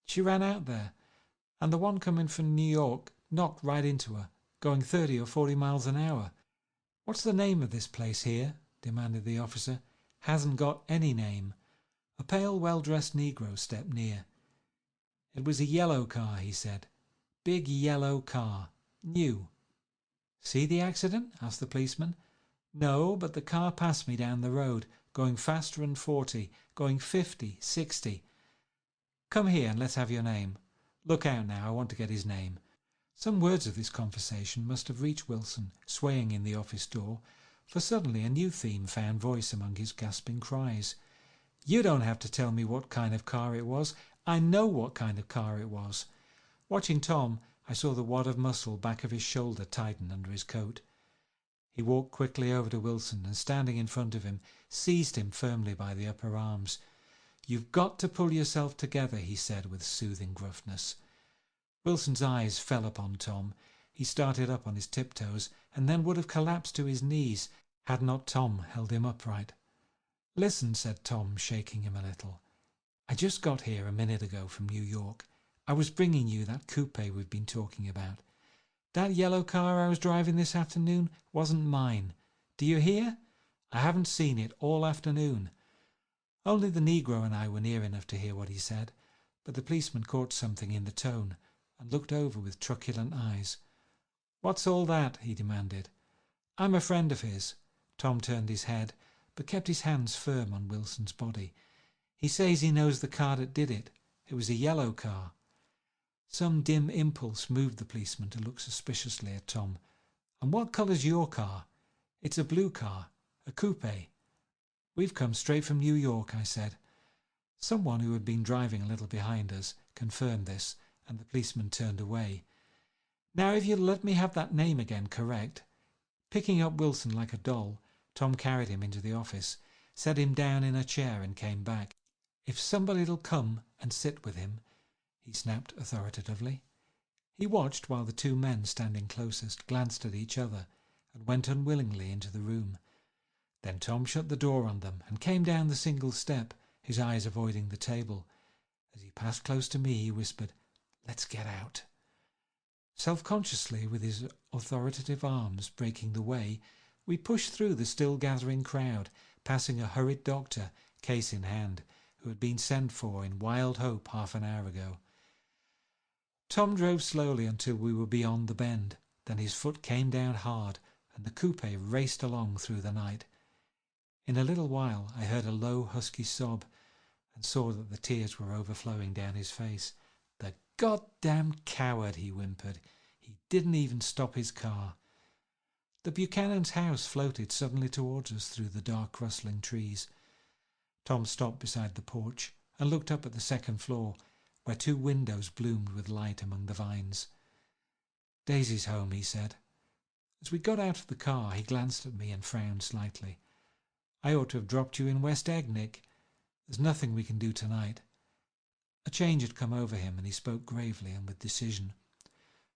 "She ran out there, and the one coming from New York knocked right into her, going 30 or 40 miles an hour." "What's the name of this place here?" demanded the officer. "Hasn't got any name." A pale, well-dressed Negro stepped near. "It was a yellow car," he said. "Big yellow car. New." "See the accident?" asked the policeman. "No, but the car passed me down the road, going faster than 40, going 50, 60. Come here and let's have your name. Look out now, I want to get his name." Some words of this conversation must have reached Wilson, swaying in the office door, for suddenly a new theme found voice among his gasping cries. "You don't have to tell me what kind of car it was. I know what kind of car it was." Watching Tom, I saw the wad of muscle back of his shoulder tighten under his coat. He walked quickly over to Wilson and, standing in front of him, seized him firmly by the upper arms. "You've got to pull yourself together," he said with soothing gruffness. Wilson's eyes fell upon Tom. He started up on his tiptoes and then would have collapsed to his knees had not Tom held him upright. "Listen," said Tom, shaking him a little. "I just got here a minute ago from New York. I was bringing you that coupe we've been talking about. That yellow car I was driving this afternoon wasn't mine. Do you hear? I haven't seen it all afternoon." Only the Negro and I were near enough to hear what he said, but the policeman caught something in the tone and looked over with truculent eyes. "What's all that?" he demanded. "I'm a friend of his." Tom turned his head, but kept his hands firm on Wilson's body. "He says he knows the car that did it. It was a yellow car." Some dim impulse moved the policeman to look suspiciously at Tom. "And what colour's your car?" "It's a blue car, a coupe." "We've come straight from New York," I said. Someone who had been driving a little behind us confirmed this, and the policeman turned away. "Now, if you'll let me have that name again correct." Picking up Wilson like a doll, Tom carried him into the office, set him down in a chair and came back. "If somebody'll come and sit with him," he snapped authoritatively. He watched while the 2 men standing closest glanced at each other and went unwillingly into the room. Then Tom shut the door on them and came down the single step, his eyes avoiding the table. As he passed close to me, he whispered, "Let's get out." Self-consciously, with his authoritative arms breaking the way, we pushed through the still gathering crowd, passing a hurried doctor, case in hand, who had been sent for in wild hope half an hour ago. Tom drove slowly until we were beyond the bend. Then his foot came down hard, and the coupe raced along through the night. In a little while I heard a low, husky sob, and saw that the tears were overflowing down his face. "The goddamn coward," he whimpered. "He didn't even stop his car." The Buchanan's house floated suddenly towards us through the dark, rustling trees. Tom stopped beside the porch and looked up at the second floor, where 2 windows bloomed with light among the vines. "Daisy's home," he said. As we got out of the car, he glanced at me and frowned slightly. I ought to have dropped you in West Egg, Nick. There's nothing we can do tonight. A change had come over him, and he spoke gravely and with decision.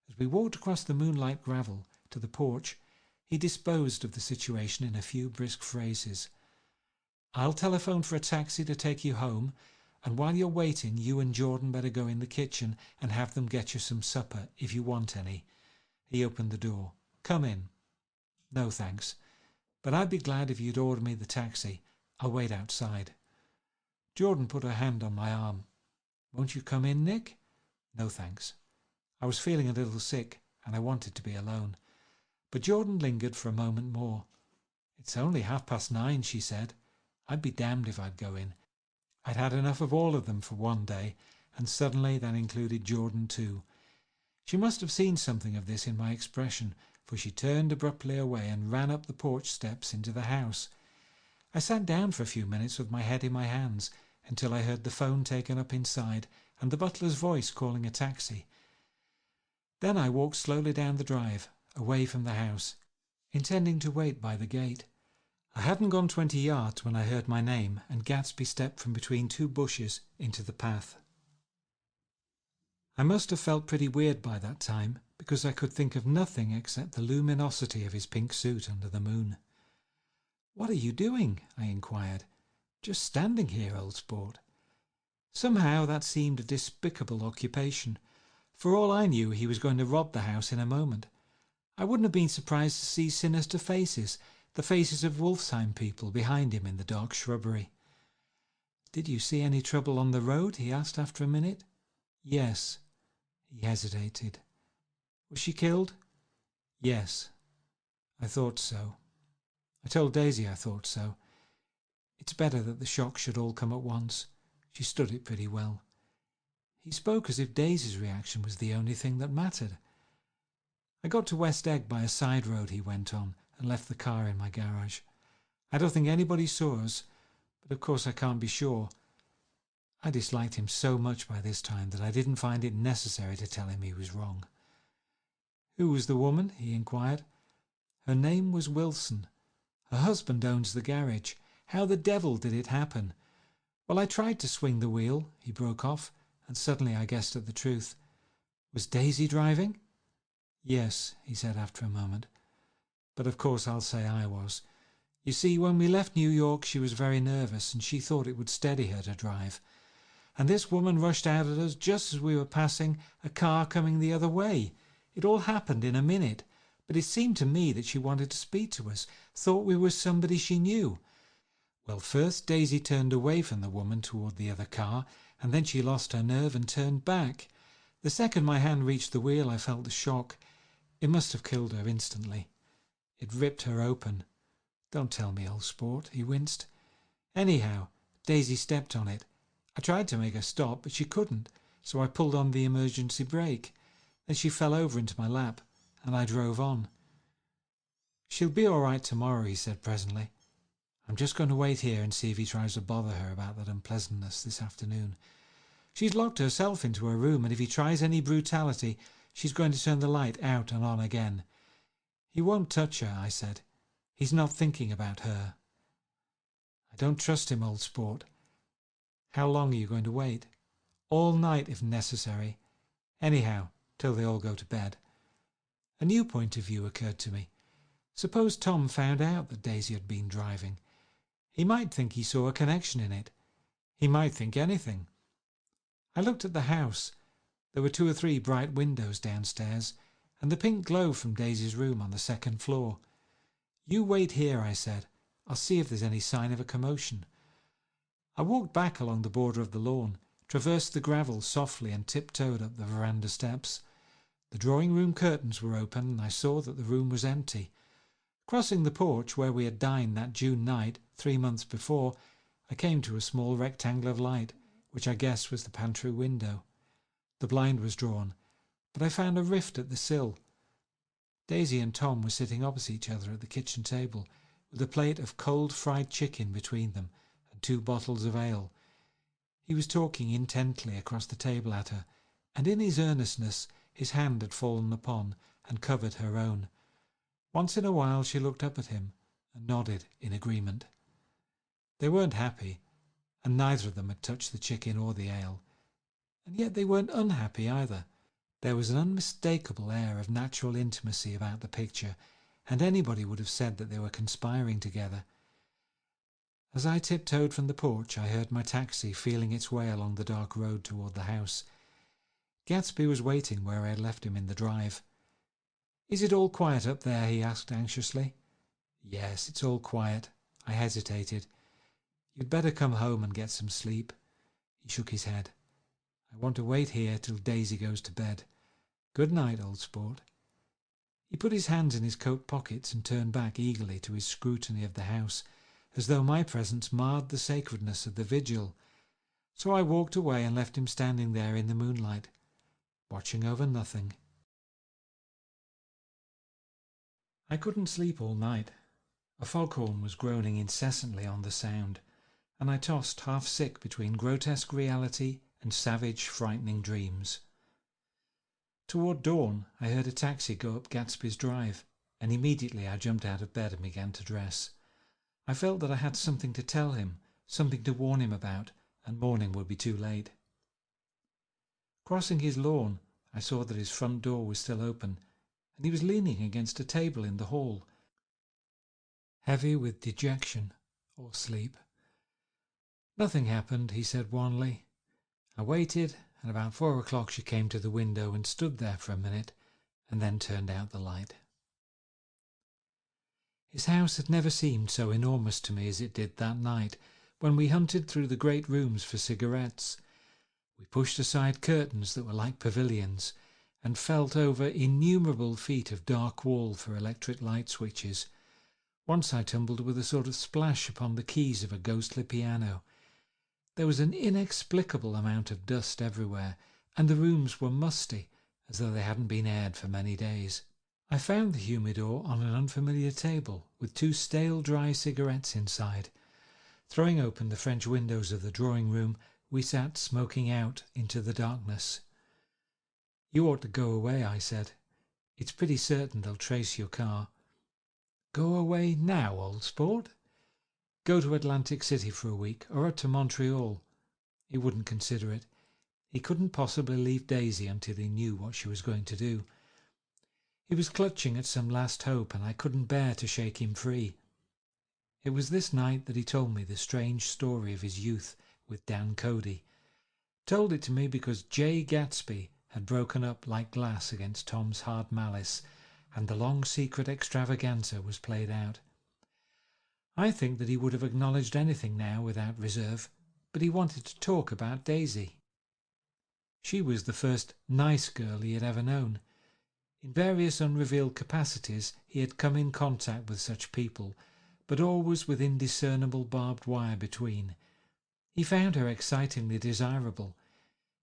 As we walked across the moonlight gravel to the porch, he disposed of the situation in a few brisk phrases. I'll telephone for a taxi to take you home, and while you're waiting, you and Jordan better go in the kitchen and have them get you some supper, if you want any. He opened the door. Come in. No, thanks. But I'd be glad if you'd order me the taxi. I'll wait outside. Jordan put her hand on my arm. Won't you come in, Nick? No, thanks. I was feeling a little sick, and I wanted to be alone. But Jordan lingered for a moment more. It's only 9:30, she said. I'd be damned if I'd go in. I'd had enough of all of them for one day, and suddenly that included Jordan too. She must have seen something of this in my expression, for she turned abruptly away and ran up the porch steps into the house. I sat down for a few minutes with my head in my hands, until I heard the phone taken up inside and the butler's voice calling a taxi. Then I walked slowly down the drive, away from the house, intending to wait by the gate. I hadn't gone 20 yards when I heard my name, and Gatsby stepped from between two bushes into the path. I must have felt pretty weird by that time, because I could think of nothing except the luminosity of his pink suit under the moon. "What are you doing?" I inquired. "Just standing here, old sport." Somehow that seemed a despicable occupation. For all I knew, he was going to rob the house in a moment. I wouldn't have been surprised to see sinister faces, the faces of Wolfsheim people, behind him in the dark shrubbery. "Did you see any trouble on the road?" he asked after a minute. "Yes." He hesitated. "Was she killed?" "Yes." I thought so. I told Daisy I thought so. It's better that the shock should all come at once. She stood it pretty well. He spoke as if Daisy's reaction was the only thing that mattered. "I got to West Egg by a side road," he went on, and left the car in my garage. "I don't think anybody saw us, but of course I can't be sure." I disliked him so much by this time that I didn't find it necessary to tell him he was wrong. "Who was the woman?" he inquired. "Her name was Wilson. Her husband owns the garage. How the devil did it happen? Well, I tried to swing the wheel," he broke off, and suddenly I guessed at the truth. "Was Daisy driving?" "Yes," he said after a moment. "But of course I'll say I was. You see, when we left New York she was very nervous, and she thought it would steady her to drive. And this woman rushed out at us just as we were passing a car coming the other way. It all happened in a minute, but it seemed to me that she wanted to speak to us, thought we were somebody she knew. Well, first Daisy turned away from the woman toward the other car, and then she lost her nerve and turned back. The second my hand reached the wheel, I felt the shock. It must have killed her instantly. It ripped her open." "Don't tell me, old sport," he winced. "Anyhow, Daisy stepped on it. I tried to make her stop, but she couldn't, so I pulled on the emergency brake. Then she fell over into my lap, and I drove on." "She'll be all right tomorrow," he said presently. "I'm just going to wait here and see if he tries to bother her about that unpleasantness this afternoon. She's locked herself into her room, and if he tries any brutality, she's going to turn the light out and on again." "He won't touch her," I said. "He's not thinking about her." "I don't trust him, old sport." "How long are you going to wait?" "All night, if necessary. Anyhow, till they all go to bed." A new point of view occurred to me. Suppose Tom found out that Daisy had been driving. He might think he saw a connection in it. He might think anything. I looked at the house. There were 2 or 3 bright windows downstairs, and the pink glow from Daisy's room on the second floor. "You wait here," I said. "I'll see if there's any sign of a commotion." I walked back along the border of the lawn, traversed the gravel softly, and tiptoed up the veranda steps. The drawing-room curtains were open, and I saw that the room was empty. Crossing the porch where we had dined that June night 3 months before, I came to a small rectangle of light, which I guessed was the pantry window. The blind was drawn, but I found a rift at the sill. Daisy and Tom were sitting opposite each other at the kitchen table, with a plate of cold fried chicken between them and 2 bottles of ale. He was talking intently across the table at her, and in his earnestness his hand had fallen upon and covered her own. Once in a while she looked up at him and nodded in agreement. They weren't happy, and neither of them had touched the chicken or the ale. And yet they weren't unhappy either. There was an unmistakable air of natural intimacy about the picture, and anybody would have said that they were conspiring together. As I tiptoed from the porch, I heard my taxi feeling its way along the dark road toward the house. Gatsby was waiting where I had left him in the drive. "Is it all quiet up there?" he asked anxiously. "Yes, it's all quiet." I hesitated. "You'd better come home and get some sleep." He shook his head. "I want to wait here till Daisy goes to bed. Good night, old sport." He put his hands in his coat pockets and turned back eagerly to his scrutiny of the house, as though my presence marred the sacredness of the vigil. So I walked away and left him standing there in the moonlight, watching over nothing. I couldn't sleep all night. A foghorn was groaning incessantly on the sound, and I tossed half sick between grotesque reality and savage, frightening dreams. Toward dawn, I heard a taxi go up Gatsby's drive, and immediately I jumped out of bed and began to dress. I felt that I had something to tell him, something to warn him about, and morning would be too late. Crossing his lawn, I saw that his front door was still open, and he was leaning against a table in the hall, heavy with dejection or sleep. "Nothing happened," he said wanly. I waited, and about 4 o'clock she came to the window and stood there for a minute, and then turned out the light. His house had never seemed so enormous to me as it did that night, when we hunted through the great rooms for cigarettes. We pushed aside curtains that were like pavilions, and felt over innumerable feet of dark wall for electric light switches. Once I tumbled with a sort of splash upon the keys of a ghostly piano. There was an inexplicable amount of dust everywhere, and the rooms were musty, as though they hadn't been aired for many days. I found the humidor on an unfamiliar table, with 2 stale dry cigarettes inside. Throwing open the French windows of the drawing room, we sat smoking out into the darkness. "You ought to go away," I said. "It's pretty certain they'll trace your car." "Go away now, old sport?" "Go to Atlantic City for a week, or up to Montreal." He wouldn't consider it. He couldn't possibly leave Daisy until he knew what she was going to do. He was clutching at some last hope, and I couldn't bear to shake him free. It was this night that he told me the strange story of his youth with Dan Cody. Told it to me because Jay Gatsby had broken up like glass against Tom's hard malice, and the long secret extravaganza was played out. I think that he would have acknowledged anything now without reserve, but he wanted to talk about Daisy. She was the first nice girl he had ever known. In various unrevealed capacities he had come in contact with such people, but always with indiscernible barbed wire between. He found her excitingly desirable.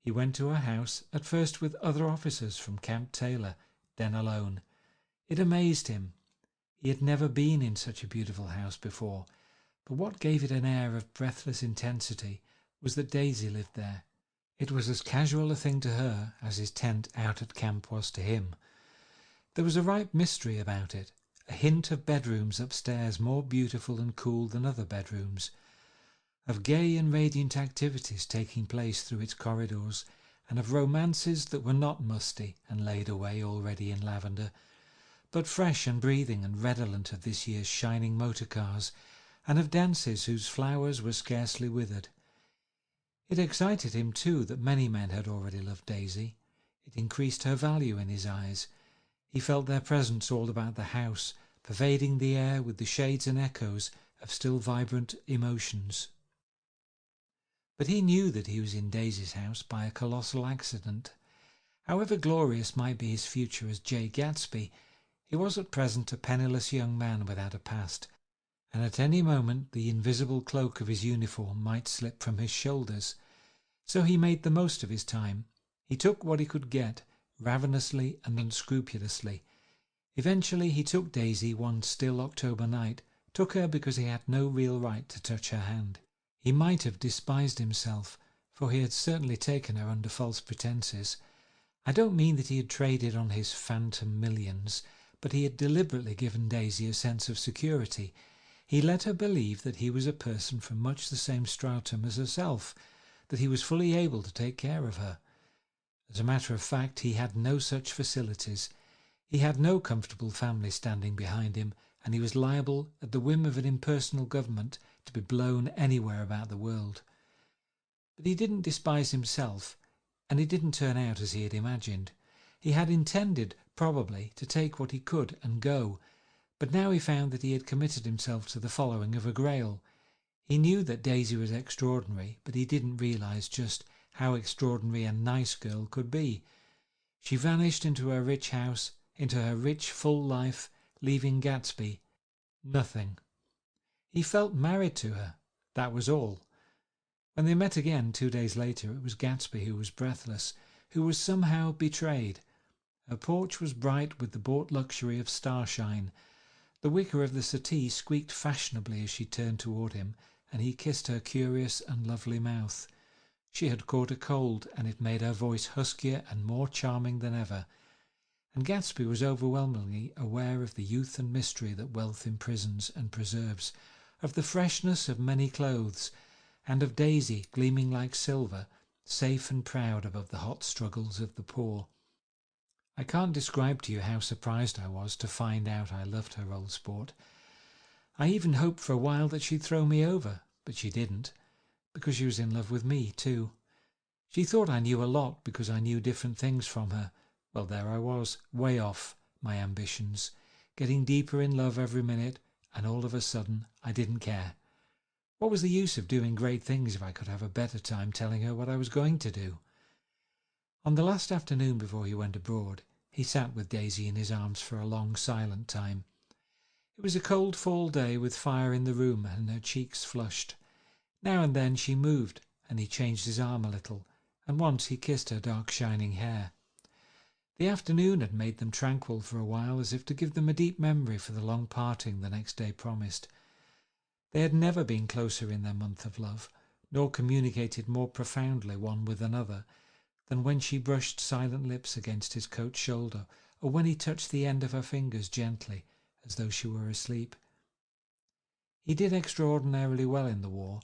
He went to her house, at first with other officers from Camp Taylor, then alone. It amazed him. He had never been in such a beautiful house before, but what gave it an air of breathless intensity was that Daisy lived there. It was as casual a thing to her as his tent out at camp was to him. There was a ripe mystery about it, a hint of bedrooms upstairs more beautiful and cool than other bedrooms, of gay and radiant activities taking place through its corridors, and of romances that were not musty and laid away already in lavender, but fresh and breathing and redolent of this year's shining motor cars, and of dances whose flowers were scarcely withered. It excited him too that many men had already loved Daisy. It increased her value in his eyes. He felt their presence all about the house, pervading the air with the shades and echoes of still vibrant emotions. But he knew that he was in Daisy's house by a colossal accident. However glorious might be his future as Jay Gatsby, he was at present a penniless young man without a past, and at any moment the invisible cloak of his uniform might slip from his shoulders. So he made the most of his time. He took what he could get, ravenously and unscrupulously. Eventually he took Daisy one still October night, took her because he had no real right to touch her hand. He might have despised himself, for he had certainly taken her under false pretences. I don't mean that he had traded on his phantom millions, but he had deliberately given Daisy a sense of security. He let her believe that he was a person from much the same stratum as herself, that he was fully able to take care of her. As a matter of fact, he had no such facilities. He had no comfortable family standing behind him, and he was liable, at the whim of an impersonal government, to be blown anywhere about the world. But he didn't despise himself, and it didn't turn out as he had imagined. He had intended, probably, to take what he could and go, but now he found that he had committed himself to the following of a Grail. He knew that Daisy was extraordinary, but he didn't realise just how extraordinary a nice girl could be. She vanished into her rich house, into her rich, full life, leaving Gatsby nothing. He felt married to her, that was all. When they met again 2 days later, it was Gatsby who was breathless, who was somehow betrayed. Her porch was bright with the bought luxury of starshine. The wicker of the settee squeaked fashionably as she turned toward him, and he kissed her curious and lovely mouth. She had caught a cold, and it made her voice huskier and more charming than ever. And Gatsby was overwhelmingly aware of the youth and mystery that wealth imprisons and preserves, of the freshness of many clothes, and of Daisy gleaming like silver, safe and proud above the hot struggles of the poor. I can't describe to you how surprised I was to find out I loved her, old sport. I even hoped for a while that she'd throw me over, but she didn't, because she was in love with me too. She thought I knew a lot because I knew different things from her. Well, there I was, way off my ambitions, getting deeper in love every minute, and all of a sudden I didn't care. What was the use of doing great things if I could have a better time telling her what I was going to do? On the last afternoon before he went abroad, he sat with Daisy in his arms for a long silent time. It was a cold fall day with fire in the room and her cheeks flushed. Now and then she moved, and he changed his arm a little, and once he kissed her dark shining hair. The afternoon had made them tranquil for a while, as if to give them a deep memory for the long parting the next day promised. They had never been closer in their month of love, nor communicated more profoundly one with another, than when she brushed silent lips against his coat shoulder, or when he touched the end of her fingers gently, as though she were asleep. He did extraordinarily well in the war.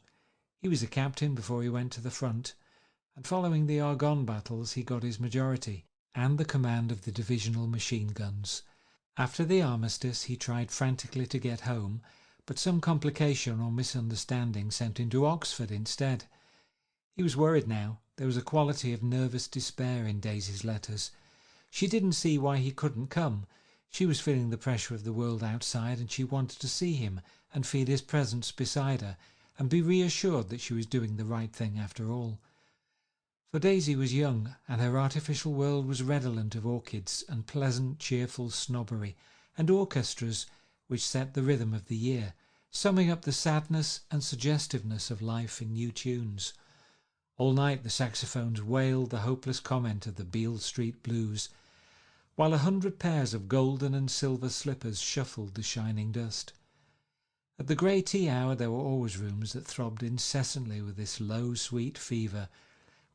He was a captain before he went to the front, and following the Argonne battles he got his majority, and the command of the divisional machine guns. After the armistice he tried frantically to get home, but some complication or misunderstanding sent him to Oxford instead. He was worried now. There was a quality of nervous despair in Daisy's letters. She didn't see why he couldn't come. She was feeling the pressure of the world outside, and she wanted to see him and feel his presence beside her, and be reassured that she was doing the right thing after all. For Daisy was young, and her artificial world was redolent of orchids and pleasant, cheerful snobbery, and orchestras which set the rhythm of the year, summing up the sadness and suggestiveness of life in new tunes. All night the saxophones wailed the hopeless comment of the Beale Street blues, while 100 pairs of golden and silver slippers shuffled the shining dust. At the grey tea hour there were always rooms that throbbed incessantly with this low, sweet fever,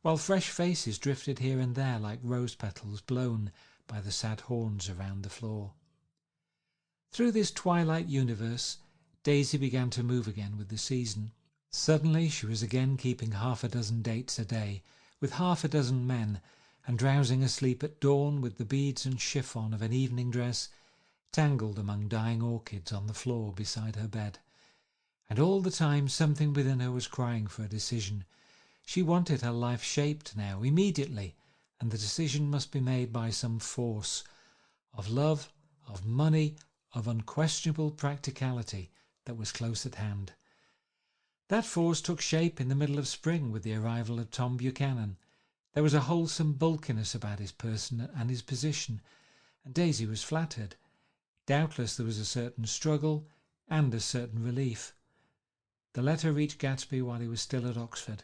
while fresh faces drifted here and there like rose petals blown by the sad horns around the floor. Through this twilight universe, Daisy began to move again with the season. Suddenly she was again keeping 6 dates a day, with 6 men, and drowsing asleep at dawn with the beads and chiffon of an evening dress tangled among dying orchids on the floor beside her bed. And all the time something within her was crying for a decision. She wanted her life shaped now, immediately, and the decision must be made by some force of love, of money, of unquestionable practicality that was close at hand. That force took shape in the middle of spring with the arrival of Tom Buchanan. There was a wholesome bulkiness about his person and his position, and Daisy was flattered. Doubtless there was a certain struggle and a certain relief. The letter reached Gatsby while he was still at Oxford.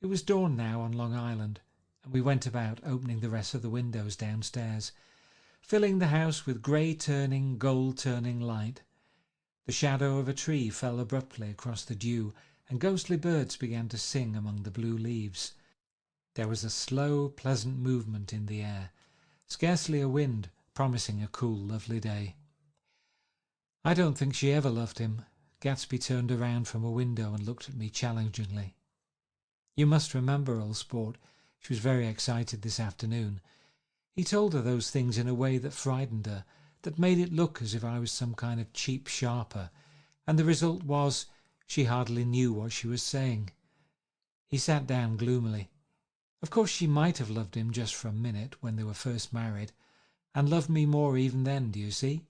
It was dawn now on Long Island, and we went about opening the rest of the windows downstairs, filling the house with grey-turning, gold-turning light. The shadow of a tree fell abruptly across the dew, and ghostly birds began to sing among the blue leaves. There was a slow, pleasant movement in the air, scarcely a wind, promising a cool, lovely day. I don't think she ever loved him. Gatsby turned around from a window and looked at me challengingly. You must remember, old sport, she was very excited this afternoon. He told her those things in a way that frightened her, that made it look as if I was some kind of cheap sharper, and the result was she hardly knew what she was saying. He sat down gloomily. Of course she might have loved him just for a minute when they were first married, and loved me more even then, do you see?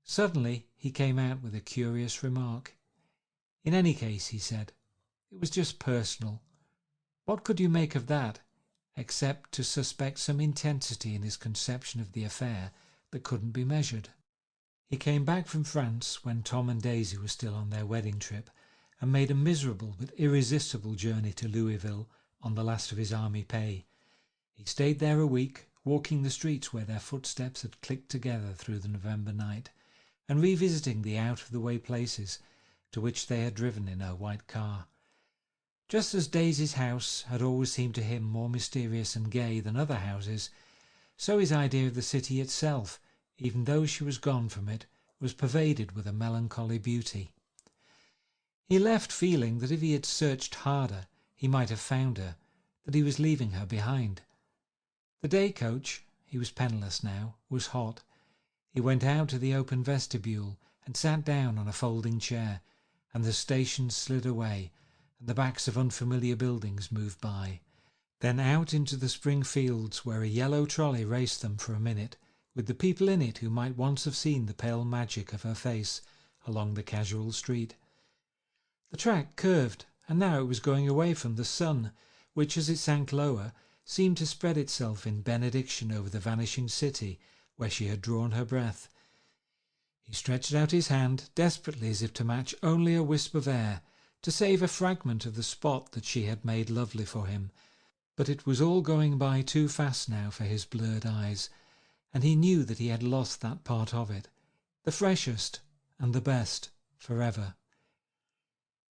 Suddenly he came out with a curious remark. In any case, he said, it was just personal. What could you make of that, except to suspect some intensity in his conception of the affair that couldn't be measured? He came back from France when Tom and Daisy were still on their wedding trip, and made a miserable but irresistible journey to Louisville on the last of his army pay. He stayed there a week, walking the streets where their footsteps had clicked together through the November night, and revisiting the out-of-the-way places to which they had driven in her white car. Just as Daisy's house had always seemed to him more mysterious and gay than other houses, so his idea of the city itself, even though she was gone from it, was pervaded with a melancholy beauty. He left feeling that if he had searched harder, he might have found her, that he was leaving her behind. The day coach, he was penniless now, was hot. He went out to the open vestibule and sat down on a folding chair, and the stations slid away, and the backs of unfamiliar buildings moved by. Then out into the spring fields where a yellow trolley raced them for a minute, with the people in it who might once have seen the pale magic of her face along the casual street. The track curved, and now it was going away from the sun, which, as it sank lower, seemed to spread itself in benediction over the vanishing city where she had drawn her breath. He stretched out his hand desperately as if to match only a wisp of air, to save a fragment of the spot that she had made lovely for him, but it was all going by too fast now for his blurred eyes, and he knew that he had lost that part of it, the freshest and the best, forever.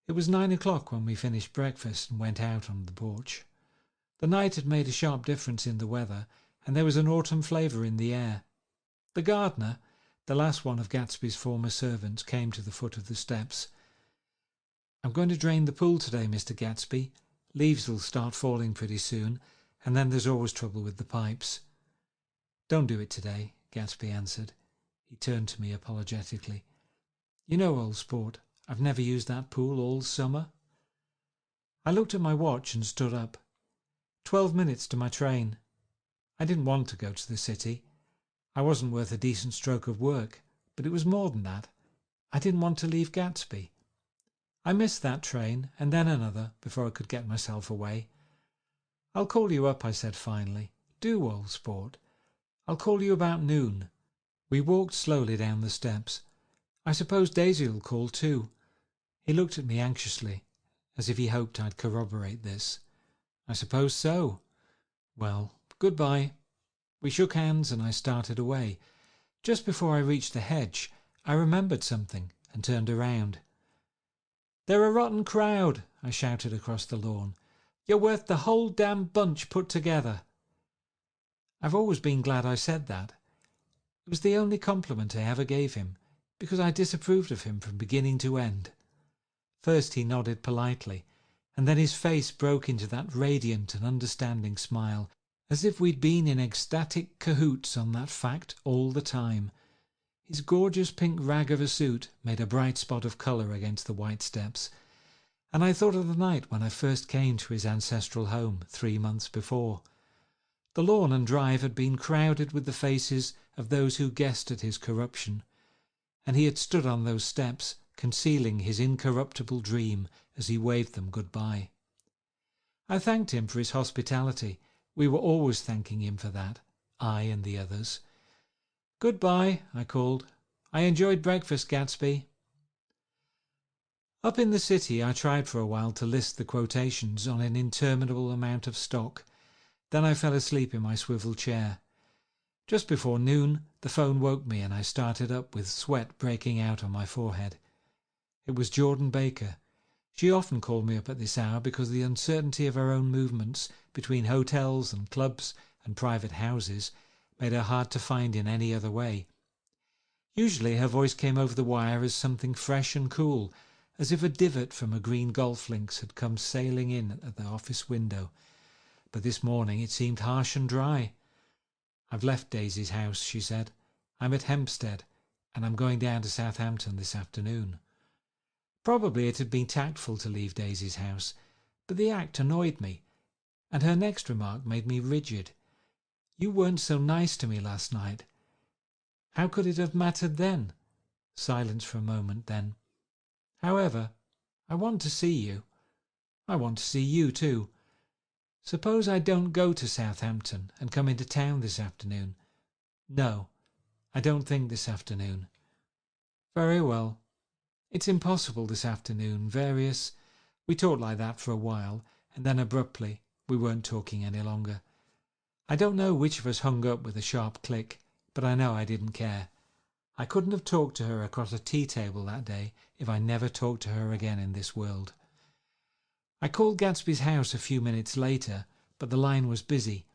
It was 9 o'clock when we finished breakfast and went out on the porch. The night had made a sharp difference in the weather, and there was an autumn flavour in the air. The gardener, the last one of Gatsby's former servants, came to the foot of the steps. I'm going to drain the pool today, Mr. Gatsby. Leaves will start falling pretty soon, and then there's always trouble with the pipes. Don't do it today, Gatsby answered. He turned to me apologetically. You know, old sport, I've never used that pool all summer. I looked at my watch and stood up. 12 minutes to my train. I didn't want to go to the city. I wasn't worth a decent stroke of work, but it was more than that. I didn't want to leave Gatsby. I missed that train, and then another, before I could get myself away. I'll call you up, I said finally. Do, old sport. I'll call you about noon. We walked slowly down the steps. I suppose Daisy'll call too. He looked at me anxiously, as if he hoped I'd corroborate this. I suppose so. Well, goodbye. We shook hands and I started away. Just before I reached the hedge, I remembered something and turned around. They're a rotten crowd, I shouted across the lawn. You're worth the whole damn bunch put together. I've always been glad I said that. It was the only compliment I ever gave him, because I disapproved of him from beginning to end. First he nodded politely, and then his face broke into that radiant and understanding smile, as if we'd been in ecstatic cahoots on that fact all the time. His gorgeous pink rag of a suit made a bright spot of colour against the white steps, and I thought of the night when I first came to his ancestral home 3 months before. The lawn and drive had been crowded with the faces of those who guessed at his corruption, and he had stood on those steps, concealing his incorruptible dream as he waved them good-bye. I thanked him for his hospitality. We were always thanking him for that, I and the others. Goodbye, I called. I enjoyed breakfast, Gatsby. Up in the city I tried for a while to list the quotations on an interminable amount of stock. Then I fell asleep in my swivel chair. Just before noon the phone woke me and I started up with sweat breaking out on my forehead. It was Jordan Baker. She often called me up at this hour because the uncertainty of her own movements between hotels and clubs and private houses made her hard to find in any other way. Usually her voice came over the wire as something fresh and cool, as if a divot from a green golf links had come sailing in at the office window. But this morning it seemed harsh and dry. "I've left Daisy's house," she said. "I'm at Hempstead, and I'm going down to Southampton this afternoon." Probably it had been tactful to leave Daisy's house, but the act annoyed me, and her next remark made me rigid. "You weren't so nice to me last night." How could it have mattered then? Silence for a moment, then. "However, I want to see you. I want to see you too. Suppose I don't go to Southampton and come into town this afternoon?" "No, I don't think this afternoon." "Very well. It's impossible this afternoon. Various—" We talked like that for a while, and then abruptly we weren't talking any longer. I don't know which of us hung up with a sharp click, but I know I didn't care. I couldn't have talked to her across a tea table that day if I never talked to her again in this world. I called Gatsby's house a few minutes later, but the line was busy.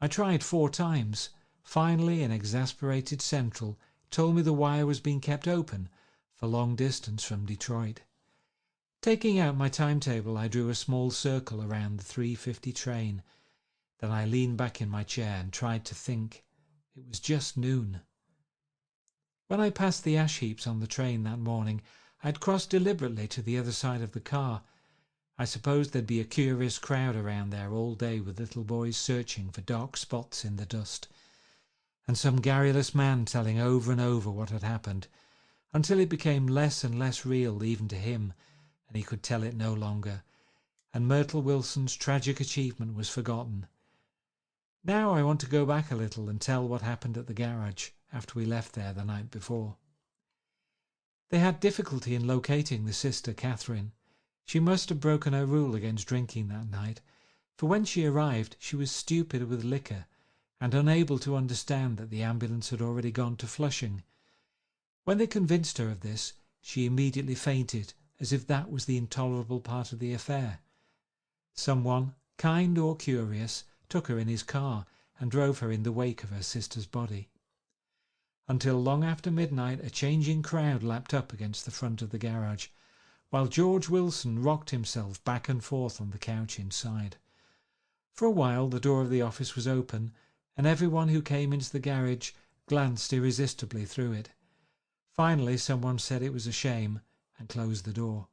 I tried 4 times. Finally, an exasperated central told me the wire was being kept open for long distance from Detroit. Taking out my timetable, I drew a small circle around the 3:50 train. Then I leaned back in my chair and tried to think. It was just noon. When I passed the ash heaps on the train that morning, I had crossed deliberately to the other side of the car. I supposed there'd be a curious crowd around there all day with little boys searching for dark spots in the dust, and some garrulous man telling over and over what had happened, until it became less and less real even to him, and he could tell it no longer, and Myrtle Wilson's tragic achievement was forgotten. Now I want to go back a little and tell what happened at the garage after we left there the night before. They had difficulty in locating the sister Catherine. She must have broken her rule against drinking that night, for when she arrived she was stupid with liquor and unable to understand that the ambulance had already gone to Flushing. When they convinced her of this, she immediately fainted, as if that was the intolerable part of the affair. Someone, kind or curious, took her in his car and drove her in the wake of her sister's body. Until long after midnight a changing crowd lapped up against the front of the garage, while George Wilson rocked himself back and forth on the couch inside. For a while the door of the office was open, and everyone who came into the garage glanced irresistibly through it. Finally someone said it was a shame and closed the door.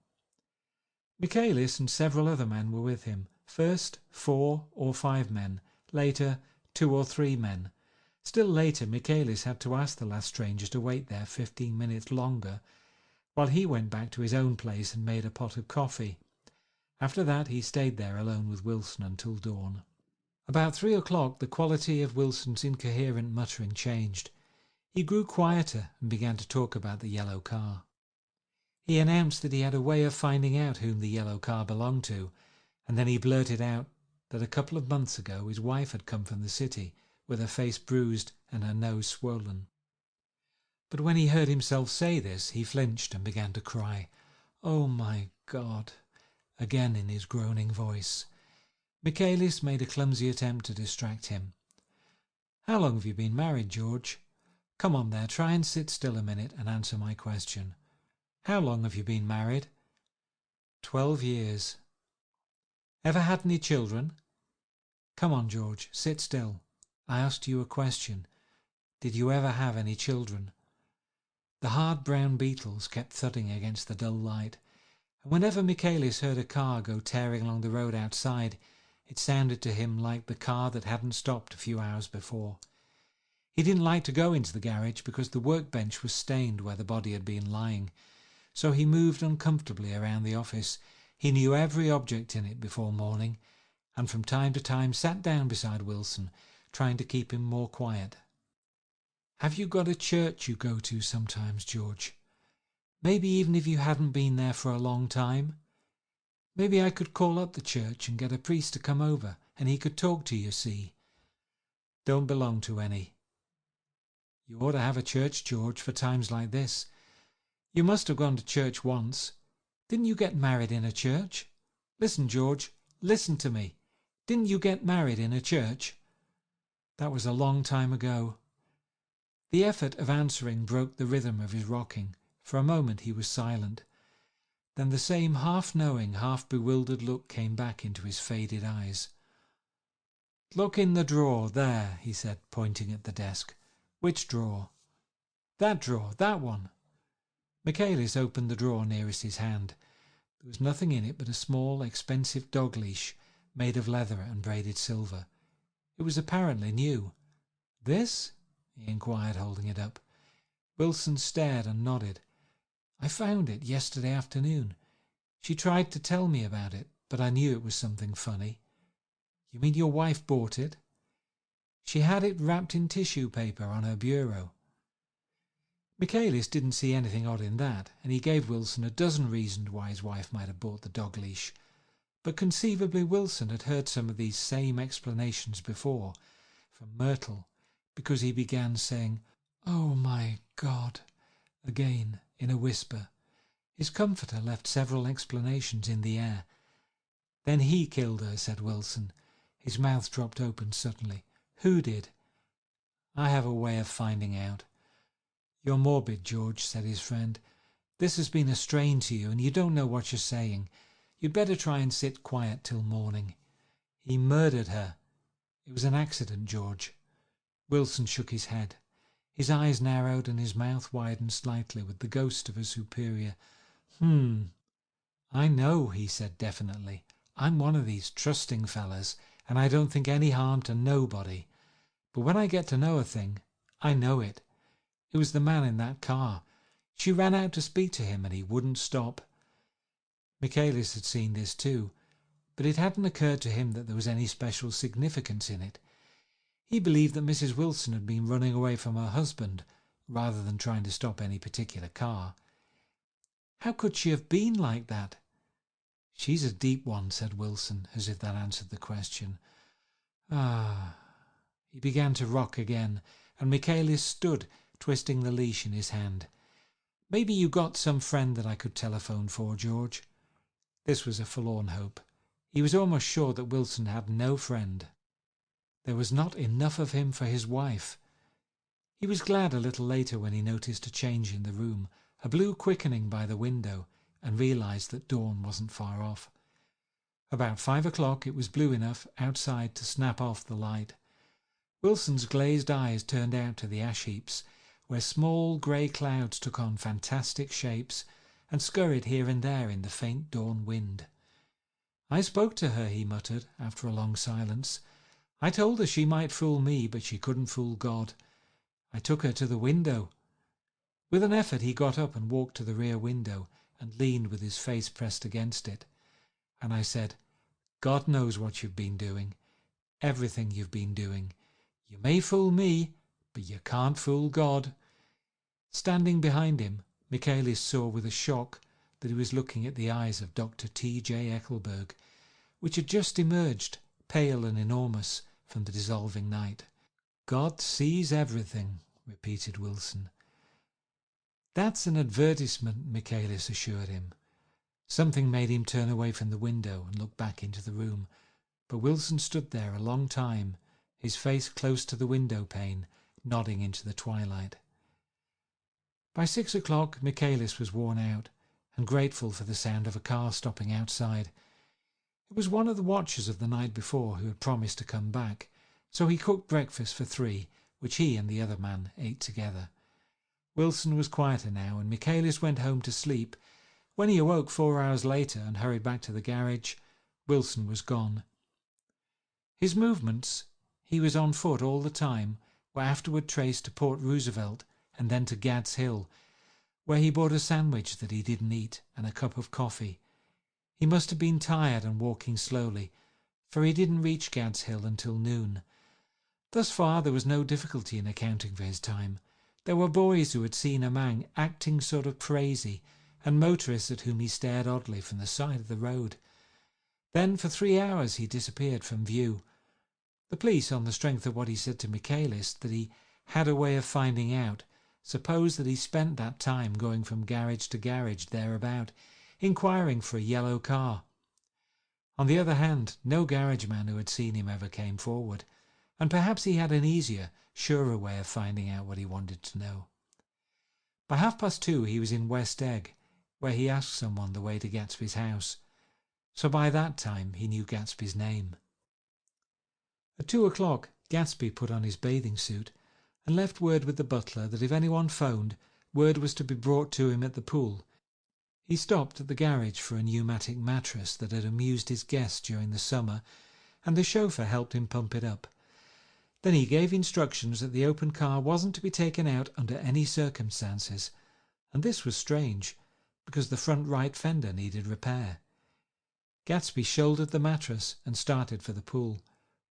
Michaelis and several other men were with him. First 4 or 5 men, later 2 or 3 men. Still later Michaelis had to ask the last stranger to wait there 15 minutes longer, while he went back to his own place and made a pot of coffee. After that he stayed there alone with Wilson until dawn. About 3 o'clock the quality of Wilson's incoherent muttering changed. He grew quieter and began to talk about the yellow car. He announced that he had a way of finding out whom the yellow car belonged to, and then he blurted out that a couple of months ago his wife had come from the city with her face bruised and her nose swollen. But when he heard himself say this, he flinched and began to cry. "Oh, my God," again in his groaning voice. Michaelis made a clumsy attempt to distract him. "How long have you been married, George? Come on there, try and sit still a minute and answer my question. How long have you been married?" 12 years. Ever had any children? Come on, George, sit still. I asked you a question. Did you ever have any children? The hard brown beetles kept thudding against the dull light, and whenever Michaelis heard a car go tearing along the road outside, it sounded to him like the car that hadn't stopped a few hours before. He didn't like to go into the garage because the workbench was stained where the body had been lying, so he moved uncomfortably around the office. He knew every object in it before morning, and from time to time sat down beside Wilson, trying to keep him more quiet. Have you got a church you go to sometimes, George? Maybe even if you hadn't been there for a long time? Maybe I could call up the church and get a priest to come over, and he could talk to you, see? Don't belong to any. You ought to have a church, George, for times like this. You must have gone to church once. Didn't you get married in a church? Listen, George, listen to me. Didn't you get married in a church? That was a long time ago. The effort of answering broke the rhythm of his rocking. For a moment he was silent. Then the same half-knowing, half-bewildered look came back into his faded eyes. "Look in the drawer, there," he said, pointing at the desk. "Which drawer?" "That drawer, that one." Michaelis opened the drawer nearest his hand. There was nothing in it but a small, expensive dog leash made of leather and braided silver. It was apparently new. "This?" he inquired, holding it up. Wilson stared and nodded. "I found it yesterday afternoon. She tried to tell me about it, but I knew it was something funny." "You mean your wife bought it?" "She had it wrapped in tissue paper on her bureau." Michaelis didn't see anything odd in that, and he gave Wilson a dozen reasons why his wife might have bought the dog leash. But conceivably Wilson had heard some of these same explanations before, from Myrtle, because he began saying, "Oh my God," again in a whisper. His comforter left several explanations in the air. "Then he killed her," said Wilson. His mouth dropped open suddenly. "Who did?" "I have a way of finding out." "You're morbid, George," said his friend. "This has been a strain to you, and you don't know what you're saying. You'd better try and sit quiet till morning." "He murdered her." "It was an accident, George." Wilson shook his head. His eyes narrowed and his mouth widened slightly with the ghost of a superior. "I know," he said definitely. "I'm one of these trusting fellas, and I don't think any harm to nobody. But when I get to know a thing, I know it. It was the man in that car. She ran out to speak to him, and he wouldn't stop." Michaelis had seen this too, but it hadn't occurred to him that there was any special significance in it. He believed that Mrs. Wilson had been running away from her husband, rather than trying to stop any particular car. "How could she have been like that?" "She's a deep one," said Wilson, as if that answered the question. "Ah." He began to rock again, and Michaelis stood, twisting the leash in his hand. "Maybe you got some friend that I could telephone for, George." This was a forlorn hope. He was almost sure that Wilson had no friend. There was not enough of him for his wife. He was glad a little later when he noticed a change in the room, a blue quickening by the window, and realized that dawn wasn't far off. About 5 o'clock it was blue enough outside to snap off the light. Wilson's glazed eyes turned out to the ash heaps, where small grey clouds took on fantastic shapes and scurried here and there in the faint dawn wind. "I spoke to her," he muttered, after a long silence. "I told her she might fool me, but she couldn't fool God. I took her to the window." With an effort he got up and walked to the rear window and leaned with his face pressed against it. "And I said, God knows what you've been doing. Everything you've been doing. You may fool me, but you can't fool God." Standing behind him, Michaelis saw with a shock that he was looking at the eyes of Dr. T.J. Eckelberg, which had just emerged, pale and enormous, from the dissolving night. "God sees everything," repeated Wilson. "That's an advertisement," Michaelis assured him. Something made him turn away from the window and look back into the room, but Wilson stood there a long time, his face close to the window pane, nodding into the twilight. By 6 o'clock Michaelis was worn out and grateful for the sound of a car stopping outside. It was one of the watchers of the night before who had promised to come back, so he cooked breakfast for 3, which he and the other man ate together. Wilson was quieter now, and Michaelis went home to sleep. When he awoke 4 hours later and hurried back to the garage, Wilson was gone. His movements, he was on foot all the time, were afterward traced to Port Roosevelt and then to Gad's Hill, where he bought a sandwich that he didn't eat and a cup of coffee. He must have been tired and walking slowly, for he didn't reach Gad's Hill until noon. Thus far there was no difficulty in accounting for his time. There were boys who had seen a man acting sort of crazy, and motorists at whom he stared oddly from the side of the road. Then for 3 hours he disappeared from view. The police, on the strength of what he said to Michaelis, that he had a way of finding out, supposed that he spent that time going from garage to garage thereabout, inquiring for a yellow car. On the other hand, no garage man who had seen him ever came forward, and perhaps he had an easier, surer way of finding out what he wanted to know. By 2:30 he was in West Egg, where he asked someone the way to Gatsby's house, so by that time he knew Gatsby's name. At 2:00 Gatsby put on his bathing suit and left word with the butler that if anyone phoned, word was to be brought to him at the pool. He stopped at the garage for a pneumatic mattress that had amused his guests during the summer, and the chauffeur helped him pump it up. Then he gave instructions that the open car wasn't to be taken out under any circumstances, and this was strange, because the front right fender needed repair. Gatsby shouldered the mattress and started for the pool.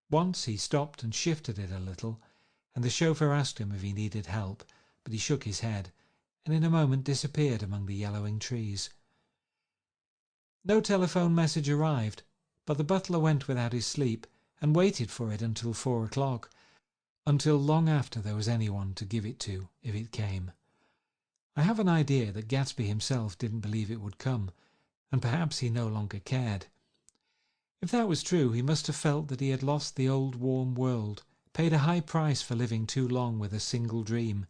Once he stopped and shifted it a little, and the chauffeur asked him if he needed help, but he shook his head, and in a moment disappeared among the yellowing trees. No telephone message arrived, but the butler went without his sleep and waited for it until 4:00, until long after there was anyone to give it to if it came. I have an idea that Gatsby himself didn't believe it would come, and perhaps he no longer cared. If that was true, he must have felt that he had lost the old warm world, paid a high price for living too long with a single dream.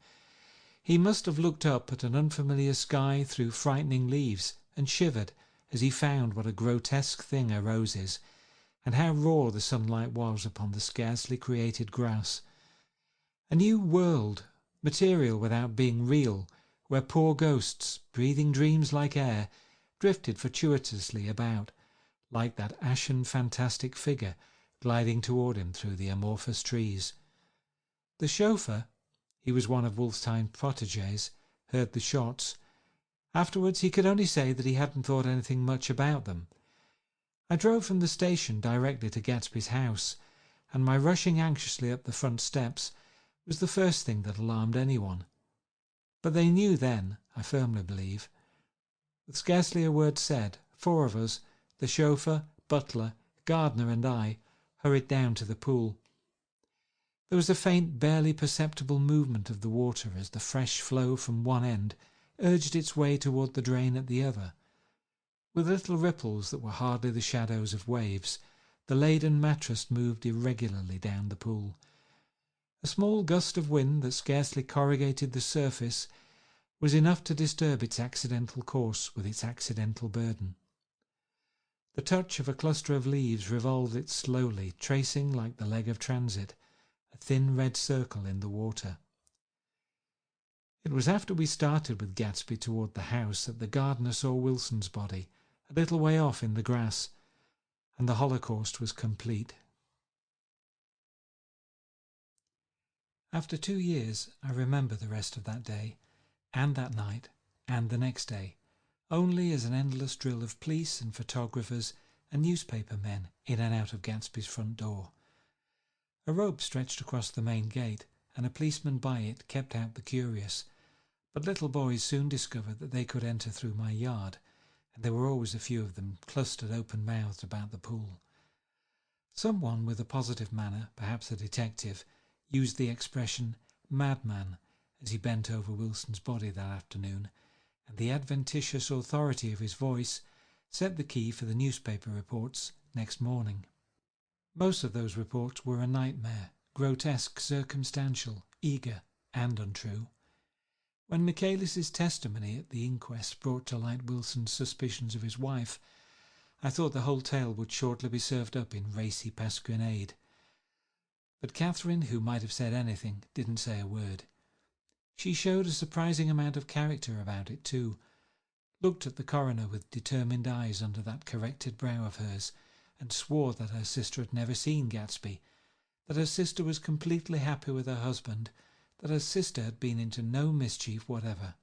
He must have looked up at an unfamiliar sky through frightening leaves and shivered as he found what a grotesque thing a rose is, and how raw the sunlight was upon the scarcely created grass. A new world, material without being real, where poor ghosts, breathing dreams like air, drifted fortuitously about, like that ashen fantastic figure gliding toward him through the amorphous trees. The chauffeur, he was one of Wolfstein's protégés, heard the shots. Afterwards he could only say that he hadn't thought anything much about them. I drove from the station directly to Gatsby's house, and my rushing anxiously up the front steps was the first thing that alarmed anyone. But they knew then, I firmly believe. With scarcely a word said, 4 of us, the chauffeur, butler, gardener and I, hurried down to the pool. There was a faint, barely perceptible movement of the water as the fresh flow from one end urged its way toward the drain at the other. With little ripples that were hardly the shadows of waves, the laden mattress moved irregularly down the pool. A small gust of wind that scarcely corrugated the surface was enough to disturb its accidental course with its accidental burden. The touch of a cluster of leaves revolved it slowly, tracing, like the leg of transit, a thin red circle in the water. It was after we started with Gatsby toward the house that the gardener saw Wilson's body, a little way off in the grass, and the Holocaust was complete. After 2 years, I remember the rest of that day, and that night, and the next day, only as an endless drill of police and photographers and newspaper men in and out of Gatsby's front door. A rope stretched across the main gate, and a policeman by it kept out the curious, but little boys soon discovered that they could enter through my yard, and there were always a few of them clustered open-mouthed about the pool. Someone with a positive manner, perhaps a detective, used the expression madman as he bent over Wilson's body that afternoon, and the adventitious authority of his voice set the key for the newspaper reports next morning. Most of those reports were a nightmare, grotesque, circumstantial, eager, and untrue. When Michaelis's testimony at the inquest brought to light Wilson's suspicions of his wife, I thought the whole tale would shortly be served up in racy pasquinade. But Catherine, who might have said anything, didn't say a word. She showed a surprising amount of character about it too, looked at the coroner with determined eyes under that corrected brow of hers, and swore that her sister had never seen Gatsby, that her sister was completely happy with her husband, that her sister had been into no mischief whatever.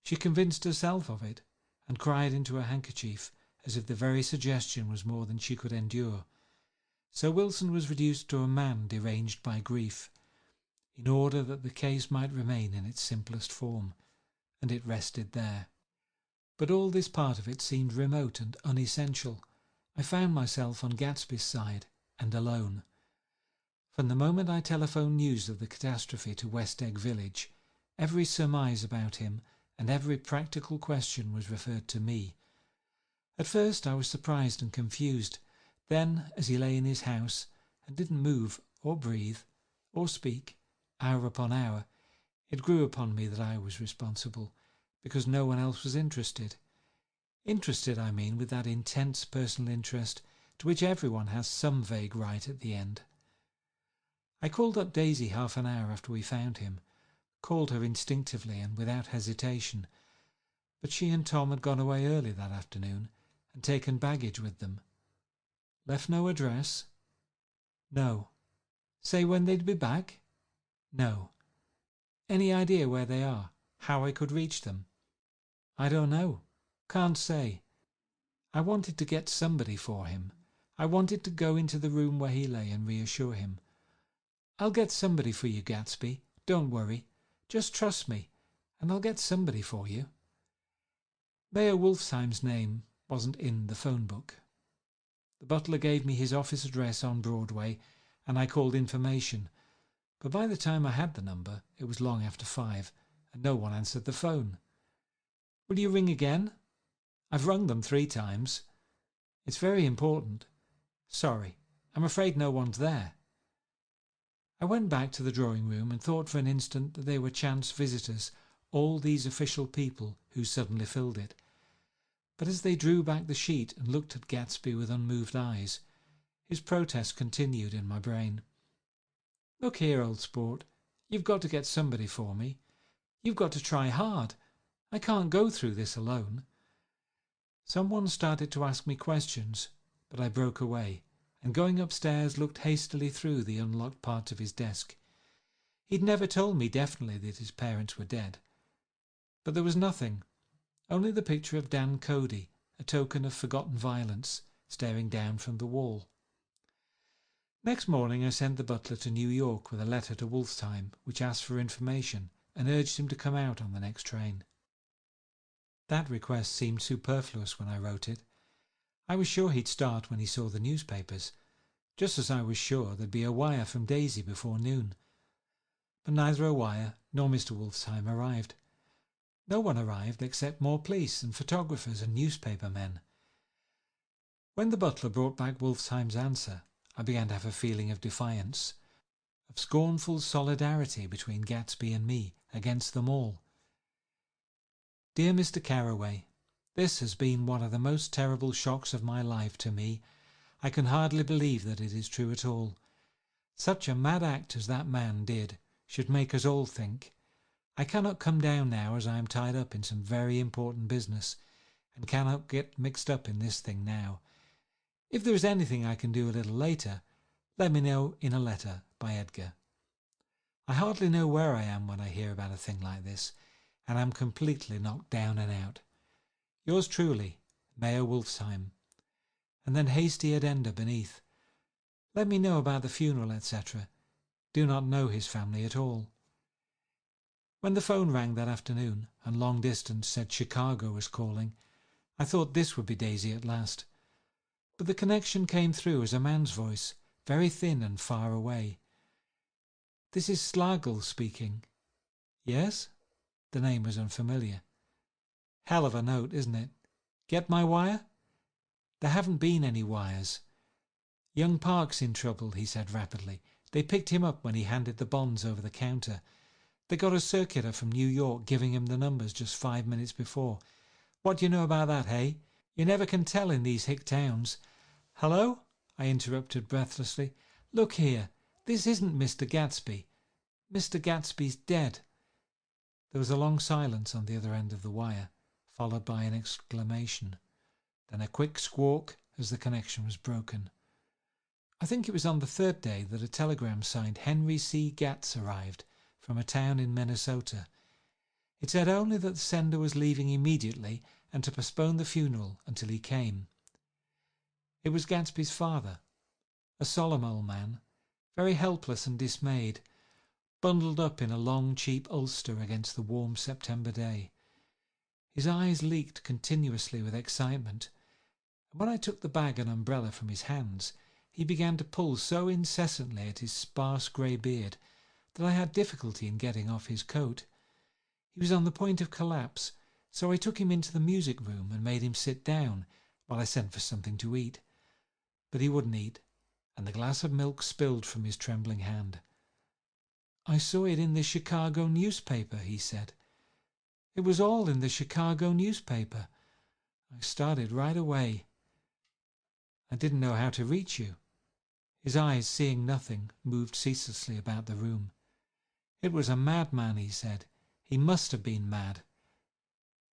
She convinced herself of it, and cried into her handkerchief, as if the very suggestion was more than she could endure. So Wilson was reduced to a man deranged by grief, in order that the case might remain in its simplest form, and it rested there. But all this part of it seemed remote and unessential. I found myself on Gatsby's side, and alone. From the moment I telephoned news of the catastrophe to West Egg Village, every surmise about him and every practical question was referred to me. At first I was surprised and confused. Then, as he lay in his house, and didn't move or breathe, or speak, hour upon hour, it grew upon me that I was responsible, because no one else was interested. Interested, I mean, with that intense personal interest to which everyone has some vague right at the end. I called up Daisy half an hour after we found him, called her instinctively and without hesitation, but she and Tom had gone away early that afternoon and taken baggage with them. Left no address? No. Say when they'd be back? No. Any idea where they are? How I could reach them? I don't know. Can't say. I wanted to get somebody for him. I wanted to go into the room where he lay and reassure him. I'll get somebody for you, Gatsby. Don't worry. Just trust me, and I'll get somebody for you. Mayor Wolfsheim's name wasn't in the phone book. The butler gave me his office address on Broadway, and I called information. But by the time I had the number, it was long after 5, and no one answered the phone. Will you ring again? I've rung them 3 times. It's very important. Sorry, I'm afraid no one's there. I went back to the drawing room and thought for an instant that they were chance visitors, all these official people who suddenly filled it. But as they drew back the sheet and looked at Gatsby with unmoved eyes, his protest continued in my brain. Look here, old sport, you've got to get somebody for me. You've got to try hard. I can't go through this alone. Someone started to ask me questions, but I broke away, and going upstairs looked hastily through the unlocked part of his desk. He'd never told me definitely that his parents were dead. But there was nothing, only the picture of Dan Cody, a token of forgotten violence, staring down from the wall. Next morning I sent the butler to New York with a letter to Wolfsheim, which asked for information and urged him to come out on the next train. That request seemed superfluous when I wrote it. I was sure he'd start when he saw the newspapers, just as I was sure there'd be a wire from Daisy before noon. But neither a wire nor Mr. Wolfsheim arrived. No one arrived except more police and photographers and newspaper men. When the butler brought back Wolfsheim's answer, I began to have a feeling of defiance, of scornful solidarity between Gatsby and me against them all. Dear Mr. Carroway, this has been one of the most terrible shocks of my life to me. I can hardly believe that it is true at all. Such a mad act as that man did should make us all think. I cannot come down now, as I am tied up in some very important business, and cannot get mixed up in this thing now. If there is anything I can do a little later, let me know in a letter by Edgar. I hardly know where I am when I hear about a thing like this, and am completely knocked down and out. Yours truly, Mayor Wolfsheim. And then hasty addenda beneath. Let me know about the funeral, etc. Do not know his family at all. When the phone rang that afternoon, and long distance said Chicago was calling, I thought this would be Daisy at last. But the connection came through as a man's voice, very thin and far away. This is Slagle speaking. Yes? The name was unfamiliar. Hell of a note, isn't it? Get my wire? There haven't been any wires. Young Park's in trouble, he said rapidly. They picked him up when he handed the bonds over the counter. They got a circular from New York giving him the numbers just 5 minutes before. What do you know about that, hey? You never can tell in these hick towns. Hello? I interrupted breathlessly. Look here, this isn't Mr. Gatsby. Mr. Gatsby's dead. There was a long silence on the other end of the wire, followed by an exclamation, then a quick squawk as the connection was broken. I think it was on the 3rd day that a telegram signed Henry C. Gatz arrived from a town in Minnesota. It said only that the sender was leaving immediately and to postpone the funeral until he came. It was Gatsby's father, a solemn old man, very helpless and dismayed, bundled up in a long, cheap ulster against the warm September day. His eyes leaked continuously with excitement, and when I took the bag and umbrella from his hands, he began to pull so incessantly at his sparse grey beard that I had difficulty in getting off his coat. He was on the point of collapse, so I took him into the music room and made him sit down while I sent for something to eat. But he wouldn't eat, and the glass of milk spilled from his trembling hand. "I saw it in the Chicago newspaper," he said. "It was all in the Chicago newspaper. I started right away. I didn't know how to reach you." His eyes, seeing nothing, moved ceaselessly about the room. "It was a madman," he said. "He must have been mad."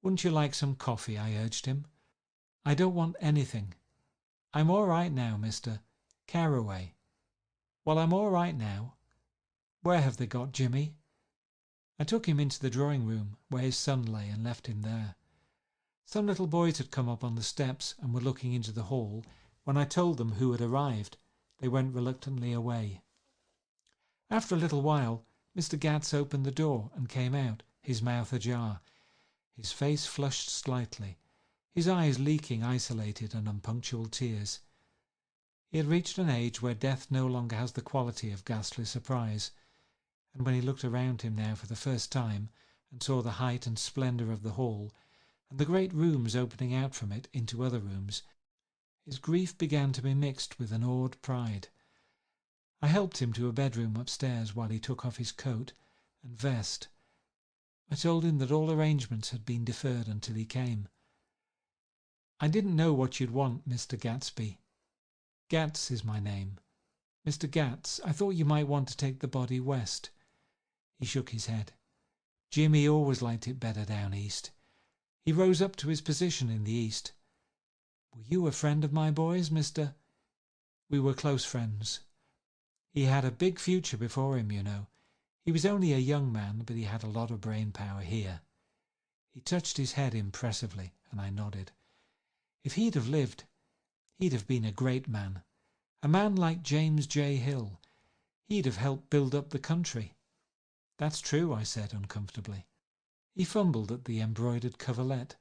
"Wouldn't you like some coffee?" I urged him. "I don't want anything. I'm all right now, Mr. Carroway." "Well, I'm all right now. Where have they got Jimmy?" I took him into the drawing room, where his son lay, and left him there. Some little boys had come up on the steps and were looking into the hall. When I told them who had arrived, they went reluctantly away. After a little while, Mr. Gatz opened the door and came out, his mouth ajar, his face flushed slightly, his eyes leaking isolated and unpunctual tears. He had reached an age where death no longer has the quality of ghastly surprise, and when he looked around him now for the first time and saw the height and splendour of the hall, and the great rooms opening out from it into other rooms, his grief began to be mixed with an awed pride. I helped him to a bedroom upstairs while he took off his coat and vest. I told him that all arrangements had been deferred until he came. "I didn't know what you'd want, Mr. Gatsby. Gatz is my name. Mr. Gatz, I thought you might want to take the body west." He shook his head. "Jimmy always liked it better down east. He rose up to his position in the east. Were you a friend of my boy's, Mr.?" "We were close friends. He had a big future before him, you know. He was only a young man, but he had a lot of brain power here." He touched his head impressively, and I nodded. "If he'd have lived, he'd have been a great man. A man like James J. Hill. He'd have helped build up the country." "That's true," I said uncomfortably. He fumbled at the embroidered coverlet,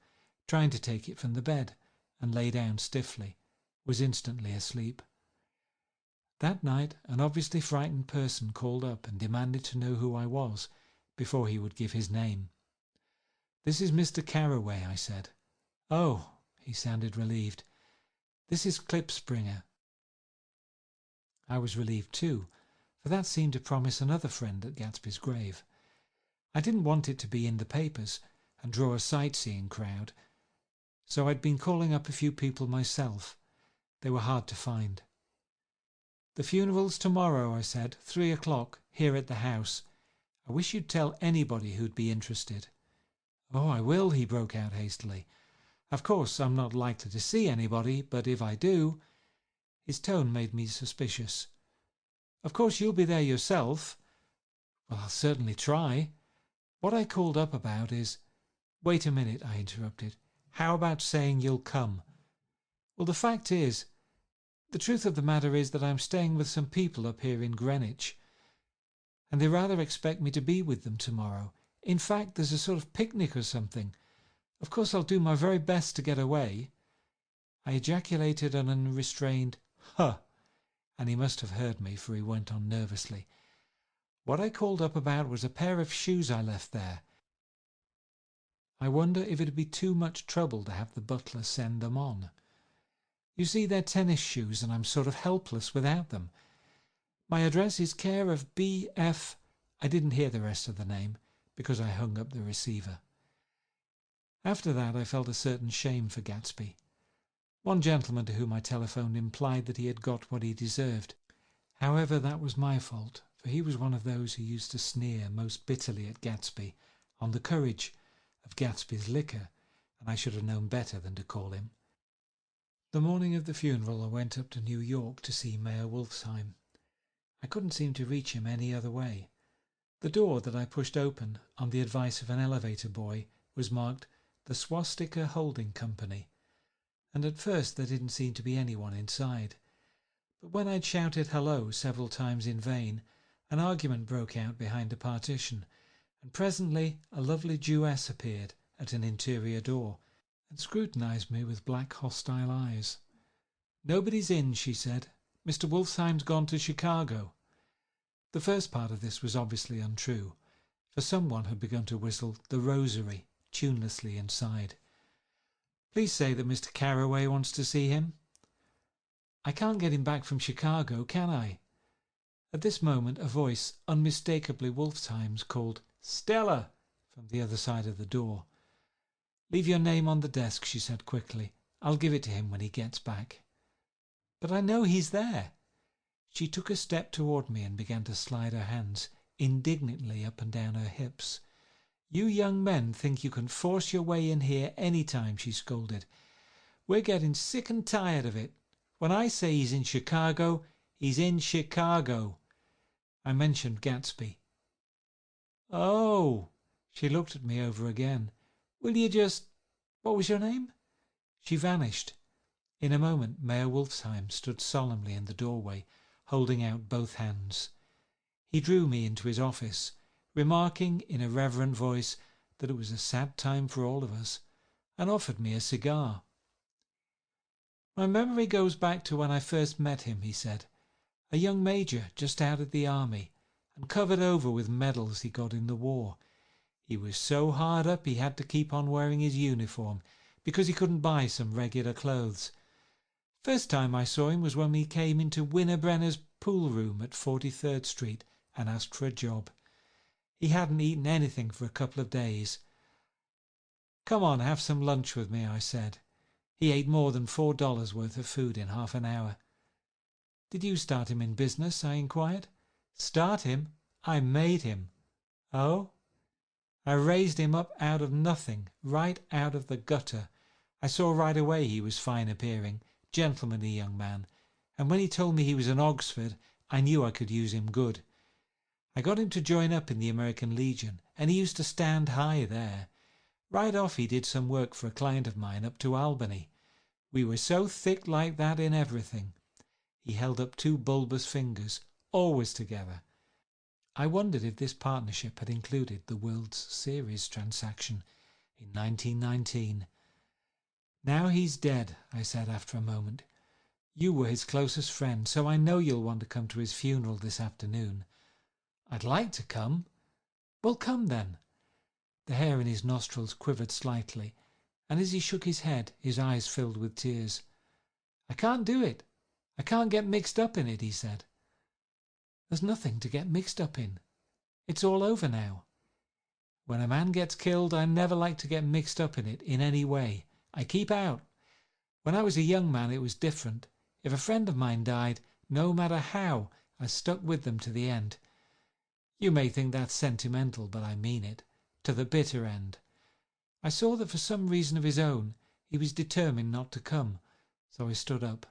trying to take it from the bed, and lay down stiffly, was instantly asleep. That night an obviously frightened person called up and demanded to know who I was before he would give his name. "This is Mr. Carroway," I said. "Oh," he sounded relieved. "This is Klipspringer." I was relieved too, for that seemed to promise another friend at Gatsby's grave. I didn't want it to be in the papers and draw a sightseeing crowd, so I'd been calling up a few people myself. They were hard to find. "The funeral's tomorrow," I said, 3 o'clock, here at the house. "I wish you'd tell anybody who'd be interested." "Oh, I will," he broke out hastily. "Of course, I'm not likely to see anybody, but if I do—" His tone made me suspicious. "Of course you'll be there yourself." "Well, I'll certainly try. What I called up about is—" "Wait a minute," I interrupted. "How about saying you'll come?" "Well, the fact is, the truth of the matter is that I'm staying with some people up here in Greenwich, and they rather expect me to be with them tomorrow. In fact, there's a sort of picnic or something. Of course, I'll do my very best to get away." I ejaculated an unrestrained "Huh!" and he must have heard me, for he went on nervously. "What I called up about was a pair of shoes I left there. I wonder if it'd be too much trouble to have the butler send them on. You see, they're tennis shoes, and I'm sort of helpless without them. My address is care of B.F. I didn't hear the rest of the name, because I hung up the receiver. After that I felt a certain shame for Gatsby. One gentleman to whom I telephoned implied that he had got what he deserved. However, that was my fault, for he was one of those who used to sneer most bitterly at Gatsby on the courage of Gatsby's liquor, and I should have known better than to call him. The morning of the funeral I went up to New York to see Mayor Wolfsheim. I couldn't seem to reach him any other way. The door that I pushed open, on the advice of an elevator boy, was marked the Swastika Holding Company, and at first there didn't seem to be anyone inside. But when I'd shouted hello several times in vain, an argument broke out behind a partition, and presently a lovely Jewess appeared at an interior door and scrutinized me with black hostile eyes. "Nobody's in," she said. "Mr. Wolfsheim's gone to Chicago." The first part of this was obviously untrue, for someone had begun to whistle "The Rosary" tunelessly inside. "Please say that Mr. Carroway wants to see him." I can't get him back from Chicago, can I?" At this moment a voice, unmistakably Wolfsheim's, called "Stella" from the other side of the door. "Leave your name on the desk," she said quickly. "I'll give it to him when he gets back." "But I know he's there." She took a step toward me and began to slide her hands indignantly up and down her hips. "You young men think you can force your way in here any time," she scolded. "We're getting sick and tired of it. When I say he's in Chicago, he's in Chicago." I mentioned Gatsby. "Oh!" She looked at me over again. "Will you just... What was your name?" She vanished. In a moment Mayor Wolfsheim stood solemnly in the doorway, holding out both hands. He drew me into his office, remarking in a reverent voice that it was a sad time for all of us, and offered me a cigar. "My memory goes back to when I first met him," he said. "A young major just out of the army, and covered over with medals he got in the war. He was so hard up he had to keep on wearing his uniform because he couldn't buy some regular clothes. First time I saw him was when we came into Winterbrenner's pool room at 43rd Street and asked for a job. He hadn't eaten anything for a couple of days. 'Come on, have some lunch with me,' I said. He ate more than $4 worth of food in half an hour." "Did you start him in business?" I inquired. "Start him? I made him." "Oh?" "I raised him up out of nothing, right out of the gutter. I saw right away he was fine appearing, gentlemanly young man, and when he told me he was an Oxford, I knew I could use him good. I got him to join up in the American Legion, and he used to stand high there. Right off he did some work for a client of mine up to Albany. We were so thick like that in everything." He held up two bulbous fingers, "always together." I wondered if this partnership had included the World Series transaction in 1919. "Now he's dead," I said after a moment. "You were his closest friend, so I know you'll want to come to his funeral this afternoon." "I'd like to come." "Well, come then." The hair in his nostrils quivered slightly, and as he shook his head, his eyes filled with tears. "I can't do it. I can't get mixed up in it," he said. "There's nothing to get mixed up in. It's all over now. When a man gets killed, I never like to get mixed up in it in any way. I keep out. When I was a young man, it was different. If a friend of mine died, no matter how, I stuck with them to the end. You may think that's sentimental, but I mean it. To the bitter end. I saw that for some reason of his own, he was determined not to come, so I stood up.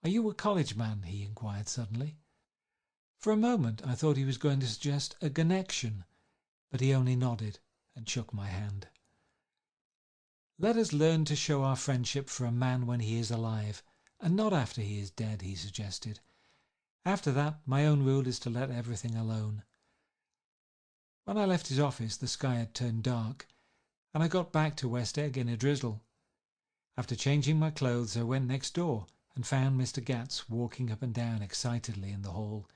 "Are you a college man?" he inquired suddenly. For a moment I thought he was going to suggest a connection, but he only nodded and shook my hand. "Let us learn to show our friendship for a man when he is alive, and not after he is dead," he suggested. "After that, my own rule is to let everything alone." When I left his office, the sky had turned dark, and I got back to West Egg in a drizzle. After changing my clothes, I went next door and found Mr. Gatz walking up and down excitedly in the hall.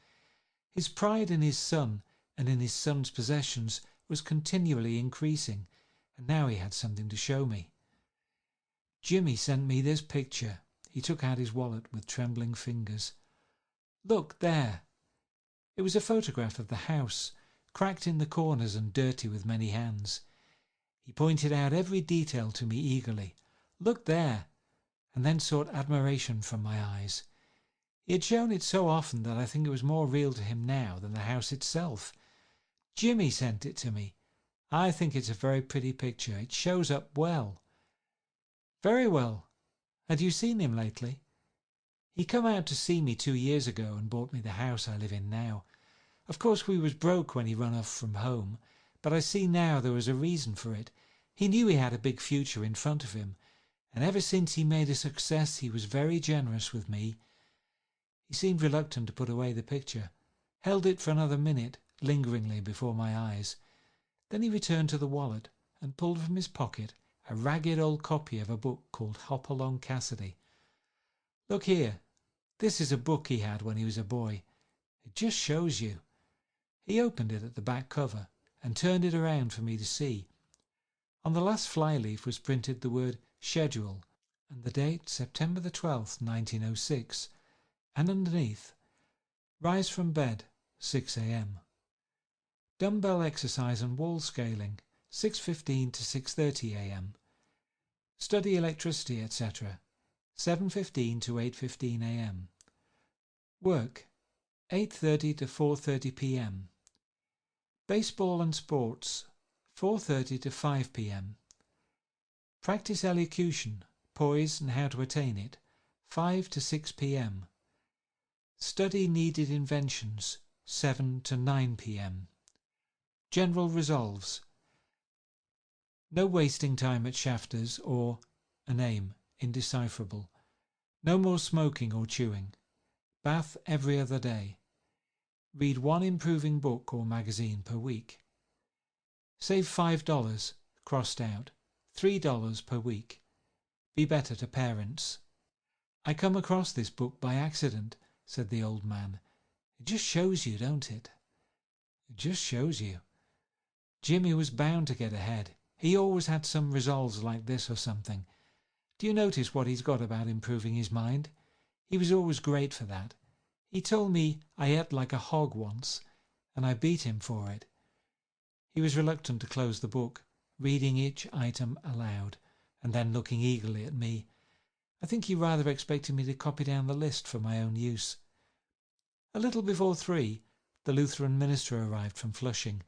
His pride in his son and in his son's possessions was continually increasing, and now he had something to show me. "Jimmy sent me this picture." He took out his wallet with trembling fingers. "Look there." It was a photograph of the house, cracked in the corners and dirty with many hands. He pointed out every detail to me eagerly. "Look there," and then sought admiration from my eyes. He had shown it so often that I think it was more real to him now than the house itself. "Jimmy sent it to me. I think it's a very pretty picture. It shows up well." "Very well. Had you seen him lately?" "He come out to see me 2 years ago and bought me the house I live in now. Of course we was broke when he run off from home, but I see now there was a reason for it. He knew he had a big future in front of him, and ever since he made a success he was very generous with me." He seemed reluctant to put away the picture, held it for another minute lingeringly before my eyes. Then he returned to the wallet and pulled from his pocket a ragged old copy of a book called Hopalong Cassidy. "Look here, this is a book he had when he was a boy. It just shows you." He opened it at the back cover and turned it around for me to see. On the last flyleaf was printed the word schedule, and the date September the 12th, 1906, and underneath, rise from bed, 6 a.m. Dumbbell exercise and wall scaling, 6:15 to 6:30 a.m. Study electricity, etc., 7:15 to 8:15 a.m. Work, 8:30 to 4:30 p.m. Baseball and sports, 4:30 to 5 p.m. Practice elocution, poise and how to attain it, 5 to 6 p.m. Study needed inventions, 7 to 9 p.m. General resolves. No wasting time at Shafters or a name, indecipherable. No more smoking or chewing. Bath every other day. Read one improving book or magazine per week. Save $5, crossed out, $3 per week. Be better to parents. I come across this book by accident, said the old man. It just shows you, don't it? It just shows you. Jimmy was bound to get ahead. He always had some resolves like this or something. Do you notice what he's got about improving his mind? He was always great for that. He told me I ate like a hog once, and I beat him for it. He was reluctant to close the book, reading each item aloud, and then looking eagerly at me. I think he rather expected me to copy down the list for my own use. A little before 3, the Lutheran minister arrived from Flushing,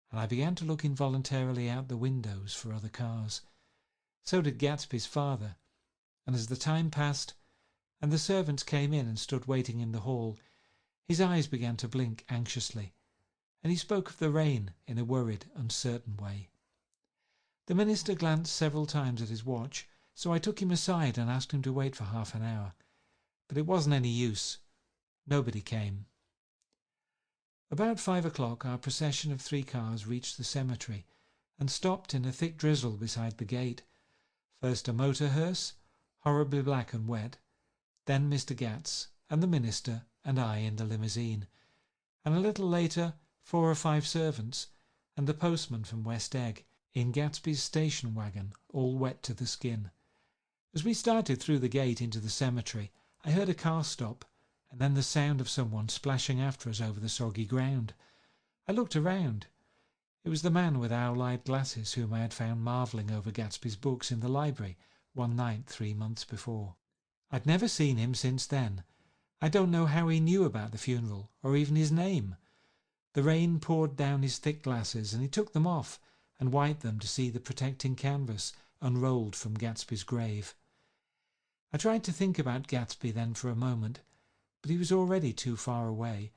and I began to look involuntarily out the windows for other cars. So did Gatsby's father, and as the time passed, and the servants came in and stood waiting in the hall, his eyes began to blink anxiously, and he spoke of the rain in a worried, uncertain way. The minister glanced several times at his watch, so I took him aside and asked him to wait for half an hour. But it wasn't any use. Nobody came. About 5 o'clock our procession of 3 cars reached the cemetery and stopped in a thick drizzle beside the gate. First a motor hearse, horribly black and wet, then Mr. Gats and the minister and I in the limousine, and a little later 4 or 5 servants and the postman from West Egg in Gatsby's station wagon, all wet to the skin. As we started through the gate into the cemetery, I heard a car stop, and then the sound of someone splashing after us over the soggy ground. I looked around. It was the man with owl-eyed glasses whom I had found marvelling over Gatsby's books in the library one night 3 months before. I'd never seen him since then. I don't know how he knew about the funeral, or even his name. The rain poured down his thick glasses, and he took them off and wiped them to see the protecting canvas unrolled from Gatsby's grave. I tried to think about Gatsby then for a moment, but he was already too far away,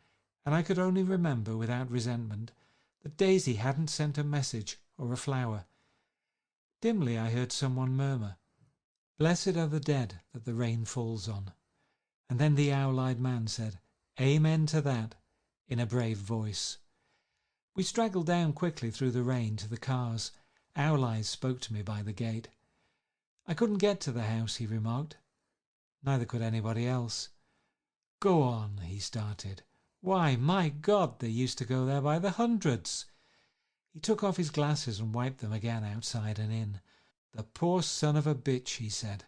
and I could only remember without resentment that Daisy hadn't sent a message or a flower. Dimly I heard someone murmur, "Blessed are the dead that the rain falls on." And then the owl-eyed man said, "Amen to that," in a brave voice. We straggled down quickly through the rain to the cars. Owl Eyes spoke to me by the gate. "I couldn't get to the house," he remarked. Neither could anybody else. "Go on," he started. "Why, my God, they used to go there by the hundreds." He took off his glasses and wiped them again outside and in. "The poor son of a bitch," he said.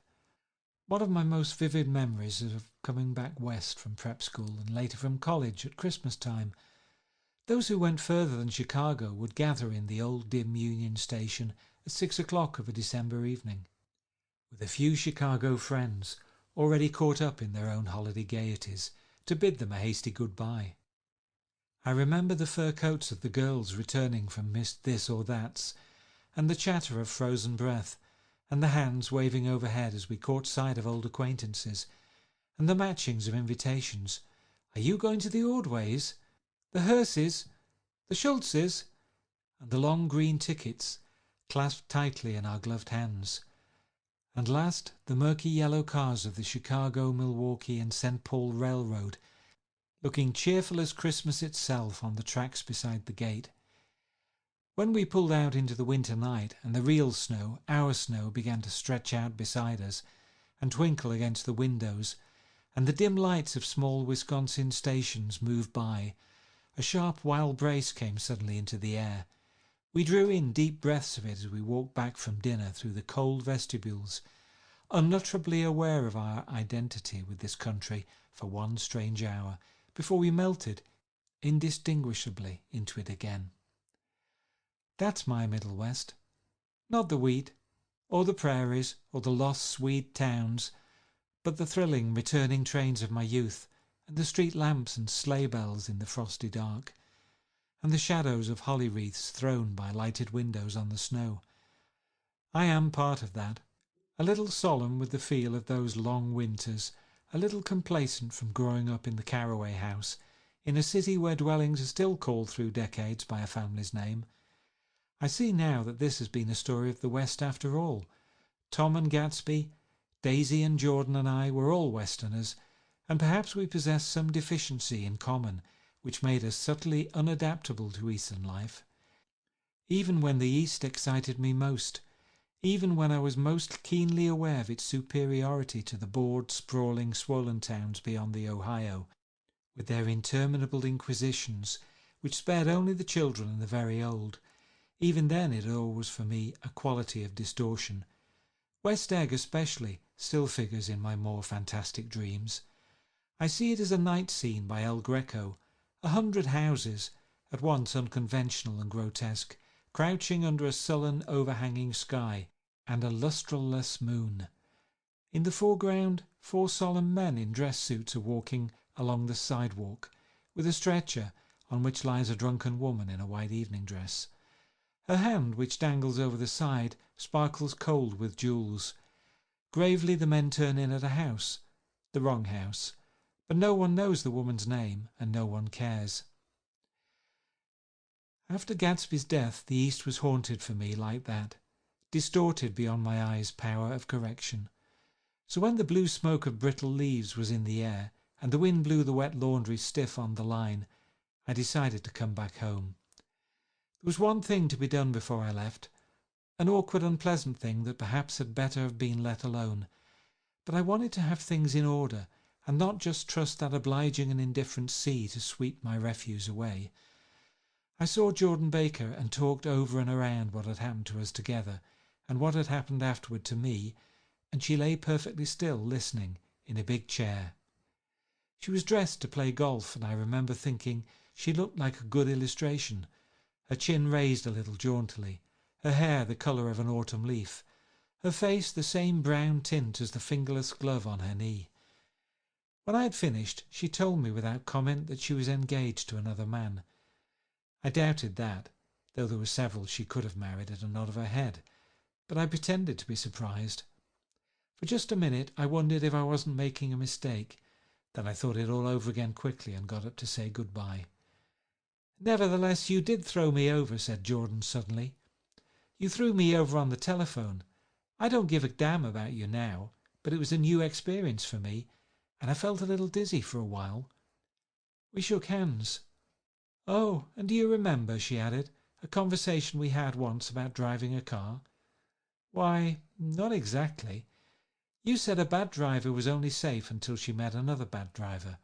One of my most vivid memories is of coming back west from prep school and later from college at Christmas time. Those who went further than Chicago would gather in the old dim Union Station at 6 o'clock of a December evening, with a few Chicago friends already caught up in their own holiday gaieties, to bid them a hasty goodbye. I remember the fur coats of the girls returning from Miss This or That's, and the chatter of frozen breath, and the hands waving overhead as we caught sight of old acquaintances, and the matchings of invitations. "Are you going to the Ordways? The Hearses? The Schultzes?" And the long green tickets clasped tightly in our gloved hands. And last, the murky yellow cars of the Chicago, Milwaukee and St. Paul Railroad, looking cheerful as Christmas itself on the tracks beside the gate. When we pulled out into the winter night and the real snow, our snow, began to stretch out beside us and twinkle against the windows, and the dim lights of small Wisconsin stations moved by, a sharp wild brace came suddenly into the air. We drew in deep breaths of it as we walked back from dinner through the cold vestibules, unutterably aware of our identity with this country for one strange hour, before we melted indistinguishably into it again. That's my Middle West. Not the wheat, or the prairies, or the lost Swede towns, but the thrilling returning trains of my youth, and the street lamps and sleigh bells in the frosty dark, and the shadows of holly wreaths thrown by lighted windows on the snow. I am part of that, a little solemn with the feel of those long winters, a little complacent from growing up in the Carraway house, in a city where dwellings are still called through decades by a family's name. I see now that this has been a story of the West after all. Tom and Gatsby, Daisy and Jordan and I were all Westerners, and perhaps we possessed some deficiency in common which made us subtly unadaptable to Eastern life. Even when the East excited me most, even when I was most keenly aware of its superiority to the bored, sprawling, swollen towns beyond the Ohio, with their interminable inquisitions, which spared only the children and the very old, even then it always for me a quality of distortion. West Egg especially still figures in my more fantastic dreams. I see it as a night scene by El Greco, 100 houses, at once unconventional and grotesque, crouching under a sullen overhanging sky and a lustreless moon. In the foreground 4 solemn men in dress suits are walking along the sidewalk, with a stretcher on which lies a drunken woman in a white evening dress. Her hand, which dangles over the side, sparkles cold with jewels. Gravely the men turn in at a house, the wrong house, but no one knows the woman's name, and no one cares. After Gatsby's death, the East was haunted for me like that, distorted beyond my eyes' power of correction. So when the blue smoke of brittle leaves was in the air, and the wind blew the wet laundry stiff on the line, I decided to come back home. There was one thing to be done before I left, an awkward, unpleasant thing that perhaps had better have been let alone. But I wanted to have things in order, and not just trust that obliging and indifferent sea to sweep my refuse away. I saw Jordan Baker and talked over and around what had happened to us together, and what had happened afterward to me, and she lay perfectly still, listening, in a big chair. She was dressed to play golf, and I remember thinking she looked like a good illustration, her chin raised a little jauntily, her hair the colour of an autumn leaf, her face the same brown tint as the fingerless glove on her knee. When I had finished, she told me without comment that she was engaged to another man. I doubted that, though there were several she could have married at a nod of her head, but I pretended to be surprised. For just a minute I wondered if I wasn't making a mistake. Then I thought it all over again quickly and got up to say good-bye. "Nevertheless, you did throw me over," said Jordan suddenly. "You threw me over on the telephone. I don't give a damn about you now, but it was a new experience for me, and I felt a little dizzy for a while." We shook hands. "Oh, and do you remember," she added, "a conversation we had once about driving a car?" "Why, not exactly. You said a bad driver was only safe until she met another bad driver.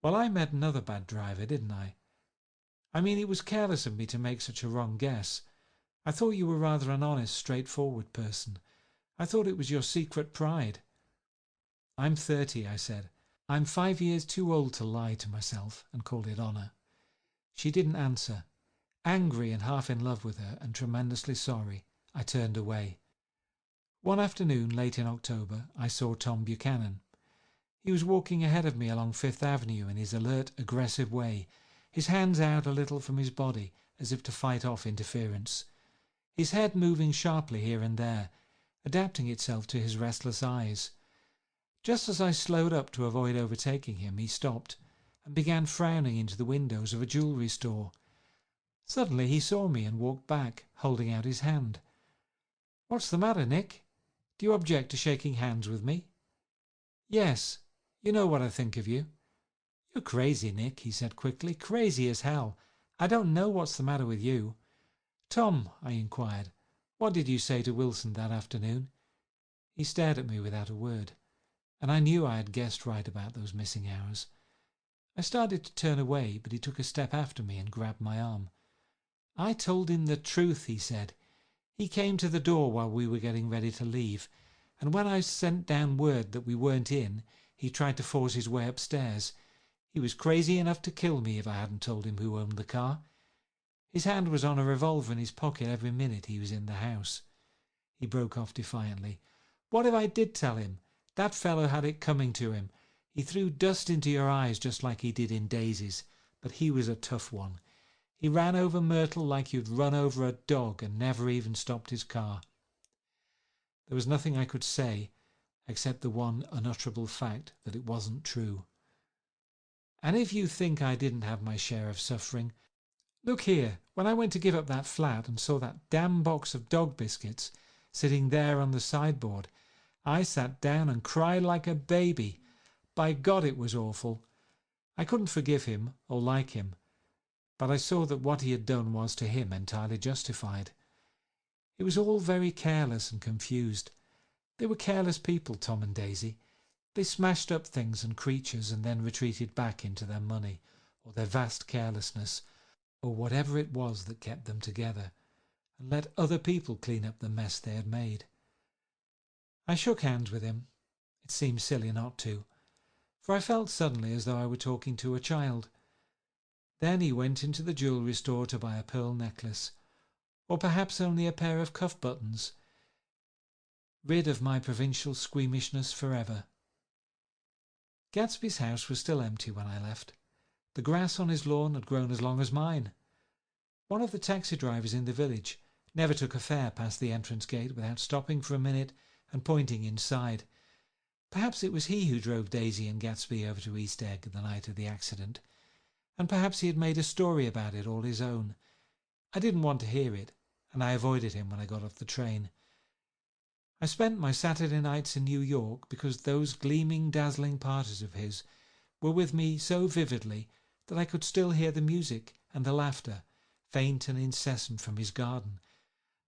Well, I met another bad driver, didn't I? I mean, it was careless of me to make such a wrong guess. I thought you were rather an honest, straightforward person. I thought it was your secret pride." "I'm 30, I said. "I'm 5 years too old to lie to myself and call it honour." She didn't answer. Angry and half in love with her, and tremendously sorry, I turned away. One afternoon, late in October, I saw Tom Buchanan. He was walking ahead of me along Fifth Avenue in his alert, aggressive way, his hands out a little from his body as if to fight off interference, his head moving sharply here and there, adapting itself to his restless eyes. Just as I slowed up to avoid overtaking him, he stopped and began frowning into the windows of a jewellery store. Suddenly he saw me and walked back, holding out his hand. "What's the matter, Nick? Do you object to shaking hands with me?" "Yes. You know what I think of you." "You're crazy, Nick," he said quickly. "Crazy as hell. I don't know what's the matter with you." "Tom," I inquired, "what did you say to Wilson that afternoon?" He stared at me without a word, and I knew I had guessed right about those missing hours. I started to turn away, but he took a step after me and grabbed my arm. "I told him the truth," he said. "He came to the door while we were getting ready to leave, and when I sent down word that we weren't in, he tried to force his way upstairs. He was crazy enough to kill me if I hadn't told him who owned the car. His hand was on a revolver in his pocket every minute he was in the house." He broke off defiantly. "What if I did tell him? That fellow had it coming to him. He threw dust into your eyes just like he did in Daisy's, but he was a tough one. He ran over Myrtle like you'd run over a dog and never even stopped his car." There was nothing I could say except the one unutterable fact that it wasn't true. "And if you think I didn't have my share of suffering, look here, when I went to give up that flat and saw that damn box of dog biscuits sitting there on the sideboard, I sat down and cried like a baby. By God, it was awful. I couldn't forgive him or like him, but I saw that what he had done was to him entirely justified. It was all very careless and confused. They were careless people, Tom and Daisy. They smashed up things and creatures and then retreated back into their money or their vast carelessness, or whatever it was that kept them together, and let other people clean up the mess they had made. I shook hands with him. It seemed silly not to, for I felt suddenly as though I were talking to a child. Then he went into the jewellery store to buy a pearl necklace, or perhaps only a pair of cuff buttons, rid of my provincial squeamishness forever. Gatsby's house was still empty when I left. The grass on his lawn had grown as long as mine. One of the taxi drivers in the village never took a fare past the entrance gate without stopping for a minute and pointing inside. Perhaps it was he who drove Daisy and Gatsby over to East Egg the night of the accident, and perhaps he had made a story about it all his own. I didn't want to hear it, and I avoided him when I got off the train. I spent my Saturday nights in New York because those gleaming, dazzling parties of his were with me so vividly that I could still hear the music and the laughter, faint and incessant, from his garden,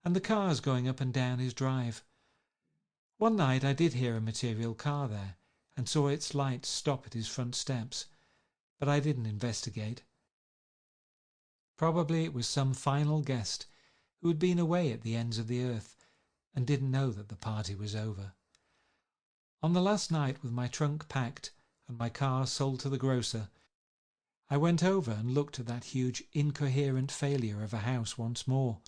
and the cars going up and down his drive. One night I did hear a material car there, and saw its lights stop at his front steps, but I didn't investigate. Probably it was some final guest who had been away at the ends of the earth and didn't know that the party was over. On the last night, with my trunk packed and my car sold to the grocer, I went over and looked at that huge incoherent failure of a house once more.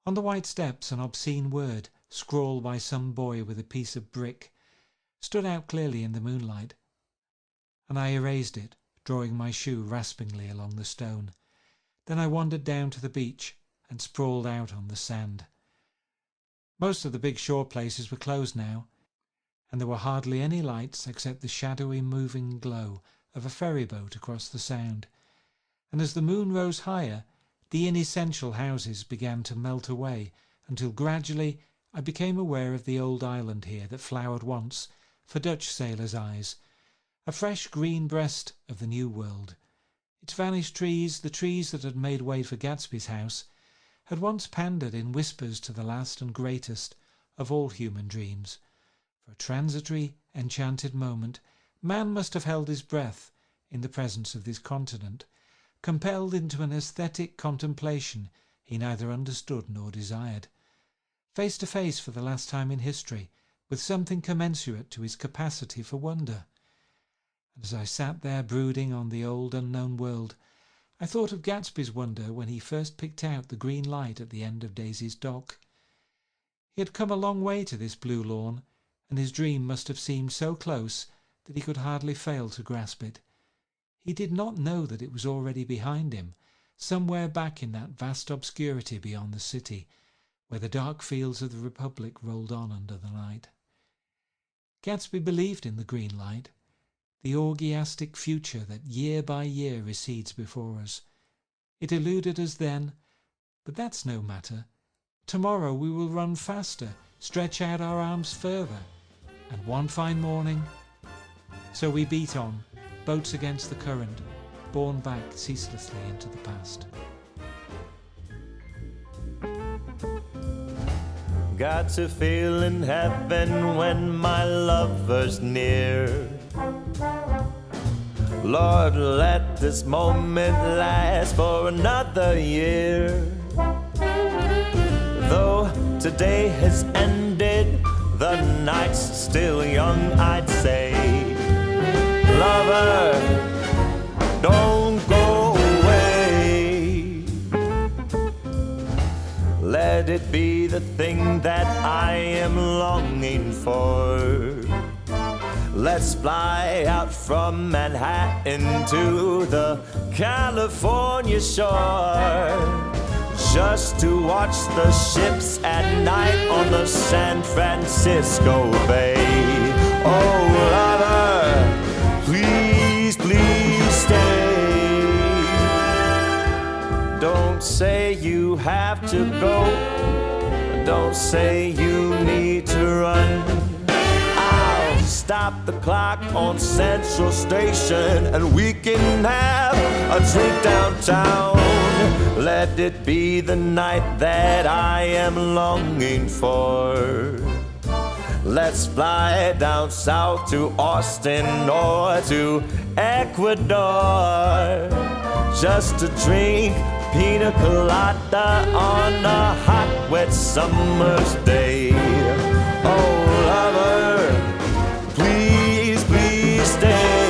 On the white steps an obscene word, scrawled by some boy with a piece of brick, stood out clearly in the moonlight, and I erased it, drawing my shoe raspingly along the stone. Then I wandered down to the beach and sprawled out on the sand. Most of the big shore places were closed now, and there were hardly any lights except the shadowy moving glow of a ferry boat across the sound, and as the moon rose higher, the inessential houses began to melt away until gradually I became aware of the old island here that flowered once for Dutch sailors' eyes, a fresh green breast of the New World. Its vanished trees, the trees that had made way for Gatsby's house, had once pandered in whispers to the last and greatest of all human dreams. For a transitory, enchanted moment, man must have held his breath in the presence of this continent, compelled into an aesthetic contemplation he neither understood nor desired, face to face for the last time in history with something commensurate to his capacity for wonder. And as I sat there brooding on the old unknown world, I thought of Gatsby's wonder when he first picked out the green light at the end of Daisy's dock. He had come a long way to this blue lawn, and his dream must have seemed so close that he could hardly fail to grasp it. He did not know that it was already behind him, somewhere back in that vast obscurity beyond the city, where the dark fields of the Republic rolled on under the night. Gatsby believed in the green light, the orgiastic future that year by year recedes before us. It eluded us then, but that's no matter. Tomorrow we will run faster, stretch out our arms further, and one fine morning... So we beat on, boats against the current, borne back ceaselessly into the past. Got to feel in heaven when my lover's near. Lord, let this moment last for another year. Though today has ended, the night's still young, I'd say. Lover, don't go away. Let it be the thing that I am longing for. Let's fly out from Manhattan to the California shore, just to watch the ships at night on the San Francisco Bay. Oh, lover, please, please stay. Don't say you have to go. Don't say you need to run. I'll stop the clock on Central Station and we can have a drink downtown. Let it be the night that I am longing for. Let's fly down south to Austin or to Ecuador, just to drink pina colada on a hot, wet summer's day. Oh, lover, please, please stay.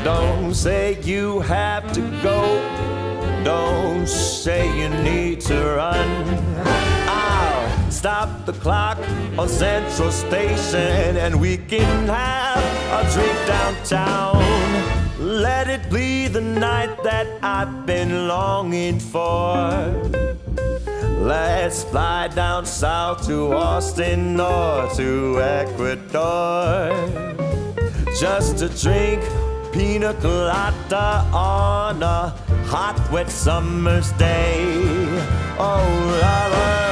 Don't say you have to go. Don't say you need to run. I'll stop the clock on Central Station and we can have a drink downtown. Let it be the night that I've been longing for. Let's fly down south to Austin or to Ecuador, just to drink pina colada on a hot, wet summer's day. Oh, lover,